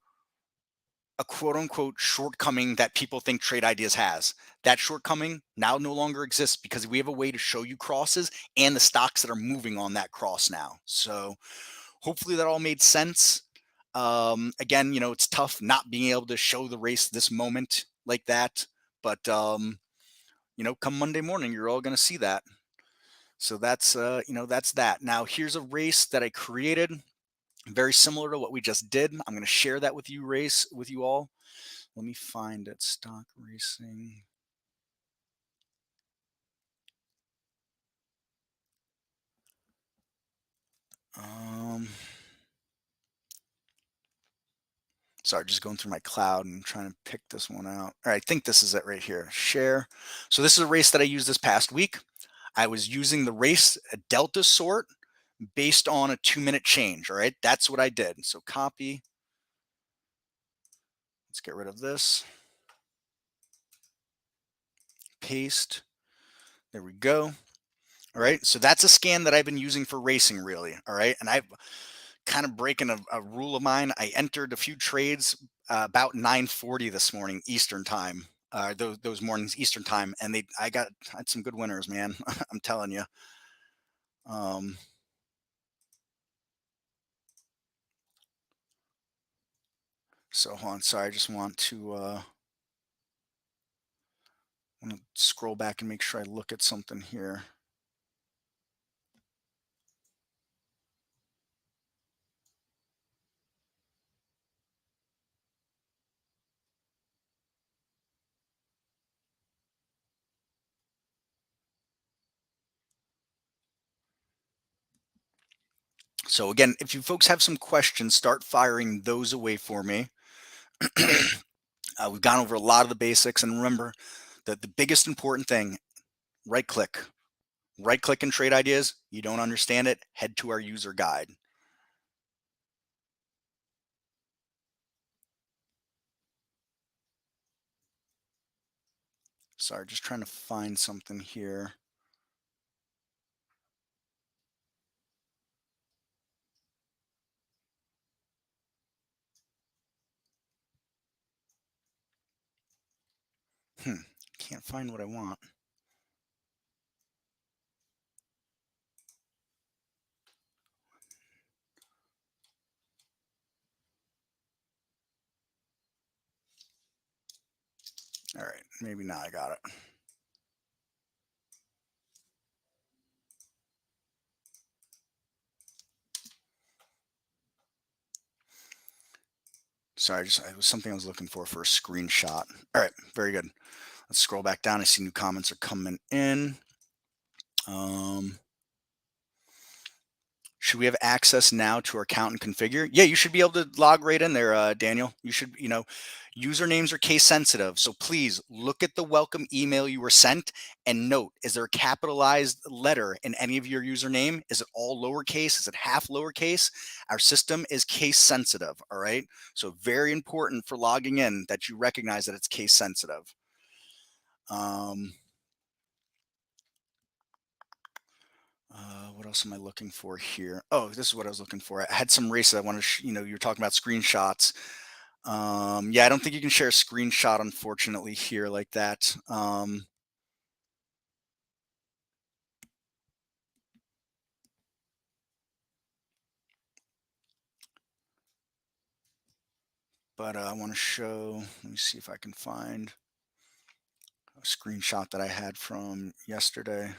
a quote unquote shortcoming that people think trade ideas has. That shortcoming now no longer exists because we have a way to show you crosses and the stocks that are moving on that cross now. So hopefully that all made sense. Again, you know, it's tough not being able to show the race this moment like that, but you know, come Monday morning, you're all going to see that. So that's you know, that's that. Now here's a race that I created, very similar to what we just did. I'm going to share that with you, race with you all. Let me find it. Stock racing. Um, Sorry, just going through my cloud and trying to pick this one out. All right, I think this is it right here. Share. So this is a race that I used this past week. I was using the race a delta sort based on a 2-minute change. All right, that's what I did. So copy. Let's get rid of this. Paste. There we go. All right, so that's a scan that I've been using for racing, really. All right, and I've kind of breaking a rule of mine. I entered a few trades about 9:40 this morning Eastern time. Those mornings Eastern time, and I had some good winners, man. I'm telling you. Um, so hold on, sorry, I just want to scroll back and make sure I look at something here. So again, if you folks have some questions, start firing those away for me. We've gone over a lot of the basics, and remember that the biggest important thing, right click. Right click and trade ideas. You don't understand it, head to our user guide. Sorry, just trying to find something here. Can't find what I want. All right, maybe now I got it. Sorry, it was something I was looking for a screenshot. All right, very good. Let's scroll back down. I see new comments are coming in. Should we have access now to our account and configure? Yeah, you should be able to log right in there, Daniel. You should, usernames are case sensitive. So please look at the welcome email you were sent and note, is there a capitalized letter in any of your username? Is it all lowercase? Is it half lowercase? Our system is case sensitive. All right. So very important for logging in that you recognize that it's case sensitive. What else am I looking for here? Oh, this is what I was looking for. I had some races I wanted to, you were talking about screenshots. Yeah, I don't think you can share a screenshot, unfortunately, here like that. But I want to show, let me see if I can find a screenshot that I had from yesterday.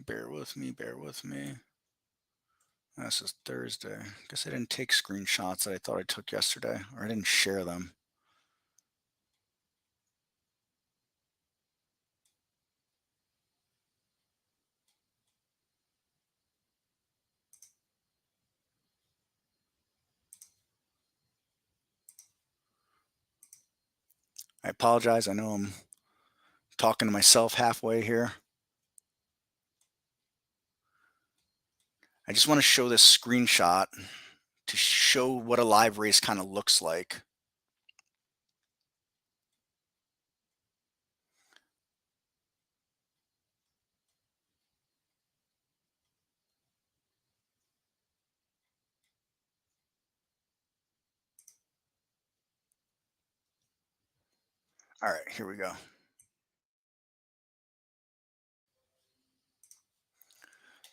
Bear with me, bear with me. This is Thursday. I guess I didn't take screenshots that I thought I took yesterday, or I didn't share them. I apologize. I know I'm talking to myself halfway here. I just want to show this screenshot to show what a live race kind of looks like. All right, here we go.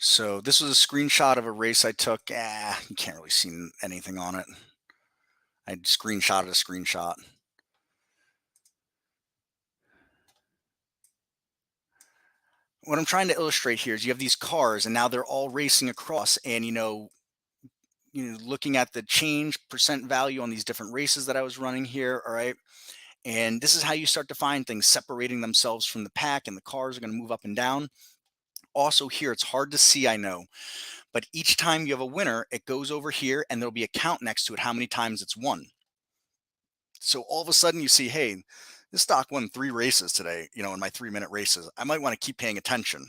So this was a screenshot of a race I took. You can't really see anything on it. I screenshotted a screenshot. What I'm trying to illustrate here is you have these cars and now they're all racing across, and looking at the change percent value on these different races that I was running here. All right. And this is how you start to find things separating themselves from the pack, and the cars are going to move up and down. Also here, it's hard to see, I know, but each time you have a winner, it goes over here and there'll be a count next to it, how many times it's won. So all of a sudden you see, hey, this stock won 3 races today, in my 3-minute races. I might want to keep paying attention.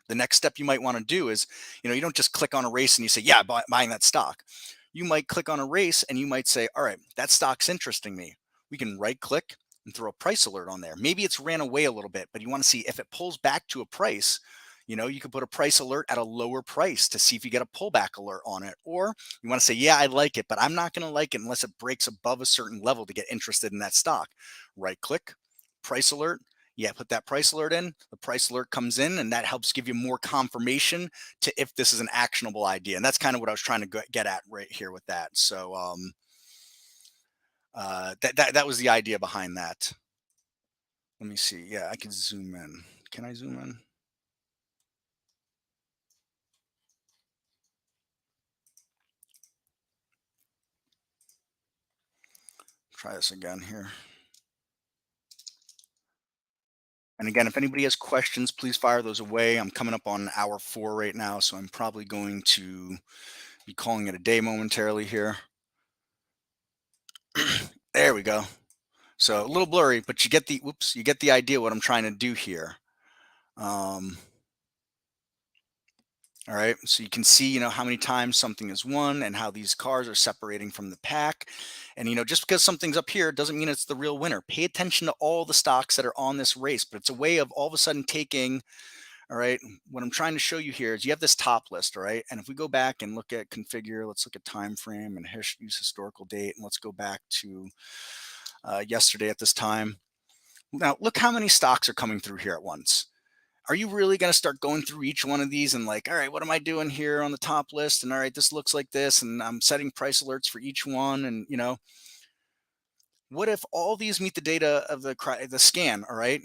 The next step you might want to do is, you don't just click on a race and you say, yeah, buying that stock. You might click on a race and you might say, all right, that stock's interesting me. We can right click and throw a price alert on there. Maybe it's ran away a little bit, but you want to see if it pulls back to a price. You could put a price alert at a lower price to see if you get a pullback alert on it. Or you want to say, yeah, I like it, but I'm not going to like it unless it breaks above a certain level to get interested in that stock. Right click, price alert. Yeah, put that price alert in. The price alert comes in, and that helps give you more confirmation to if this is an actionable idea. And that's kind of what I was trying to get at right here with that. So that was the idea behind that. Let me see. Yeah, I can zoom in. Can I zoom in? Try this again here. And again, if anybody has questions, please fire those away. I'm coming up on hour 4 right now, so I'm probably going to be calling it a day momentarily here. There we go. So a little blurry, but you get the idea what I'm trying to do here. All right, so you can see, how many times something is won and how these cars are separating from the pack. And, just because something's up here doesn't mean it's the real winner. Pay attention to all the stocks that are on this race, but it's a way of all of a sudden taking, all right, what I'm trying to show you here is you have this top list, all right? And if we go back and look at configure, let's look at time frame and use historical date, and let's go back to yesterday at this time. Now, look how many stocks are coming through here at once. Are you really going to start going through each one of these and like, all right, what am I doing here on the top list? And all right, this looks like this. And I'm setting price alerts for each one. And, What if all these meet the data of the scan, all right?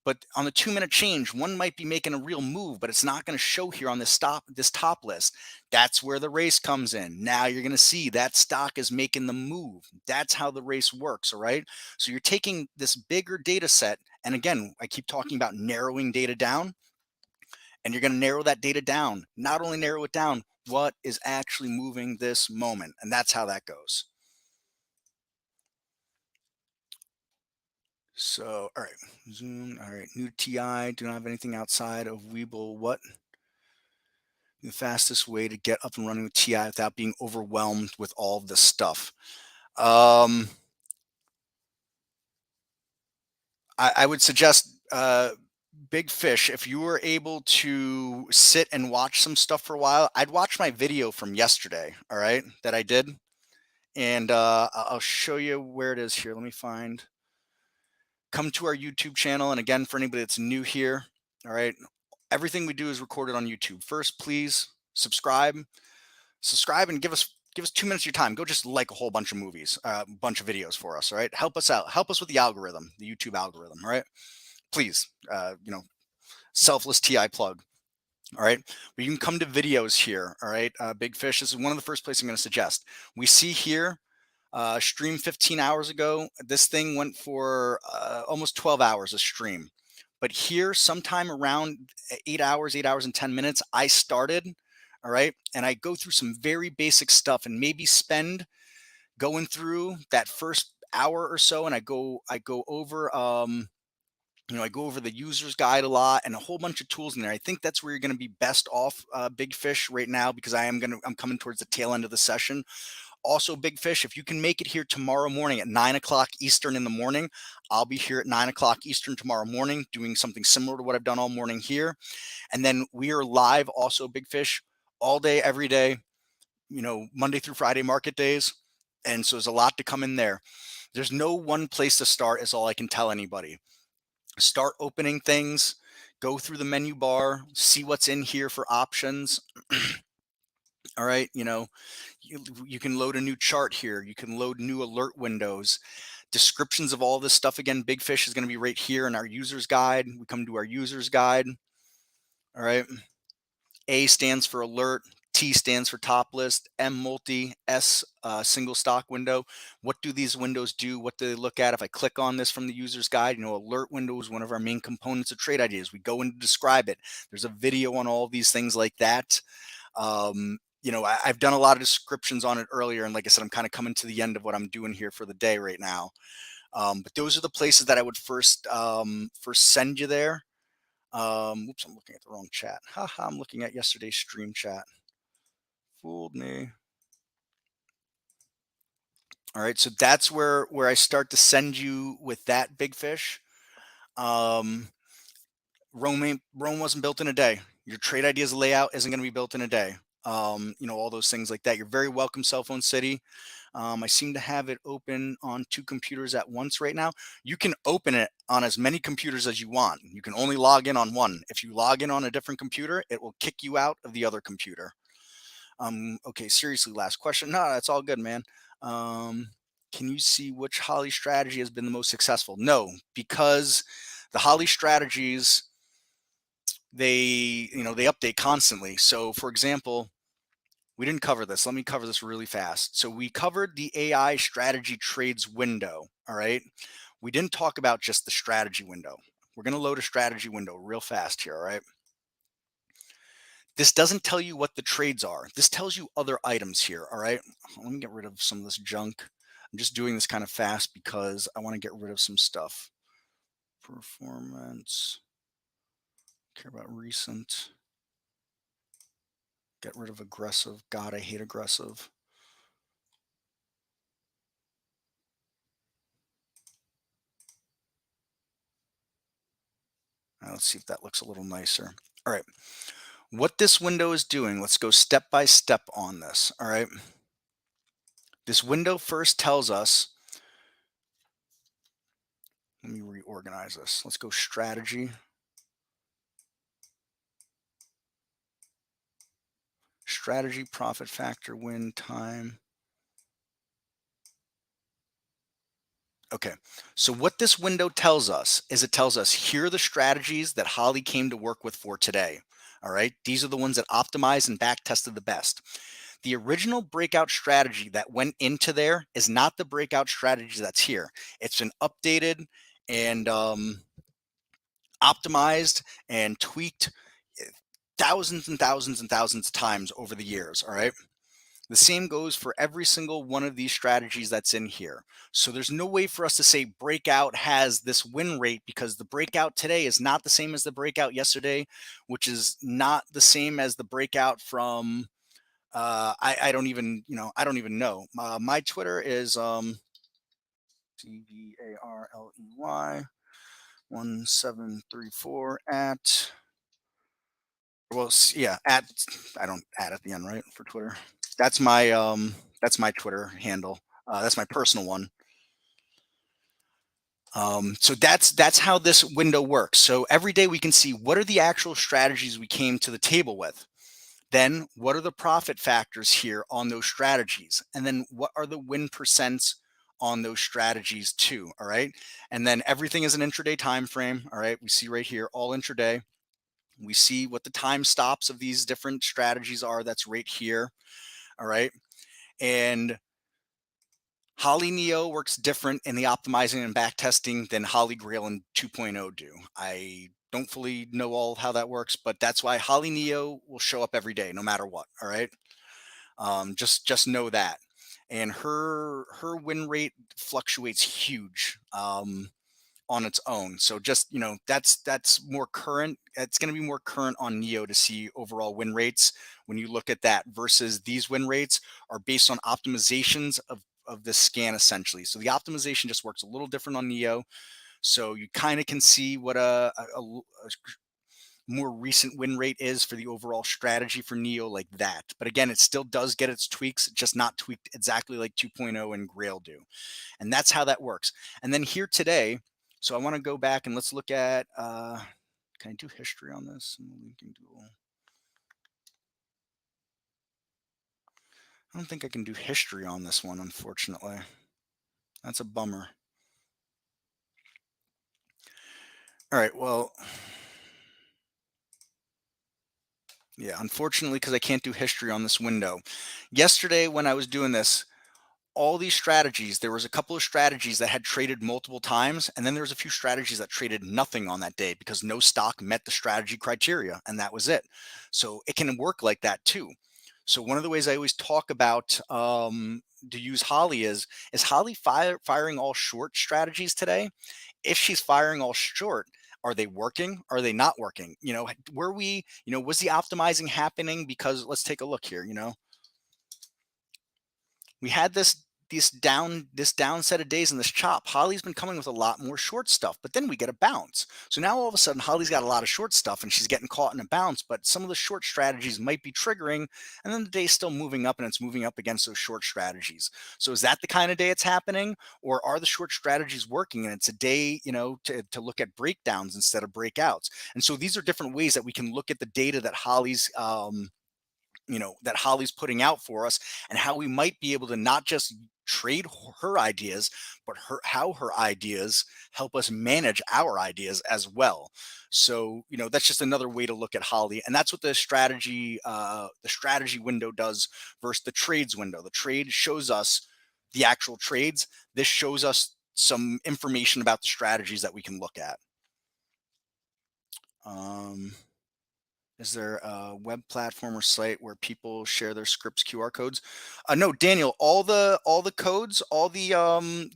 But on the 2-minute change, one might be making a real move, but it's not going to show here on this top list. That's where the race comes in. Now you're going to see that stock is making the move. That's how the race works, all right? So you're taking this bigger data set, and again, I keep talking about narrowing data down, and you're going to narrow that data down. Not only narrow it down, what is actually moving this moment, and that's how that goes. So, all right, Zoom. All right, new TI. Do not have anything outside of Weeble. What the fastest way to get up and running with TI without being overwhelmed with all of this stuff? Um, I would suggest Big Fish. If you were able to sit and watch some stuff for a while, I'd watch my video from yesterday. All right, that I did, and I'll show you where it is here. Let me find. Come to our YouTube channel, and again, for anybody that's new here, all right, everything we do is recorded on YouTube. First, please subscribe, and give us 2 minutes of your time. Go just like a whole bunch of movies, a bunch of videos for us. All right, help us out. Help us with the algorithm, the YouTube algorithm. All right, please. Selfless TI plug. All right, but you can come to videos here. All right, Big Fish. This is one of the first places I'm going to suggest. We see here. Stream 15 hours ago. This thing went for almost 12 hours a stream. But here, sometime around 8 hours and 10 minutes, I started. All right. And I go through some very basic stuff and maybe spend going through that first hour or so. And I go over, I go over the user's guide a lot and a whole bunch of tools in there. I think that's where you're going to be best off, Big Fish, right now, because I'm coming towards the tail end of the session. Also, Big Fish, if you can make it here tomorrow morning at 9 o'clock Eastern in the morning, I'll be here at 9 o'clock Eastern tomorrow morning doing something similar to what I've done all morning here. And then we are live also, Big Fish, all day, every day, Monday through Friday market days. And so there's a lot to come in there. There's no one place to start, is all I can tell anybody. Start opening things, go through the menu bar, see what's in here for options. All right, you can load a new chart here. You can load new alert windows, descriptions of all this stuff. Again, Big Fish is going to be right here in our user's guide. We come to our user's guide. All right. A stands for alert. T stands for top list. M multi. S single stock window. What do these windows do? What do they look at? If I click on this from the user's guide, alert window is one of our main components of trade ideas. We go in to describe it. There's a video on all these things like that. I've done a lot of descriptions on it earlier, and like I said, I'm kind of coming to the end of what I'm doing here for the day right now. But those are the places that I would first send you there. Oops, I'm looking at the wrong chat. Haha, I'm looking at yesterday's stream chat. Fooled me. All right, so that's where I start to send you with that, Big Fish. Rome wasn't built in a day. Your trade ideas layout isn't going to be built in a day. All those things like that. You're very welcome, Cell Phone City. I seem to have it open on 2 computers at once right now. You can open it on as many computers as you want. You can only log in on one. If you log in on a different computer, it will kick you out of the other computer. Okay, seriously, last question. No, that's all good, man. Can you see which Holly strategy has been the most successful? No, because the Holly strategies, they update constantly. So for example, we didn't cover this. Let me cover this really fast. So we covered the AI strategy trades window. All right. We didn't talk about just the strategy window. We're going to load a strategy window real fast here. All right. This doesn't tell you what the trades are. This tells you other items here. All right. Let me get rid of some of this junk. I'm just doing this kind of fast because I want to get rid of some stuff. Performance. Care about recent. Get rid of aggressive. God, I hate aggressive. Let's see if that looks a little nicer. All right. What this window is doing, let's go step by step on this. All right. This window first tells us, let me reorganize this. Let's go strategy. Strategy, profit factor, win time. Okay. So what this window tells us is it tells us here are the strategies that Holly came to work with for today. All right. These are the ones that optimized and back tested the best. The original breakout strategy that went into there is not the breakout strategy that's here. It's been updated and optimized and tweaked thousands and thousands and thousands of times over the years. All right. The same goes for every single one of these strategies that's in here. So there's no way for us to say breakout has this win rate because the breakout today is not the same as the breakout yesterday, which is not the same as the breakout from I don't even I don't even know. My Twitter is TVARLEY 1734 at yeah, at I don't add at the end, right, for Twitter. That's my Twitter handle. That's my personal one. So that's how this window works. So every day we can see what are the actual strategies we came to the table with. Then what are the profit factors here on those strategies? And then what are the win percents on those strategies too? All right. And then everything is an intraday time frame. All right. We see right here all intraday. We see what the time stops of these different strategies are. That's right here. All right. And Holly Neo works different in the optimizing and backtesting than Holly Grail and 2.0 do. I don't fully know all how that works, but that's why Holly Neo will show up every day, no matter what. All right. Just know that. And her win rate fluctuates huge. On its own. So just that's more current. It's going to be more current on Neo to see overall win rates when you look at that versus these win rates are based on optimizations of the scan essentially. So the optimization just works a little different on Neo. So you kind of can see what a more recent win rate is for the overall strategy for Neo like that. But again, it still does get its tweaks, just not tweaked exactly like 2.0 and Grail do. And that's how that works. And then here today, so I want to go back and let's look at, can I do history on this? Linking tool. I don't think I can do history on this one, unfortunately. That's a bummer. All right, well, yeah, unfortunately, because I can't do history on this window. Yesterday, when I was doing this, all these strategies, there was a couple of strategies that had traded multiple times, and then there was a few strategies that traded nothing on that day because no stock met the strategy criteria, and that was it. So it can work like that too. So one of the ways I always talk about to use Holly is Holly firing all short strategies today? If she's firing all short, are they working? Are they not working? Were we, was the optimizing happening? Because let's take a look here, we had this down set of days in this chop. Holly's been coming with a lot more short stuff, but then we get a bounce. So now all of a sudden Holly's got a lot of short stuff and she's getting caught in a bounce, but some of the short strategies might be triggering, and then the day's still moving up and it's moving up against those short strategies. So is that the kind of day it's happening, or are the short strategies working and it's a day, to look at breakdowns instead of breakouts? And so these are different ways that we can look at the data that Holly's putting out for us, and how we might be able to not just trade her ideas, but how her ideas help us manage our ideas as well. So that's just another way to look at Holly, and that's what the strategy window does versus the trades window. The trade shows us the actual trades. This shows us some information about the strategies that we can look at. um Is there a web platform or site where people share their scripts QR codes? No, Daniel, all the codes, all the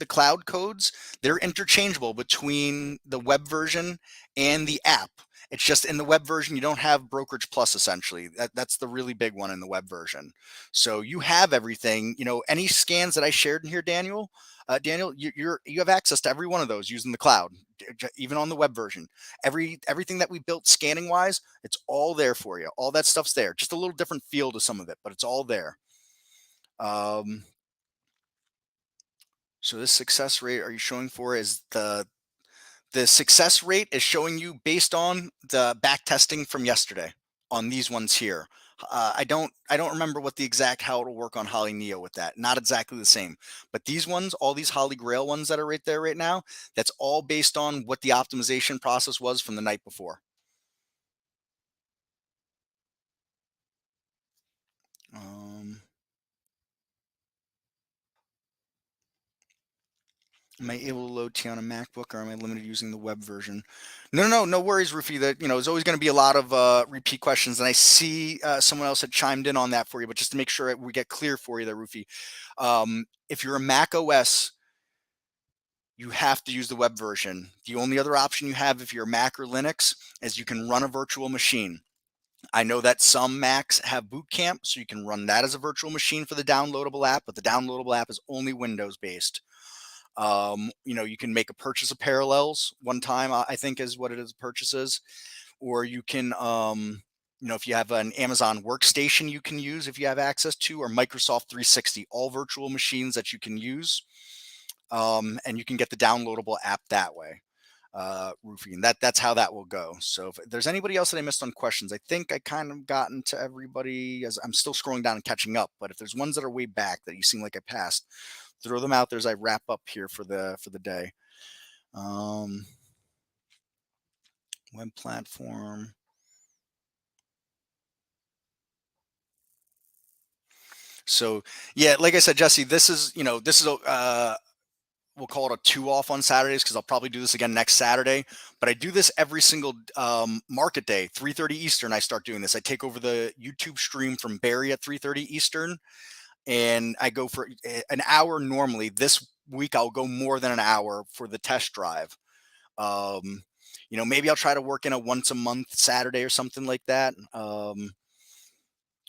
cloud codes, they're interchangeable between the web version and the app. It's just in the web version you don't have Brokerage Plus essentially. That's the really big one in the web version. So you have everything, any scans that I shared in here, Daniel, you have access to every one of those using the cloud, even on the web version. Everything that we built scanning wise, it's all there for you. All that stuff's there. Just a little different feel to some of it, but it's all there. Um, so this success rate are you showing for is the success rate is showing you based on the back testing from yesterday on these ones here. I don't remember what the exact how it'll work on Holly Neo with that. Not exactly the same. But these ones, all these Holly Grail ones that are right there right now, that's all based on what the optimization process was from the night before. Um, Am I able to load T on a MacBook, or am I limited using the web version? No worries, Rufy. That there's always going to be a lot of repeat questions, and I see someone else had chimed in on that for you. But just to make sure we get clear for you, there, Rufy. If you're a Mac OS, you have to use the web version. The only other option you have if you're Mac or Linux is you can run a virtual machine. I know that some Macs have Boot Camp, so you can run that as a virtual machine for the downloadable app, but the downloadable app is only Windows based. You can make a purchase of Parallels one time, I think is what it is, purchases, or you can, if you have an Amazon workstation you can use if you have access to, or Microsoft 360, all virtual machines that you can use. And you can get the downloadable app that way. Roofing. That's how that will go. So if there's anybody else that I missed on questions, I think I kind of gotten to everybody as I'm still scrolling down and catching up. But if there's ones that are way back that you seem like I passed, throw them out there as I wrap up here for the day. Web platform. So yeah, like I said, Jesse, this is we'll call it a 2 off on Saturdays because I'll probably do this again next Saturday. But I do this every single market day, 3:30 Eastern. I start doing this. I take over the YouTube stream from Barry at 3:30 Eastern, and I go for an hour normally. This week I'll go more than an hour for the test drive. Maybe I'll try to work in a once a month Saturday or something like that. On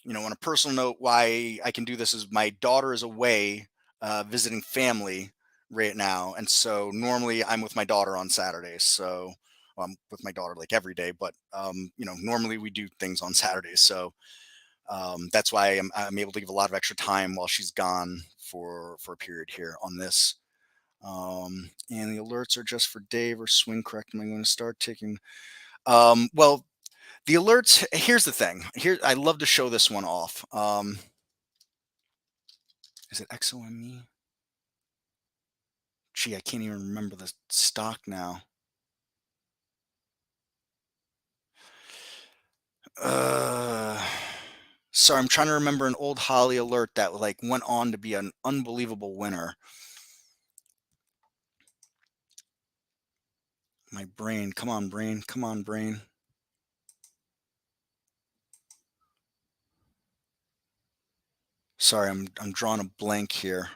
a personal note, why I can do this is my daughter is away visiting family right now, and so normally I'm with my daughter on Saturdays. So I'm with my daughter like every day, but normally we do things on Saturdays. So that's why I'm able to give a lot of extra time while she's gone for a period here on this. And the alerts are just for Dave or Swing Correct. Am I going to start taking? Well, the alerts. Here's the thing. Here, I love to show this one off. Is it XOME? Gee, I can't even remember the stock now. Sorry, I'm trying to remember an old Holly alert that like went on to be an unbelievable winner. My brain, come on, brain, come on, brain. Sorry, I'm drawing a blank here.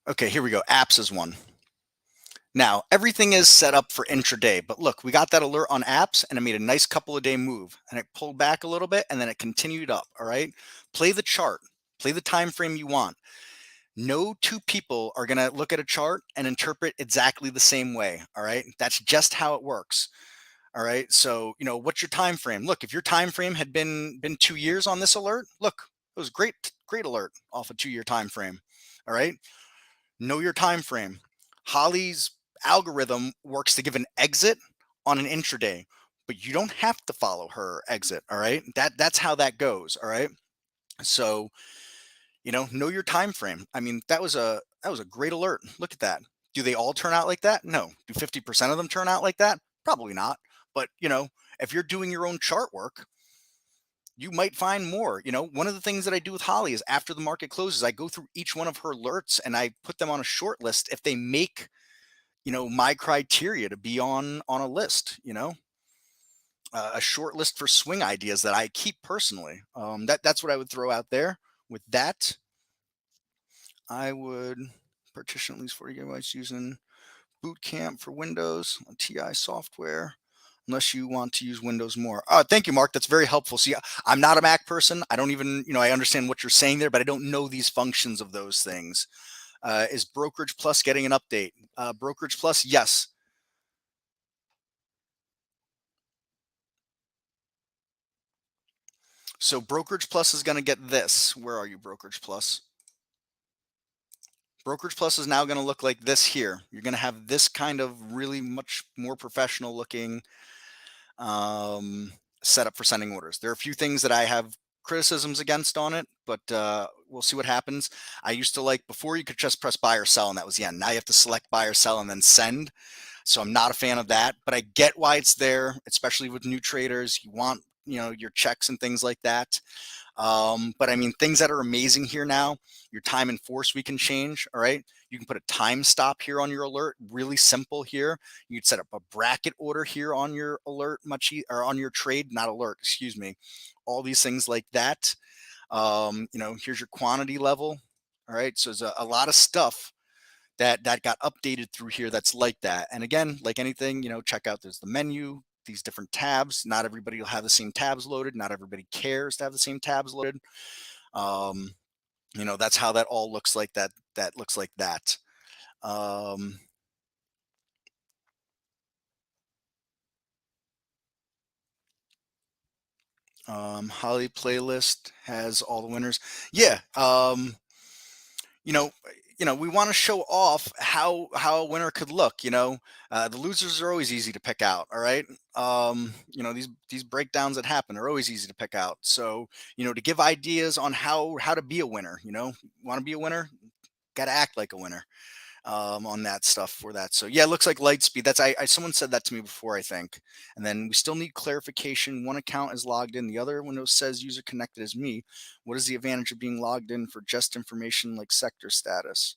Okay, here we go. Apps is one. Now, everything is set up for intraday, but look, we got that alert on apps and it made a nice couple of day move and it pulled back a little bit and then it continued up. All right. Play the chart, play the time frame you want. No two people are going to look at a chart and interpret exactly the same way. All right. That's just how it works. All right. So, what's your time frame? Look, if your time frame had been 2 years on this alert, look, it was great alert off a 2 year time frame. All right. Know your time frame. Holly's algorithm works to give an exit on an intraday, but you don't have to follow her exit. All right. That's how that goes. All right. So, know your time frame. I mean, that was a great alert. Look at that. Do they all turn out like that? No. Do 50% of them turn out like that? Probably not. But, if you're doing your own chart work, you might find more. One of the things that I do with Holly is after the market closes, I go through each one of her alerts and I put them on a short list if they make, my criteria to be on a list, a short list for swing ideas that I keep personally. That's what I would throw out there. With that, I would partition at least 40 gigabytes using Boot Camp for Windows on TI software, unless you want to use Windows more. Thank you, Mark. That's very helpful. See, I'm not a Mac person. I don't even, I understand what you're saying there, but I don't know these functions of those things. Is Brokerage Plus getting an update? Brokerage Plus, yes. So Brokerage Plus is going to get this. Where are you, Brokerage Plus? Brokerage Plus is now going to look like this here. You're going to have this kind of really much more professional looking um, setup for sending orders. There are a few things that I have criticisms against on it, but we'll see what happens. I used to like before you could just press buy or sell and that was the end. Now you have to select buy or sell and then send. So I'm not a fan of that, but I get why it's there, especially with new traders. You want, your checks and things like that. But I mean, things that are amazing here now, your time and force we can change. All right. You can put a time stop here on your alert. Really simple here. You could set up a bracket order here on your alert, or on your trade, not alert, excuse me. All these things like that. Here's your quantity level. All right. So there's a lot of stuff that got updated through here that's like that. And again, like anything, check out, there's the menu, these different tabs. Not everybody will have the same tabs loaded. Not everybody cares to have the same tabs loaded. Um, that's how that all looks like that. That looks like that. Um, Holly playlist has all the winners. Yeah. You know, we want to show off how a winner could look. The losers are always easy to pick out. All right. These breakdowns that happen are always easy to pick out. So, to give ideas on how to be a winner. Want to be a winner, got to act like a winner on that stuff for that. So yeah, it looks like Lightspeed. That's someone said that to me before, I think. And then we still need clarification. One account is logged in, the other window says user connected as me. What is the advantage of being logged in for just information like sector status?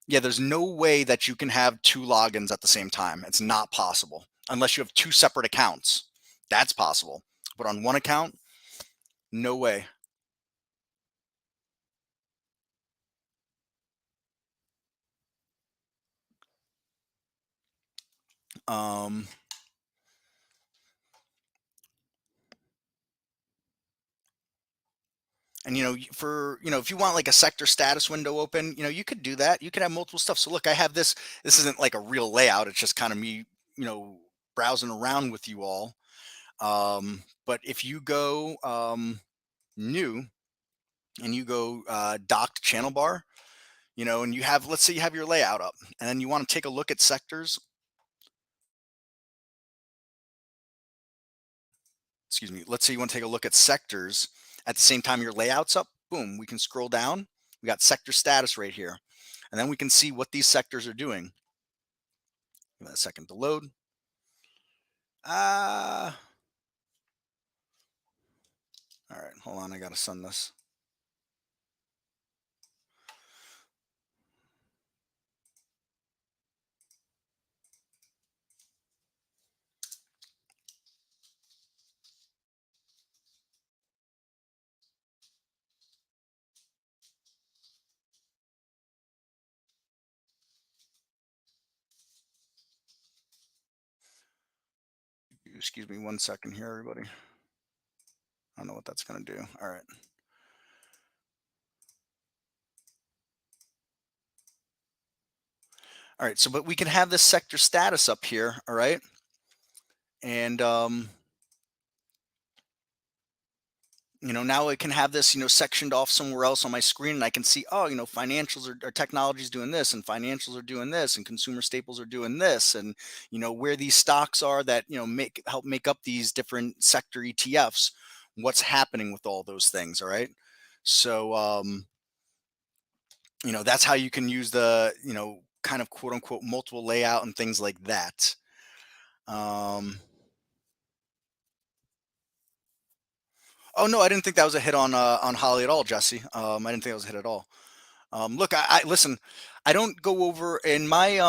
Yeah, there's no way that you can have two logins at the same time. It's not possible unless you have two separate accounts. That's possible. But on one account, no way. Um, And if you want like a sector status window open, you could do that. You could have multiple stuff. So look, I have this. This isn't like a real layout. It's just kind of me, browsing around with you all. But if you go new and you go docked channel bar, and you have, let's say you have your layout up, and then you want to take a look at sectors. Excuse me. Let's say you want to take a look at sectors at the same time your layout's up. Boom, we can scroll down. We got sector status right here. And then we can see what these sectors are doing. Give that a second to load. All right, hold on. I got to send this. Excuse me 1 second here, everybody. I don't know what that's going to do. All right. All right. So, but we can have this sector status up here. All right. And, now I can have this, sectioned off somewhere else on my screen, and I can see, oh, financials or technology is doing this, and financials are doing this, and consumer staples are doing this, and where these stocks are that help make up these different sector ETFs. What's happening with all those things? All right. So, that's how you can use the kind of quote unquote multiple layout and things like that. Oh no, I didn't think that was a hit on Holly at all, Jesse. I didn't think that was a hit at all. Look, I listen. I don't go over in my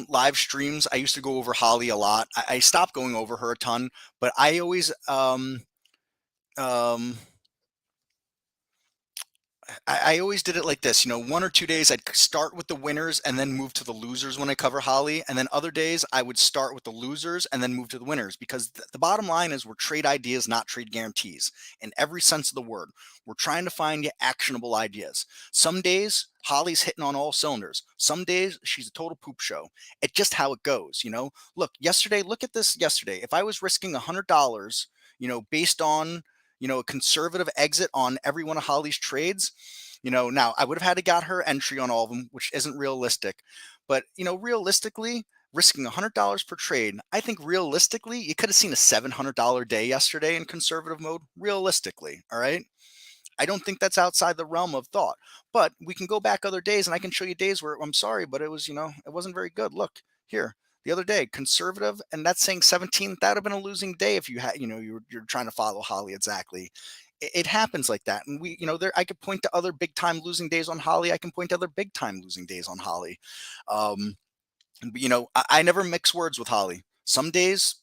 live streams. I used to go over Holly a lot. I stopped going over her a ton, but I always um, I always did it like this, 1 or 2 days I'd start with the winners and then move to the losers when I cover Holly. And then other days I would start with the losers and then move to the winners, because the bottom line is we're trade ideas, not trade guarantees in every sense of the word. We're trying to find you actionable ideas. Some days Holly's hitting on all cylinders. Some days she's a total poop show. It's just how it goes, Look, look at this yesterday. If I was risking $100, based on a conservative exit on every one of Holly's trades, Now I would have had to got her entry on all of them, which isn't realistic. But realistically, risking $100 per trade, I think realistically, you could have seen a $700 day yesterday in conservative mode. Realistically, all right. I don't think that's outside the realm of thought. But we can go back other days, and I can show you days where I'm sorry, but it was, it wasn't very good. Look here, the other day, conservative, and that's saying 17. That would have been a losing day if you had, you're trying to follow Holly exactly. It happens like that, and there. I could point to other big time losing days on Holly. I can point to other big time losing days on Holly. Um, but, I never mix words with Holly. Some days,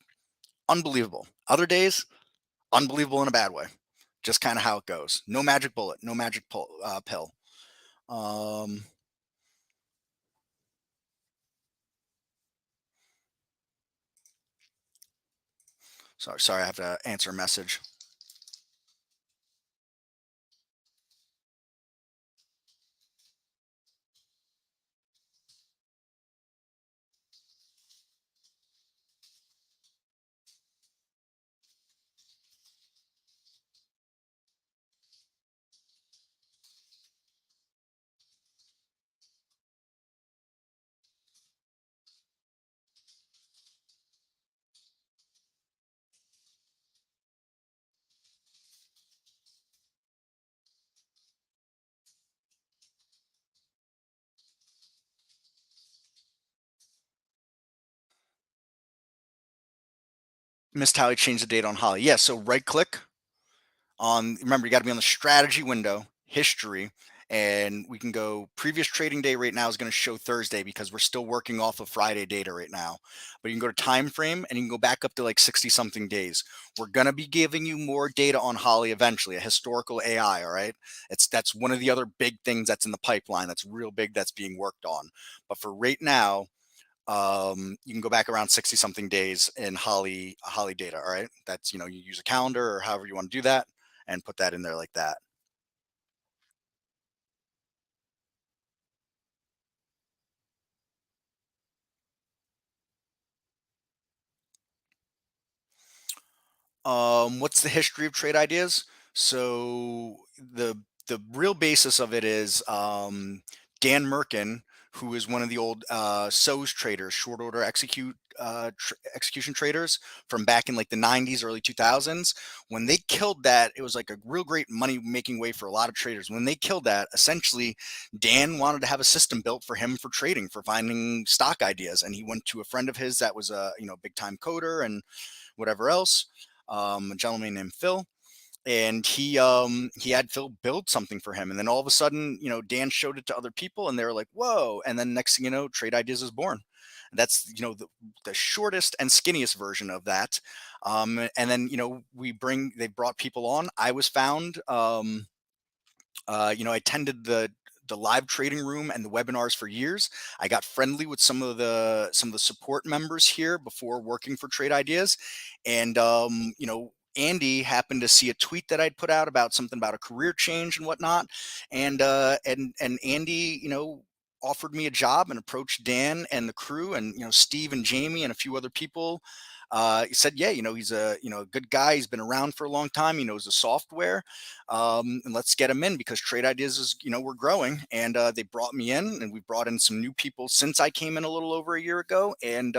unbelievable. Other days, unbelievable in a bad way. Just kind of how it goes. No magic bullet, no magic pill. Um, sorry, I have to answer a message. Miss Tally changed the date on Holly. Yeah, so right click on, remember, you got to be on the strategy window, history, and we can go previous trading day. Right now is going to show Thursday because we're still working off of Friday data right now. But you can go to time frame and you can go back up to like 60 something days. We're going to be giving you more data on Holly eventually, a historical AI. All right. That's one of the other big things that's in the pipeline. That's real big. That's being worked on. But for right now, you can go back around 60 something days in Holly data. All right. That's, you use a calendar or however you want to do that and put that in there like that. What's the history of trade ideas? So the real basis of it is Dan Merkin, who is one of the old SOS traders, short order execution traders from back in like the 90s, early 2000s. When they killed that, it was like a real great money making way for a lot of traders. When they killed that, essentially, Dan wanted to have a system built for him for trading, for finding stock ideas, and he went to a friend of his that was a big time coder and whatever else, a gentleman named Phil, and he had Phil build something for him, and then all of a sudden, Dan showed it to other people, and they were like, "Whoa!" And then next thing you know, Trade Ideas is born. That's the shortest and skinniest version of that. And then they brought people on. I was found. I attended the live trading room and the webinars for years. I got friendly with some of the support members here before working for Trade Ideas, and Andy happened to see a tweet that I'd put out about something about a career change and whatnot, and Andy, offered me a job and approached Dan and the crew and Steve and Jamie and a few other people. He said, yeah, he's a good guy. He's been around for a long time. He knows the software, and let's get him in because Trade Ideas is, we're growing. And they brought me in, and we brought in some new people since I came in a little over a year ago. And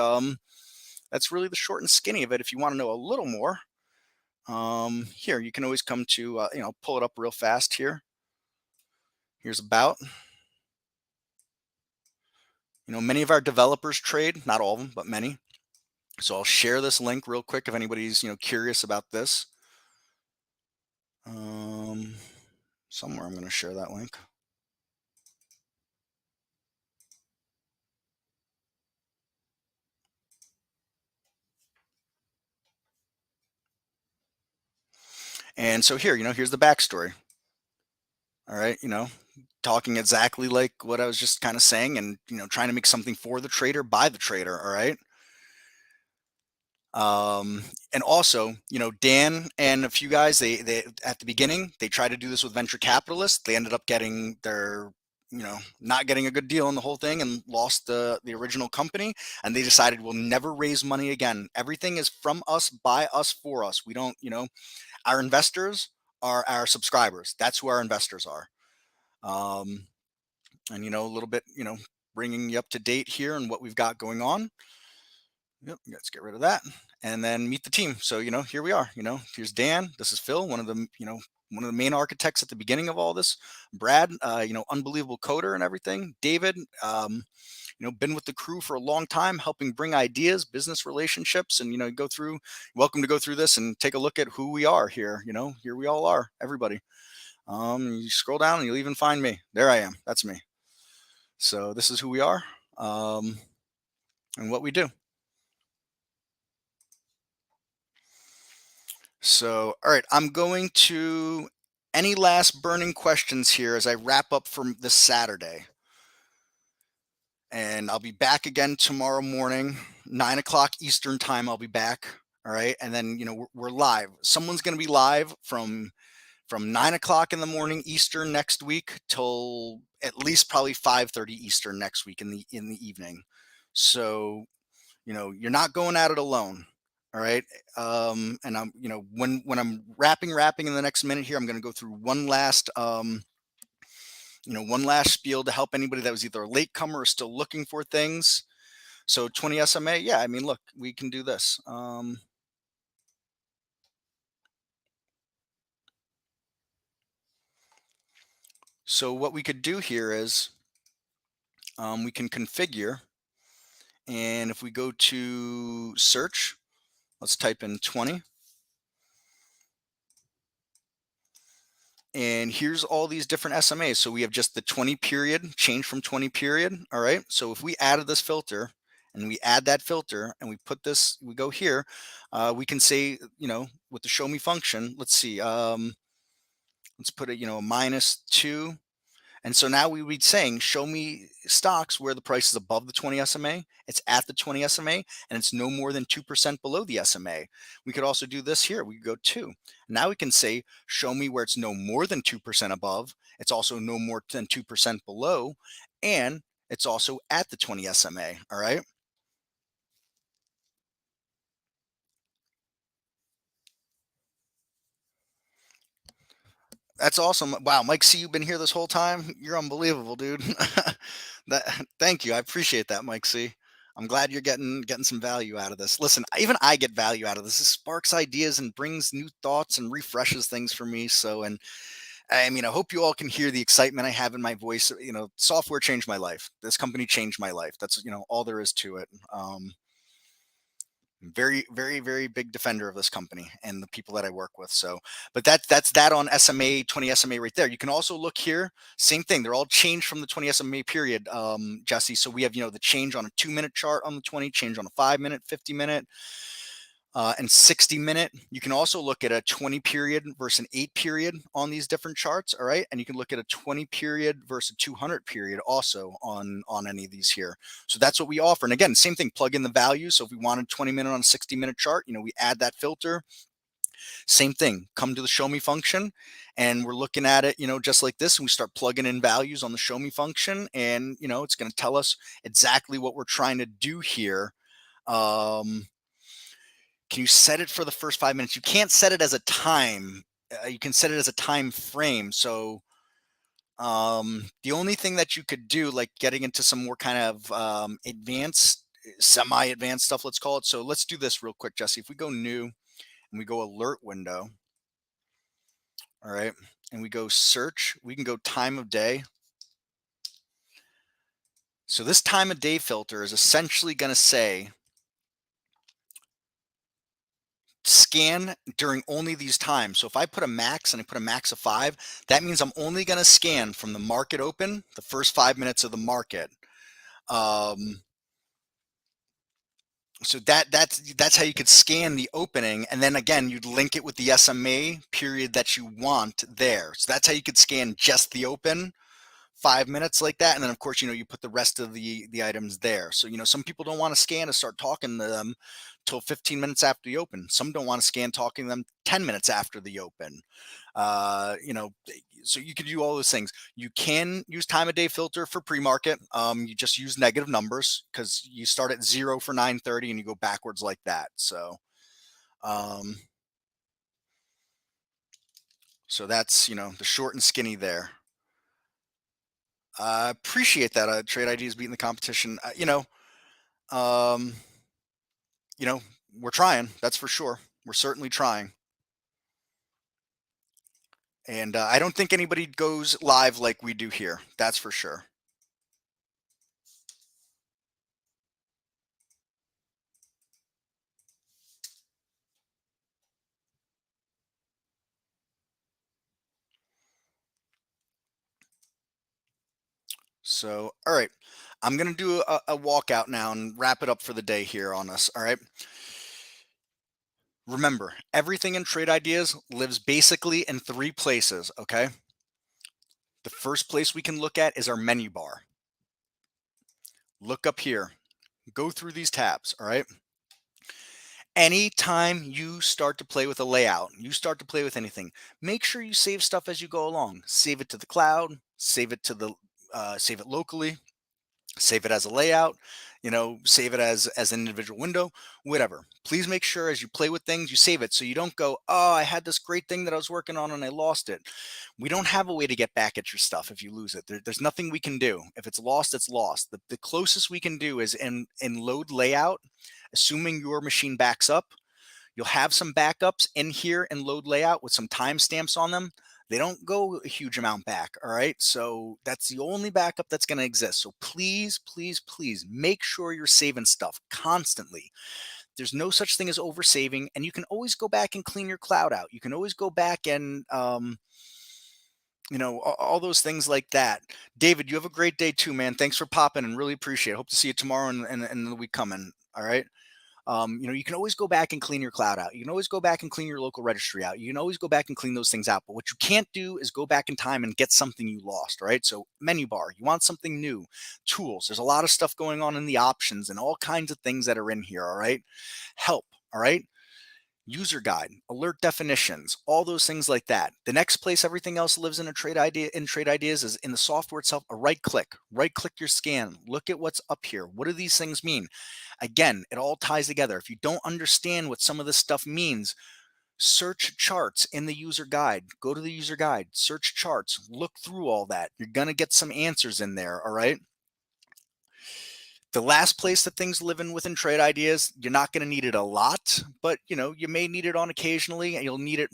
that's really the short and skinny of it. If you want to know a little more, here you can always come to, pull it up real fast here. Here's about. Many of our developers trade, not all of them, but many. So I'll share this link real quick if anybody's curious about this. Um, Somewhere I'm going to share that link. And so here, here's the backstory. All right, talking exactly like what I was just kind of saying, and trying to make something for the trader by the trader. All right. And also, Dan and a few guys, they at the beginning, they tried to do this with venture capitalists. They ended up getting their, not getting a good deal on the whole thing and lost the original company. And they decided we'll never raise money again. Everything is from us, by us, for us. We don't, our investors are our subscribers. That's who our investors are. Um, and a little bit, bringing you up to date here and what we've got going on. Yep, let's get rid of that and then meet the team. So, here we are. Here's Dan. This is Phil, one of the main architects at the beginning of all this. Brad, unbelievable coder and everything. David, been with the crew for a long time, helping bring ideas, business relationships, and welcome to go through this and take a look at who we are here. Here we all are, everybody. You scroll down and you'll even find me. There I am. That's me. So this is who we are, and what we do. So, all right, I'm going to any last burning questions here as I wrap up from this Saturday. And I'll be back again tomorrow morning, 9 o'clock Eastern time. I'll be back. All right. And then, we're live. Someone's going to be live from 9 o'clock in the morning Eastern next week till at least probably 5:30 Eastern next week in the evening. So, you're not going at it alone. All right. And I'm, when I'm wrapping in the next minute here, I'm going to go through one last spiel to help anybody that was either a latecomer or still looking for things. So 20 SMA, yeah, I mean, look, we can do this. So what we could do here is we can configure, and if we go to search, let's type in 20. And here's all these different SMAs. So we have just the 20 period, change from 20 period. All right. So if we added this filter and we add that filter and we put this, we go here, we can say, with the show me function, let's see, let's put it, a -2. And so now we would be saying, show me stocks where the price is above the 20 SMA, it's at the 20 SMA, and it's no more than 2% below the SMA. We could also do this here. We could go 2. Now we can say, show me where it's no more than 2% above, it's also no more than 2% below, and it's also at the 20 SMA. All right. That's awesome. Wow, Mike, see, you've been here this whole time. You're unbelievable, dude. Thank you. I appreciate that, Mike. See, I'm glad you're getting some value out of this. Listen, even I get value out of this. It sparks ideas and brings new thoughts and refreshes things for me. So, and I mean, I hope you all can hear the excitement I have in my voice. Software changed my life. This company changed my life. That's all there is to it. Very, very, very big defender of this company and the people that I work with. So, but that's that on SMA 20 SMA right there. You can also look here, same thing. They're all changed from the 20 SMA period, Jesse. So we have the change on a 2-minute chart on the 20, change on a 5-minute, 50-minute. And 60-minute. You can also look at a 20 period versus an 8 period on these different charts. All right. And you can look at a 20 period versus a 200 period also on any of these here. So that's what we offer. And again, same thing, plug in the value. So if we wanted 20-minute on a 60-minute chart, we add that filter. Same thing, come to the show me function and we're looking at it, just like this. And we start plugging in values on the show me function and, it's going to tell us exactly what we're trying to do here. Can you set it for the first 5 minutes? You can't set it as a time. You can set it as a time frame. So the only thing that you could do, like getting into some more kind of advanced, semi-advanced stuff, let's call it. So let's do this real quick, Jesse. If we go new and we go alert window, all right, and we go search, we can go time of day. So this time of day filter is essentially going to say, scan during only these times. So if I put a max and I put a max of 5, that means I'm only going to scan from the market open, the first 5 minutes of the market. So that's how you could scan the opening, and then again you'd link it with the SMA period that you want there. So that's how you could scan just the open 5 minutes like that, and then of course you put the rest of the items there. So some people don't want to scan and start talking to them till 15 minutes after the open. Some don't want to scan talking to them 10 minutes after the open. So you could do all those things. You can use time of day filter for pre-market. You just use negative numbers because you start at 0 for 9:30 and you go backwards like that. So so that's the short and skinny there. I appreciate that. Trade ideas beating the competition. Um, you know, we're trying. That's for sure. We're certainly trying. And I don't think anybody goes live like we do here. That's for sure. So, all right. I'm going to do a walkout now and wrap it up for the day here on us. All right. Remember, everything in Trade Ideas lives basically in three places. Okay. The first place we can look at is our menu bar. Look up here, go through these tabs. All right. Anytime you start to play with a layout, you start to play with anything, make sure you save stuff as you go along. Save it to the cloud, save it locally, save it as a layout, save it as an individual window, whatever. Please make sure as you play with things, you save it so you don't go, oh, I had this great thing that I was working on and I lost it. We don't have a way to get back at your stuff if you lose it. There's nothing we can do. If it's lost, it's lost. The closest we can do is in load layout, assuming your machine backs up. You'll have some backups in here in load layout with some timestamps on them. They don't go a huge amount back. All right. So that's the only backup that's going to exist. So please, please, please make sure you're saving stuff constantly. There's no such thing as oversaving, and you can always go back and clean your cloud out. You can always go back and, all those things like that. David, you have a great day too, man. Thanks for popping and really appreciate it. Hope to see you tomorrow and the week coming. All right. You can always go back and clean your cloud out. You can always go back and clean your local registry out. You can always go back and clean those things out. But what you can't do is go back in time and get something you lost, right? So menu bar, you want something new. Tools, there's a lot of stuff going on in the options and all kinds of things that are in here, all right? Help, all right? User guide, alert definitions, all those things like that. The next place everything else lives in Trade Ideas is in the software itself. A right click your scan, look at what's up here. What do these things mean? Again, it all ties together. If you don't understand what some of this stuff means, search charts in the user guide. Go to the user guide, search charts, look through all that. You're going to get some answers in there. All right. The last place that things live in within Trade Ideas, you're not going to need it a lot, but you may need it on occasionally, and you'll need it,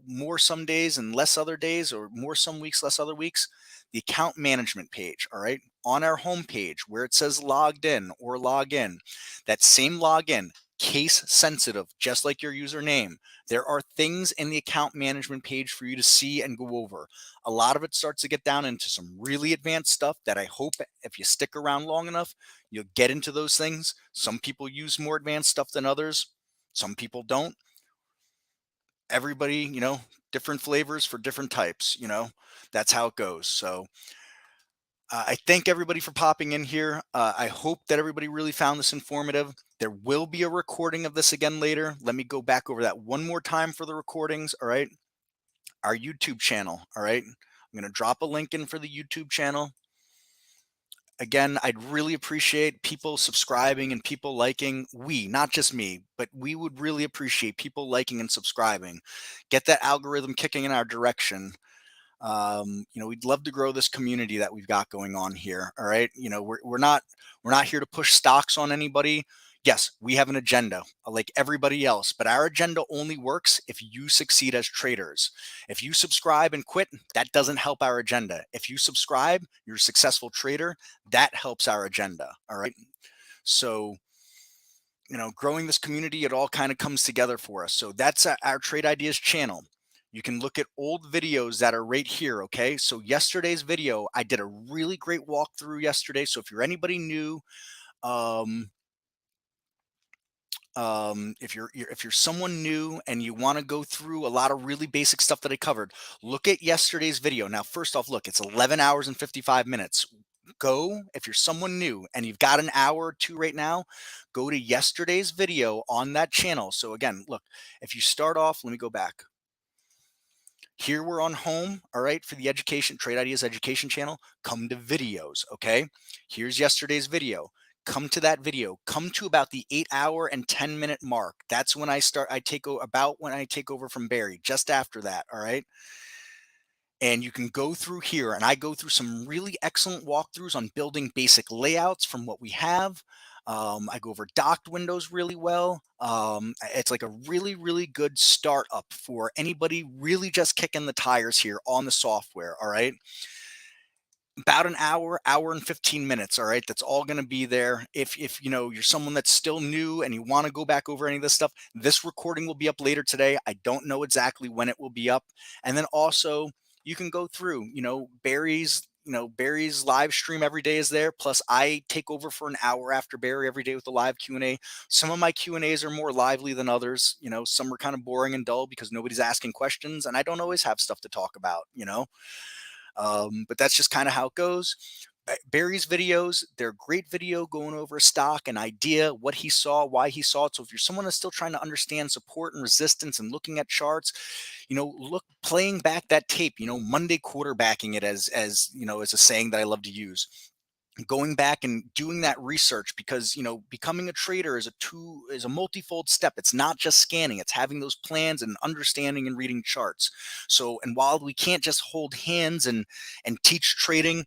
more some days and less other days, or more some weeks, less other weeks. The account management page, all right, on our home page where it says logged in or log in, that same login, case sensitive, just like your username. There are things in the account management page for you to see and go over. A lot of it starts to get down into some really advanced stuff that I hope if you stick around long enough, you'll get into those things. Some people use more advanced stuff than others. Some people don't. Everybody, different flavors for different types, that's how it goes. So I thank everybody for popping in here. I hope that everybody really found this informative. There will be a recording of this again later. Let me go back over that one more time for the recordings. All right. Our YouTube channel. All right. I'm going to drop a link in for the YouTube channel. Again, I'd really appreciate people subscribing and people liking. Not just me, but we would really appreciate people liking and subscribing. Get that algorithm kicking in our direction. We'd love to grow this community that we've got going on here. All right. We're not here to push stocks on anybody. Yes, we have an agenda like everybody else, but our agenda only works if you succeed as traders. If you subscribe and quit, that doesn't help our agenda. If you subscribe, you're a successful trader, that helps our agenda. All right. So, growing this community, it all kind of comes together for us. So that's our Trade Ideas channel. You can look at old videos that are right here. Okay. So yesterday's video, I did a really great walkthrough yesterday. So if you're anybody new, if you're someone new and you want to go through a lot of really basic stuff that I covered, look at yesterday's video. Now, first off, look, it's 11 hours and 55 minutes. Go, if you're someone new and you've got an hour or two right now, go to yesterday's video on that channel. So again, look, if you start off, let me go back. Here we're on home, all right, for the Trade Ideas education channel. Come to videos, okay? Here's yesterday's video. Come to that video. Come to about the 8-hour and 10-minute mark. That's when I take over from Barry, just after that, all right? and you can go through here, and I go through some really excellent walkthroughs on building basic layouts from what we have. I go over docked windows really well. It's like a really, really good startup for anybody really just kicking the tires here on the software. All right. About an hour, hour and 15 minutes. All right. That's all going to be there. If you know you're someone that's still new and you want to go back over any of this stuff, this recording will be up later today. I don't know exactly when it will be up. And then also you can go through, Barry's live stream every day is there. Plus I take over for an hour after Barry every day with the live Q&A. Some of my Q&As are more lively than others. Some are kind of boring and dull because nobody's asking questions and I don't always have stuff to talk about. But that's just kind of how it goes. Barry's videos, they're great video going over stock, an idea, what he saw, why he saw it. So if you're someone that's still trying to understand support and resistance and looking at charts, look playing back that tape, Monday quarterbacking it as a saying that I love to use, going back and doing that research, because becoming a trader is a multifold step. It's not just scanning, it's having those plans and understanding and reading charts. So, and while we can't just hold hands and teach trading,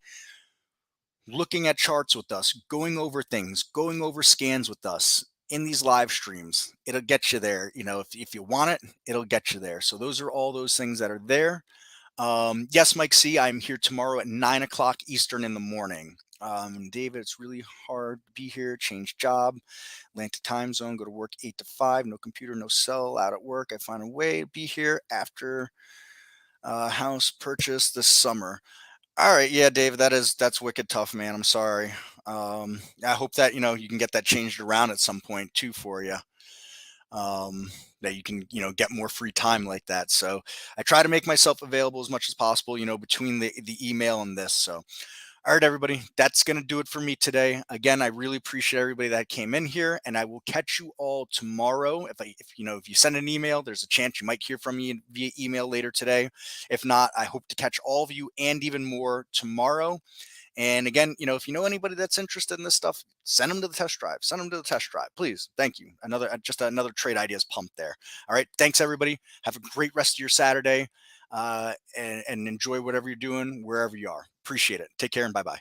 looking at charts with us, going over things, going over scans with us in these live streams, it'll get you there. If you want it, it'll get you there. So those are all those things that are there. Yes, Mike C. I'm here tomorrow at 9 o'clock Eastern in the morning. David, it's really hard to be here. Change job, Atlantic time zone. Go to work 8 to 5. No computer, no cell. Out at work. I find a way to be here after house purchase this summer. All right, yeah, David, that's wicked tough, man. I'm sorry. I hope that you can get that changed around at some point too for you. That you can get more free time like that. So I try to make myself available as much as possible, between the email and this. So all right, everybody, that's going to do it for me today. Again, I really appreciate everybody that came in here, and I will catch you all tomorrow. If you send an email, there's a chance you might hear from me via email later today. If not, I hope to catch all of you and even more tomorrow. And again, if you know anybody that's interested in this stuff, send them to the test drive. Send them to the test drive, please. Thank you. Another trade ideas pump there. All right, thanks everybody. Have a great rest of your Saturday, and enjoy whatever you're doing wherever you are. Appreciate it. Take care and bye bye.